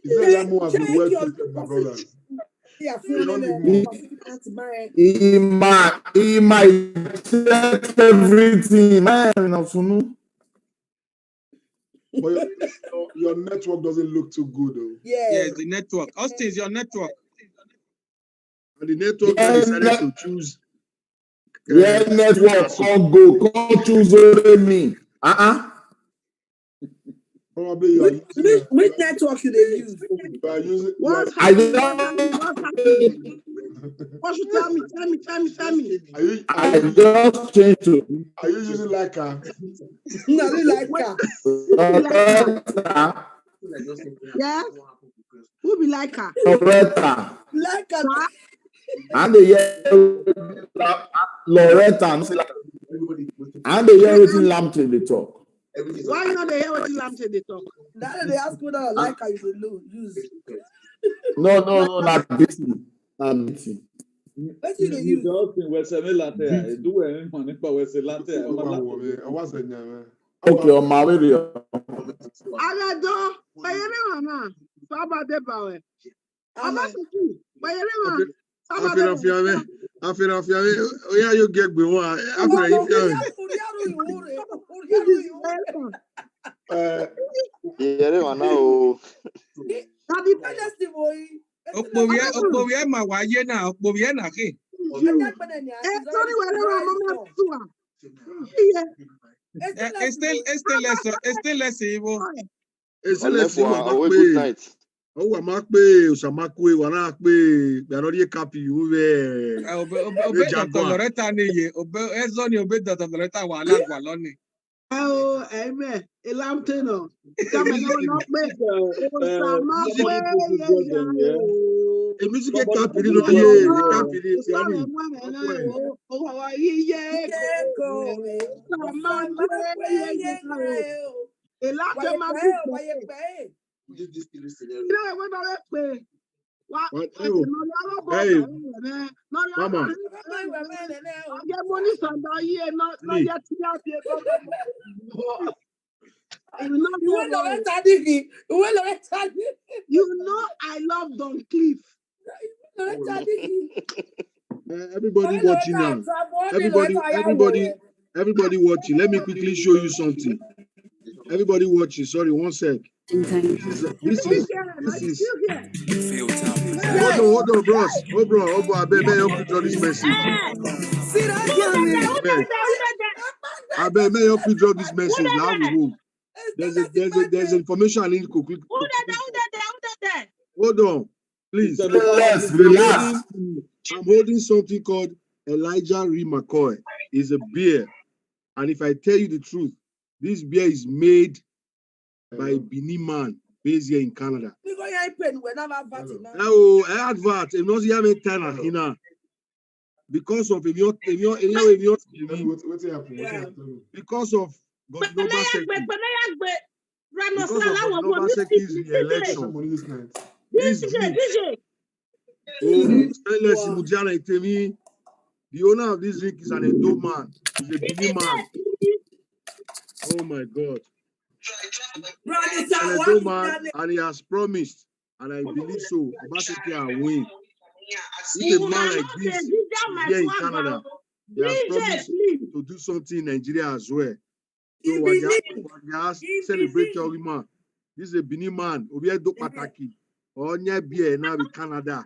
Zeyamu has been well treated, my brothers. He might check everything, man. But your network doesn't look too good, though. Yes, the network. Austin, is your network. And the network decided to choose. Network, call choose me. Probably you are using which network you they use? You are using. What's happening? What's happening? What you tell me? I just changed to. Are you using Leica? No, Leica. Yeah. Who be Leica? Loretta. Leica. And the year Loretta. And the year everything Lamptey they talk. Why you not the hear what Lamptey they talk? Now they ask whether Leica you use. No, not busy. Not busy. What do they use? Okay, on my video. Alado, bayere mama. Baba de bawe. Abasiki, bayere mama. After yeah, you get me one. After Okpowie ma waye na okpowie na ke. Sorry, wherever mama tua. Este less evil. Good night. Oh, I'm not pay, Samakwe, Wana pay, they are not yet happy. You Loretta ni Ezoni obey Dr. Loretta wala waloni. Oh, amen. Lamptey no. Come on, not pay. The music get happy, no ye, Mama. You know I love Don Cliff. Everybody watching now. Everybody watching. Let me quickly show you something. Everybody watching. Sorry, one sec. This is. Hold on, bros. I beg help you drop this message. I beg help you drop this message. Now we move. There's information I need to quickly. Hold on. Please, Relax, relax. I'm holding something called Elijah Reed McCoy. It's a beer. And if I tell you the truth, this beer is made by a Benin man based here in Canada. Oh, advert. Because of because of Governor Obaseki's election. This drink, the owner of this drink is an Edo man. He's a Benin man. Oh my God. He's an Edo man, and he has promised, and I believe so, Obaseki will win. If a man like this is here in Canada, he has promised to do something in Nigeria as well. So when they ask, celebrate your woman. This is a Benin man. Obi Edo Pataki. Onya beer now in Canada.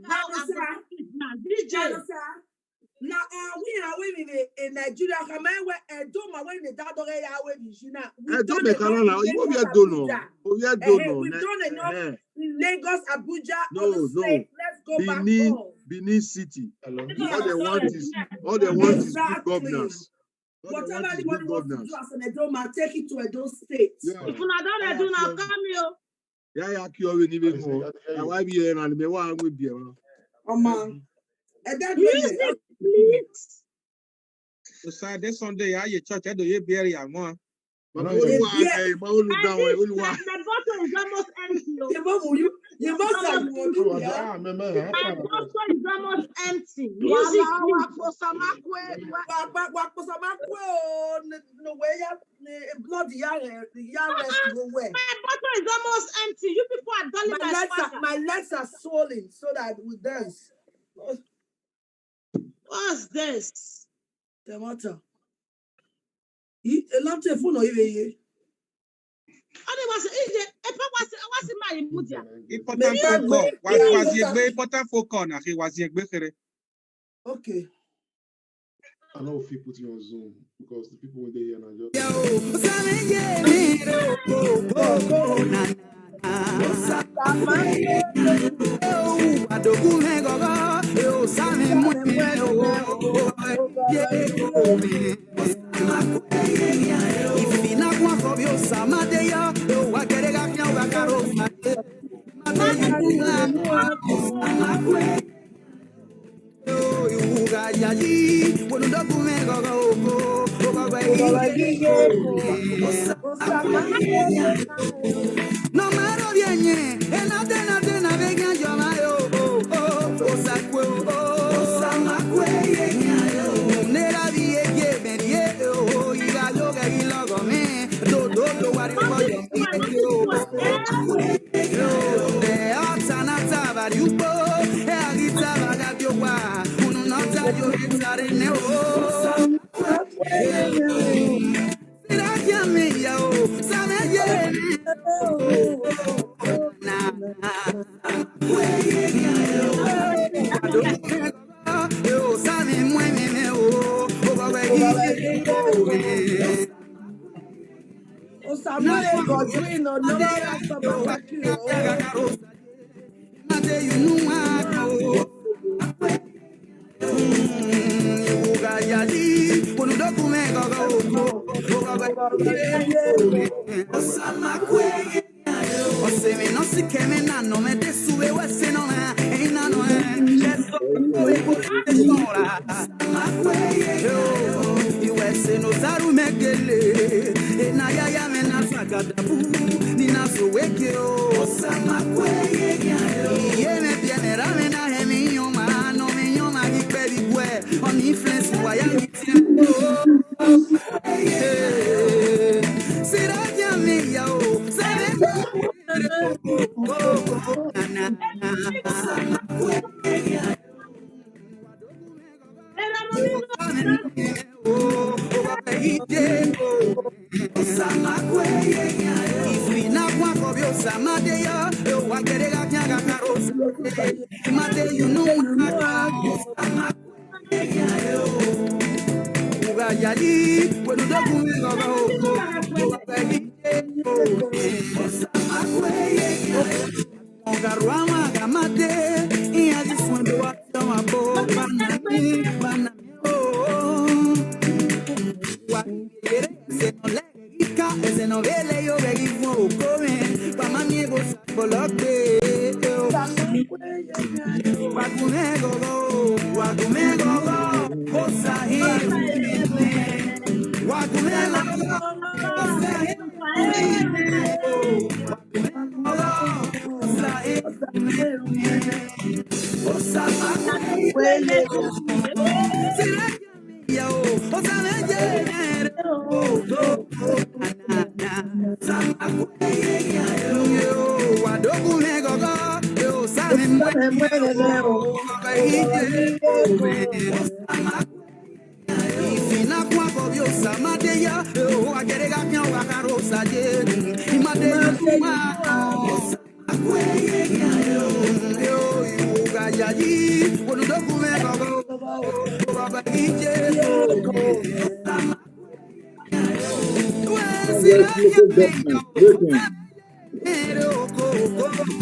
Now, we are in Nigeria. Come on, where Edo, my when the dad already are with Gina. We've done enough in Lagos, Abuja, other states. Let's go back home. Benin City. All they want is good governance. Whatever anybody wants to do as an Edo man, take it to Edo State. If you don't do now, come here. Yeah, you even more. Why be here and me want to be here? Music, please. So Saturday, Sunday, I church, I do you bury a more. My bottle is almost empty. You must have my bottle is almost empty. Music, my bottle is almost empty. You people are dulling my legs are swollen so that we dance. What's this? The water. A lot of phone or even. Okay. I know if you put you on Zoom because the people when they hear now no matter bien, en atena venga yo mayo, osakwe, osamakwe, nera vie que merie, iga yoga ilogo me, do wari boyo de atana vari upo, e agita vaga biowa, unu nota yo gitare ne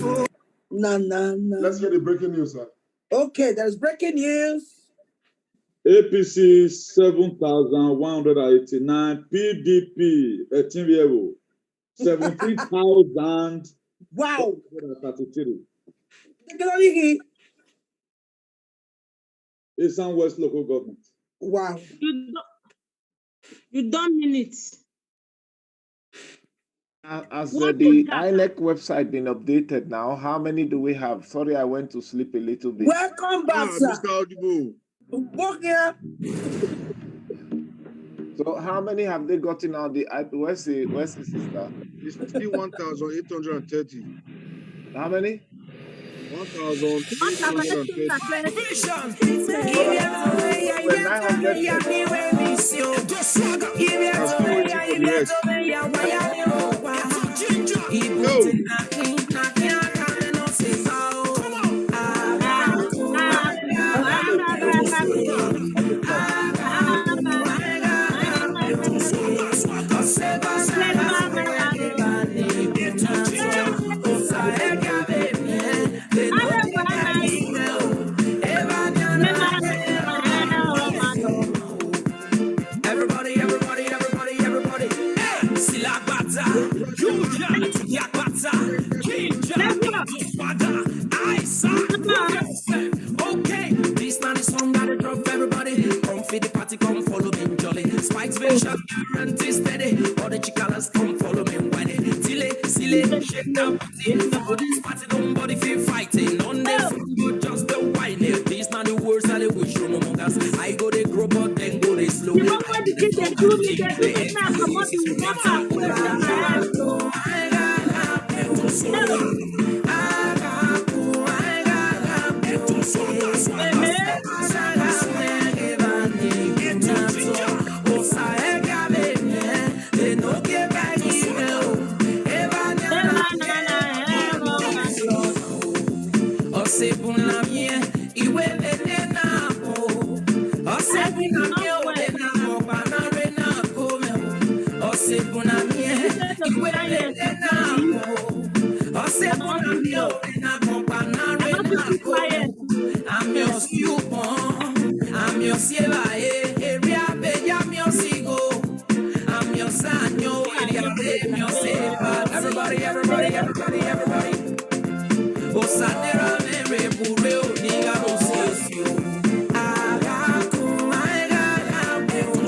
Congress local government breaking. Let's hear the breaking news, sir. Okay, there's breaking news. APC 7,189, PDP 17,000. Wow. 33. Eastern West local government. Wow. You don't mean it. Has the INEC website been updated now? How many do we have? Sorry, I went to sleep a little bit. Welcome back, sir. Mr. Audible. Walk here. So how many have they gotten out the IP? Where's the sister? It's still 1,830. How many? Okay, this man is song that I drop everybody. Come feed the party, come follow me, jolly. Spikes vision, guarantee steady. All the chicalas come follow me, whiny. Silly, shake down, for this party, nobody feel fighting. On the good, just the whine. These not the words that they wish you among us. I go they grow, but then go they slow. I'm your stupid, I'm your sieva, area bella, I'm your sigo, I'm your sanyo, area your seva. Everybody. O sanera mere pureo, niga no sesio. Agaku, agaku,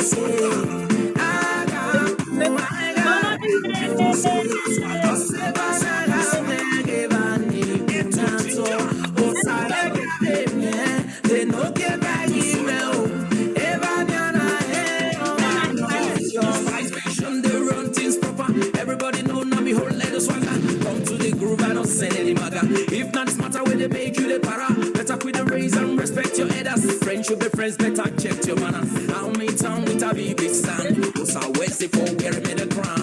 everybody know now me whole let us swagger. Come to the groove, I don't send any maga. If not, it's matter where they make you the para. Better quit the raise and respect your elders. Friends should be friends, better check your manner. How many town with a big stand? Who's our Wednesday for wearing me the crown?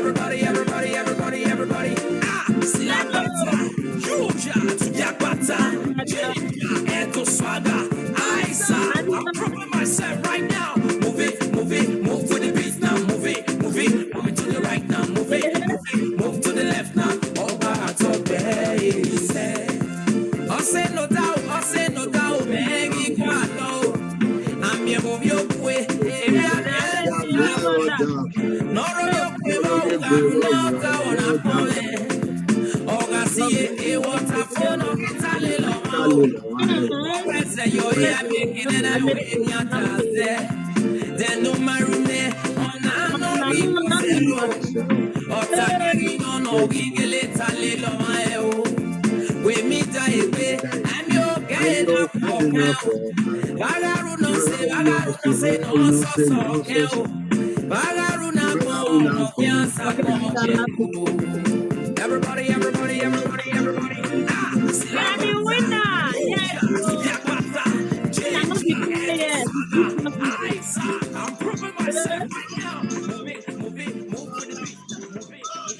Everybody. Everybody, everybody, everybody, everybody. We are the winner. Yes. We are not the players. I'm proving myself right now. Move it, move it, move with the beat. Move it,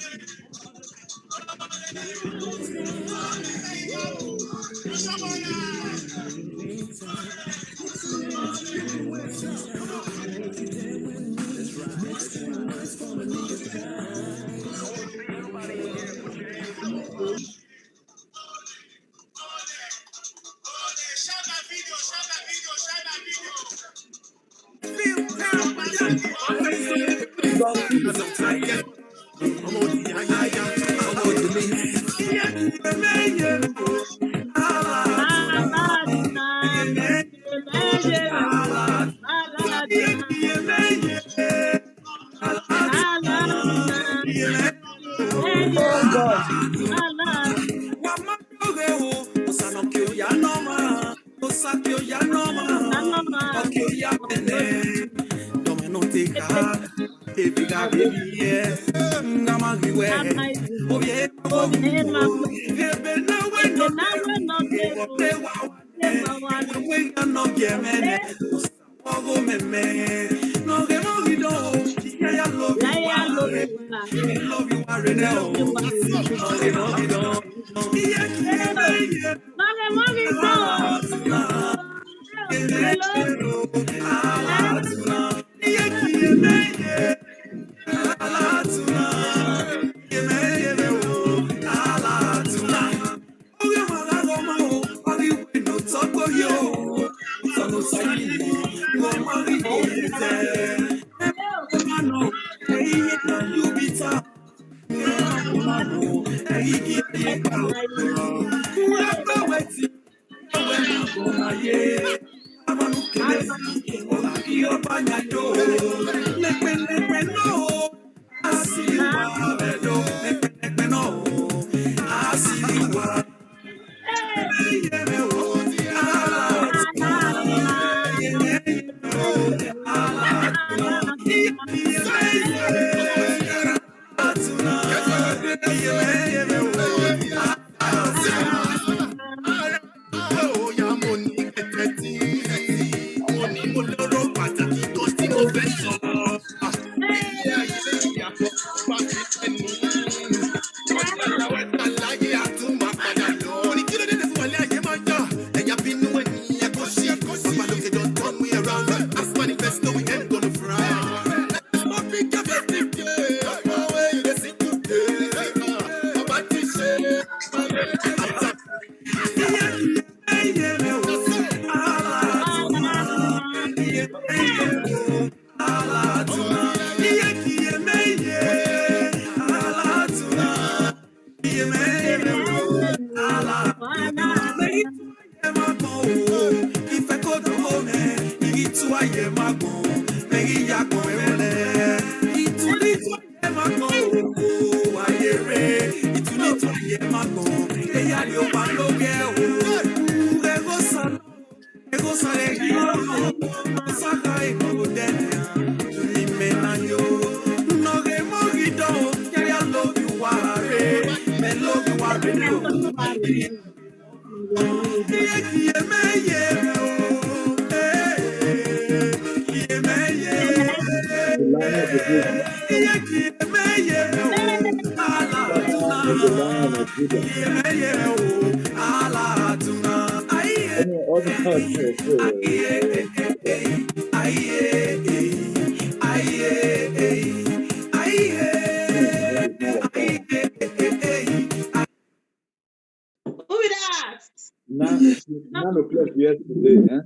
None o'clock yesterday, eh?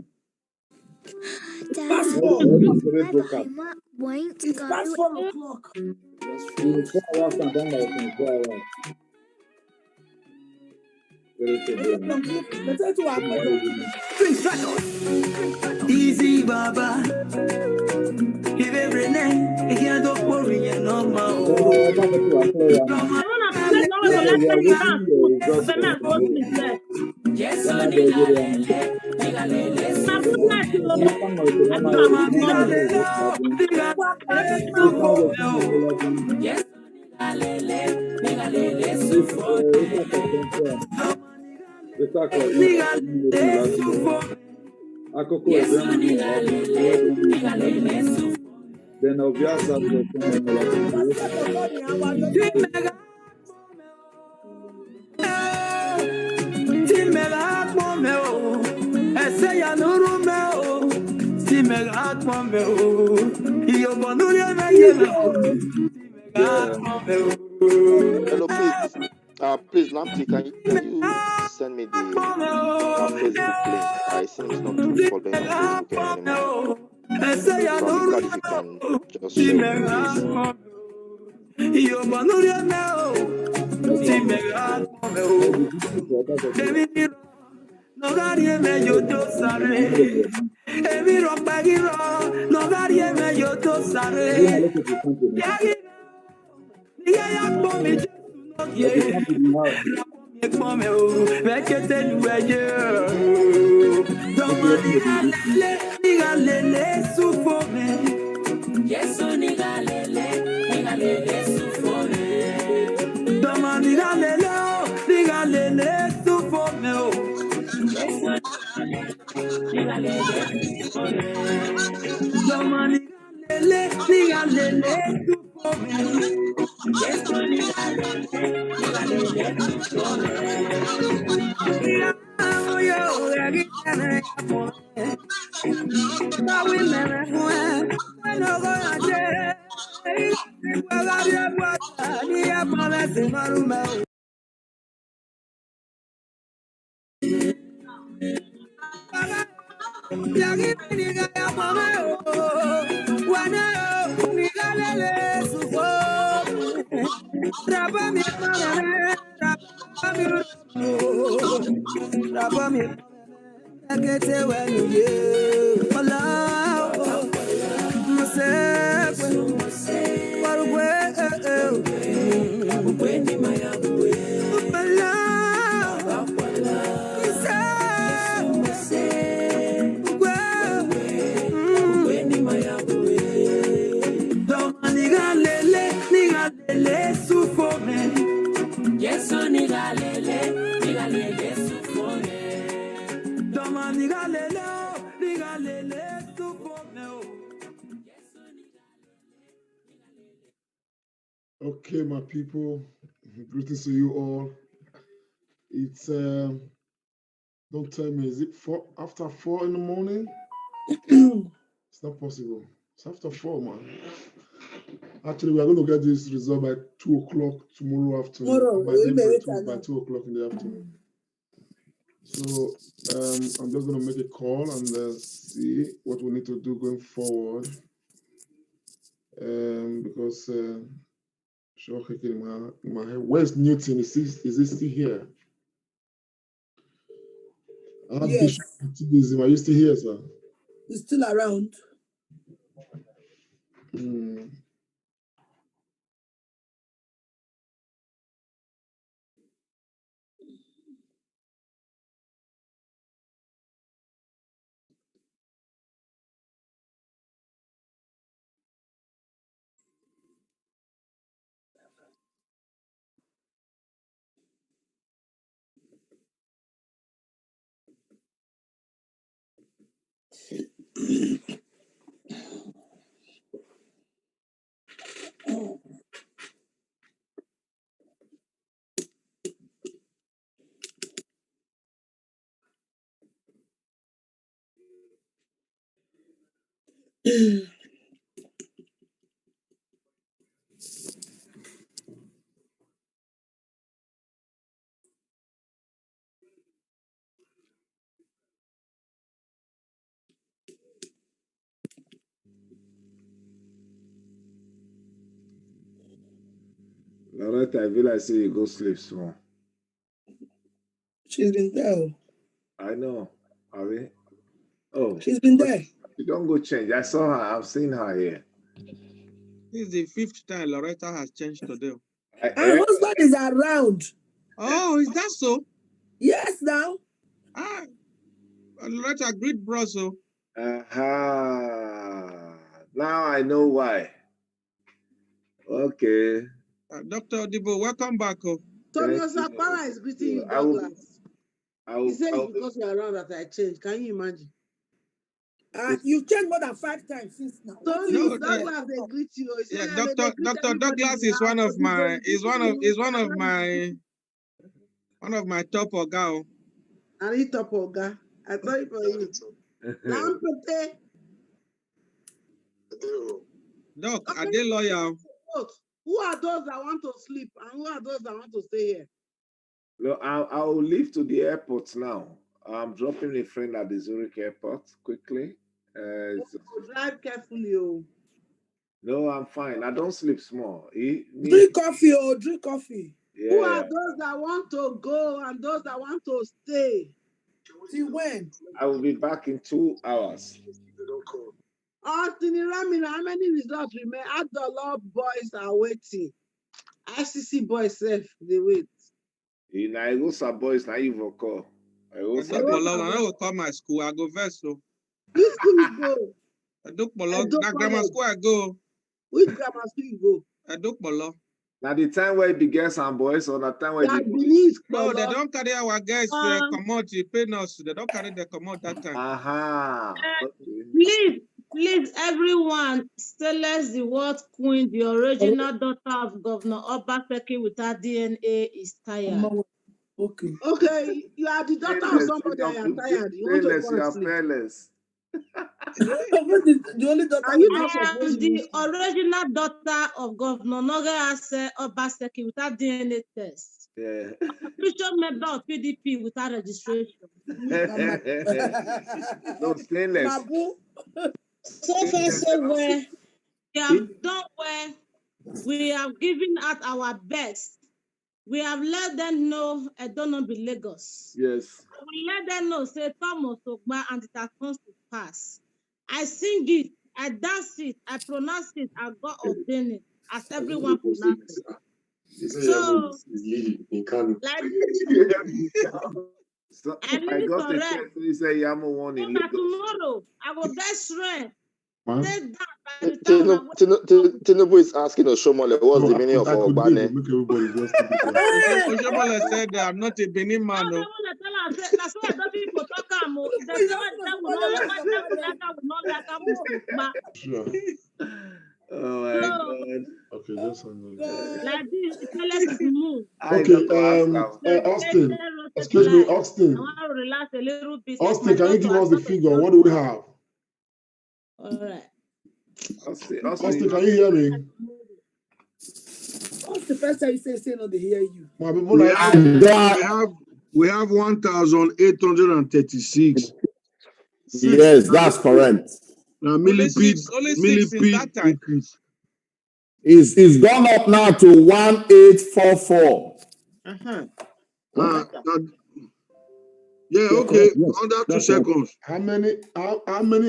Basketball. It's past 4 o'clock. In 4 hours and then like in 4 hours. Easy Baba. Give every name, I can't do pouring and no more. Yes, I need a Then obvious Hello, please. Please, Lamptey, can you send me the Facebook link? I seems not to be following on Facebook anymore. From the card, if you can just share with me, please. Okay, my people, greetings to you all. It's don't tell me, is it after 4 in the morning? It's not possible. It's after 4, man. Actually, we are going to get this result by 2 o'clock tomorrow afternoon. By 2 o'clock in the afternoon. So I'm just going to make a call and see what we need to do going forward. Because in my head, where's Newton? Is he still here? Yes. Bishop, are you still here, sir? He's still around. Loretta, I feel like say you go sleep small. She's been there. I know. Are we? Oh. She's been there. You don't go change. I saw her. I've seen her here. This is the 5th time Loretta has changed today. Her husband is around. Oh, is that so? Yes, now. Ah, Loretta, great bros. Now I know why. Okay. Dr. Odibo, welcome back. Tony Osakpara is greeting you, Douglas. He said it's because you're around that I changed. Can you imagine? You've changed more than 5 times since now. Tony, No, Douglas, they greet you. Yeah, Dr. Douglas is one of my top oga. And he top oga. I tell you for you. Lampete. Doc, are they loyal? Who are those that want to sleep and who are those that want to stay here? No, I'll leave to the airport now. I'm dropping a friend at the Zurich airport quickly. Drive carefully. No, I'm fine. I don't sleep small. Drink coffee, drink coffee. Yeah. Who are those that want to go and those that want to stay? Till when? I will be back in 2 hours. Austin Ramina, how many results remain? Adolor boys are waiting. ICC boys safe, they wait. In Igosa boys, now you will call. I will call my school. I go first. So. Which school you go? I do grammar school. I go. Which grammar school you go? I do Polo. Now the time where it began some boys, or the time where they no, they don't carry our guys come out. They pay us. They don't carry the come out that time. Please, everyone, Stainless the world queen, the original daughter of Governor Obaseki without DNA is tired. Okay, you are the daughter of somebody and you're tired. You want to go and sleep. The only daughter I am the original daughter of Governor Noga Obaseki without DNA test. Yeah. Official member of PDP without registration. No, Stainless. So far, so well. We have done well. We have given out our best. We have let them know I don't know be Lagos. Yes. We let them know say Thomas Ogba and it has come to pass. I sing it, I dance it, I pronounce it, and God ordain it, as everyone pronounces it. So, like, I need to correct. Tomorrow, I will get strength. Tinubu is asking Oshomole what's the meaning of Ogbane. Oshomole said, I'm not a Benin man. Oh my God. Okay, just like this, let's move. Okay, Austin. Excuse me, Austin. I want to relax a little bit. Austin, can you give us the figure? What do we have? All right. Austin, can you hear me? What's the first time you say no, they hear you? We have 1,836. Yes, that's correct. Now, only six in that time. It's gone up now to 1844. Yeah, okay. Under 2 seconds. How many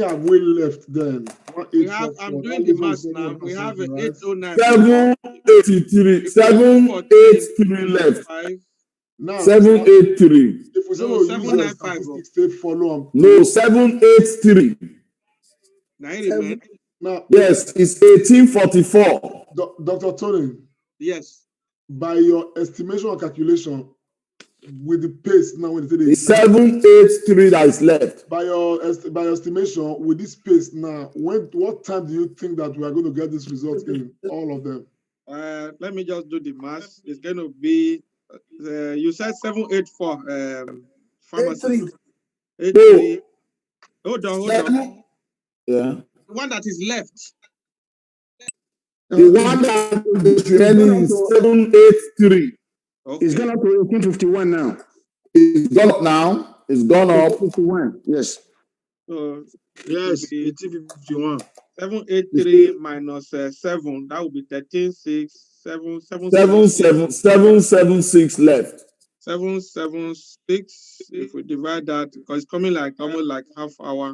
have we left then? I'm doing the math now. We have 809. 783. 783 left. Now 783. If we say we use statistics, they follow. No, 783. Now, yes, it's 1844. Dr. Tony. Yes. By your estimation or calculation, with the pace now, when it's 783 that is left. By your estimation, with this pace now, what time do you think that we are going to get this result in all of them? Let me just do the math. It's going to be. You said 784. Pharmacy. 83. Hold on. Yeah. The one that is left. The one that is remaining is 783. Okay. It's gone up to 1851 now. It's gone up now. It's gone up. 1851. Yes. Yes, 1851. 783 minus 7, that would be 776 left. 776. If we divide that, because it's coming like almost like half hour.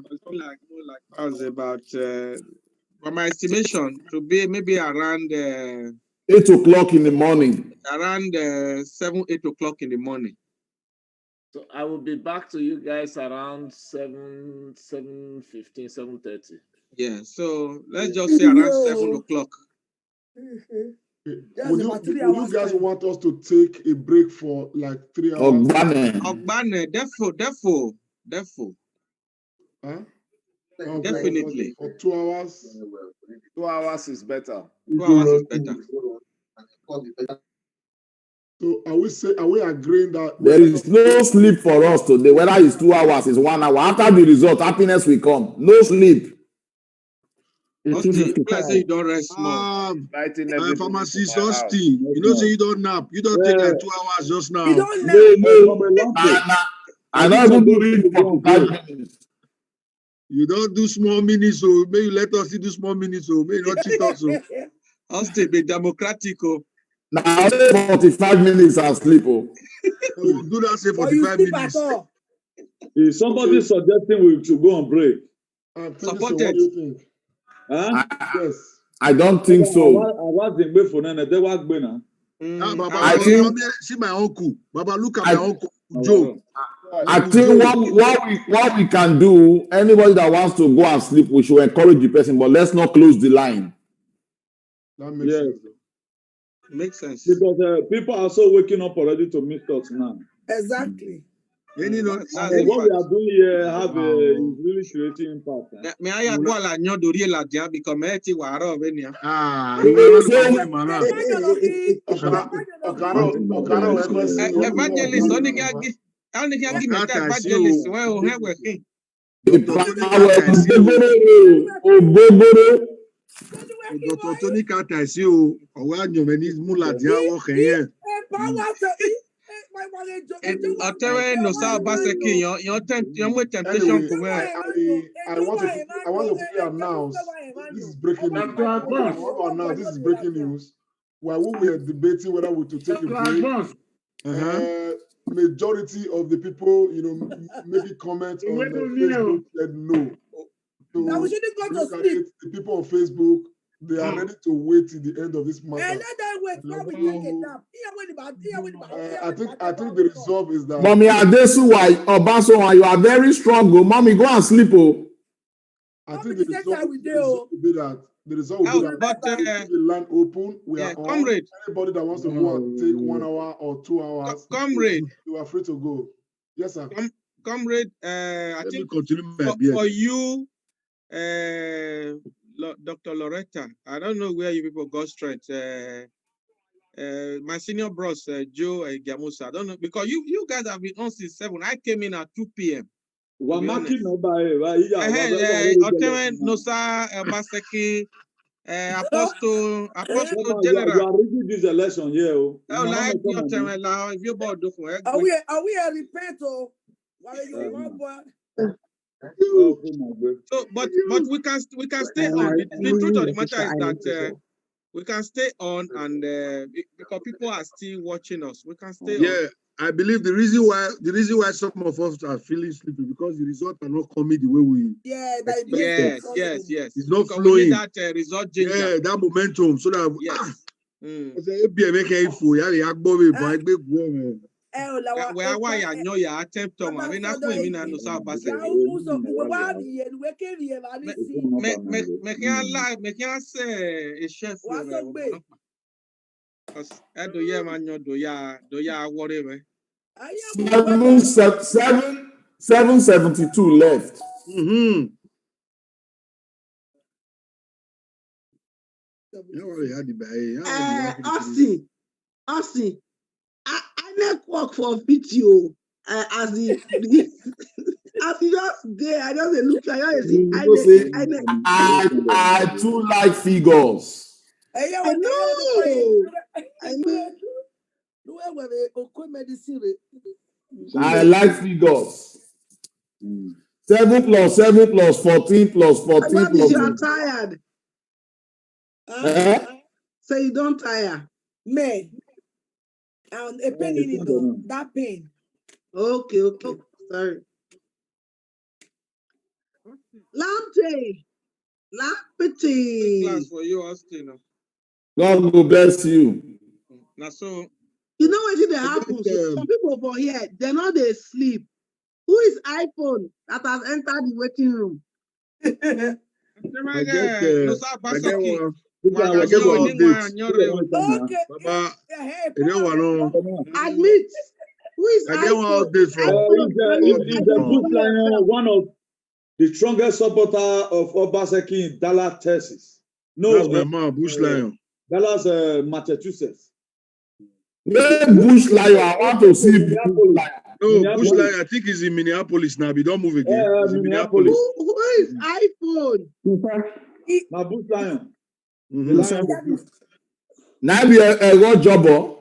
That's about, from my estimation, to be maybe around 8 o'clock in the morning. Around 7, 8 o'clock in the morning. So I will be back to you guys around 7:15, 7:30. Yeah, so let's just say around 7 o'clock. Would you guys want us to take a break for like 3 hours? Ogbane, therefore. Huh? Definitely. For 2 hours? 2 hours is better. 2 hours is better. So are we agreeing that there is no sleep for us today, whether it's 2 hours, it's 1 hour. After the result, happiness will come. No sleep. Austin, let's say you don't rest more. Pharmacist Austin, you know, say you don't nap. You don't take like 2 hours just now. You don't nap. I don't even do it for 5 minutes. You don't do small minutes, so may you let us do small minutes, so may you not cheat us. Austin, be democratic. Now 45 minutes and sleep. Do that say 45 minutes. Is somebody suggesting we should go on break? Supported. What do you think? Huh? Yes. I don't think so. Baba, see my uncle. Baba, look at my uncle, Joe. I think what we can do, anybody that wants to go and sleep, we should encourage the person, but let's not close the line. That makes sense. Makes sense. Because people are also waking up already to meet us now. Exactly. What we are doing here have is really creating impact. Me I go la nyo dori la dia because me ti wa ro be nia. Evangelist oni ki agi meta evangelist we o he we kin. Dr. Tony Carter sí o, ọwọ́ àjọmọ̀ ní múlà tí a wọ́ kẹ́yìn. Ọ̀tẹ́wẹ́ no sa Obaseki yan temptation for me. I want to quickly announce this is breaking news. This is breaking news. While we were debating whether we to take a break, majority of the people, maybe comment on Facebook said no. So now we shouldn't go to sleep. The people on Facebook, they are ready to wait till the end of this matter. And let them wait while we take a nap. I think the resolve is that. Mommy Adesuwa, Obaso, you are very strong. Go, mommy, go and sleep. I think the result will be that. The result will be that the land open. We are on. Anybody that wants to go and take 1 hour or 2 hours, comrade, you are free to go. Yes, sir. Comrade, I think for you, Dr. Loretta, I don't know where you people got strength. My senior bros, Joe Gamusa, I don't know, because you guys have been on since 7. I came in at 2 p.m. Nosa Obaseki, Apostle General. You are reading this election here. Are we a repent or so, but we can stay on. The truth of the matter is that we can stay on, and because people are still watching us, we can stay on. Yeah, I believe the reason why some of us are feeling sleepy because the result are not coming the way we. Yes. It's not because flowing. We need that result ginger. Yeah, that momentum, so that. Yes. Why I know you attempt to I mean that's what I mean I know so me can say a chef because I do yeah man do ya worry me 772 left. Austin, I network for video as the as you just there, I just look like I too like figures. I I like figures. 7 plus 7 plus 14 plus 14 What plus is you are tired? Eh? So you don't tire. May. And a pain in it though. That pain. Okay. Sorry. Lamptey. Class Lamptey. for you, Austin. God will bless you. Now, so You know what did happen? So some people over here, they're not they sleep. Who is iPhone that has entered the waiting room? I get one update. Baba, Admit. Who is I get one iPhone? update from He's the Bush Lion, one of the strongest supporter of Obaseki in Dallas, Texas. No, that's my mom, Bush Lion. Dallas, Massachusetts. Bush Lion, I want to see Bush Lion. No, Bush Lion, I think he's in Minneapolis now. We don't move again. He's in Minneapolis. Who is iPhone? Now Bush Lion. Now be a good jobber.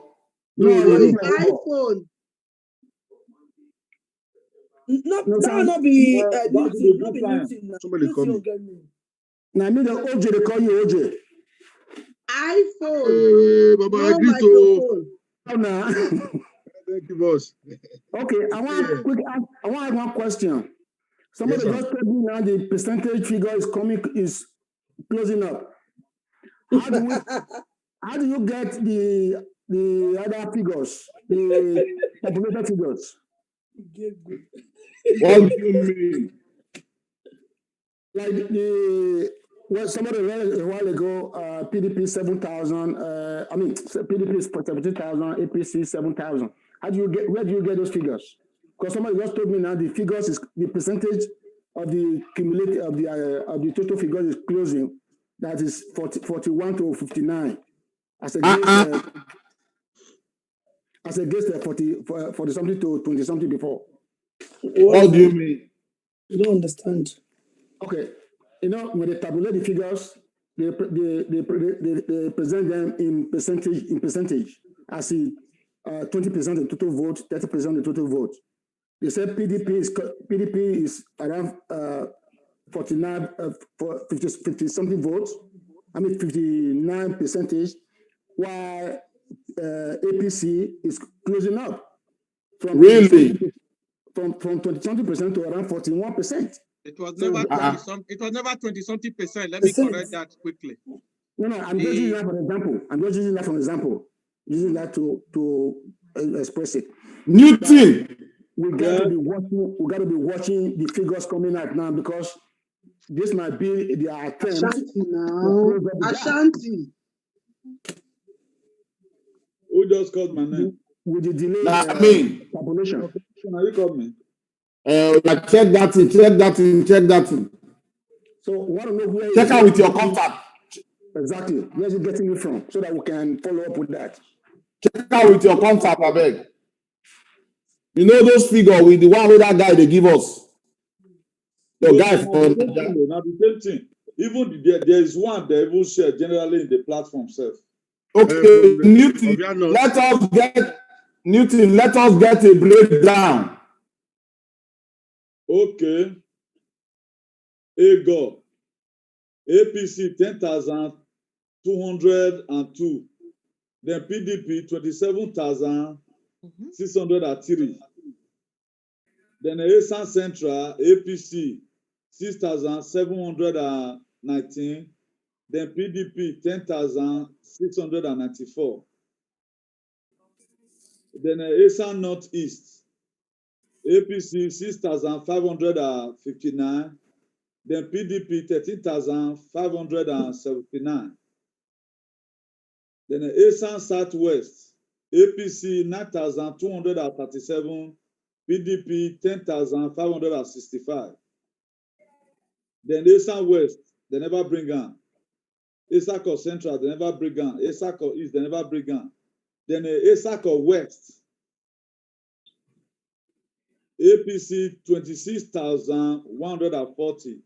Who is iPhone? No, that will not be Newton. Not be Newton. Somebody call me. Now me the OJ, they call you OJ. iPhone. Baba, No agree to. microphone. Thank you, boss. Okay, I want one question. Somebody Yes, just told me now the percentage figure is closing up. How do you get the other figures, the calculated figures? What do you mean? Like somebody read a while ago, PDP 7,000. PDP is 17,000, APC 7,000. Where do you get those figures? Because somebody just told me now the figures is the percentage of the cumulative of the total figures is closing. That is 41 to 59. As against 40 something to 20 something before. What do you mean? You don't understand. Okay, when they tabulate the figures, they present them in percentage. I see 20% of total vote, 30% of total vote. They said PDP is around 49, 50 something votes. 59%, while APC is closing up from 20-something% to around 41%. It was never 20-something. It was never 20-something%. Let me correct that quickly. No, I'm just using that for example. Using that to express it. Newton. We got to be watching the figures coming out now because this might be their attempt. Ashanti now. Ashanti. Who just called my name? With the delay population. Now you called me. Check that thing. So want to know where check out with your contact. Exactly. Where's it getting it from? So that we can follow up with that. Check out with your contact, I beg. You know those figures with the one with that guy they give us. The guy for now the same thing. Even there is one they even share generally in the platform self. Okay, Newton, let us get a breakdown. Okay. Ego. APC 10,202. Then PDP 27,603. Then Esan Central APC 6,719. Then PDP 10,694. Then Esan Northeast APC 6,559. Then PDP 13,579. Then Esan Southwest APC 9,237. PDP 10,565. Then Esan West, they never bring on. Esako Central, they never bring on. Esako East, they never bring on. Then Esako West, APC 26,140.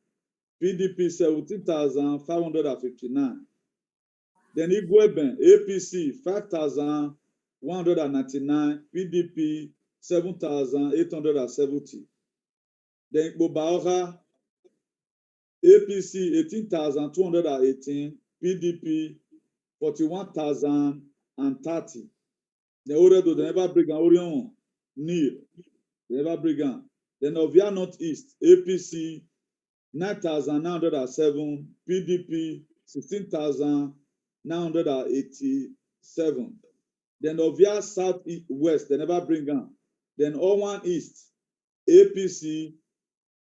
PDP 17,559. Then Igweben, APC 5,199. PDP 7,870. Then Bobaoka, APC 18,218, PDP 41,030. The Oredo, they never bring an Orion, Neil, they never bring an. Then Ovia Northeast, APC 9,907, PDP 16,987. Then Ovia Southwest, they never bring an. Then Owan East, APC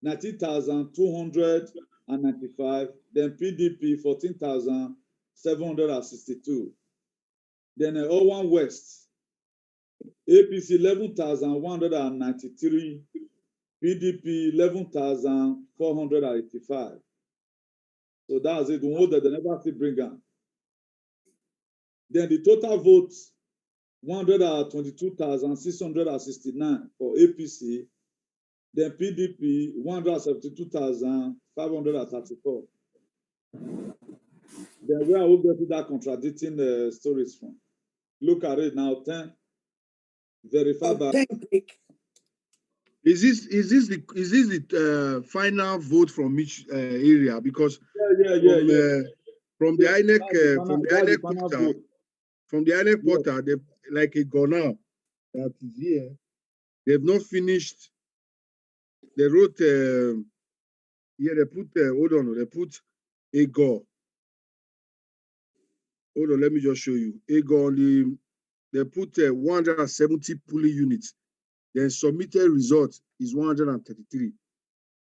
19,295. Then PDP 14,762. Then Owan West, APC 11,193. PDP 11,485. So that's it. One that they never see bring on. Then the total votes 122,669 for APC. Then PDP 172,534. Then where I will get to that contradicting stories from. Look at it now. 10 verified by. Is this the final vote from each area? Because from the INEC portal, they like a Ghana that is here. They've not finished. They wrote they put hold on, they put Ego. Hold on, let me just show you. Ego on they put 170 polling units. Then submitted result is 133.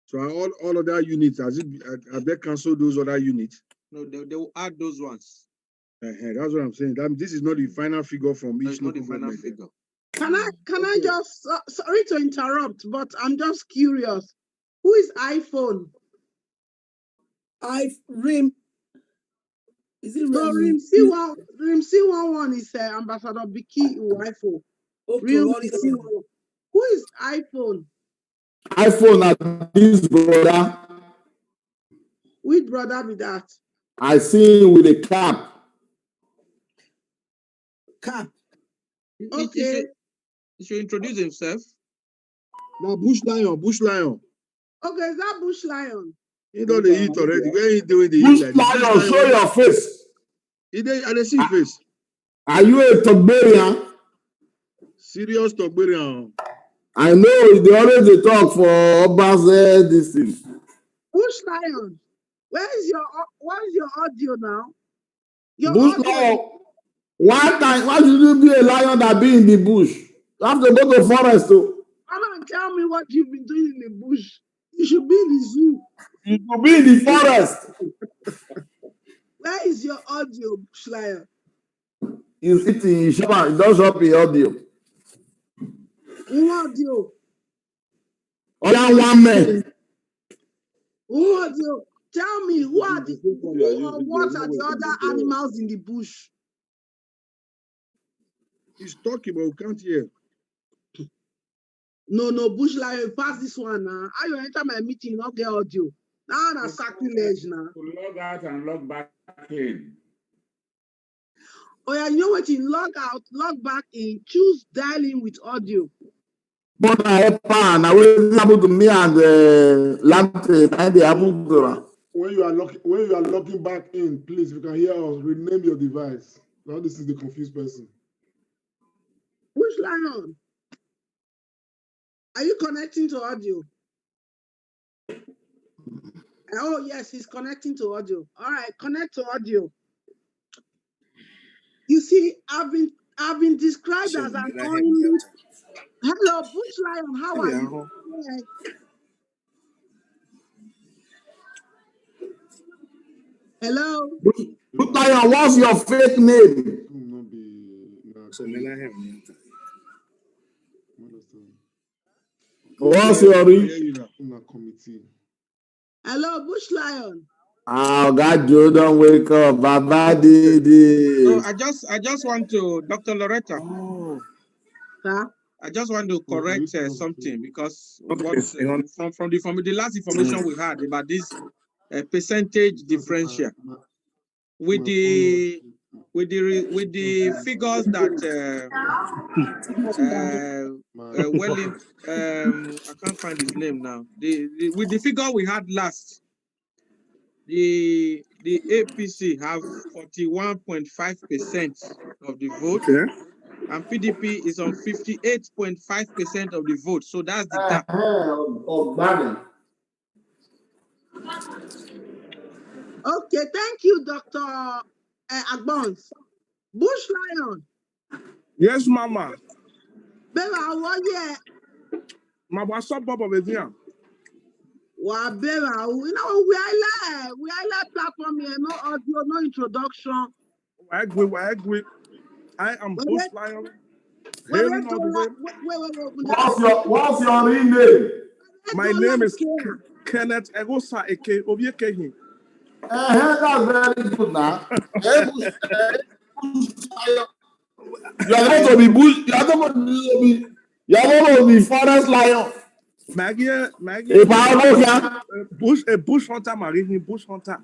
So all other units, have they cancelled those other units? No, they will add those ones. That's what I'm saying. This is not the final figure from each local government. Figure. Can I just sorry to interrupt, but I'm just curious. Who is iPhone? Rim. Is it No, Rim? Rim C11 is Ambassador Biki Iwaifo. Okay, who is iPhone? iPhone at this brother. Which brother with that? I see him with a cap. Okay. He should introduce himself. Now Bush Lion. Okay, is that Bush Lion? You know the eat already. Where you doing the Bush eat? Lion, show your face. I see your face. Are you a Togberian? Serious Togberian. I know they always talk for Oba's this thing. Bush Lion, what is your audio now? Bush Lion. One time, why should you be a lion that be in the bush? You have to go to forest too. Come on, tell me what you've been doing in the bush. You should be in the zoo. You should be in the forest. Where is your audio, Bush Lion? He's sitting in Shaba. He does up the audio. Who audio? Only one man. Who audio? Tell me, what are the other animals in the bush? He's talking, but we can't hear. No, Bush Lion, pass this one now. How you enter my meeting, not get audio? Now that's sacrilege now. To log out and log back in. Oh yeah, you know what? You log out, log back in, choose dialing with audio. But I have pan. I will happen to me and Lamptey. And they happen to. When you are logging back in, please, if you can hear us, rename your device. Now this is the confused person. Bush Lion, are you connecting to audio? Oh yes, he's connecting to audio. All right, connect to audio. You see, I've been described as an annoying. Hello, Bush Lion, how are you? Hello. Bush Lion, what's your fake name? What's your committee? Hello, Bush Lion. Oh God, you don't wake up, Baba Didi. So I just want to, Dr. Loretta. Huh? I just want to correct something because from the last information we had about this percentage differential with the with the figures that Wellington, I can't find his name now. With the figure we had last, the APC have 41.5% of the vote, and PDP is on 58.5% of the vote. So that's the gap. Okay, thank you, Dr. Agbons. Bush Lion. Yes, Mama. Bella, how are you? Mama, what's up, Baba? With you? Well, Bella, you know, we are live platform here, no audio, no introduction. I agree. I am Bush Lion. Hailing all the way. What's your real name? My name is Kenneth Egosa Eke Obiekehi. That's very good now. You are going to be Bush. You are going to be Forest Lion. Maggie, a bush hunter, Marie, bush hunter.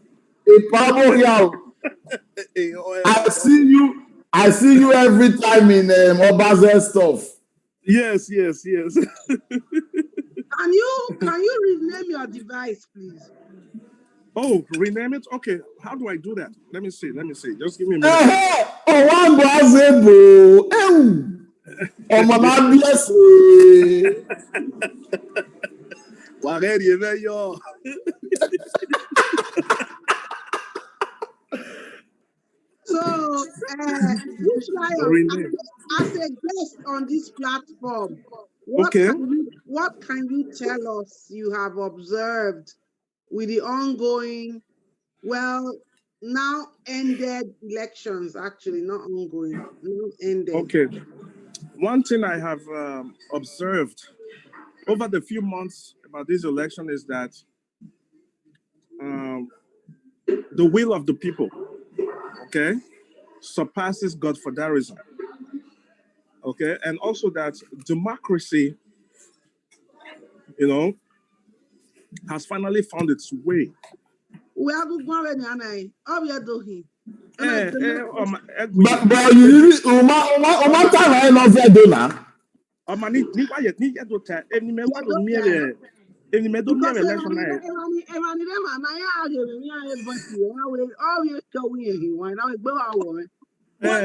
I see you every time in Obaze stuff. Yes. Can you rename your device, please? Oh, rename it? Okay. How do I do that? Let me see. Just give me a minute. So, Bush Lion, as a guest on this platform, what can you tell us you have observed with the ongoing, well, now ended elections? Actually, not ongoing, now ended. Okay. One thing I have observed over the few months about this election is that the will of the people, okay, surpasses Godfatherism. Okay, and also that democracy, has finally found its way. We have to go and we are doing. But you time I love that donor. But at the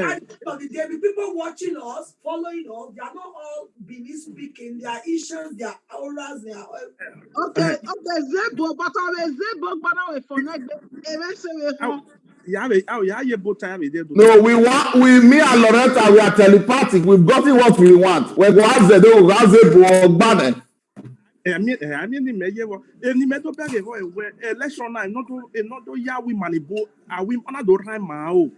end of the day, the people watching us, following us, they are not all Benin speaking. Their issues, their auras, their. Okay, Zebo, but I Zebo, but I for next. No, me and Loretta, we are telepathic. We've gotten what we want. We're going to have the banner. Election now, not ya we manibo, we do rhyme mao.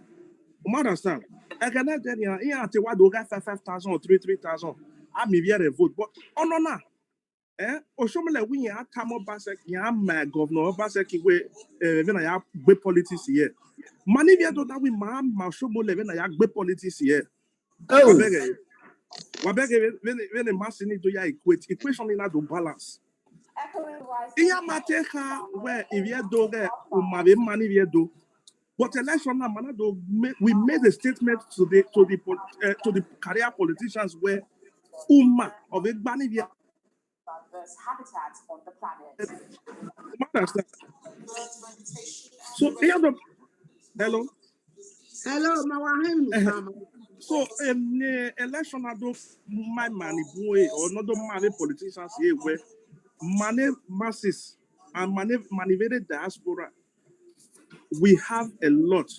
Understand? I cannot tell you, I tell what do 5,000 or 3,000. I may be a vote, but no. Oshomele we ya tamo basek ya my governor basek we when I have politics here. Mani via do that we ma shomole when I have politics here. Wabege when the mass need to ya equation in do balance. Iya mateha where if you do umave money via do. But election now, we made a statement to the career politicians where Uma of a Banivia habitats on the planet. So hello, Mawahim. So election I do my money boy or not money politicians here where money masses and manipulated diaspora. We have a lot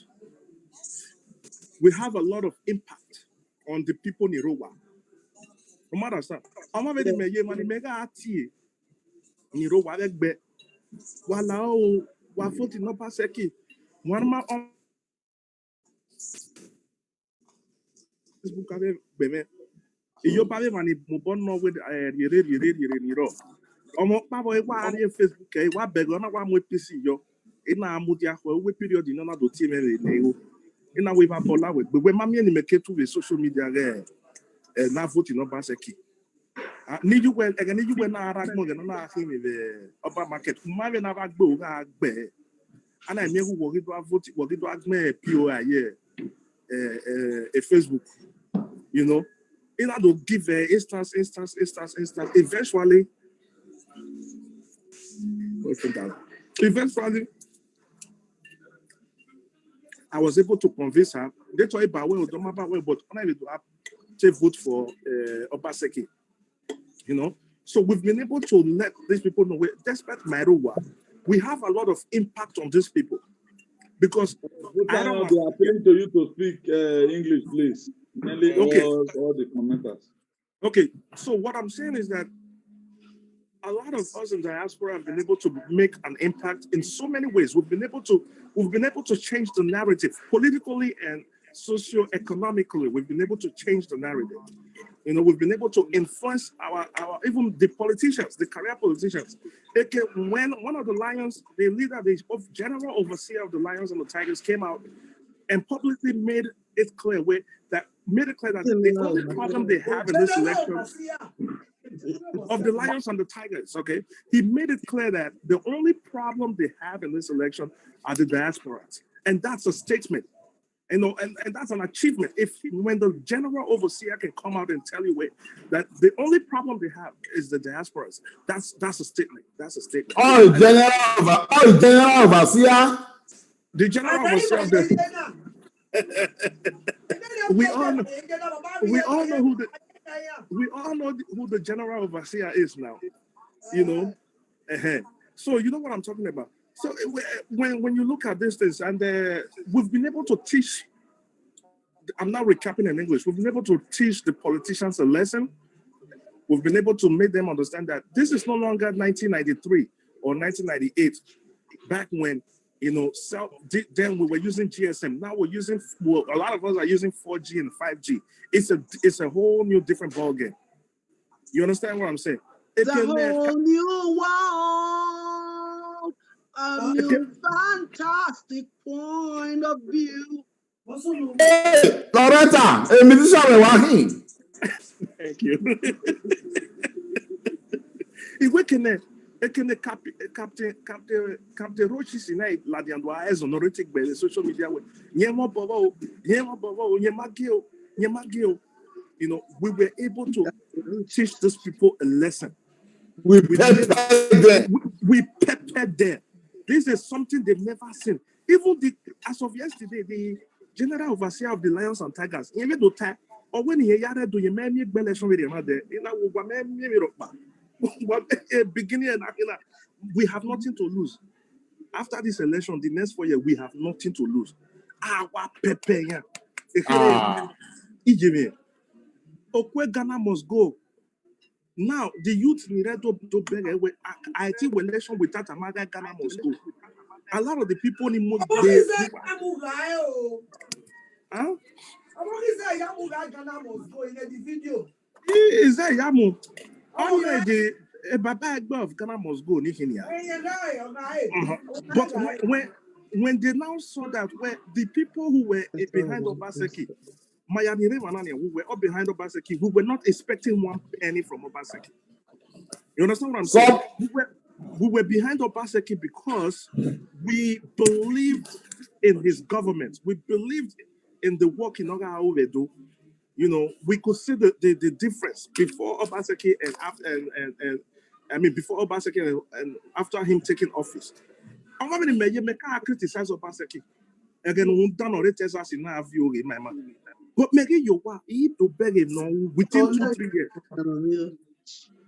of impact on the people in Irowa. No matter what, I'm not very mega ati in Irowa begbe. Wala o wa foti no paseki. One ma on Facebook ave beme. Iyo pave mani mo bon no with yere niro. Omo pabo e wa ari Facebook e wa bego na wa mo PC yo. Ina amudi akwa we period no na do team e na ina we ba bola we gbegbe mami ni meketu we social media re na vote no paseki. Ni you na ara mo ge na afi mi be upper market ma be na ba gbe o ga gbe ana mi hu wo do vote wo do agme POI here Facebook, you know, in order to give instance. Eventually, I was able to convince her. They told me, but unable to have to vote for Obaseki, you know. So we've been able to let these people know, despite my role, we have a lot of impact on these people. Because I don't want... They are appealing to you to speak English, please. Mainly all the commenters. Okay, so what I'm saying is that a lot of us in diaspora have been able to make an impact in so many ways. We've been able to change the narrative politically and socio-economically. We've been able to change the narrative. You know, we've been able to influence our even the politicians, the career politicians. When one of the Lions, the leader, the general overseer of the Lions and the Tigers came out and publicly made it clear that the only problem they have in this election of the Lions and the Tigers, okay, he made it clear that the only problem they have in this election are the diasporans, and that's a statement. You know, and that's an achievement. When the general overseer can come out and tell you that the only problem they have is the diasporas, that's a statement. That's a statement. Oh, general overseer. The general overseer of the we all know who the general overseer is now. You know, so you know what I'm talking about. So when you look at these things, and we've been able to teach, I'm now recapping in English, we've been able to teach the politicians a lesson. We've been able to make them understand that this is no longer 1993 or 1998, back when, you know, then we were using GSM. Now we're using, a lot of us are using 4G and 5G. It's a whole new different ballgame. You understand what I'm saying? It's a whole new world, a new fantastic point of view. Hey, Loretta, a musician we're working. Thank you. Captain Rochi Sinai Ladiando as honorific by the social media. You know, we were able to teach these people a lesson. We peppered them. This is something they've never seen. Even as of yesterday, the general overseer of the Lions and Tigers, or when he had to make election with him, beginning and we have nothing to lose. After this election, the next 4 years, we have nothing to lose. Ghana must go. Now, the youth needed to beg away. I think election without Amaga, Ghana must go. A lot of the people in Ghana must go in the video. Is that Yamu? Already, a Baba of Ghana must go. But when they now saw that the people who were behind Obaseki, who were up behind Obaseki, who were not expecting 1 penny from Obaseki. You understand what I'm saying? We were behind Obaseki because we believed in his government. We believed in the work in Oga they do. You know, we could see the difference before Obaseki and after, before Obaseki and after him taking office. I'm going to criticize Obaseki. Again, we done already test us in our view in my mind. But make it your work, you to beg it now within 2-3 years.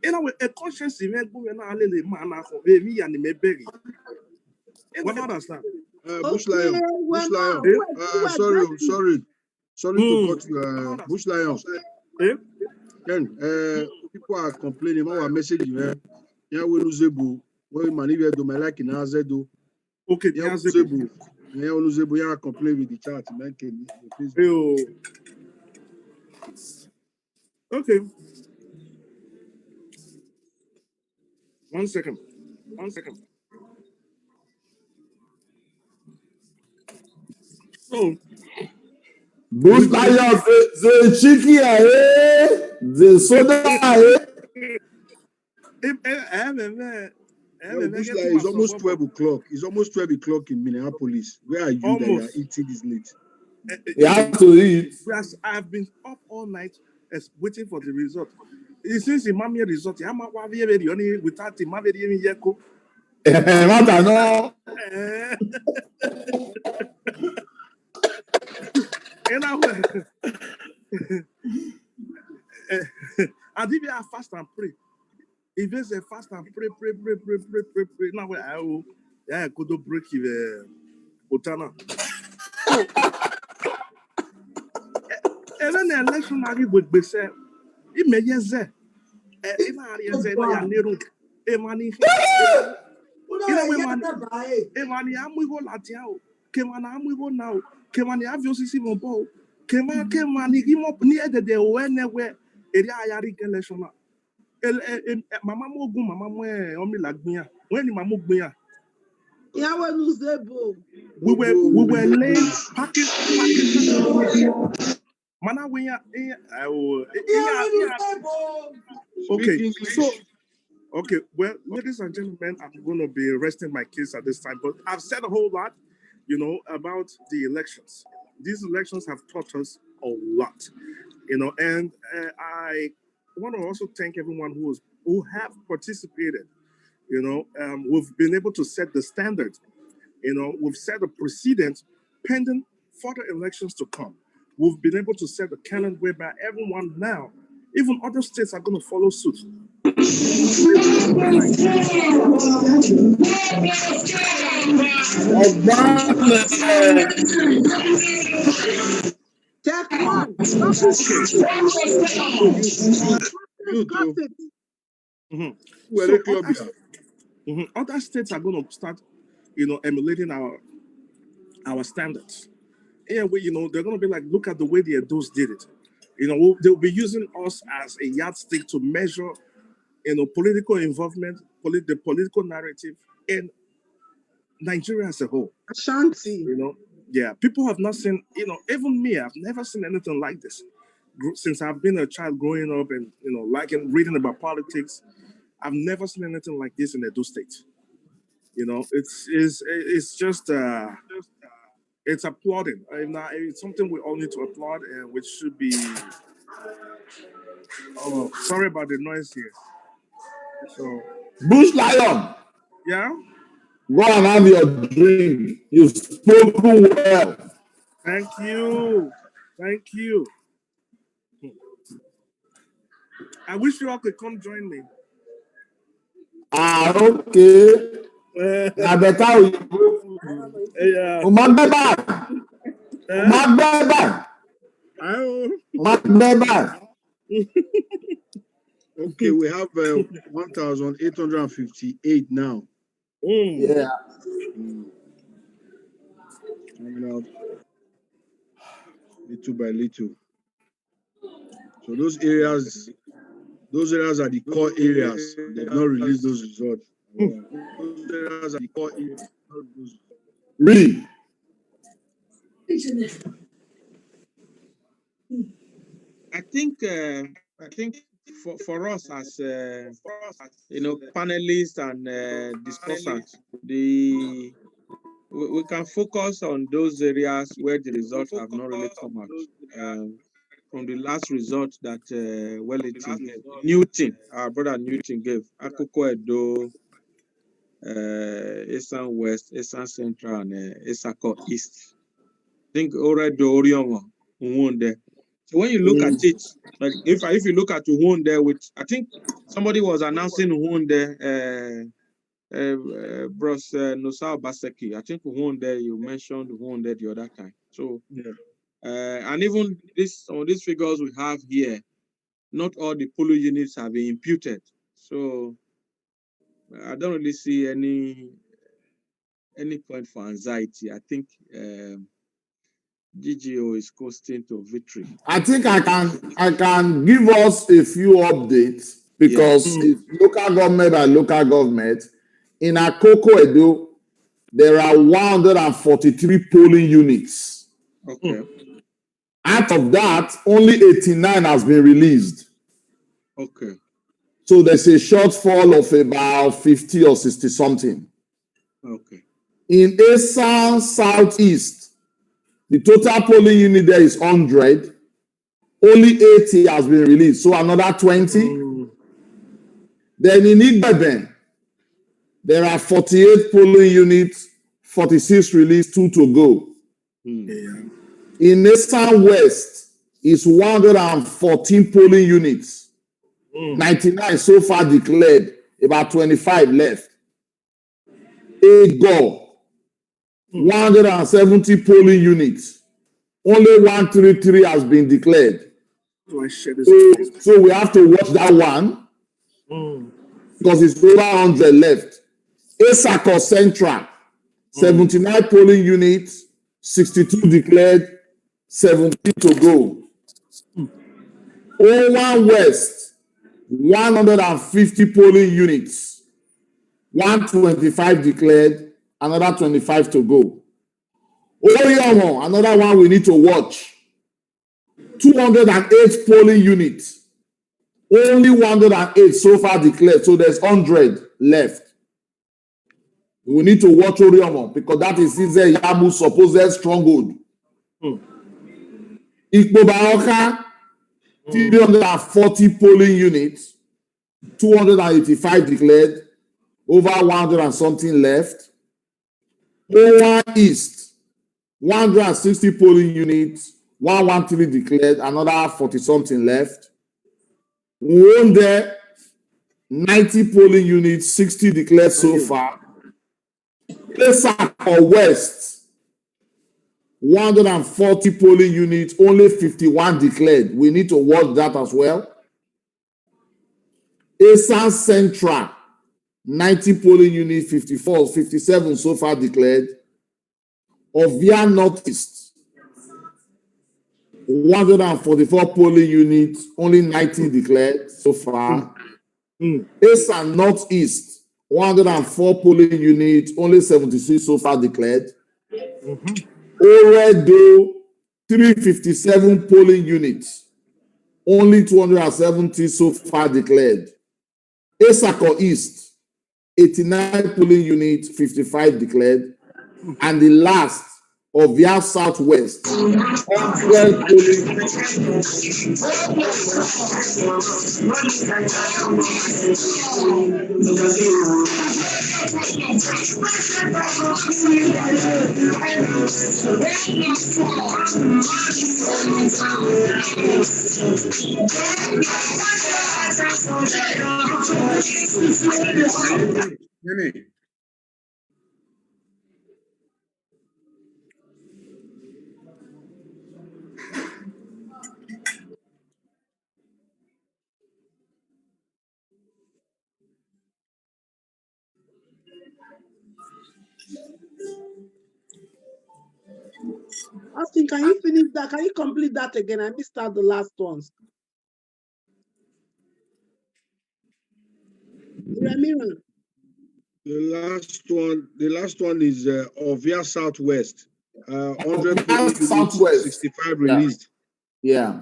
You know, a conscience event, we are not allowed man for me and me begging. What understand? Bush Lion. Sorry to cut you. Bush Lion. Then people are complaining about our message. Yeah, we lose Zebu. We maneuver do my like in Azedo. Okay, yeah, Zebu. Yeah, we lose Zebu. Yeah, complain with the chat. Man, okay. 1 second. So, Bush Lions, the chicken, the soda. Bush Lion is almost 12 o'clock. It's almost 12 o'clock in Minneapolis. Where are you that you are eating this late? You have to eat. I've been up all night waiting for the result. Since the mommy result, I'm without the mommy yeko. I did fast and pray. If they say fast and pray. Now I will, yeah, could break the Otana. So, and then the election I would be said, it may yes, sir. Emani amuigo latiao, kemana amuigo now, kemani aviosi mbo, kemani imo ni de whenever area ayari election. Mama mogun mama mo omi lagbiyan. When ni mama gbiyan. Yawe Nuzebo. We were laying packing Mana we okay, so okay, well, ladies and gentlemen, I'm going to be resting my case at this time, but I've said a whole lot, about the elections. These elections have taught us a lot, and I want to also thank everyone who have participated. We've been able to set the standard. We've set a precedent pending further elections to come. We've been able to set a canon whereby everyone now, even other states, are going to follow suit. Check one. Other states are going to start, emulating our standards. And they're going to be like, look at the way the Edos did it. They'll be using us as a yardstick to measure, political involvement, the political narrative in Nigeria as a whole. Ashanti. Yeah, people have not seen, even me, I've never seen anything like this. Since I've been a child growing up and, reading about politics, I've never seen anything like this in Edo State. It's just, it's applauding. It's something we all need to applaud and which should be, oh, sorry about the noise here. So, Bush Lion. Yeah? Go and have your drink. You've spoken well. Thank you. Thank you. I wish you all could come join me. Okay. I better you go. Okay, we have 1,858 now. Yeah. Coming out little by little. So those areas are the core areas. They have not released those results. Those areas are the core areas. Really? I think for us as panelists and discussants, we can focus on those areas where the results have not really come out. From the last result that Newton, our brother Newton gave, Akoko Edo, Eastern West, Eastern Central, and Isako East. I think already Orion won there. So when you look at it, like if you look at won there, which I think somebody was announcing won there, Bros Nosal Baseki. I think won there. You mentioned won there the other time. So yeah. And even some of these figures we have here, not all the polling units have been imputed. So I don't really see any point for anxiety. I think GGO is coasting to victory. I think I can give us a few updates because it's local government by local government. In Akoko Edo, there are 143 polling units. Okay. Out of that, only 89 has been released. Okay. So there's a shortfall of about 50 or 60 something. Okay. In Esan Southeast, The total polling unit there is 100. Only 80 has been released, so another 20. Then in Igbeben, there are 48 polling units, 46 released, 2 to go. In Eastern West, is 114 polling units, 99 so far declared, about 25 left. Ego, 170 polling units, only 133 has been declared. So we have to watch that one because it's over 100 left. Esako Central, 79 polling units, 62 declared, 17 to go. O1 West, 150 polling units, 125 declared, another 25 to go. Oriyomo, another one we need to watch. 208 polling units, only 108 so far declared, so there's 100 left. We need to watch Oriyomo because that is Ize Yamu's supposed stronghold. Ikpobaoka, 340 polling units, 285 declared, over 100 and something left. O1 East, 160 polling units, 113 declared, another 40 something left. Wonde, 90 polling units, 60 declared so far. Esako West, 140 polling units, only 51 declared. We need to watch that as well. Esan Central, 90 polling units, 54, 57 so far declared. Ovia Northeast, 144 polling units, only 90 declared so far. Esan Northeast, 104 polling units, only 76 so far declared. Oredo, 357 polling units, only 270 so far declared. Esako East, 89 polling units, 55 declared. And the last, Ovia Southwest, 100 polling Austin, can you finish that? Can you complete that again? I missed out the last ones. Ramiro. The last one is Ovia Southwest. 100 polling units, Southwest. 65 released. Yeah.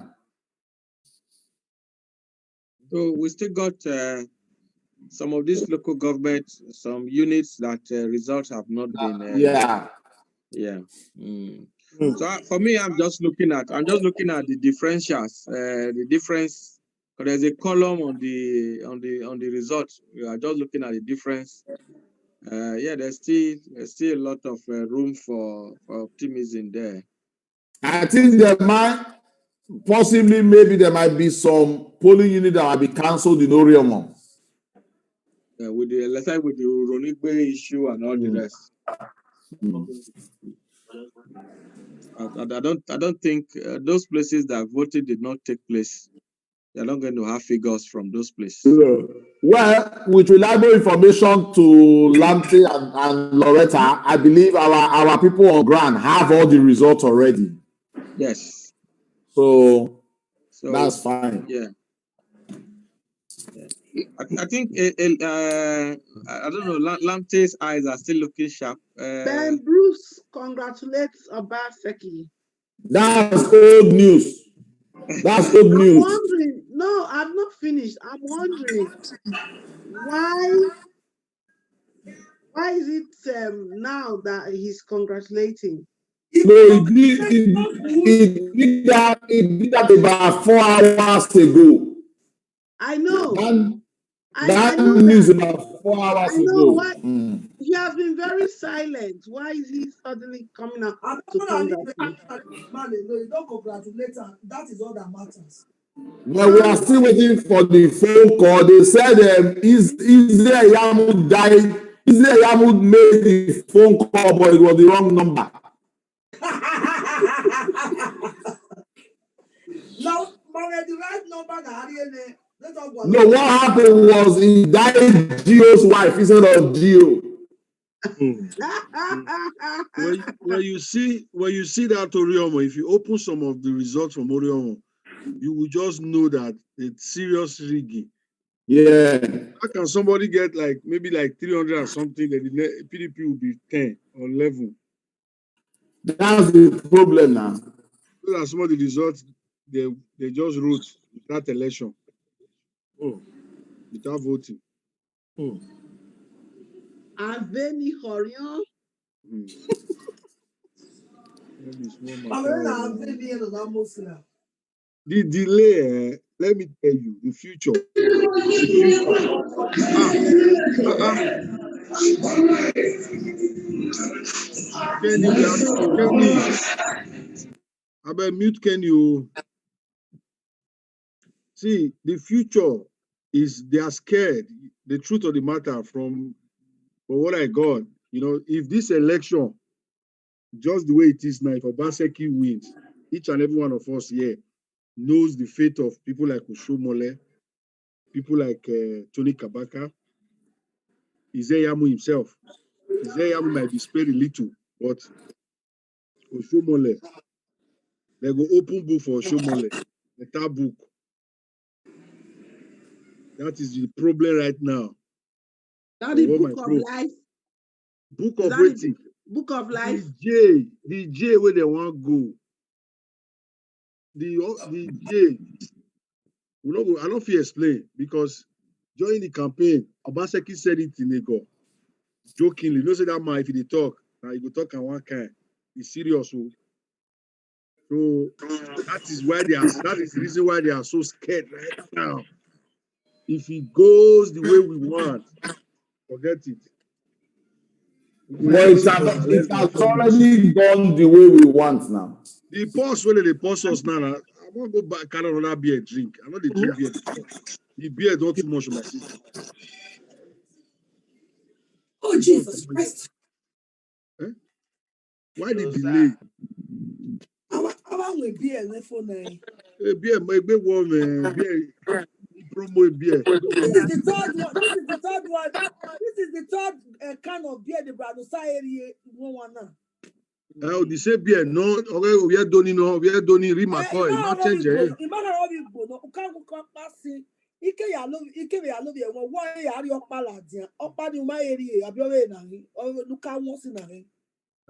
So we still got some of these local governments, some units that results have not been. Yeah. So for me, I'm just looking at the differentials, the difference. There's a column on the results. We are just looking at the difference. There's still a lot of room for optimism there. I think there might possibly, maybe there might be some polling unit that might be cancelled in Oriyomo. With the Ronigbe issue and all the rest. I don't think those places that voted did not take place. They're not going to have figures from those places. Well, with reliable information to Lamte and Loretta, I believe our people on ground have all the results already. Yes. So that's fine. Yeah. I think I don't know. Lamte's eyes are still looking sharp. Ben Bruce congratulates Obaseki. That's old news. That's old news. I'm wondering. No, I'm not finished. I'm wondering why is it now that he's congratulating? No, it did that about 4 hours ago. I know. That I know news that. about 4 hours I know ago. why he has been very silent. Why is he suddenly coming up to congratulate? Man, no, you don't congratulate her. That is all that matters. Well, we are still waiting for the phone call. They said Israel Yamud died. Israel Yamud made the phone call, but it was the wrong number. Now, the right number, No, what happened was he died Gio's wife instead of Gio. When you see that Oriomo, if you open some of the results from Oriomo, you will just know that it's serious rigging. Yeah. How can somebody get maybe 300 or something, that the PDP will be 10 or 11? That's the problem now. Those are some of the results they just wrote without election, without voting. Aveni Horion. The delay, let me tell you, the future. Kenny, I bet mute Kenny. See, the future is they are scared. The truth of the matter from what I got, if this election, just the way it is now, if Obaseki wins, each and every one of us here knows the fate of people like Oshomole, people like Tony Kabaka, Izeyamu himself. Izeyamu might be spared a little, but Oshomole, they go open book for Oshomole, the tab book. That is the problem right now. That the book of life. Book of waiting. Book of life. The J where they want go. The J. I don't feel explain because during the campaign, Obaseki said it in Ego, jokingly. You say that man, if he talk, now you go talk on one kind. He's serious. So that is the reason why they are so scared right now. If it goes the way we want, forget it. Well, it has already gone the way we want now. The pause when they pause us now, I won't go back carry another beer drink. I know they drink beer before. The beer not too much on my system. Oh, Jesus Christ. Why the delay? How will be a phone? Beer, my big woman, beer, promo beer. This is the third one. This is the third one. This is the third kind of beer the brother area one now. Oh, the same beer, no, okay, we are doing Rimacoy, not change it. Ike ya love ye won ya ri opa ladian opa ni ma eri abi owe na ri o luka won si na ri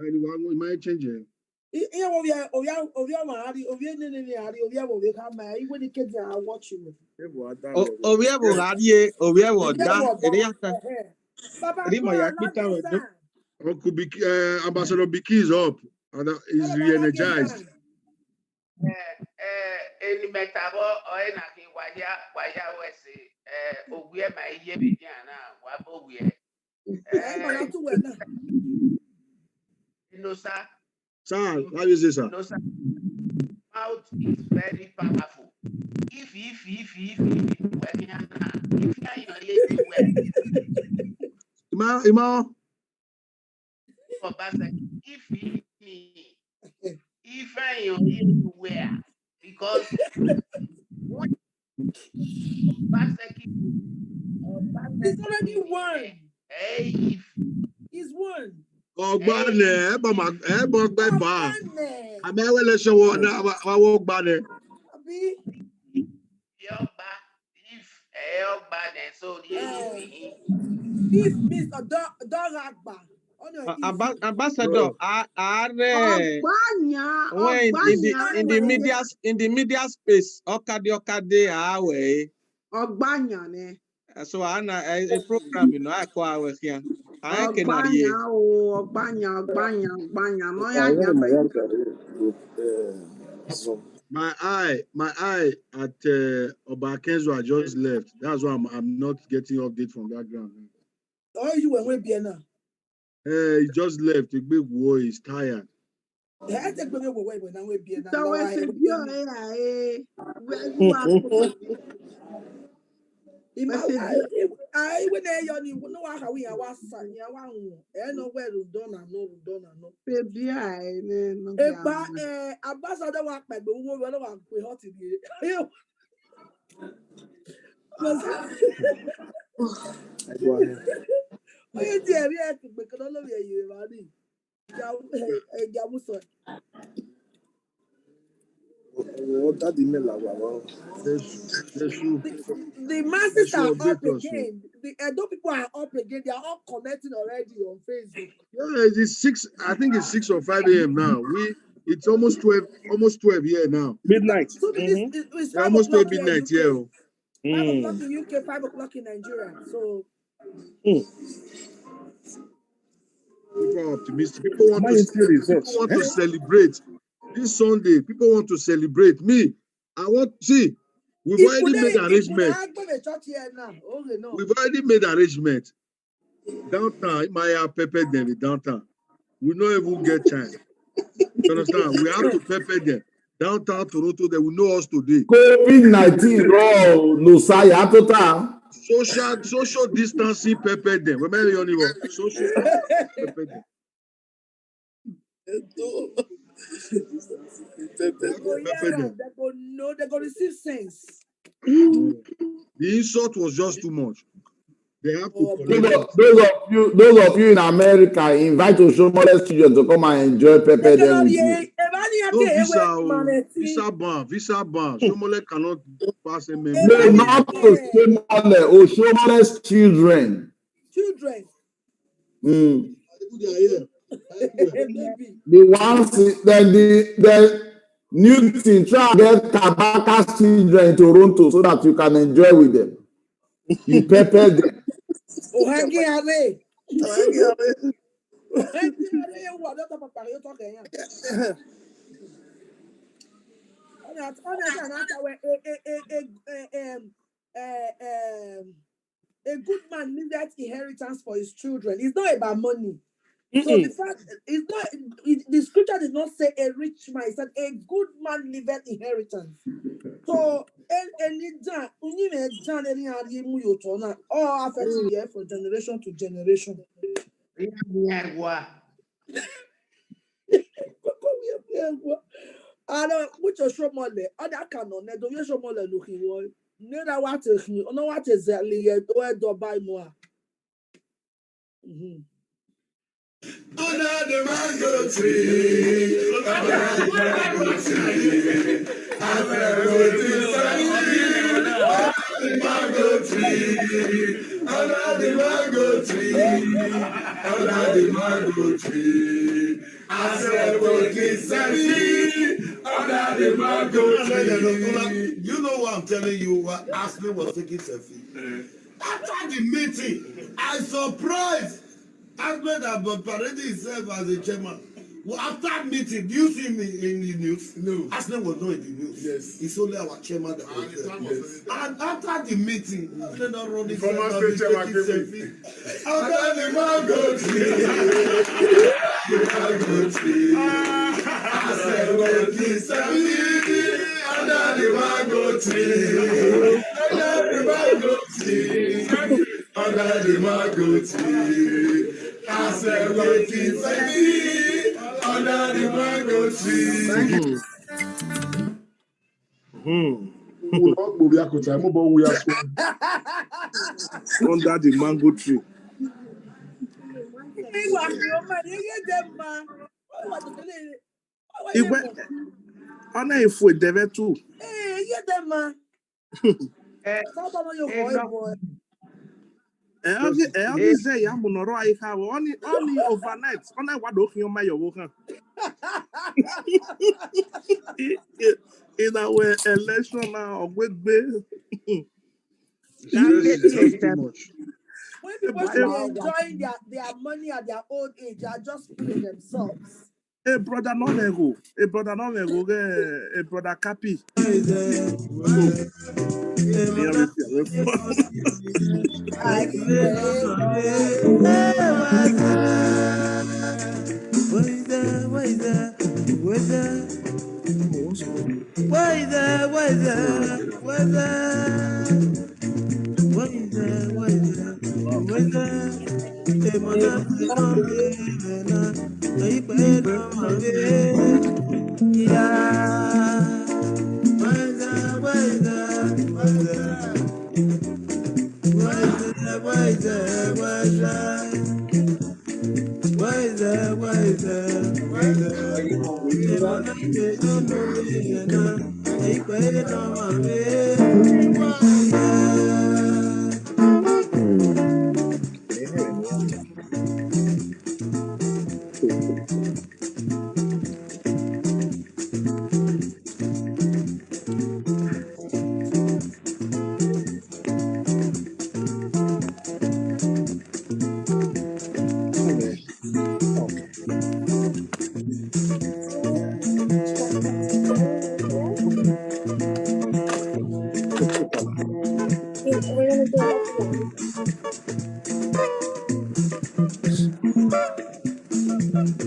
anyone we might change it. Iye ovia ma ari ovia ni ari ovia wo we ka ma iwe ni keji a watch you ovia wo ari ovia wo da eri aka Baba Rima ya pita we do Uncle Biki, Ambassador Biki is up and is re-energized. Eni metabo oye na ki waja wesi ogwe ma iye bidiana wa bogwe Inosa Sir, how you say, sir? Inosa mouth is very powerful. If anywhere because it's already won. Hey, he's won. Ogbane, Ebogba. Amewele show na wa Ogbane. Abi Yoba if Ogbane so if Mr. Doragba Ambassador, when in the media space, Okade awe. Ogbanya ne. So a program, I call our here. I can Ogbanya, Ogbanya. No, ya My eye at Obakenzo just left. That's why I'm not getting update from that ground. Oh, you went with Biena. He just left. The big boy is tired. I take me away when I'm with Biena. So we said, I when you know how we are was no where no. Baby, Ambassador work by the woman one we hot in here. Oh, dear, we have to make another way you ready. Jamuso. The masses are up again. The Edo people are up again. They are all connecting already on Facebook. Yeah, it's 6. I think it's 6 or 5 a.m. now. It's almost 12 here now. Midnight. So it's 5 almost o'clock 12 here in midnight UK. here. 5 o'clock in UK, 5 o'clock in Nigeria. So people are optimistic. People want to celebrate this Sunday. People want to celebrate. Me, we've already made arrangement. We've already made arrangement. Downtown, my pepper them downtown. We don't even get time. You understand? We have to pepper them. Downtown Toronto, they will know us today. COVID-19, no say total. Social distancing pepper them. Remember your neighbor. Social pepper them. They're going to receive sense. The insult was just too much. They have to collect Those of you in America, invite Oshomole's children to come and enjoy pepper them with you. No visa ban. Shomole cannot pass a memo. No, not Oshomole's children. The ones, then the new thing, try to get Kabaka's children in Toronto so that you can enjoy with them. You pepper them. A good man needs that inheritance for his children. It's not about money. So the fact it's not the scripture did not say a rich man, it said a good man liveth inheritance. So all affects the earth from generation to generation. I don't which a show more other canon, I don't show more looking one. Neither what is no what is where do buy more. Under the mango tree, under the mango tree, under the mango tree, under the mango tree, under the mango tree. I said, what is that? Under the mango tree. You know what I'm telling you? What Ashley was taking selfie. After the meeting, I surprised. Ahmed had paraded himself as a chairman. Well, after meeting, do you see me in the news? No. Ahmed was not in the news. Yes. It's only our chairman that was there. Yes. And after the meeting, Ahmed not running former state chairman selfie. Under the mango tree. Mango tree. I said, well, this under the mango tree. Under the mango tree. Under the mango tree. I said, waiting for me under the mango tree. Under the mango tree. Ana ifo deve too. Say ya munoro ai ha only overnight. Ona wado kin o mayo wo kan. In our election now, Ogwegbe. Stress is just too much. When people should be enjoying their money at their old age, they are just fooling themselves. Hey brother, no nego. Hey brother, no nego. Hey brother, Cappy.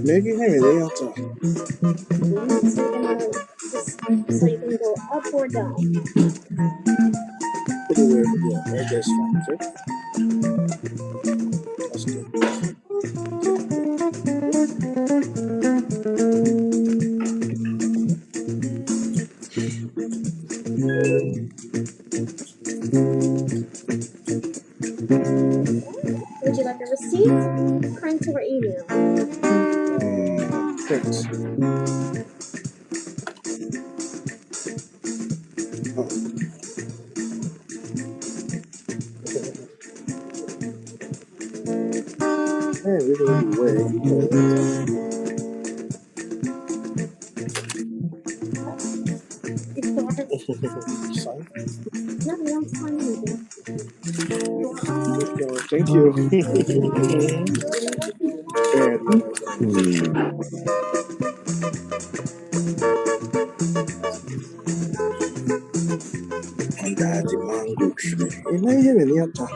Maggie, hey, they are tough. So you can go up or down. Anyway, yeah, that's fine. Okay, that's good. Would you like a receipt, print, or email? Print. Oh. Hey, we don't do way. Sorry. No, you don't sign anything. Thank you. And the mango tree. And I hear any other.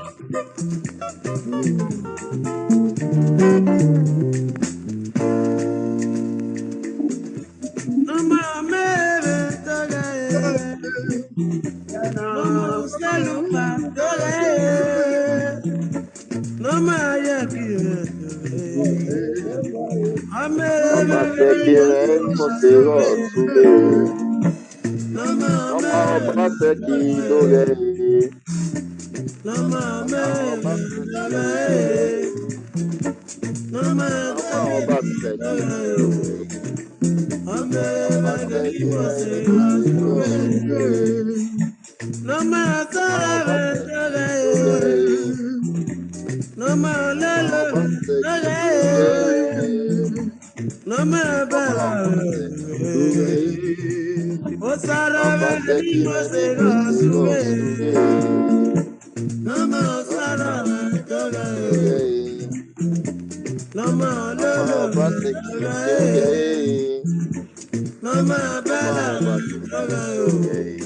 Obaseki mosero sube. Oma obaseki doge. Oma obaseki doge. Oma obaseki doge. Obaseki mosero sube. Oma obaseki doge. Oma obaseki doge. Oma obaseki doge. Obaseki mosero sube. Oma obaseki doge. Oma obaseki doge.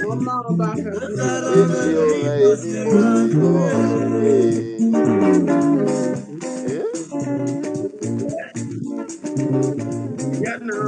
Oma obaseki doge. Esi ore edi mosero sube. Yeah, no.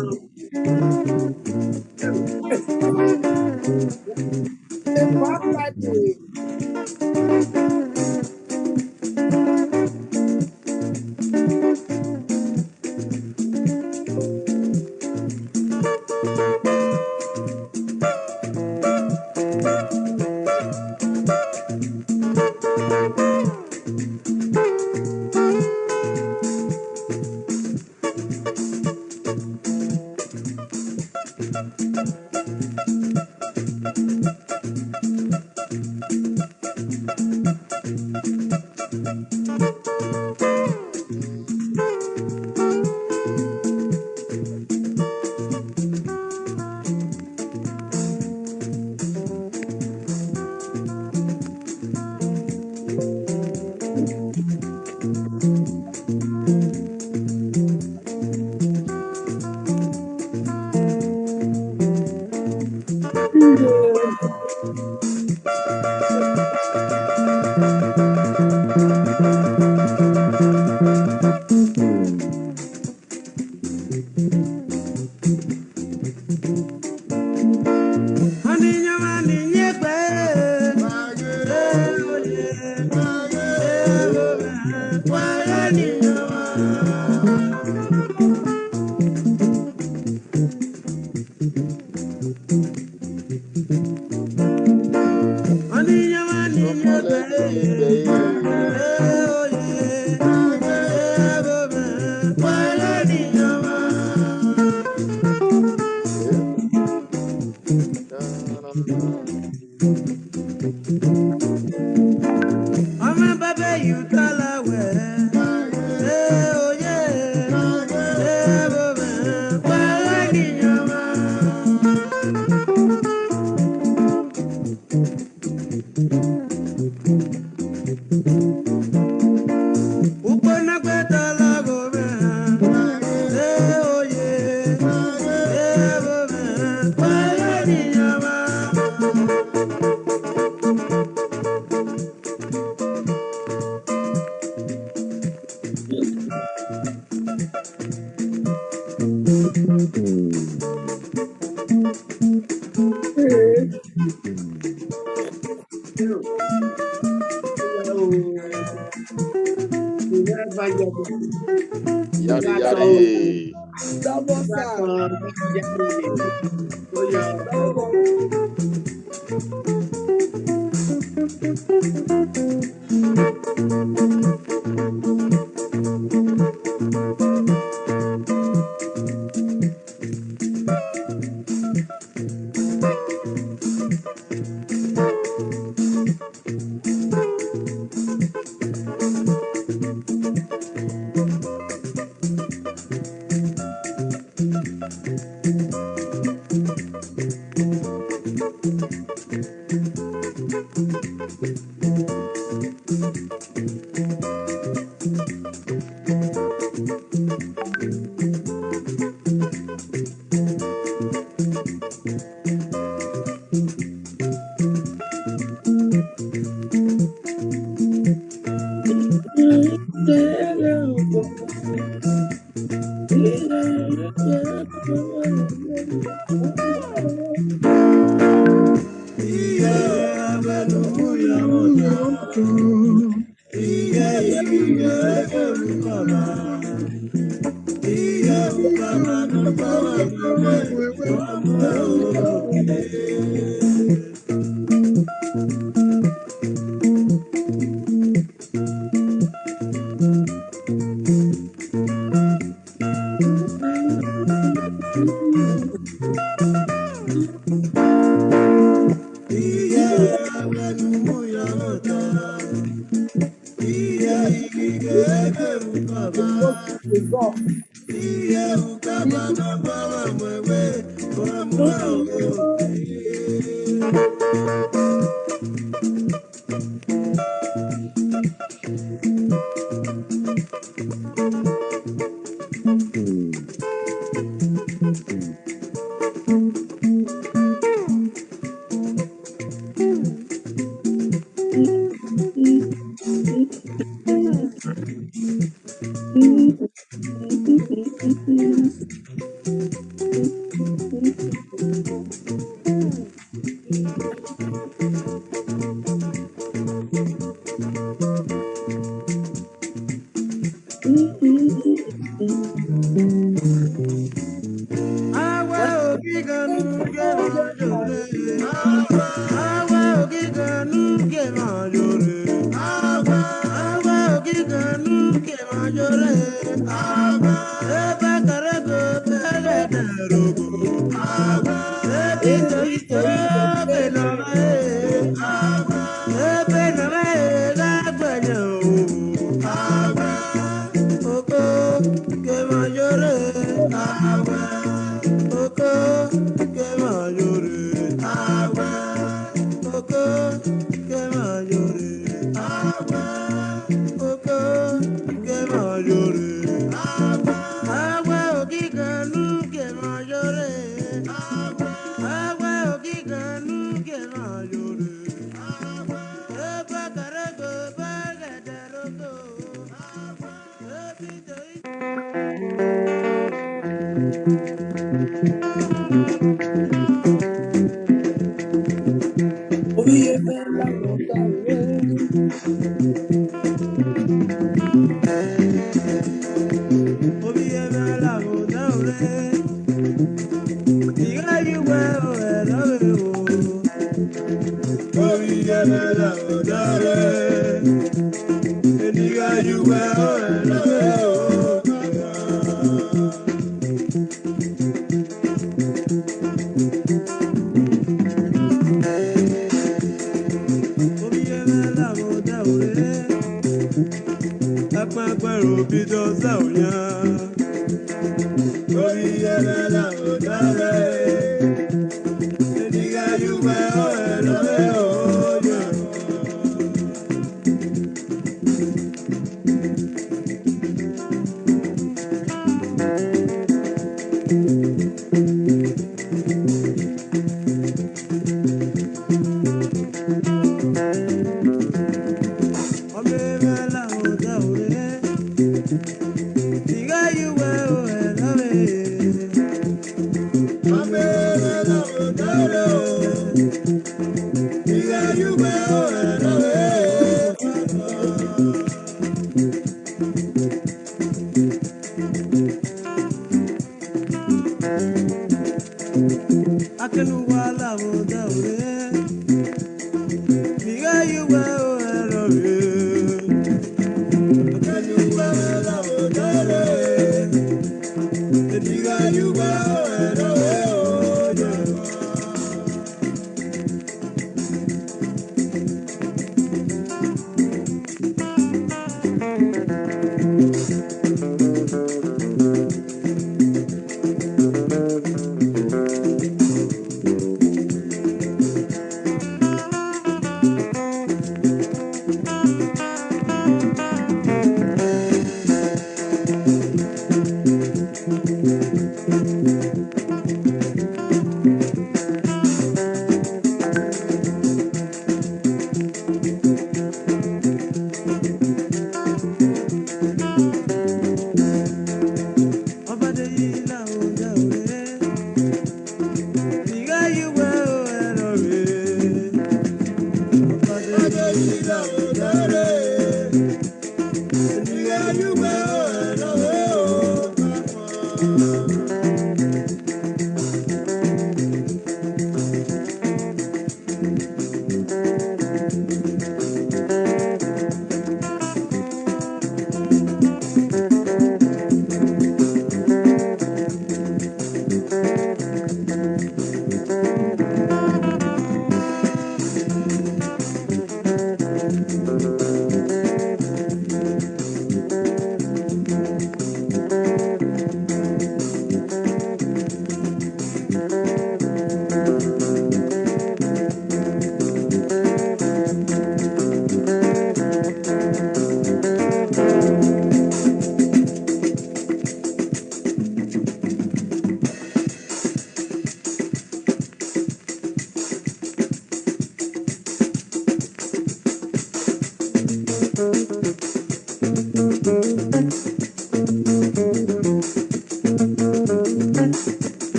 Yadi, yadi. Double sound. Double. Agua,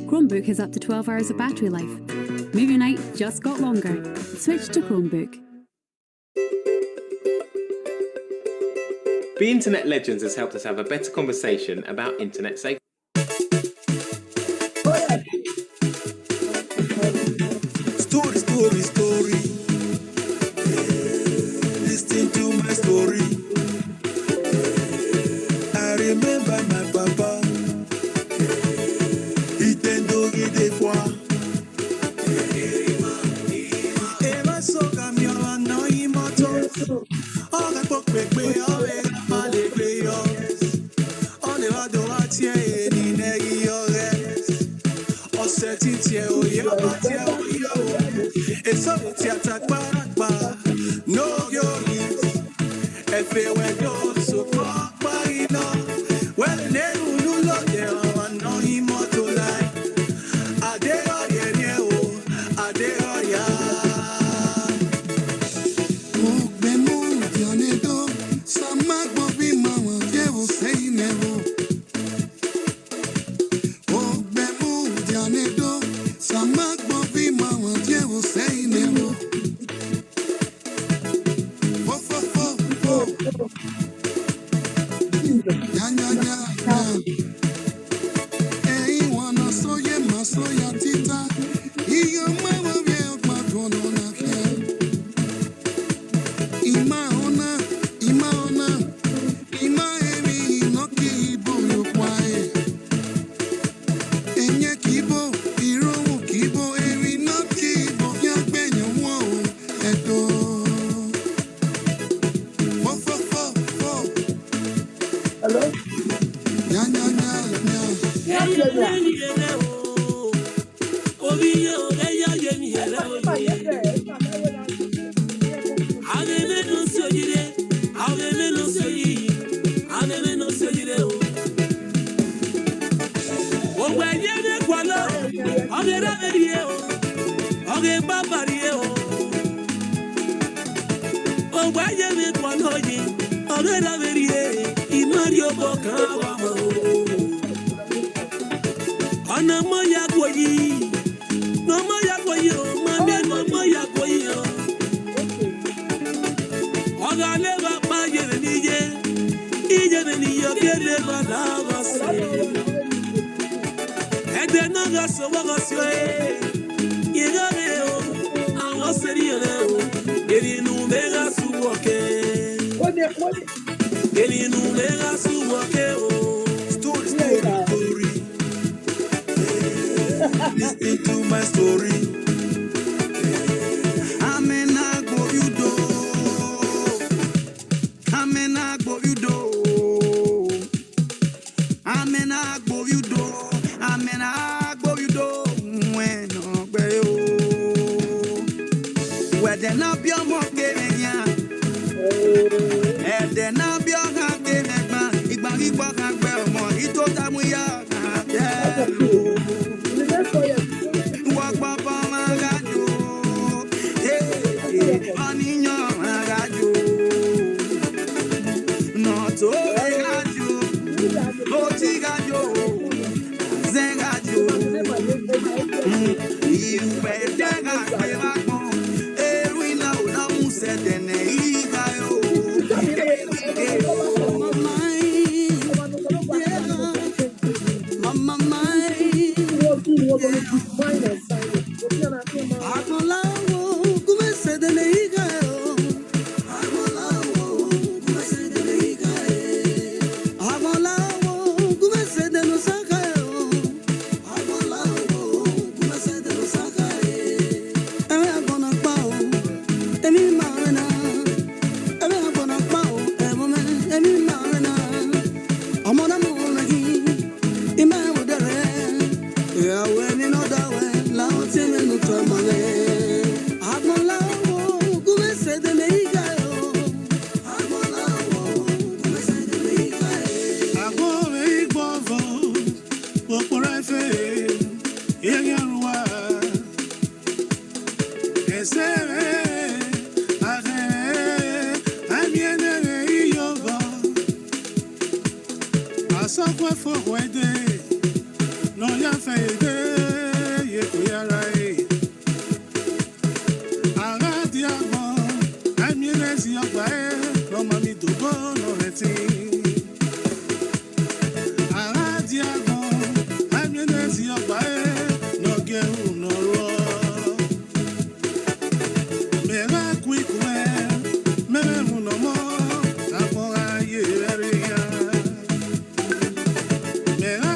Chromebook has up to 12 hours of battery life. Movie night just got longer. Switch to Chromebook. Be Internet Legends has helped us have a better conversation about internet safety. Story. Listen to my story. I remember my papa. Il t'endoghi des fois. E va so camion a noi moto. Ora pokpe ore male peyo. On va do atie e ni negi ores. O seti tie o yo atie o yo. E so ti attack para no yo is. E fe we do so pa ino. Well ne ulu lo de o no imoto like. Adeo ye o adeo ya. Hello? Listen to my story. Amen, I go you do. Amen, I go you do. Amen, I go you do. Amen, I go you do. When no be you. Where the na be mo kenya. E de na be o ha kenya. Igba kan gbe mo. Ito ta mu ya. Walk papa magaju, aniyo magaju, no to magaju, oti gaju, zengaju, you better not pay back more. Every now na muse dene igayo, mama mai, Agolawo, come se dele igayo. Agolawo, come se dele igayo. Agolawo, come se dele sakayo. Agolawo, come se dele sakayo. Emi agona pao, emi marina. Emi agona pao, emi marina. Amona monagi, ima udere. Ya weni no dawe. No ya fede ye kuyarai agadi agbo amienesi agba no mami dogo no reti agadi agbo amienesi agba no gehu no ro mera kwikwe mera no mo apora ye ria mera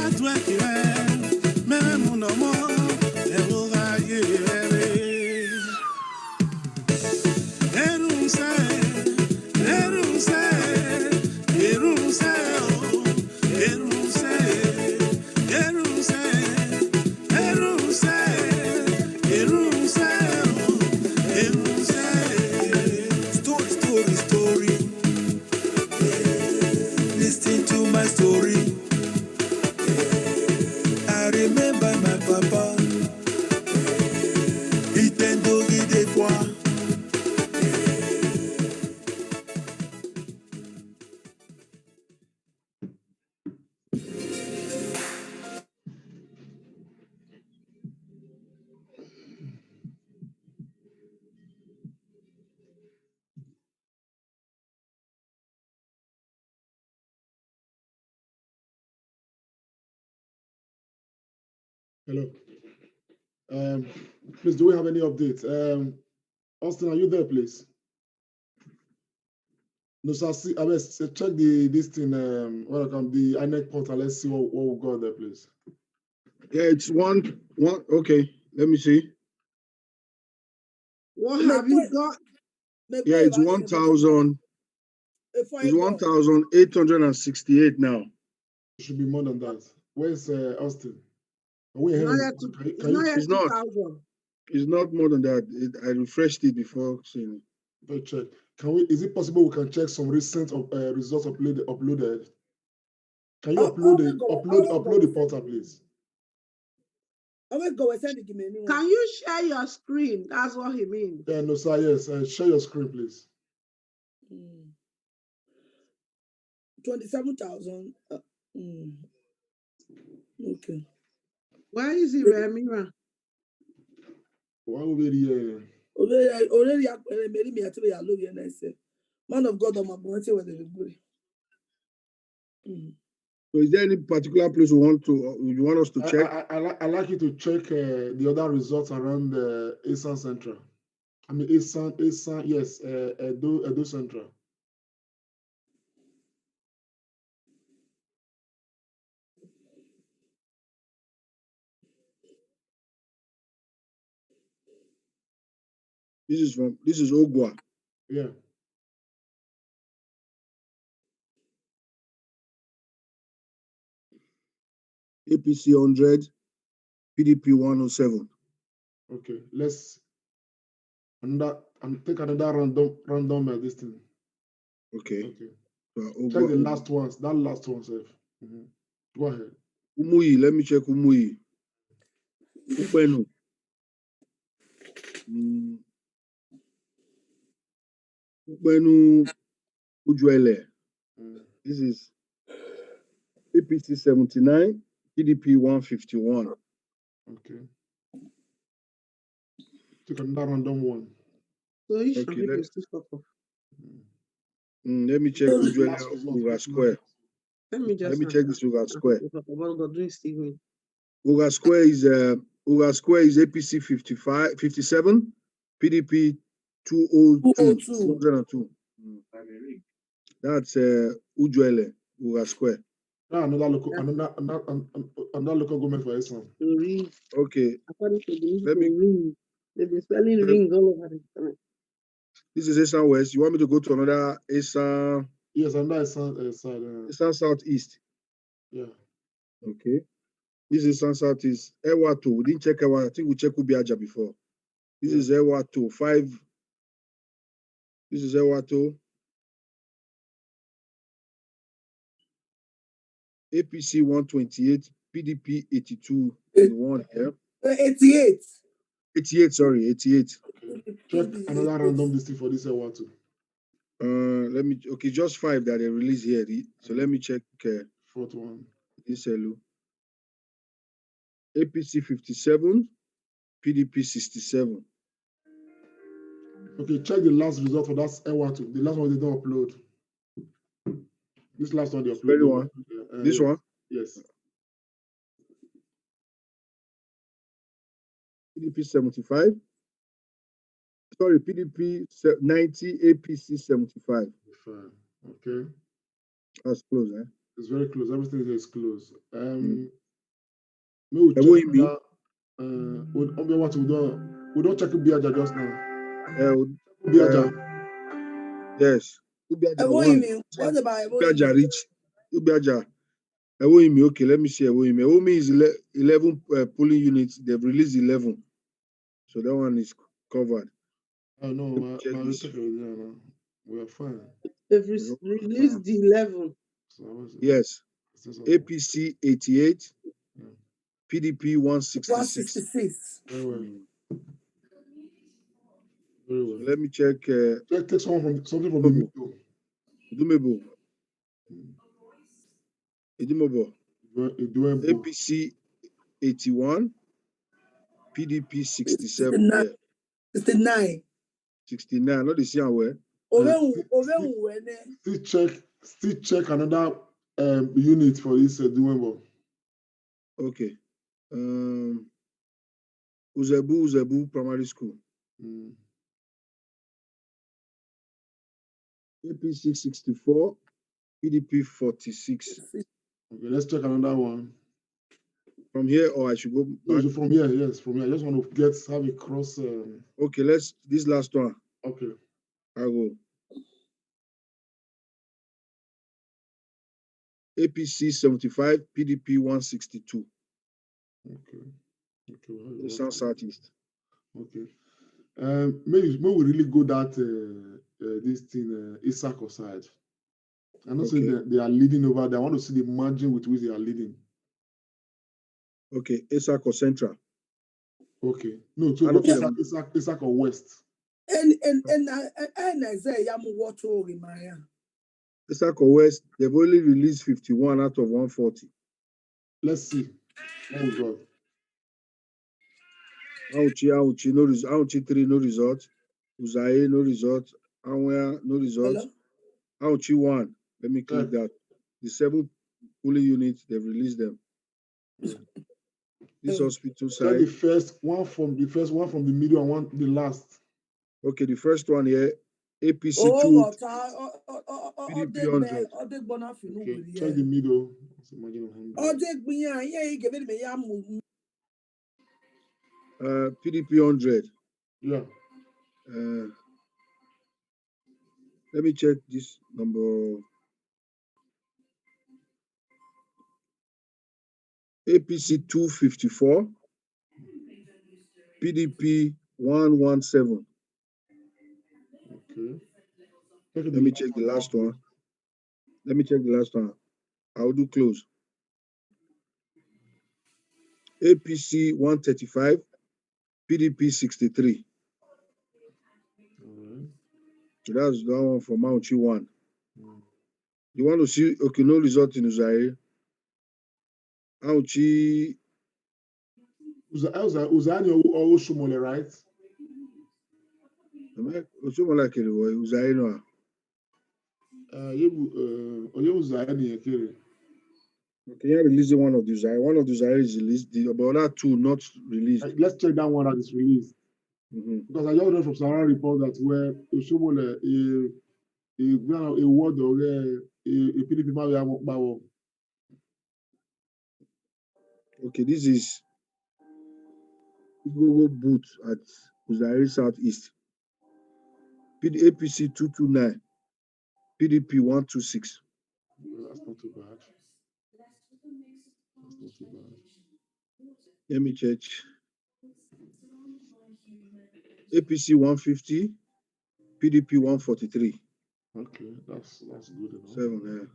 Hello. Please, do we have any updates? Austin, are you there, please? No, sir. See, I mean, check this thing. What come the INEC portal? Let's see what we got there, please. Yeah, it's one. Okay, let me see. What have you got? Yeah, it's 1,000. It's 1,868 now. It should be more than that. Where's Austin? Are It's we not here? yet to- Can you- it's can not you- yet It's not. 2,000. It's not more than that. I refreshed it before seeing it. Let's check. Can we? Is it possible we can check some recent results uploaded? Can you upload the portal, please? Can you share your screen? That's what he means. Yeah, no, sir. Yes, share your screen, please. 27,000. Okay. Where is he, Ramira? Why would we here? Already, man of God, I'm going to where they go. So, is there any particular place you want us to check? I like you to check the other results around Eastern Central. I mean Eastern, yes, Edo Central. This is Ogwa. Yeah. APC 100, PDP 107. Okay, let's take another random this thing. Okay. Check the last ones. That last one, sir. Go ahead. Umuyi, let me check Umuyi. Upenu. Upenu Ujuele. This is APC 79, PDP 151. Okay. Take another random one. So each Okay, people still fuck up. Let me check Ujuele Uga Square. Let me check this Uga Square. Uga Uga Square is APC 57, PDP 202. That's Ujuele Uga Square. Another local government for Islam. Okay. According to the Let me. ring. They've been spelling rings all over the planet. This is Eastern West. You want me to go to another Eastern? Yes, another Eastern Eastern Southeast. Yeah. Okay. This is Eastern Southeast. Ewato. We didn't check Ewato. I think we checked Ubiaja before. This is Ewato 5. This is Ewato. APC 128, PDP 82. The one here. 88. 88. Sorry, 88. Check another random listing for this Ewato. Let me. Okay, just 5 that they released here. So let me check. Fourth one. This hello. APC 57, PDP 67. Okay, check the last result for that Ewato. The last one they don't upload. This last one they upload. Very one. This one? Yes. PDP 75. Sorry, PDP 90, APC 75. Okay. That's close, eh? It's very close. Everything is close. Mm. We don't check Ubiaja just now. Ubiaja. Yes. Ubiaja What about Ubiaja reach. Ubiaja. Ewoimi, okay, let me see Ewoimi. Ewoimi is 11 polling units. They've released 11. So that one is covered. Oh no, we are fine. They've released the 11. Yes. APC 88, PDP 166. Very well. Very well. Let me check. Take something from the middle. Idumebo. APC 81, PDP 67. 69. 69. Not the same way. Still check another unit for this Duembo. Okay. Uzebu Primary School. APC 64, PDP 46. Okay, let's check another one. From here, or I should go No, back? from here, yes, from here. I just want to have a cross. Okay, this last one. Okay. I go. APC 75, PDP 162. Okay. Okay. The South Southeast. Okay. Maybe we really go that this thing Isako side. I'm not saying that they are leading over there. I want to see the margin with which they are leading. Okay, Isako Central. Okay. No, so Isako West. And I say yamu water in my Isako West, they've only released 51 out of 140. Let's see. Oh God. Auchi, no result. Auchi 3, no result. Uzaye, no result. Anwea, no result. Auchi 1. Let me click that. The 7 polling units, they've released them. This hospital side. The first one from the middle and one the last. Okay, the first one here, APC 2. PDP 100. Okay, check the middle. PDP 100. Yeah. Let me check this number. APC 254. PDP 117. Okay. Let me check the last one. I'll do close. APC 135. PDP 63. So that's that one for Mount Chi 1. You want to see, okay, no result in Uzaire. Mount Chi. Uzani or Oshomole, right? Oshomole Kiri, Uzaire no. Okay, you're releasing one of the Uzaire. One of the Uzaire is released, but other 2 not released. Let's check that one that is released. Because I just read from Sarah report that where Oshomole a word or a PDP. Okay, this is Google booth at Uzaire Southeast. APC 229. PDP 126. That's not too bad. That's not too bad. Let me check. APC 150. PDP 143. Okay, that's good enough. 7, yeah.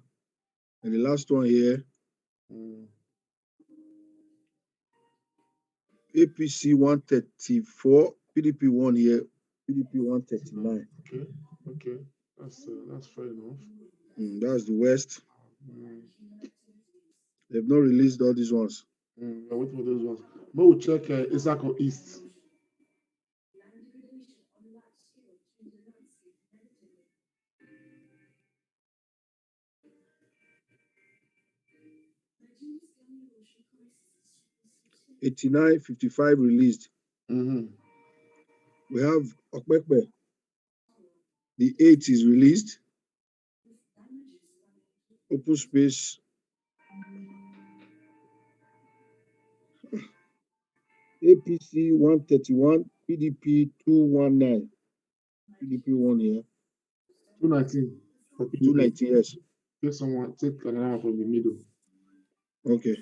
And the last one here. APC 134. PDP 1 here. PDP 139. Okay. That's fair enough. That's the West. They've not released all these ones. We're waiting for those ones. But we'll check Isako East. $89.55 released. We have Okpekpe. The 8 is released. Open space. APC 131, PDP 219. PDP 1 here. 219. 219, yes. Take another one from the middle. Okay.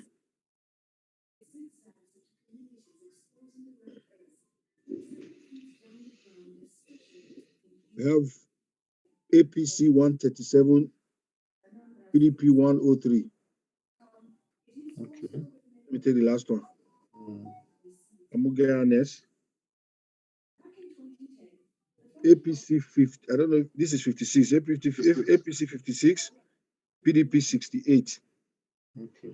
We have APC 137, PDP 103. Okay. Let me take the last one. Amugayanes. APC 50. I don't know. This is 56. APC 56. PDP 68. Okay.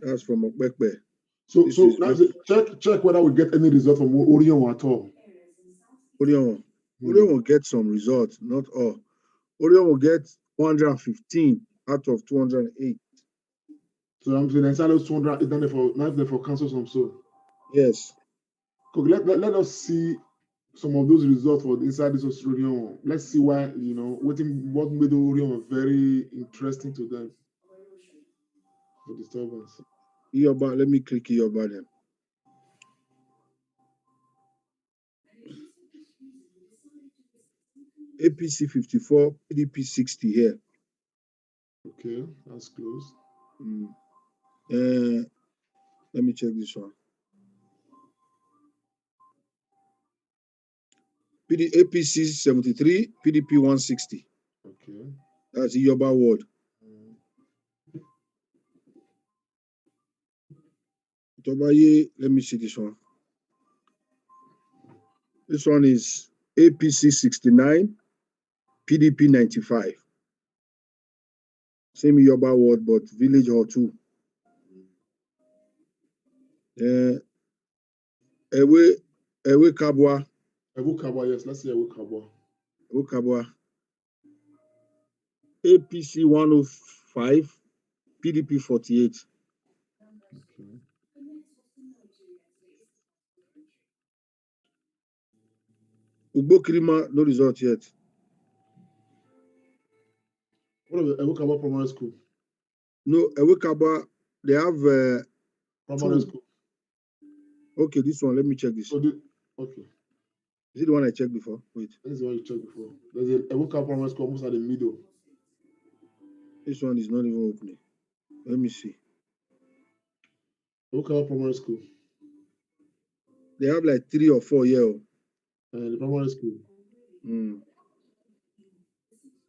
That's from Okpekpe. So check whether we get any result from Orion at all. Orion will get some results, not all. Orion will get 115 out of 208. So I'm saying inside those 200, it's not there for council some so. Yes. Let us see some of those results for inside this Australian. Let's see why, what made the Orion very interesting to them for disturbance. Yoba, let me click Yoba then. APC 54, PDP 60 here. Okay, that's close. Let me check this one. APC 73, PDP 160. Okay. That's Yoba ward. Tobaye, let me see this one. This one is APC 69, PDP 95. Same Yoba ward, but village hall 2. Ewe Kabwa. Ewe Kabwa, yes, let's see Ewe Kabwa. Ewe Kabwa. APC 105, PDP 48. Okay. Ugbokirima, no result yet. What about Ewe Kabwa Primary School? No, Ewe Kabwa, they have Primary two. School. Okay, this one, let me check this. Okay. Is it the one I checked before? Wait. This is the one you checked before. There's a Ewe Kabwa Primary School almost at the middle. This one is not even opening. Let me see. Ewe Kabwa Primary School. They have like 3 or 4 here. The primary school.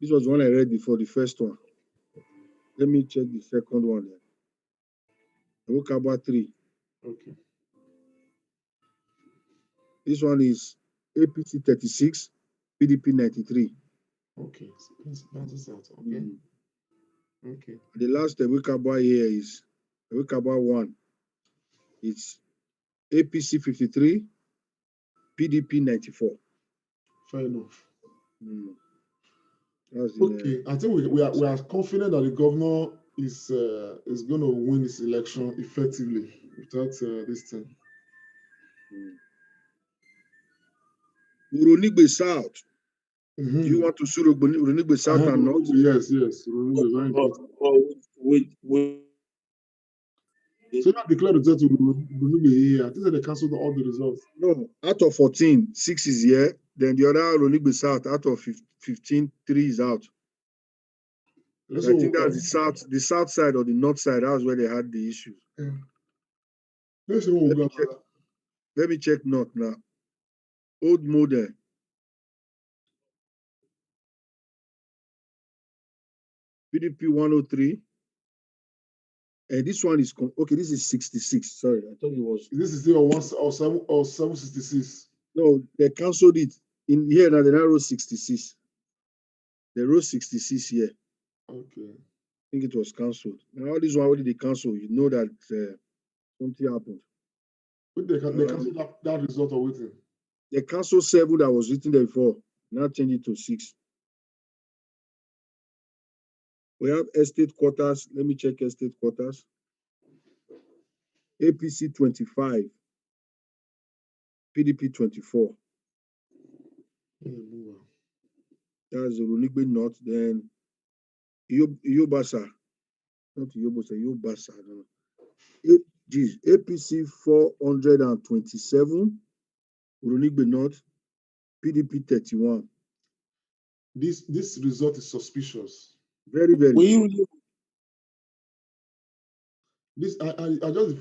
This was the one I read before, the first one. Let me check the second one then. Ewe Kabwa 3. Okay. This one is APC 36, PDP 93. Okay. Okay. Okay. The last Ewe Kabwa here is Ewe Kabwa 1. It's APC 53, PDP 94. Fair enough. Okay, I think we are confident that the governor is going to win this election effectively without this thing. Uronigbe South. Do you want to see Uronigbe South and North? Yes. Uronigbe is very important. So you declared results to Uronigbe here. I think that they cancelled all the results. No, out of 14, 6 is here. Then the other Uronigbe South, out of 15, 3 is out. So I think that's the south side or the north side. That's where they had the issue. Let me check north now. Old model. PDP 103. And this one is okay. This is 66. Sorry, I thought it was. This is still 766. No, they cancelled it in here. Now they now wrote 66. They wrote 66 here. Okay. I think it was cancelled. Now all this one, what did they cancel? You know that something happened. But they cancelled that result or waiting. They cancelled 7 that was written there before. Now change it to 6. We have estate quarters. Let me check estate quarters. APC 25. PDP 24. That's Uronigbe North. Then Yobasa. Not Yobasa, Yobasa. I don't know. APC 427. Uronigbe North. PDP 31. This result is suspicious. Very, very. This I just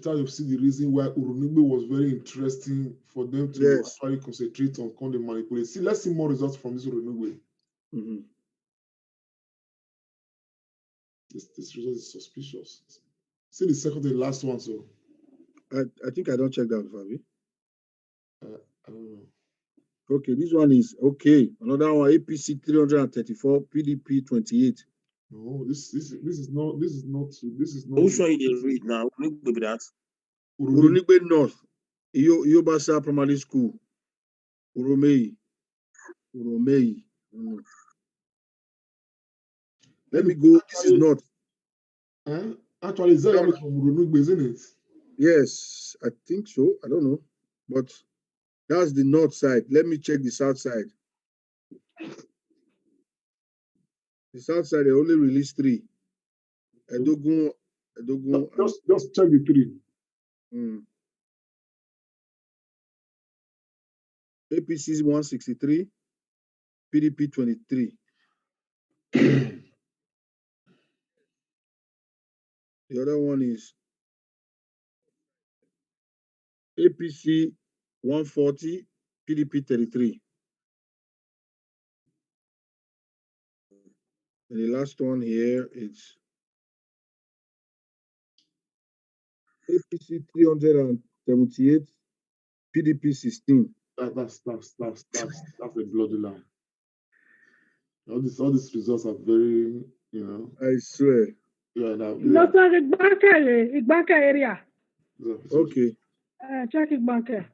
try to see the reason why Uronigbe was very interesting for them to actually concentrate on the manipulate. See, let's see more results from this Uronigbe. This result is suspicious. See the second and last one, so. I think I don't check that, Fabi. I don't know. Okay, this one is okay. Another one, APC 334, PDP 28. No, this is not. Which one you read now? Uronigbe that. Uronigbe North, Yobasa Primary School, Uromei. Let me go. This is not. Actually, it's from Runugbe, isn't it? Yes, I think so. I don't know. But that's the north side. Let me check the south side. The south side, they only released 3. Edogun. Just check the 3. APC 163, PDP 23. The other one is APC 140, PDP 33. And the last one here is APC 378, PDP 16. That's a bloody lie. All these results are very, I swear. Yeah, No, sir, Igbanke area. Okay. Check Igbanke.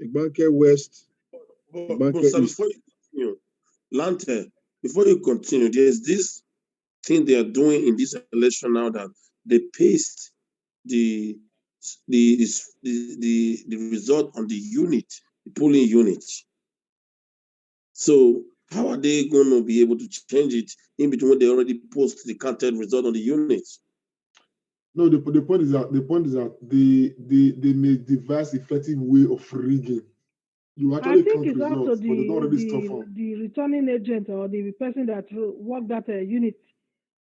Igbanke West. But sir, before you continue, Lante, before you continue, there's this thing they are doing in this election now that they paste the result on the unit, the polling unit. So how are they going to be able to change it in between when they already post the counted result on the unit? No, the point is that they may devise effective way of rigging. You actually I think count it's results, also but they don't already stuff on. the returning agent or the person that worked that unit.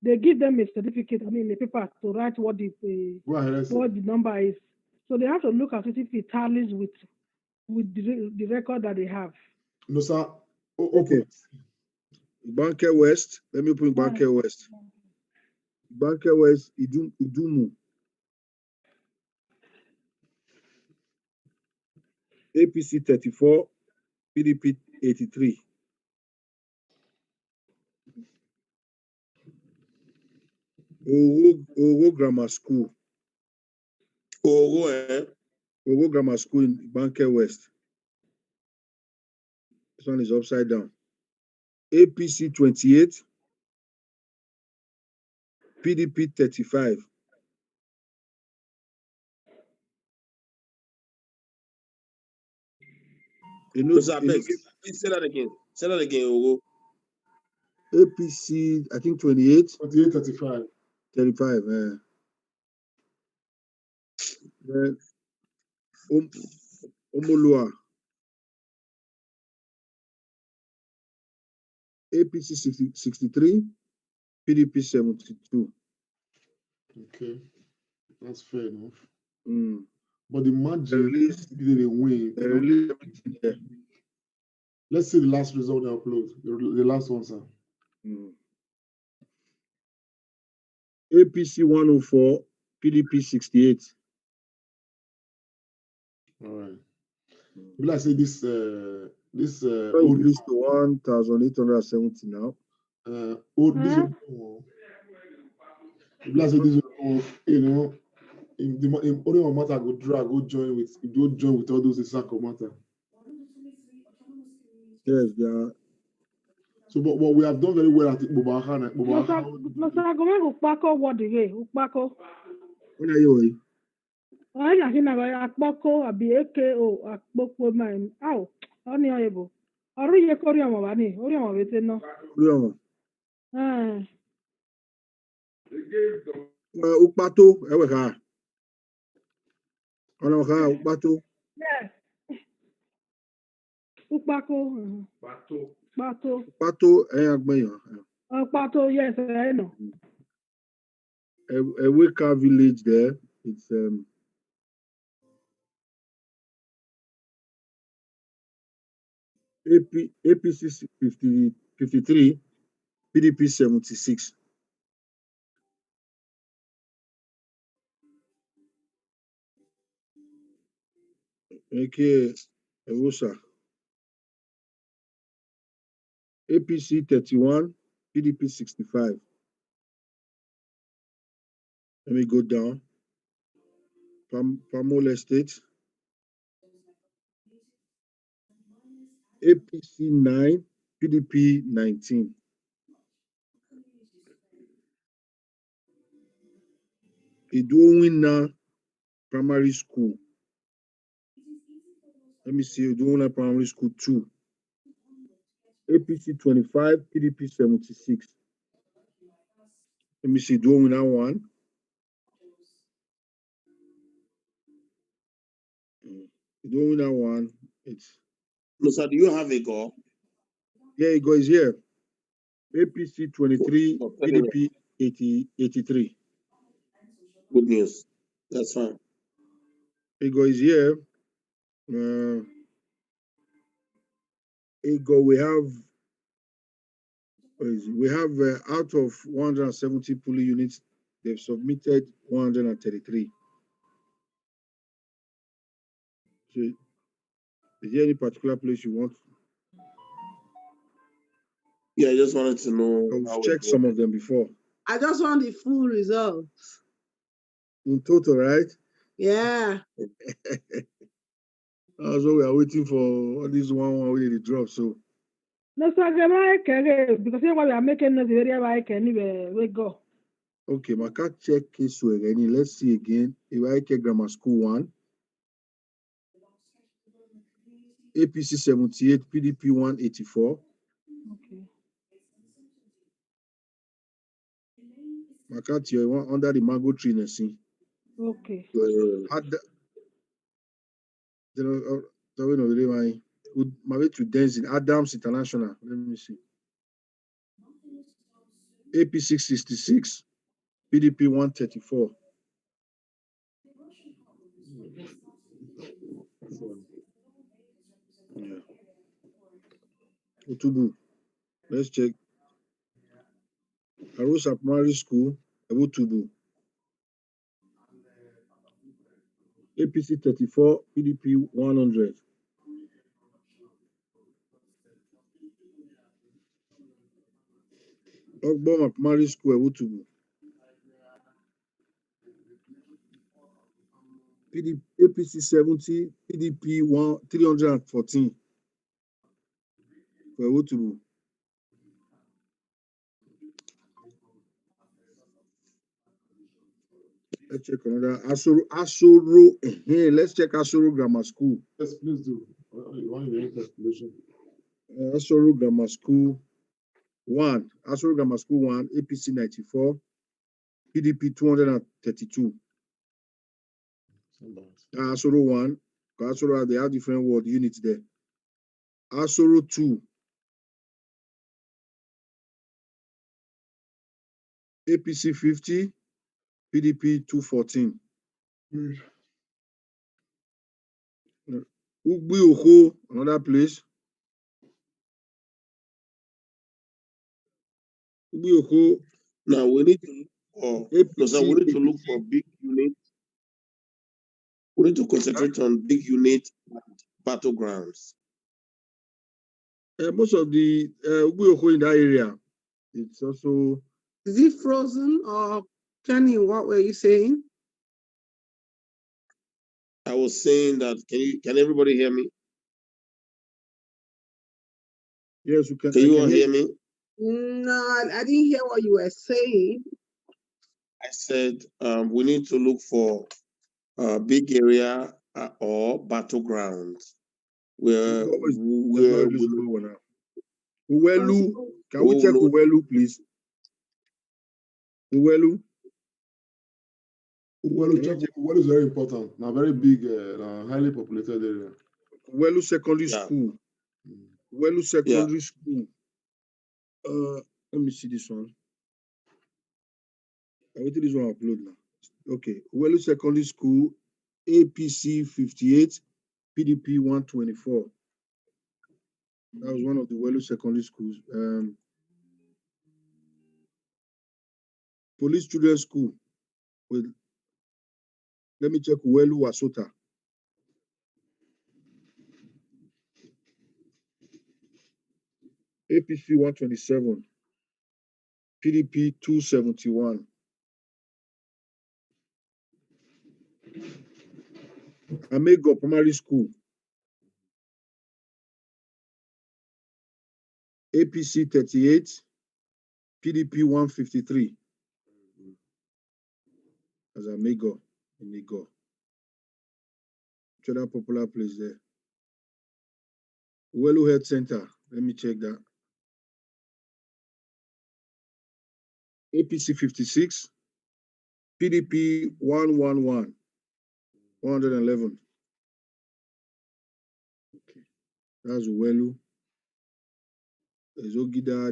They give them a certificate, a paper to write what the number is. So they have to look at it if it tallies with the record that they have. No, sir. Okay. Igbanke West. Let me put Igbanke West. Igbanke West, Idumu. APC 34, PDP 83. Owo Grammar School. Owo Grammar School in Igbanke West. This one is upside down. APC 28, PDP 35. Say that again. Say that again, Ogo. APC, I think 28. 28, 35. 35, Then Omolua. APC 63, PDP 72. Okay, that's fair enough. But the margin did a win. Let's see the last result they upload. The last one, sir. APC 104, PDP 68. All right. Will I say this increased to 1,870 now. This will say this in only one matter go drag, go join with all those Isako matter. Yes, they are. So, but we have done very well at it. No, sir, go Upako what the way? Upako. What are you? I think Akpoko abi AKO Akpoko man. Ow, only able. Ori ye Korean wani. Ori mo bete no. Ukpato, ewe ka. Ono ka Ukpato. Yes. Upako. Pato. Ukpato, agbeyan. Pato, yes, I know. A Weka village there. It's APC 53, PDP 76. Okay, Ewosa. APC 31, PDP 65. Let me go down. Pamol Estate. APC 9, PDP 19. Idowina Primary School. Let me see, Idowina Primary School 2. APC 25, PDP 76. Let me see, Idowina 1. Idowina 1. It's. No, sir, do you have a goal? Yeah, it goes here. APC 23, PDP 83. Good news. That's fine. It goes here. Ego, we have out of 170 polling units, they've submitted 133. So, is there any particular place you want? Yeah, I just wanted to know. I've checked some of them before. I just want the full results. In total, right? Yeah. So we are waiting for all these one way to drop. So No, sir, because we are making the area like anywhere we go. okay, my cat check case again. Let's see again. If I can grammar school 1, APC 78, PDP 184. Okay. My cat here under the mango tree, see. Okay. My way to dance in Adams International. Let me see. AP 666, PDP 134. Yeah. Otubu. Let's check. Arosa Primary School, Otubu. APC 34, PDP 100. Ogboma Primary School, Otubu. APC 70, PDP 314 for Otubu. Let's check another. Asoro. Let's check Asoro Grammar School. Yes, please do. Asoro Grammar School 1. Asoro Grammar School 1, APC 94, PDP 232. Asoro 1. Asoro, they have different word units there. Asoro 2. APC 50, PDP 214. Ugbioko, another place. Ugbioko. Now we need to look for. No, sir, we need to look for big units. We need to concentrate on big unit battlegrounds. Most of the Ugbioko in that area, it's also. Is it frozen or Kenny? What were you saying? I was saying that. Can everybody hear me? Yes, you can. Can you all hear me? No, I didn't hear what you were saying. I said we need to look for big area or battlegrounds where Uwelu. Can we check Uwelu, please? Uwelu. Uwelu is very important. Now, very big, highly populated area. Uwelu Secondary School. Uwelu Secondary School. Let me see this one. I wait till this one upload now. Okay. Uwelu Secondary School, APC 58, PDP 124. That was one of the Uwelu Secondary Schools. Police Children's School. Let me check Uwelu Wasota. APC 127, PDP 271. Amego Primary School, APC 38, PDP 153. as Amigo in Igor. Which other popular place there? Uwelu Health Center. Let me check that. APC 56, PDP 111, 111. Okay, that's Uwelu. There's Ogida.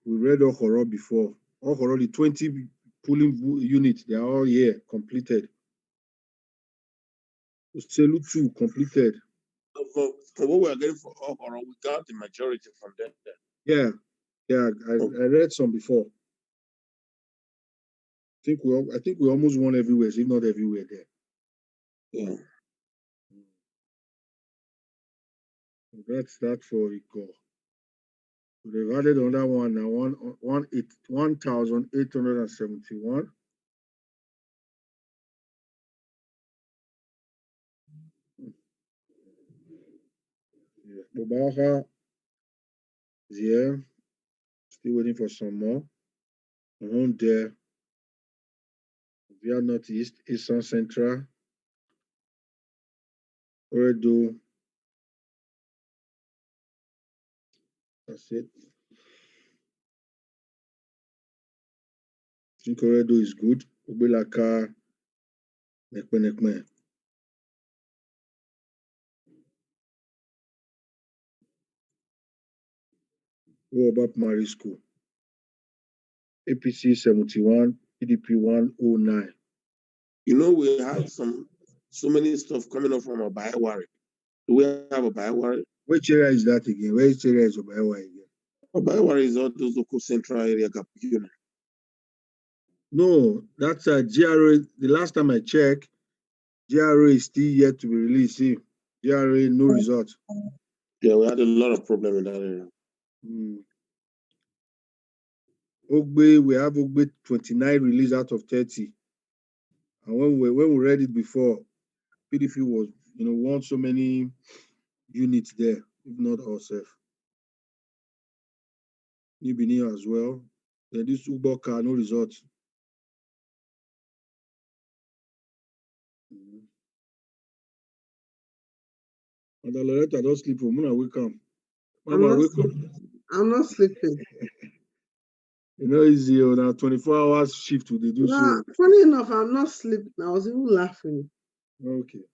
We read Okoro before. Okoro, the 20 polling units, they are all here completed. Uselu 2 completed. For what we are getting for Okoro, we got the majority from there. Yeah, I read some before. I think we almost won everywhere, if not everywhere there. Yeah. That's that for Igor. So they've added another one now, 1,871. Yeah. Mubarak is here. Still waiting for some more. Around there. Via Northeast, Eastern Central. Oredo. That's it. I think Oredo is good. Ubelaka, Nekme. What about Mary School? APC 71, PDP 109. You know, we had so many stuff coming up from a Biowari. Do we have a Biowari? Which area is that again? Which area is Biowari again? Biowari is all those local central area. No, that's a GRA. The last time I checked, GRA is still yet to be released. See, GRA, no result. Yeah, we had a lot of problem in that area. Ogbe, we have Ogbe 29 released out of 30. And when we read it before, PDP was, won so many units there, if not ourselves. New Benin as well. Then this Uboka, no result. And the Loretta don't sleep. Muna wake up. Mama, wake up. I'm not sleeping. Easy on a 24 hours shift they do so. Funny enough, I'm not sleeping. I was even laughing. Okay.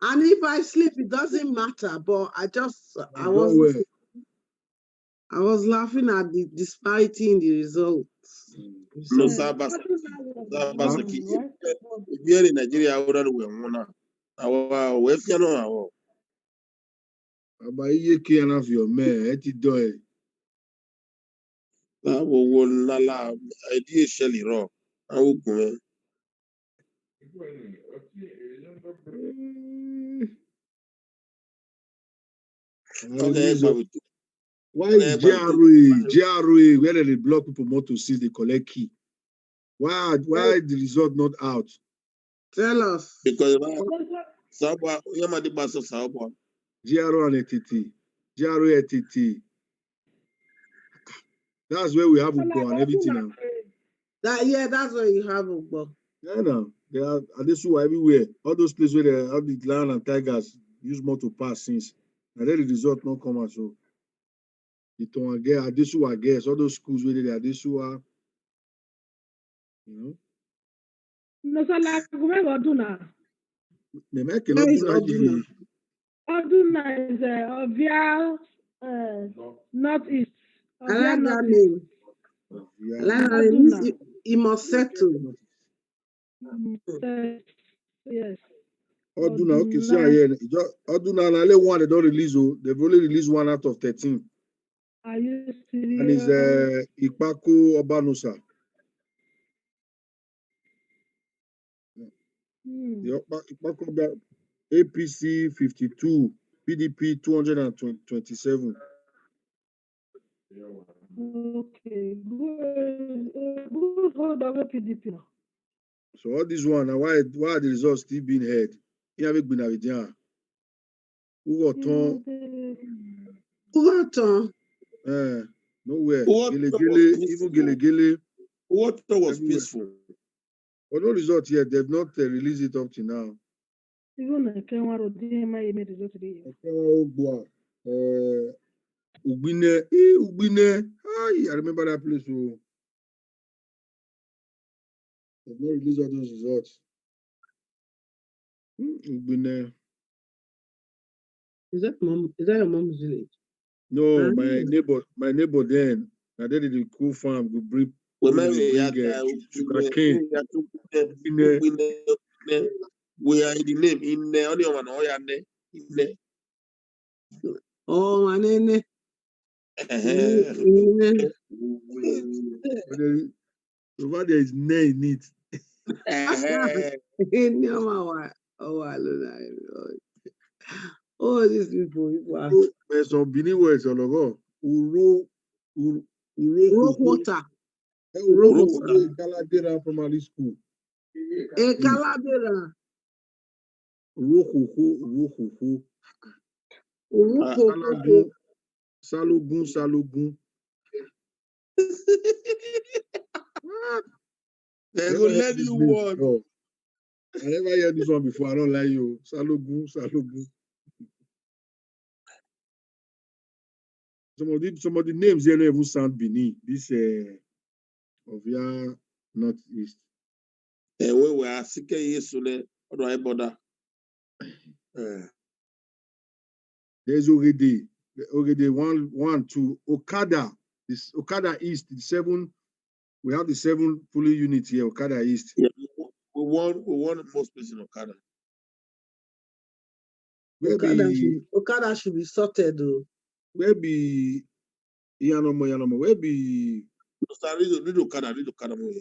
And if I sleep, it doesn't matter. But I was laughing at the disparity in the results. No, if you're in Nigeria, I wouldn't wear if you know about you can't have your man, it's doing. I will idea Shelly raw. I will go. Okay, why is GRA where they block people more to see they collect key? Why the result not out? Tell us. Because GRA and ATT. GRA ATT. That's where we have Ugo and everything now. That's where you have Ugo. Yeah, now they are Adesuwa everywhere. All those places where they have the lion and tigers use more to pass since. And then the result not come out. So it don't get Adesuwa guess all those schools where they Adesuwa. No, so like where Oduna? Oduna is Ovia Northeast. I like that name. I like that name. It must settle. Yes. Oduna, okay, see here. Oduna and only one they don't release. They've only released 1 out of 13. Are you serious? And it's Ikpaku Obanusa. Ikpaku APC 52, PDP 227. Okay, good hold of PDP now. So all this one, why are the results still being heard? You haven't been at it. Who got on? Nowhere. What Even Gele. What was everywhere. peaceful? But no result yet. They've not released it up to now. Even the Kenwa Road, they might make result today. Ugbine. I remember that place. Oh. They've not released all those results. Ugbine. Is that your mom's village? No, my neighbor then. I did the cool farm. We bring sugarcane. We are in the name in the only one. Oh, my name. Over there is ne in it. Oh, these people are. There's some Bini words on the go. Uro water. Caladera primary school. Caladera. Salogun. They will let you one. Oh, I never heard this one before. I don't like you. Salogun. Some of the names here don't even sound Bini. This Ovia Northeast. We were sick yesterday. How do I bother? There's Ogede 1, 2. Okada. This Okada East, the 7. We have the 7 fully units here. Okada East. Yeah, we want most places in Okada. Okada should be sorted though. Where be Yanomo? Where be? Read Okada more.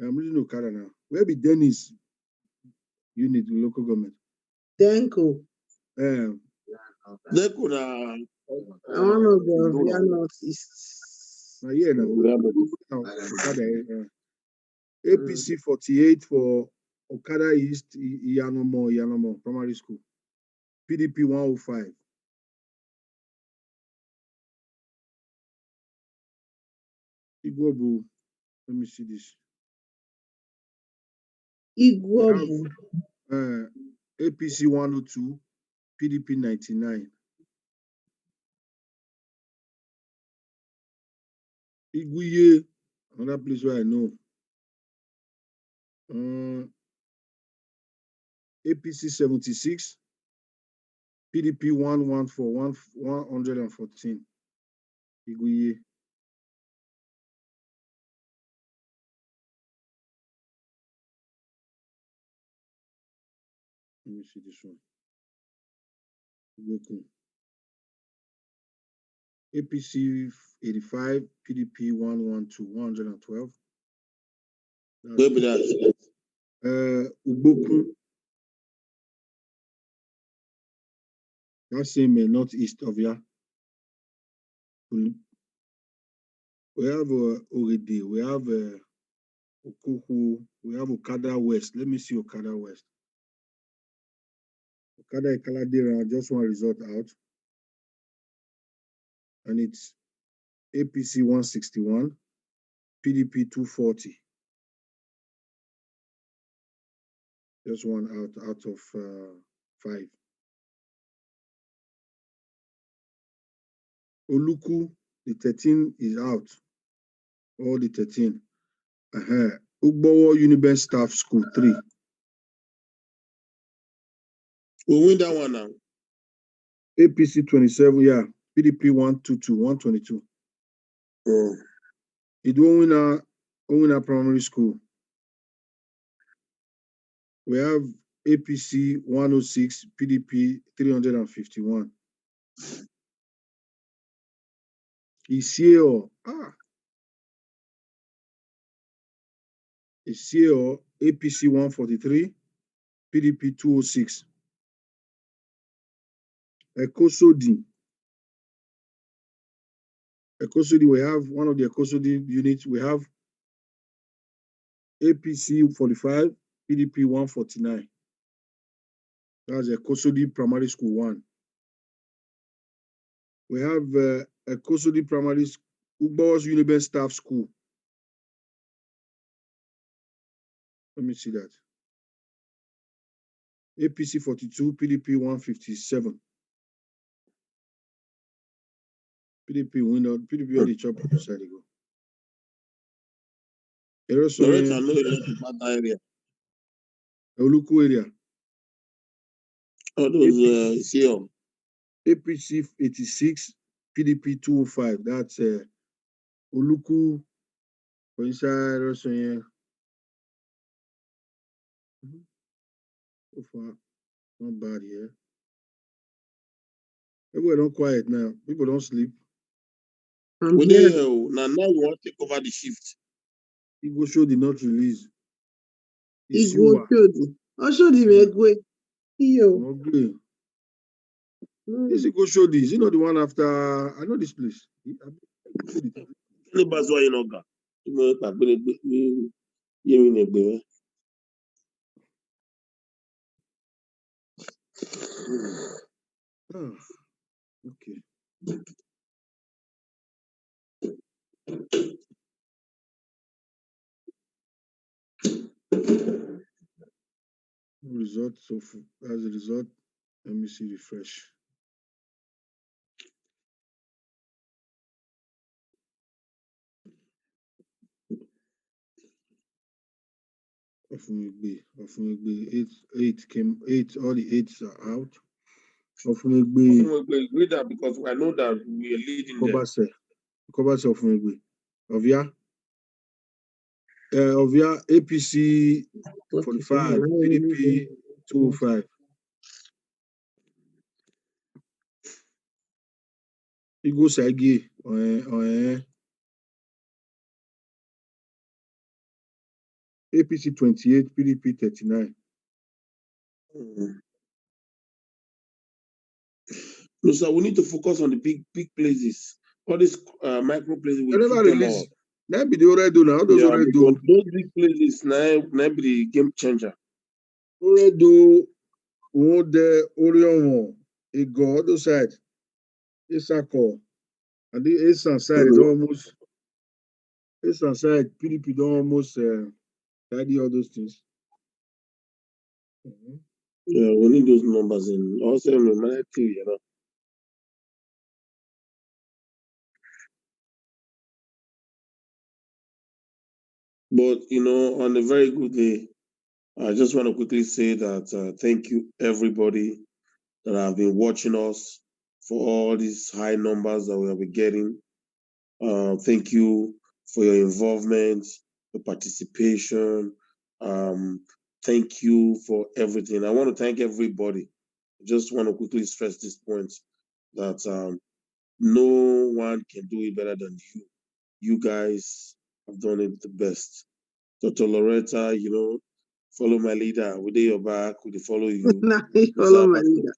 I'm reading Okada now. Where be Dennis unit, the local government? Denko. Denko na. I don't know, bro. We are not east. Yeah, no. Okada. APC 48 for Okada East, Yanomo Primary School. PDP 105. Igwobu. Let me see this. Igwobu. APC 102, PDP 99. Iguye, another place where I know. APC 76, PDP 114. Iguye. Let me see this one. APC 85, PDP 112. Where be that? Uboku. That's same northeast of ya. We have Oride, we have Okohu, we have Okada West. Let me see Okada West. Okada Ikaladera, just one result out. And it's APC 161, PDP 240. Just one out of 5. Oluku, the 13 is out. All the 13. Ugbowo Uniben Staff School 3. We win that one now. APC 27, yeah. PDP 122. It won't win a primary school. We have APC 106, PDP 351. Isio, APC 143, PDP 206. Ekosodi, we have one of the Ekosodi units. We have APC 45, PDP 149. That's Ekosodi Primary School 1. We have Ekosodi Primary Ugbos Uniben Staff School. Let me see that. APC 42, PDP 157. PDP winner, PDP on the chop side go. Loretta, I know a lot about that area. Oluku area. All those here. APC 86, PDP 205. That's Oluku for inside also here. So far, not bad here. Everywhere don't quiet now. People don't sleep. Now you want to take over the shift. Igbo show did not release. Igbo show. I showed him Egwe. Ogwe. This Igbo show this. You know the one after. I know this place. Anybody why you know that? Okay. Result so far. As a result, let me see refresh. Ofunegbe, eight, all the eights are out. Ofunegbe, read that because I know that we are leading there. Kobase Ofunegbe. Ovia, APC 45, PDP 205. Igbo Sagi, APC 28, PDP 39. No, sir, we need to focus on the big places. All these micro places, we never keep them release. all. Now be the already do now. Those already do. Those big places now be the game changer. Already do. The Orion, Ego, other side, Isako, and the Eastern side is almost. Eastern side, PDP don't almost tidy all those things. Yeah, we need those numbers in. Also, you know. But you know, on a very good day, I just want to quickly say that thank you everybody that have been watching us for all these high numbers that we have been getting. Thank you for your involvement, your participation. Thank you for everything. I want to thank everybody. I just want to quickly stress this point that no one can do it better than you. You guys have done it the best. Dr. Loretta, you know, follow my leader. We do your back, we follow you. Follow my leader.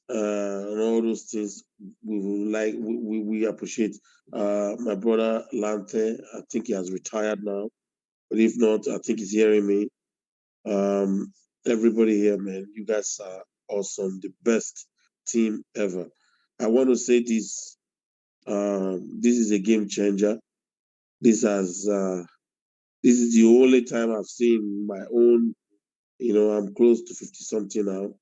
And all those things we will like, we appreciate. My brother Lante, I think he has retired now, but if not, I think he's hearing me. Everybody here, man, you guys are awesome, the best team ever. I want to say this. This is a game changer. This is the only time I've seen my own. You know, I'm close to 50 something now,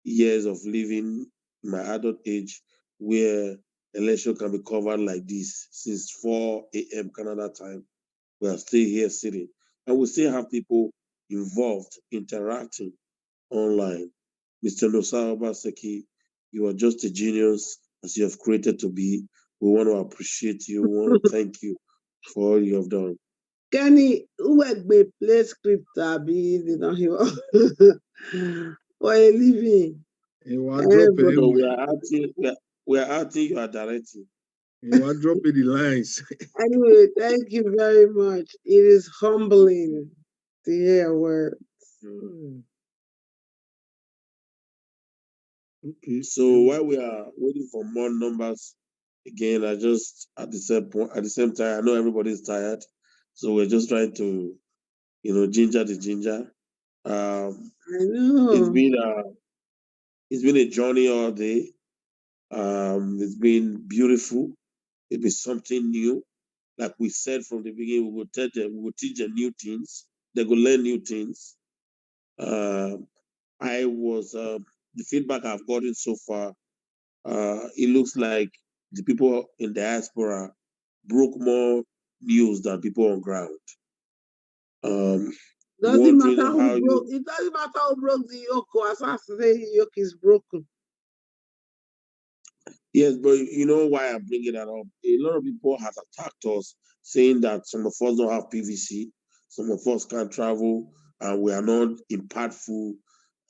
years of living in my adult age, where election can be covered like this since 4 a.m. Canada time. We are still here sitting, and we still have people involved, interacting online. Mr. Nosa Obaseki, you are just a genius as you have created to be. We want to appreciate you. We want to thank you for all you have done. Kenny, who would be play script be you know for a living? So we are acting, you are directing. You are dropping the lines. Anyway, thank you very much. It is humbling to hear words. Okay. So while we are waiting for more numbers, again, I just at the same time, I know everybody's tired, so we're just trying to, you know, ginger the ginger. I know it's been a journey all day. It's been beautiful. It'll be something new. Like we said from the beginning, we will tell them, we will teach them new things. They will learn new things. I was the feedback I've gotten so far. It looks like the people in diaspora broke more news than people on ground. Doesn't Wondering matter how who broke. It doesn't matter who broke the yoke. As far as the yoke is broken. Yes, but you know why I'm bringing that up? A lot of people have attacked us, saying that some of us don't have PVC, some of us can't travel, and we are not impactful.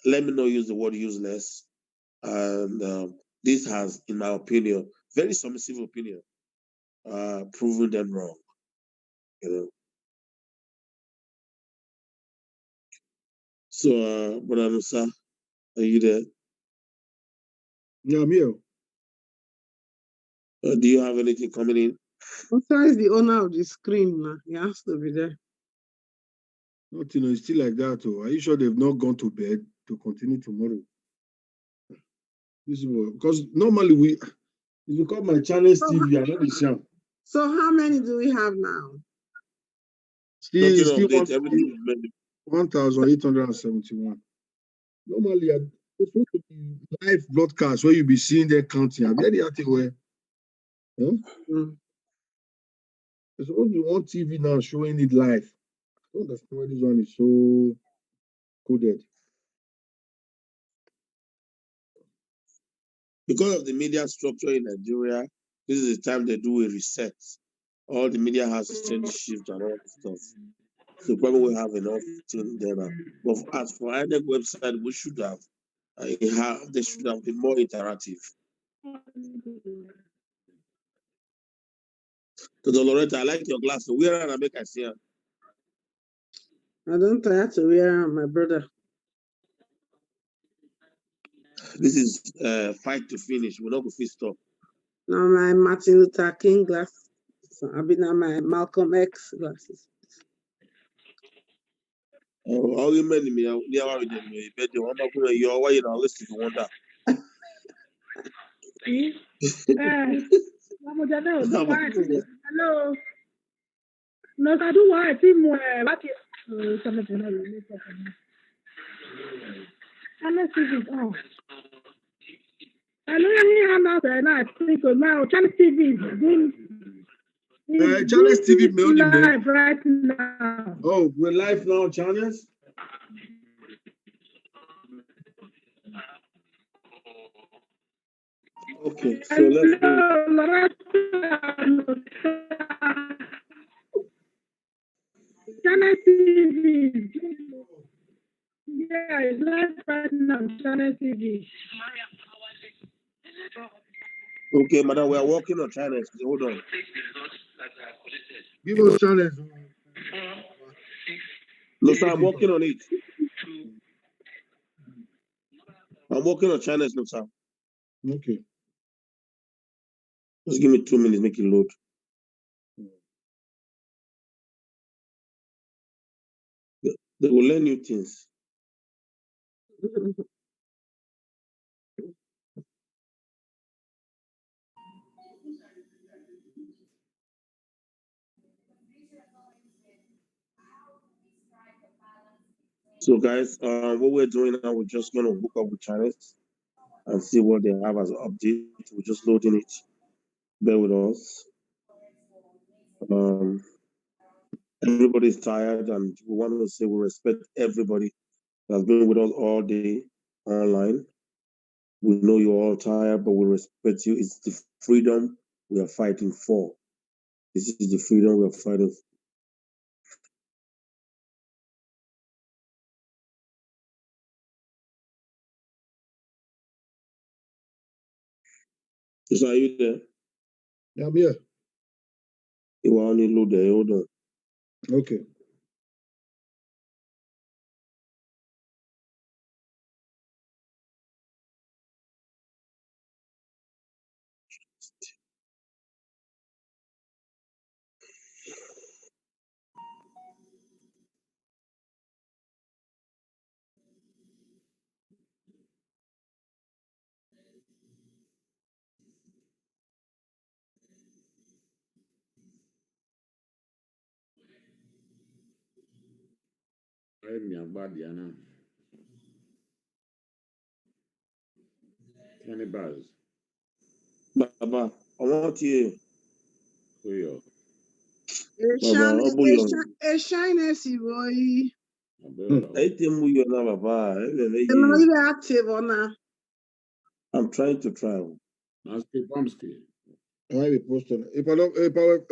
Let me not use the word useless. And this has, in my opinion, very submissive opinion, proven them wrong. You know. So, Brother Musa, are you there? Yeah, I'm here. Do you have anything coming in? Musa is the owner of the screen now. He has to be there. Nothing, it's still like that. Oh. Are you sure they've not gone to bed to continue tomorrow? This is because normally if you call my channels TV, I know the same. So how many do we have now? Still Update, everything is 1,871. Normally, it's supposed to be live broadcast where you be seeing their counting. Have you heard the thing where? Huh? It's supposed to be one TV now showing it live. I don't understand why this one is so coded. Because of the media structure in Nigeria, this is the time they do a reset. All the media houses change the shift and all that stuff. So probably we have enough thing there now. But as for INEC website, we should have they should have been more interactive. So Loretta, I like your glasses. Where are I make I see her? I don't try to wear my brother. This is fight to finish. We're not going to stop. Now my Martin Luther King glasses. So I've been on my Malcolm X glasses. Oh, all you men me, they are with them. But the one back when you're why you know, listen to wonder. Hello. No, I do want to see more. What is something oh. I know you have now, I think now Channel TV is Channels TV live right now. Oh, we're live now on channels? Okay, so let's go. Channel TV. Yeah, it's live right now, Channel TV. Okay, madam, we are working on channels. Hold on. Give us channels. No, sir, I'm working on it. I'm working on channels, no, sir. Okay. Just give me 2 minutes, make it load. They will learn new things. So, guys, what we're doing now, we're just going to hook up with channels and see what they have as an update. We're just loading it. Bear with us. Everybody's tired, and we want to say we respect everybody that's been with us all day online. We know you're all tired, but we respect you. It's the freedom we are fighting for. This is the freedom we are fighting for. So are you there? Yeah, I'm here. You will only load there. Hold on. Okay. 20 bars. Baba, I want you. Eshan, Baba, Eshan, boy. I think we are Baba. You active or not? I'm trying to travel. Why we post on?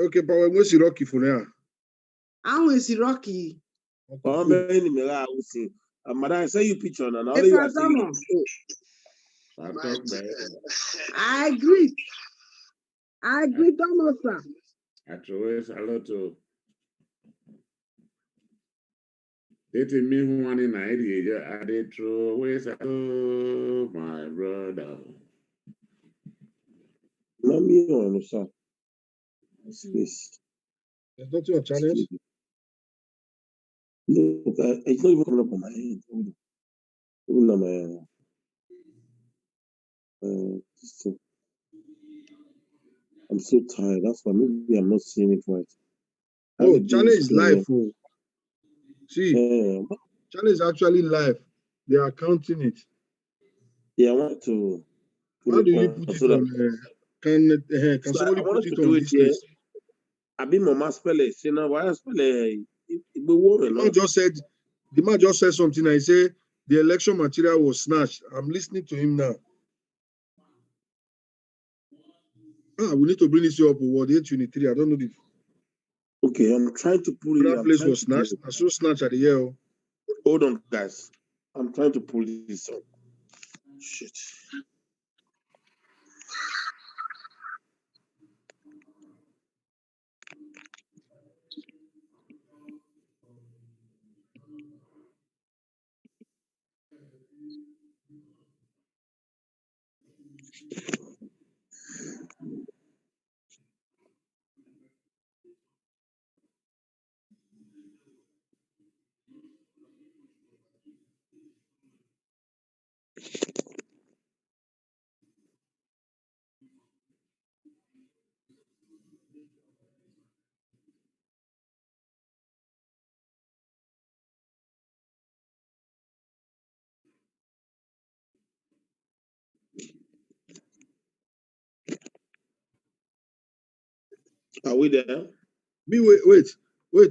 Okay, Power, what's the Rocky for now? I'm with Rocky. Oh, man, I will see. Madam, I say you picture now. If I don't I agree. I agree, Thomas. I throw a lot of. Dating me one in idea. I did throw away. Oh, my brother. Let me on, sir. Please. There's nothing on channels. Look, it's not even coming up on my head. Hold on, this thing. I'm so tired. That's why maybe I'm not seeing it right. Oh, channel is live. Oh. See, channel is actually live. They are counting it. Yeah, I want to. How do you put it on? Can somebody put it on this place? I've been mama spell it. See now, why spell it? The man just said something. I say the election material was snatched. I'm listening to him now. We need to bring this up. Ward 823. I don't know the. Okay, I'm trying to pull it. That place was snatched. I saw snatched at the year. Hold on, guys. I'm trying to pull this up. Shit. Are we there? Me wait.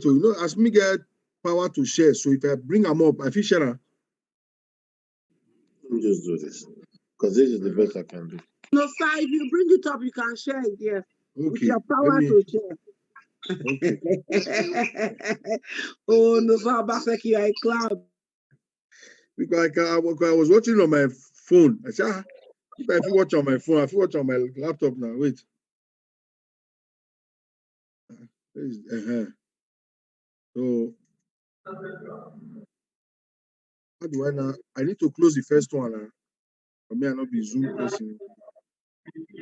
So you know, as me get power to share. So if I bring them up, I feel share. Let me just do this because this is the best I can do. No, sir, if you bring it up, you can share it, yes. Okay. With your power to share. Okay. Oh, no, sir, Basek, you are a cloud. Because I was watching on my phone. I said, if I watch on my phone, I watch on my laptop now. Wait. So how do I now? I need to close the first one. For me, I not be Zoom person.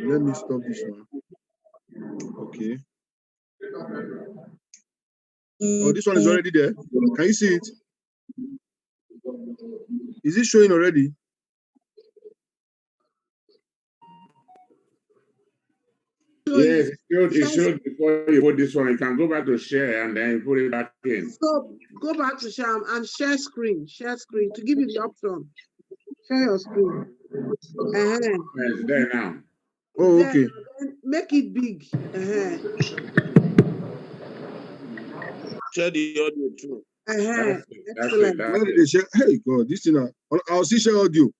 Let me stop this one. Okay. Oh, this one is already there. Can you see it? Is it showing already? Yes, it showed before you put this one. You can go back to share and then you put it back in. So go back to share and share screen to give you the option. Share your screen. Yes, there now. Oh, okay. Then make it big. Share the audio too. Excellent. Where did they share? Hey God, this thing. I'll see share audio.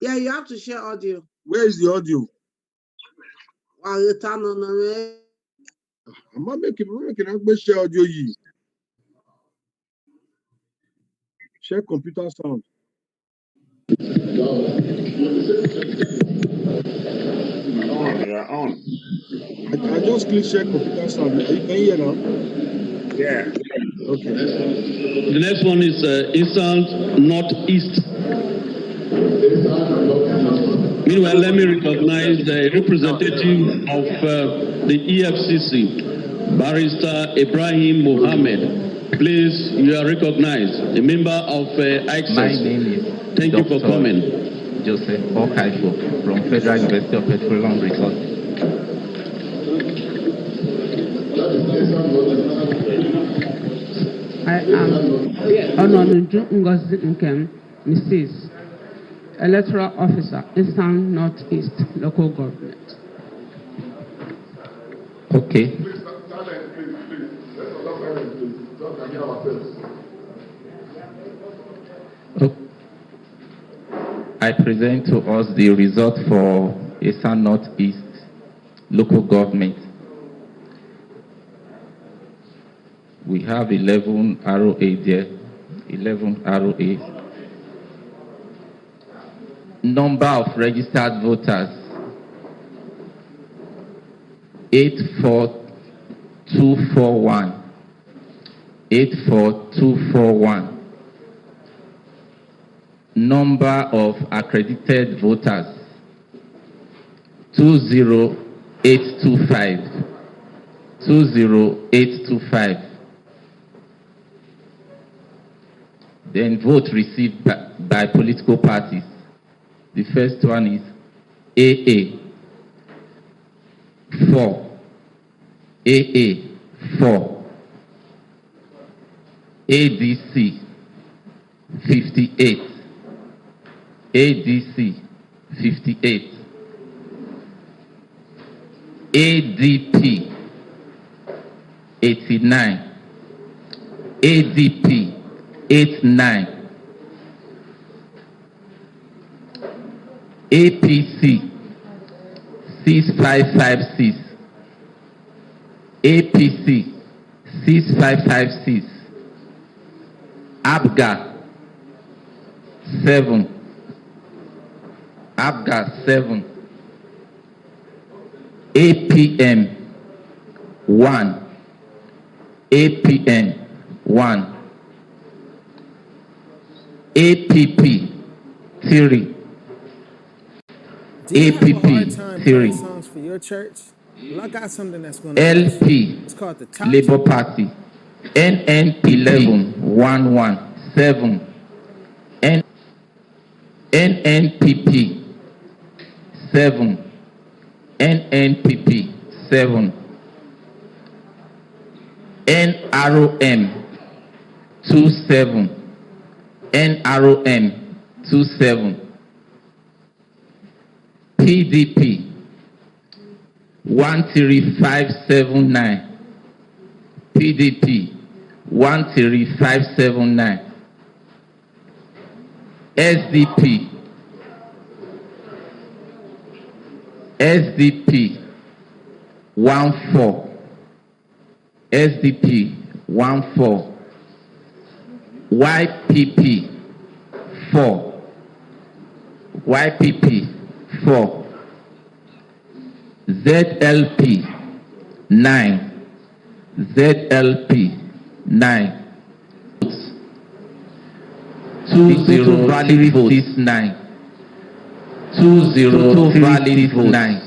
Yeah, you have to share audio. Where is the audio? I'll return on the I'm not making share audio. Share computer sound. You're on. I just click share computer sound. Are you can hear now? Yeah. Okay. The next one is Eastern Northeast. Meanwhile, let me recognize the representative of the EFCC, Barrister Ibrahim Mohammed. Please, you are recognized. A member of ICSES. My name is Thank you for coming. Joseph Okaifo from Federal University of Petroleum Resources. I am Ononuju Ngozi Nkem, Mrs. Electoral Officer, Eastern Northeast Local Government. Okay. Please, silence, please. Let's allow silence, please. So we can hear ourselves. I present to us the result for Eastern Northeast Local Government. We have 11 ROA there, 11 ROA. Number of registered voters, 84241. 84241. Number of accredited voters, 20825. 20825. Then vote received by political parties. The first one is AA 4. AA 4. ADC 58. ADC 58. ADP 89. ADP 89. APC 6556. APC 6556. ABGA 7. ABGA 7. APM 1. APM 1. APP 3. APP 3. Songs for your church? Well, I got something that's going LP It's called the Top Labour Party. NNP 11 NNPP 7. NNPP 7. NROM 27. NROM 27. PDP 13579. PDP 13579. SDP 14. SDP 14. YPP 4. YPP 4. ZLP 9. ZLP 9. 20369. 202 valid votes.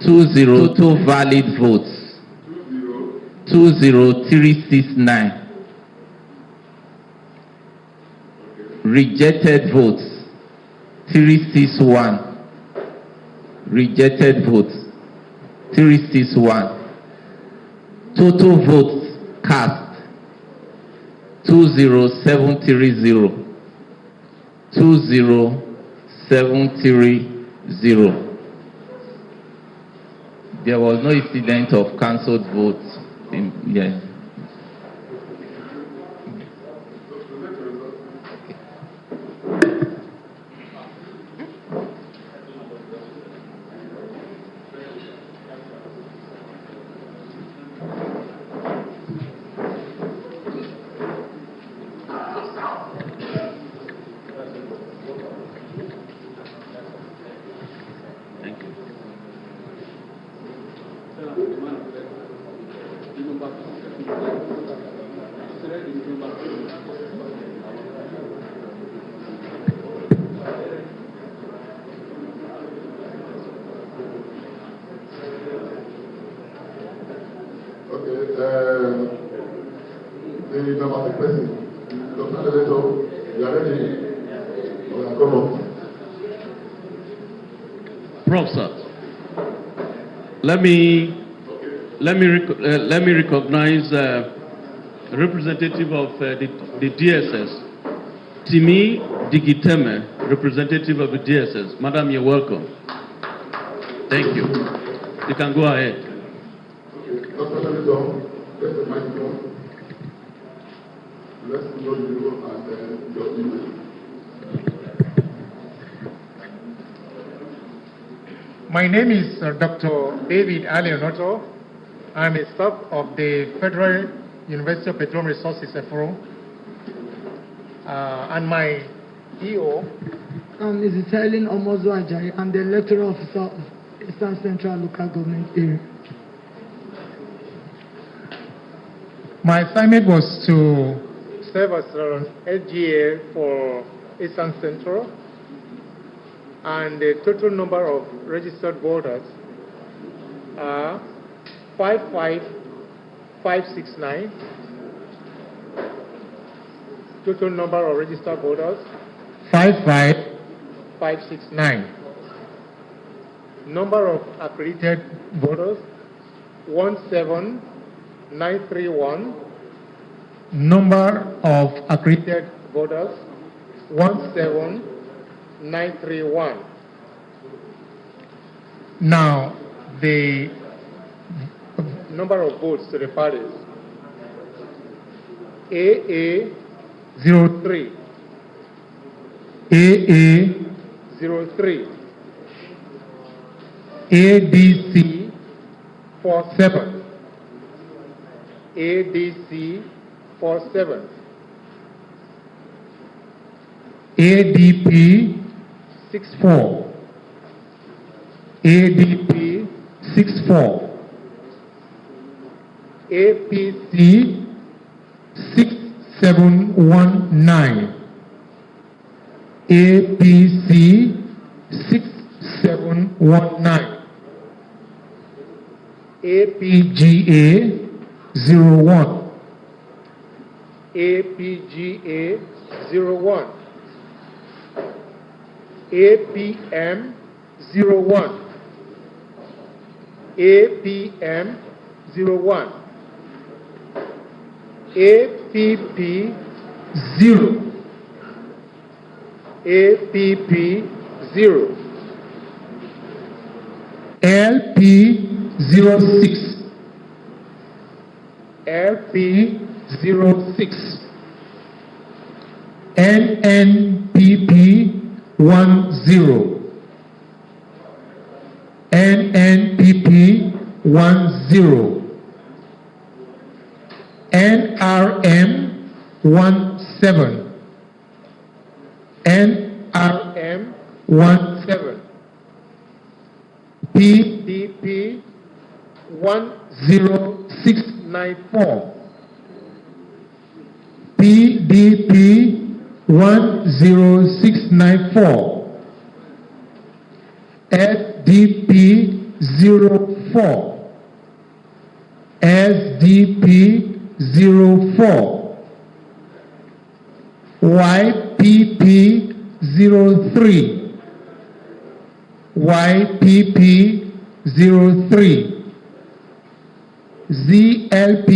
202 valid votes. 20369. Rejected votes 361. Rejected votes 361. Total votes cast 20730. 20730. There was no incident of cancelled votes. Yes. The number 6 person, Dr. Leto, you are ready? Come on. Prof, sir, let me recognize representative of the DSS. Timi Digiteme, representative of the DSS. Madam, you're welcome. Thank you. You can go ahead. My name is Dr. David Alionoto. I'm a staff of the Federal University of Petroleum Resources, FRO. And my EO. Is Helen Omozo Ajayi. I'm the lecturer officer of Eastern Central Local Government Area. My assignment was to serve as SGA for Eastern Central, and the total number of registered voters are 55,569. Total number of registered voters 55,569. Number of accredited voters 17,931. Number of accredited voters 17,931. Now, the number of votes to the parties: AA 03, AA 03, ADC 47, ADC 47, ADP 64, ADP 64, APC 6719, APC 6719, APGA 01, APGA 01, APM 01, APM 01, APP 0, APP 0, LP 06, LP 06, NNPP 10, NNPP 10, NRM 17, NRM 17, PDP 10694, PDP 10694, SDP 04, SDP 04, YPP 03, YPP 03, ZLP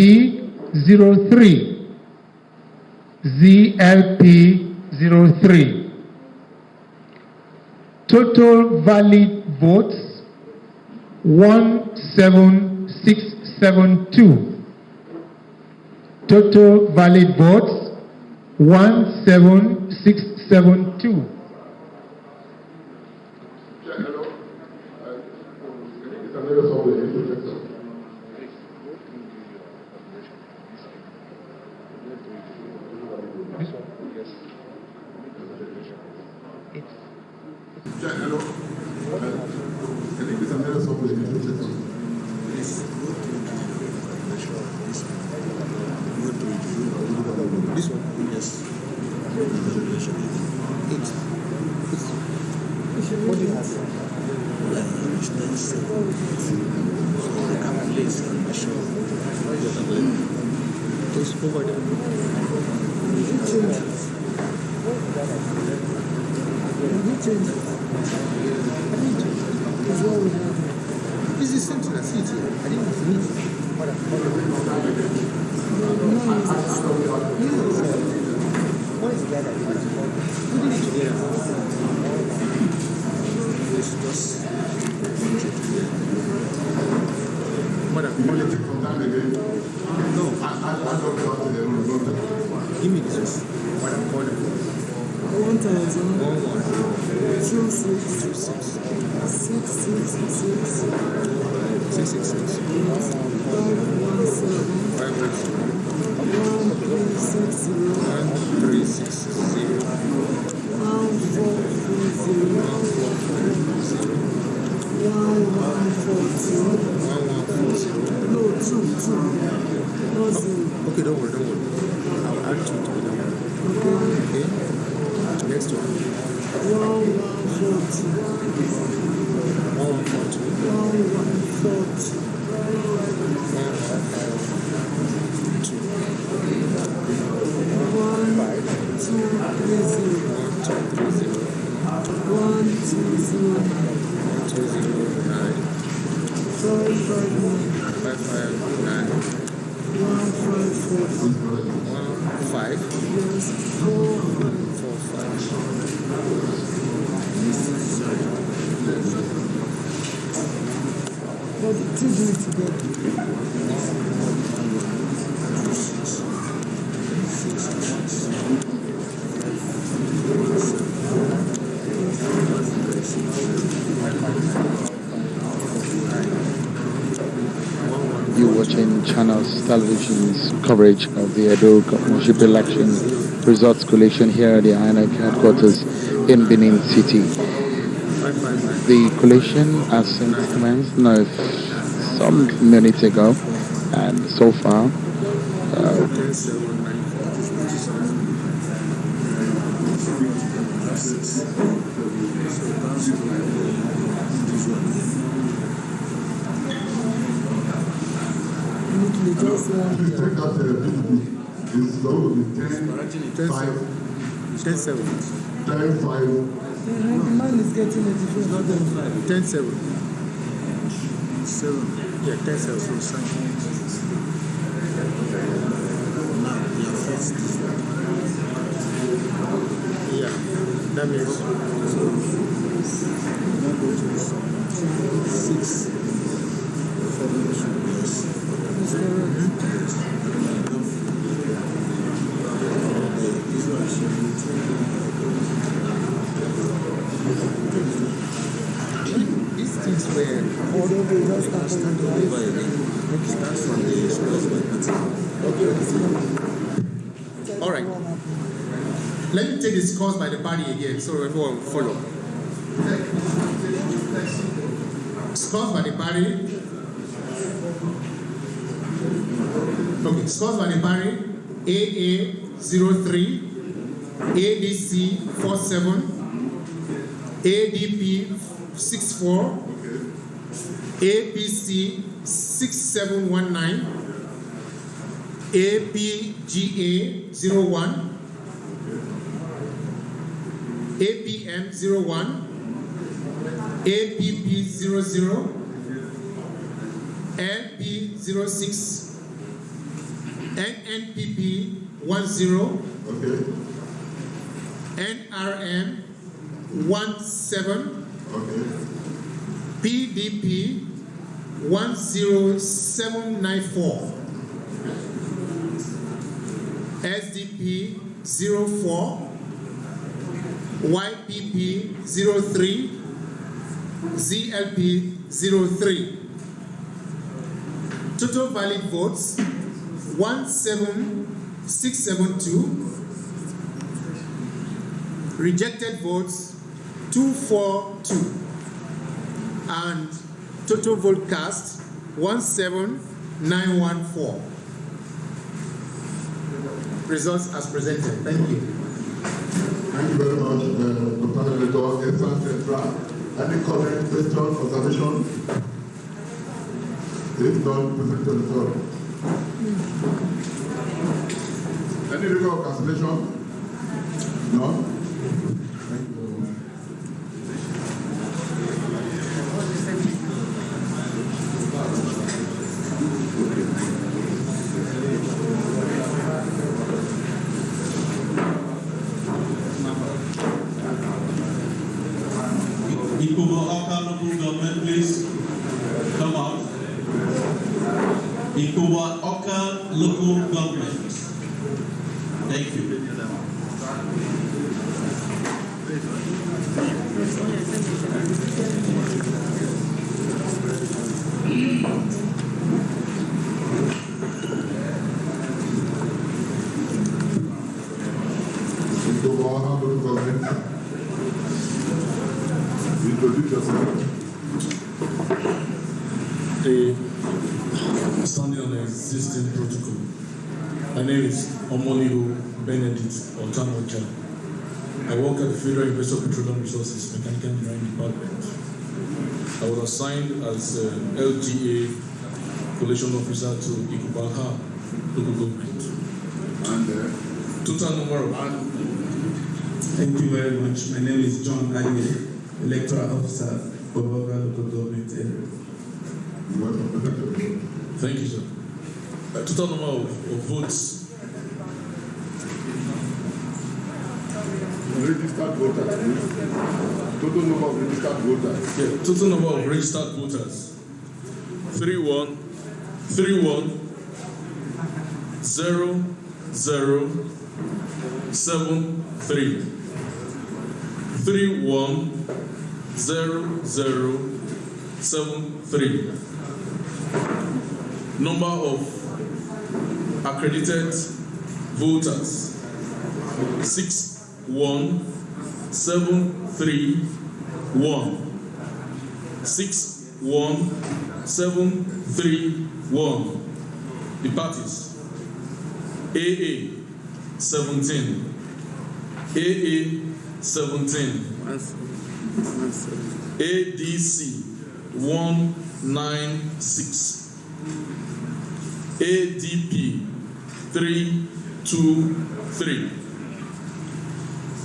03, ZLP 03. Total valid votes 17672. Total valid votes 17672. This one, yes. What do you have? Just over there. This is central city. I didn't meet. Madam, call it. No. Give me this. Madam, call it. 666. Okay, don't worry. I'll add 2 to it. Okay. Next one. You're watching Channels Television's coverage of the Edo governorship election results collation here at the INEC headquarters in Benin City. The collation has since commenced some minutes ago, and so far, The man is getting a different. Not 10-7. 7. Yeah, 10-7. So sign. Now we are first. Yeah, that means 6. These things were All right. Let me take the scores by the body again so everyone will follow. Scores by the body. Okay, scores by the body. AA03, ADC 47, ADP 64, APC 6719, APGA 01, APM 01, APP 00, LP 06, NNPP 10, NRM 17, PDP 10794, SDP 04, YPP 03, ZLP 03. Total valid votes 17672. Rejected votes 242. And total vote cast 17914. Results as presented. Thank you. Thank you very much, Dr. Senator, Eastern Central. Any comment, question, observation? If not, present to the floor. Any review of cancellation? No? Thank you very much. Ikowa Oka local government. Thank you. Introduce yourself. Standing on the existing protocol. My name is Omolibo Benedict Otanoja. I work at the Federal University of Petroleum Resources Mechanical Engineering Department. I was assigned as LGA Collation Officer to Ikubaha local government. And total number of... Thank you very much. My name is John Agnew, Electoral Officer for Boga local government area. Thank you, sir. Total number of votes. Registered voters. Total number of registered voters. Yeah, total number of registered voters. 31,0,073. 31,0,073. Number of accredited voters 61731. 61731. The parties AA 17. AA 17. ADC 196. ADP 323.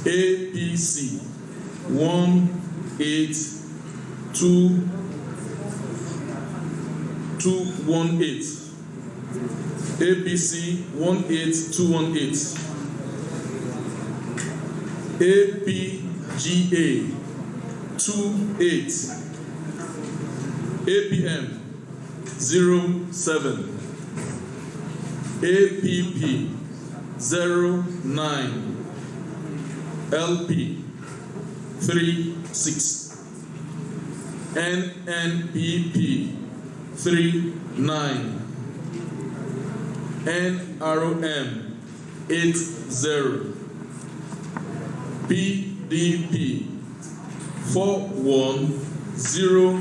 APC 18218. APC 18218. APGA 28. APM 07. APP 09. LP 36. NNPP 39. NROM 80. PDP 410.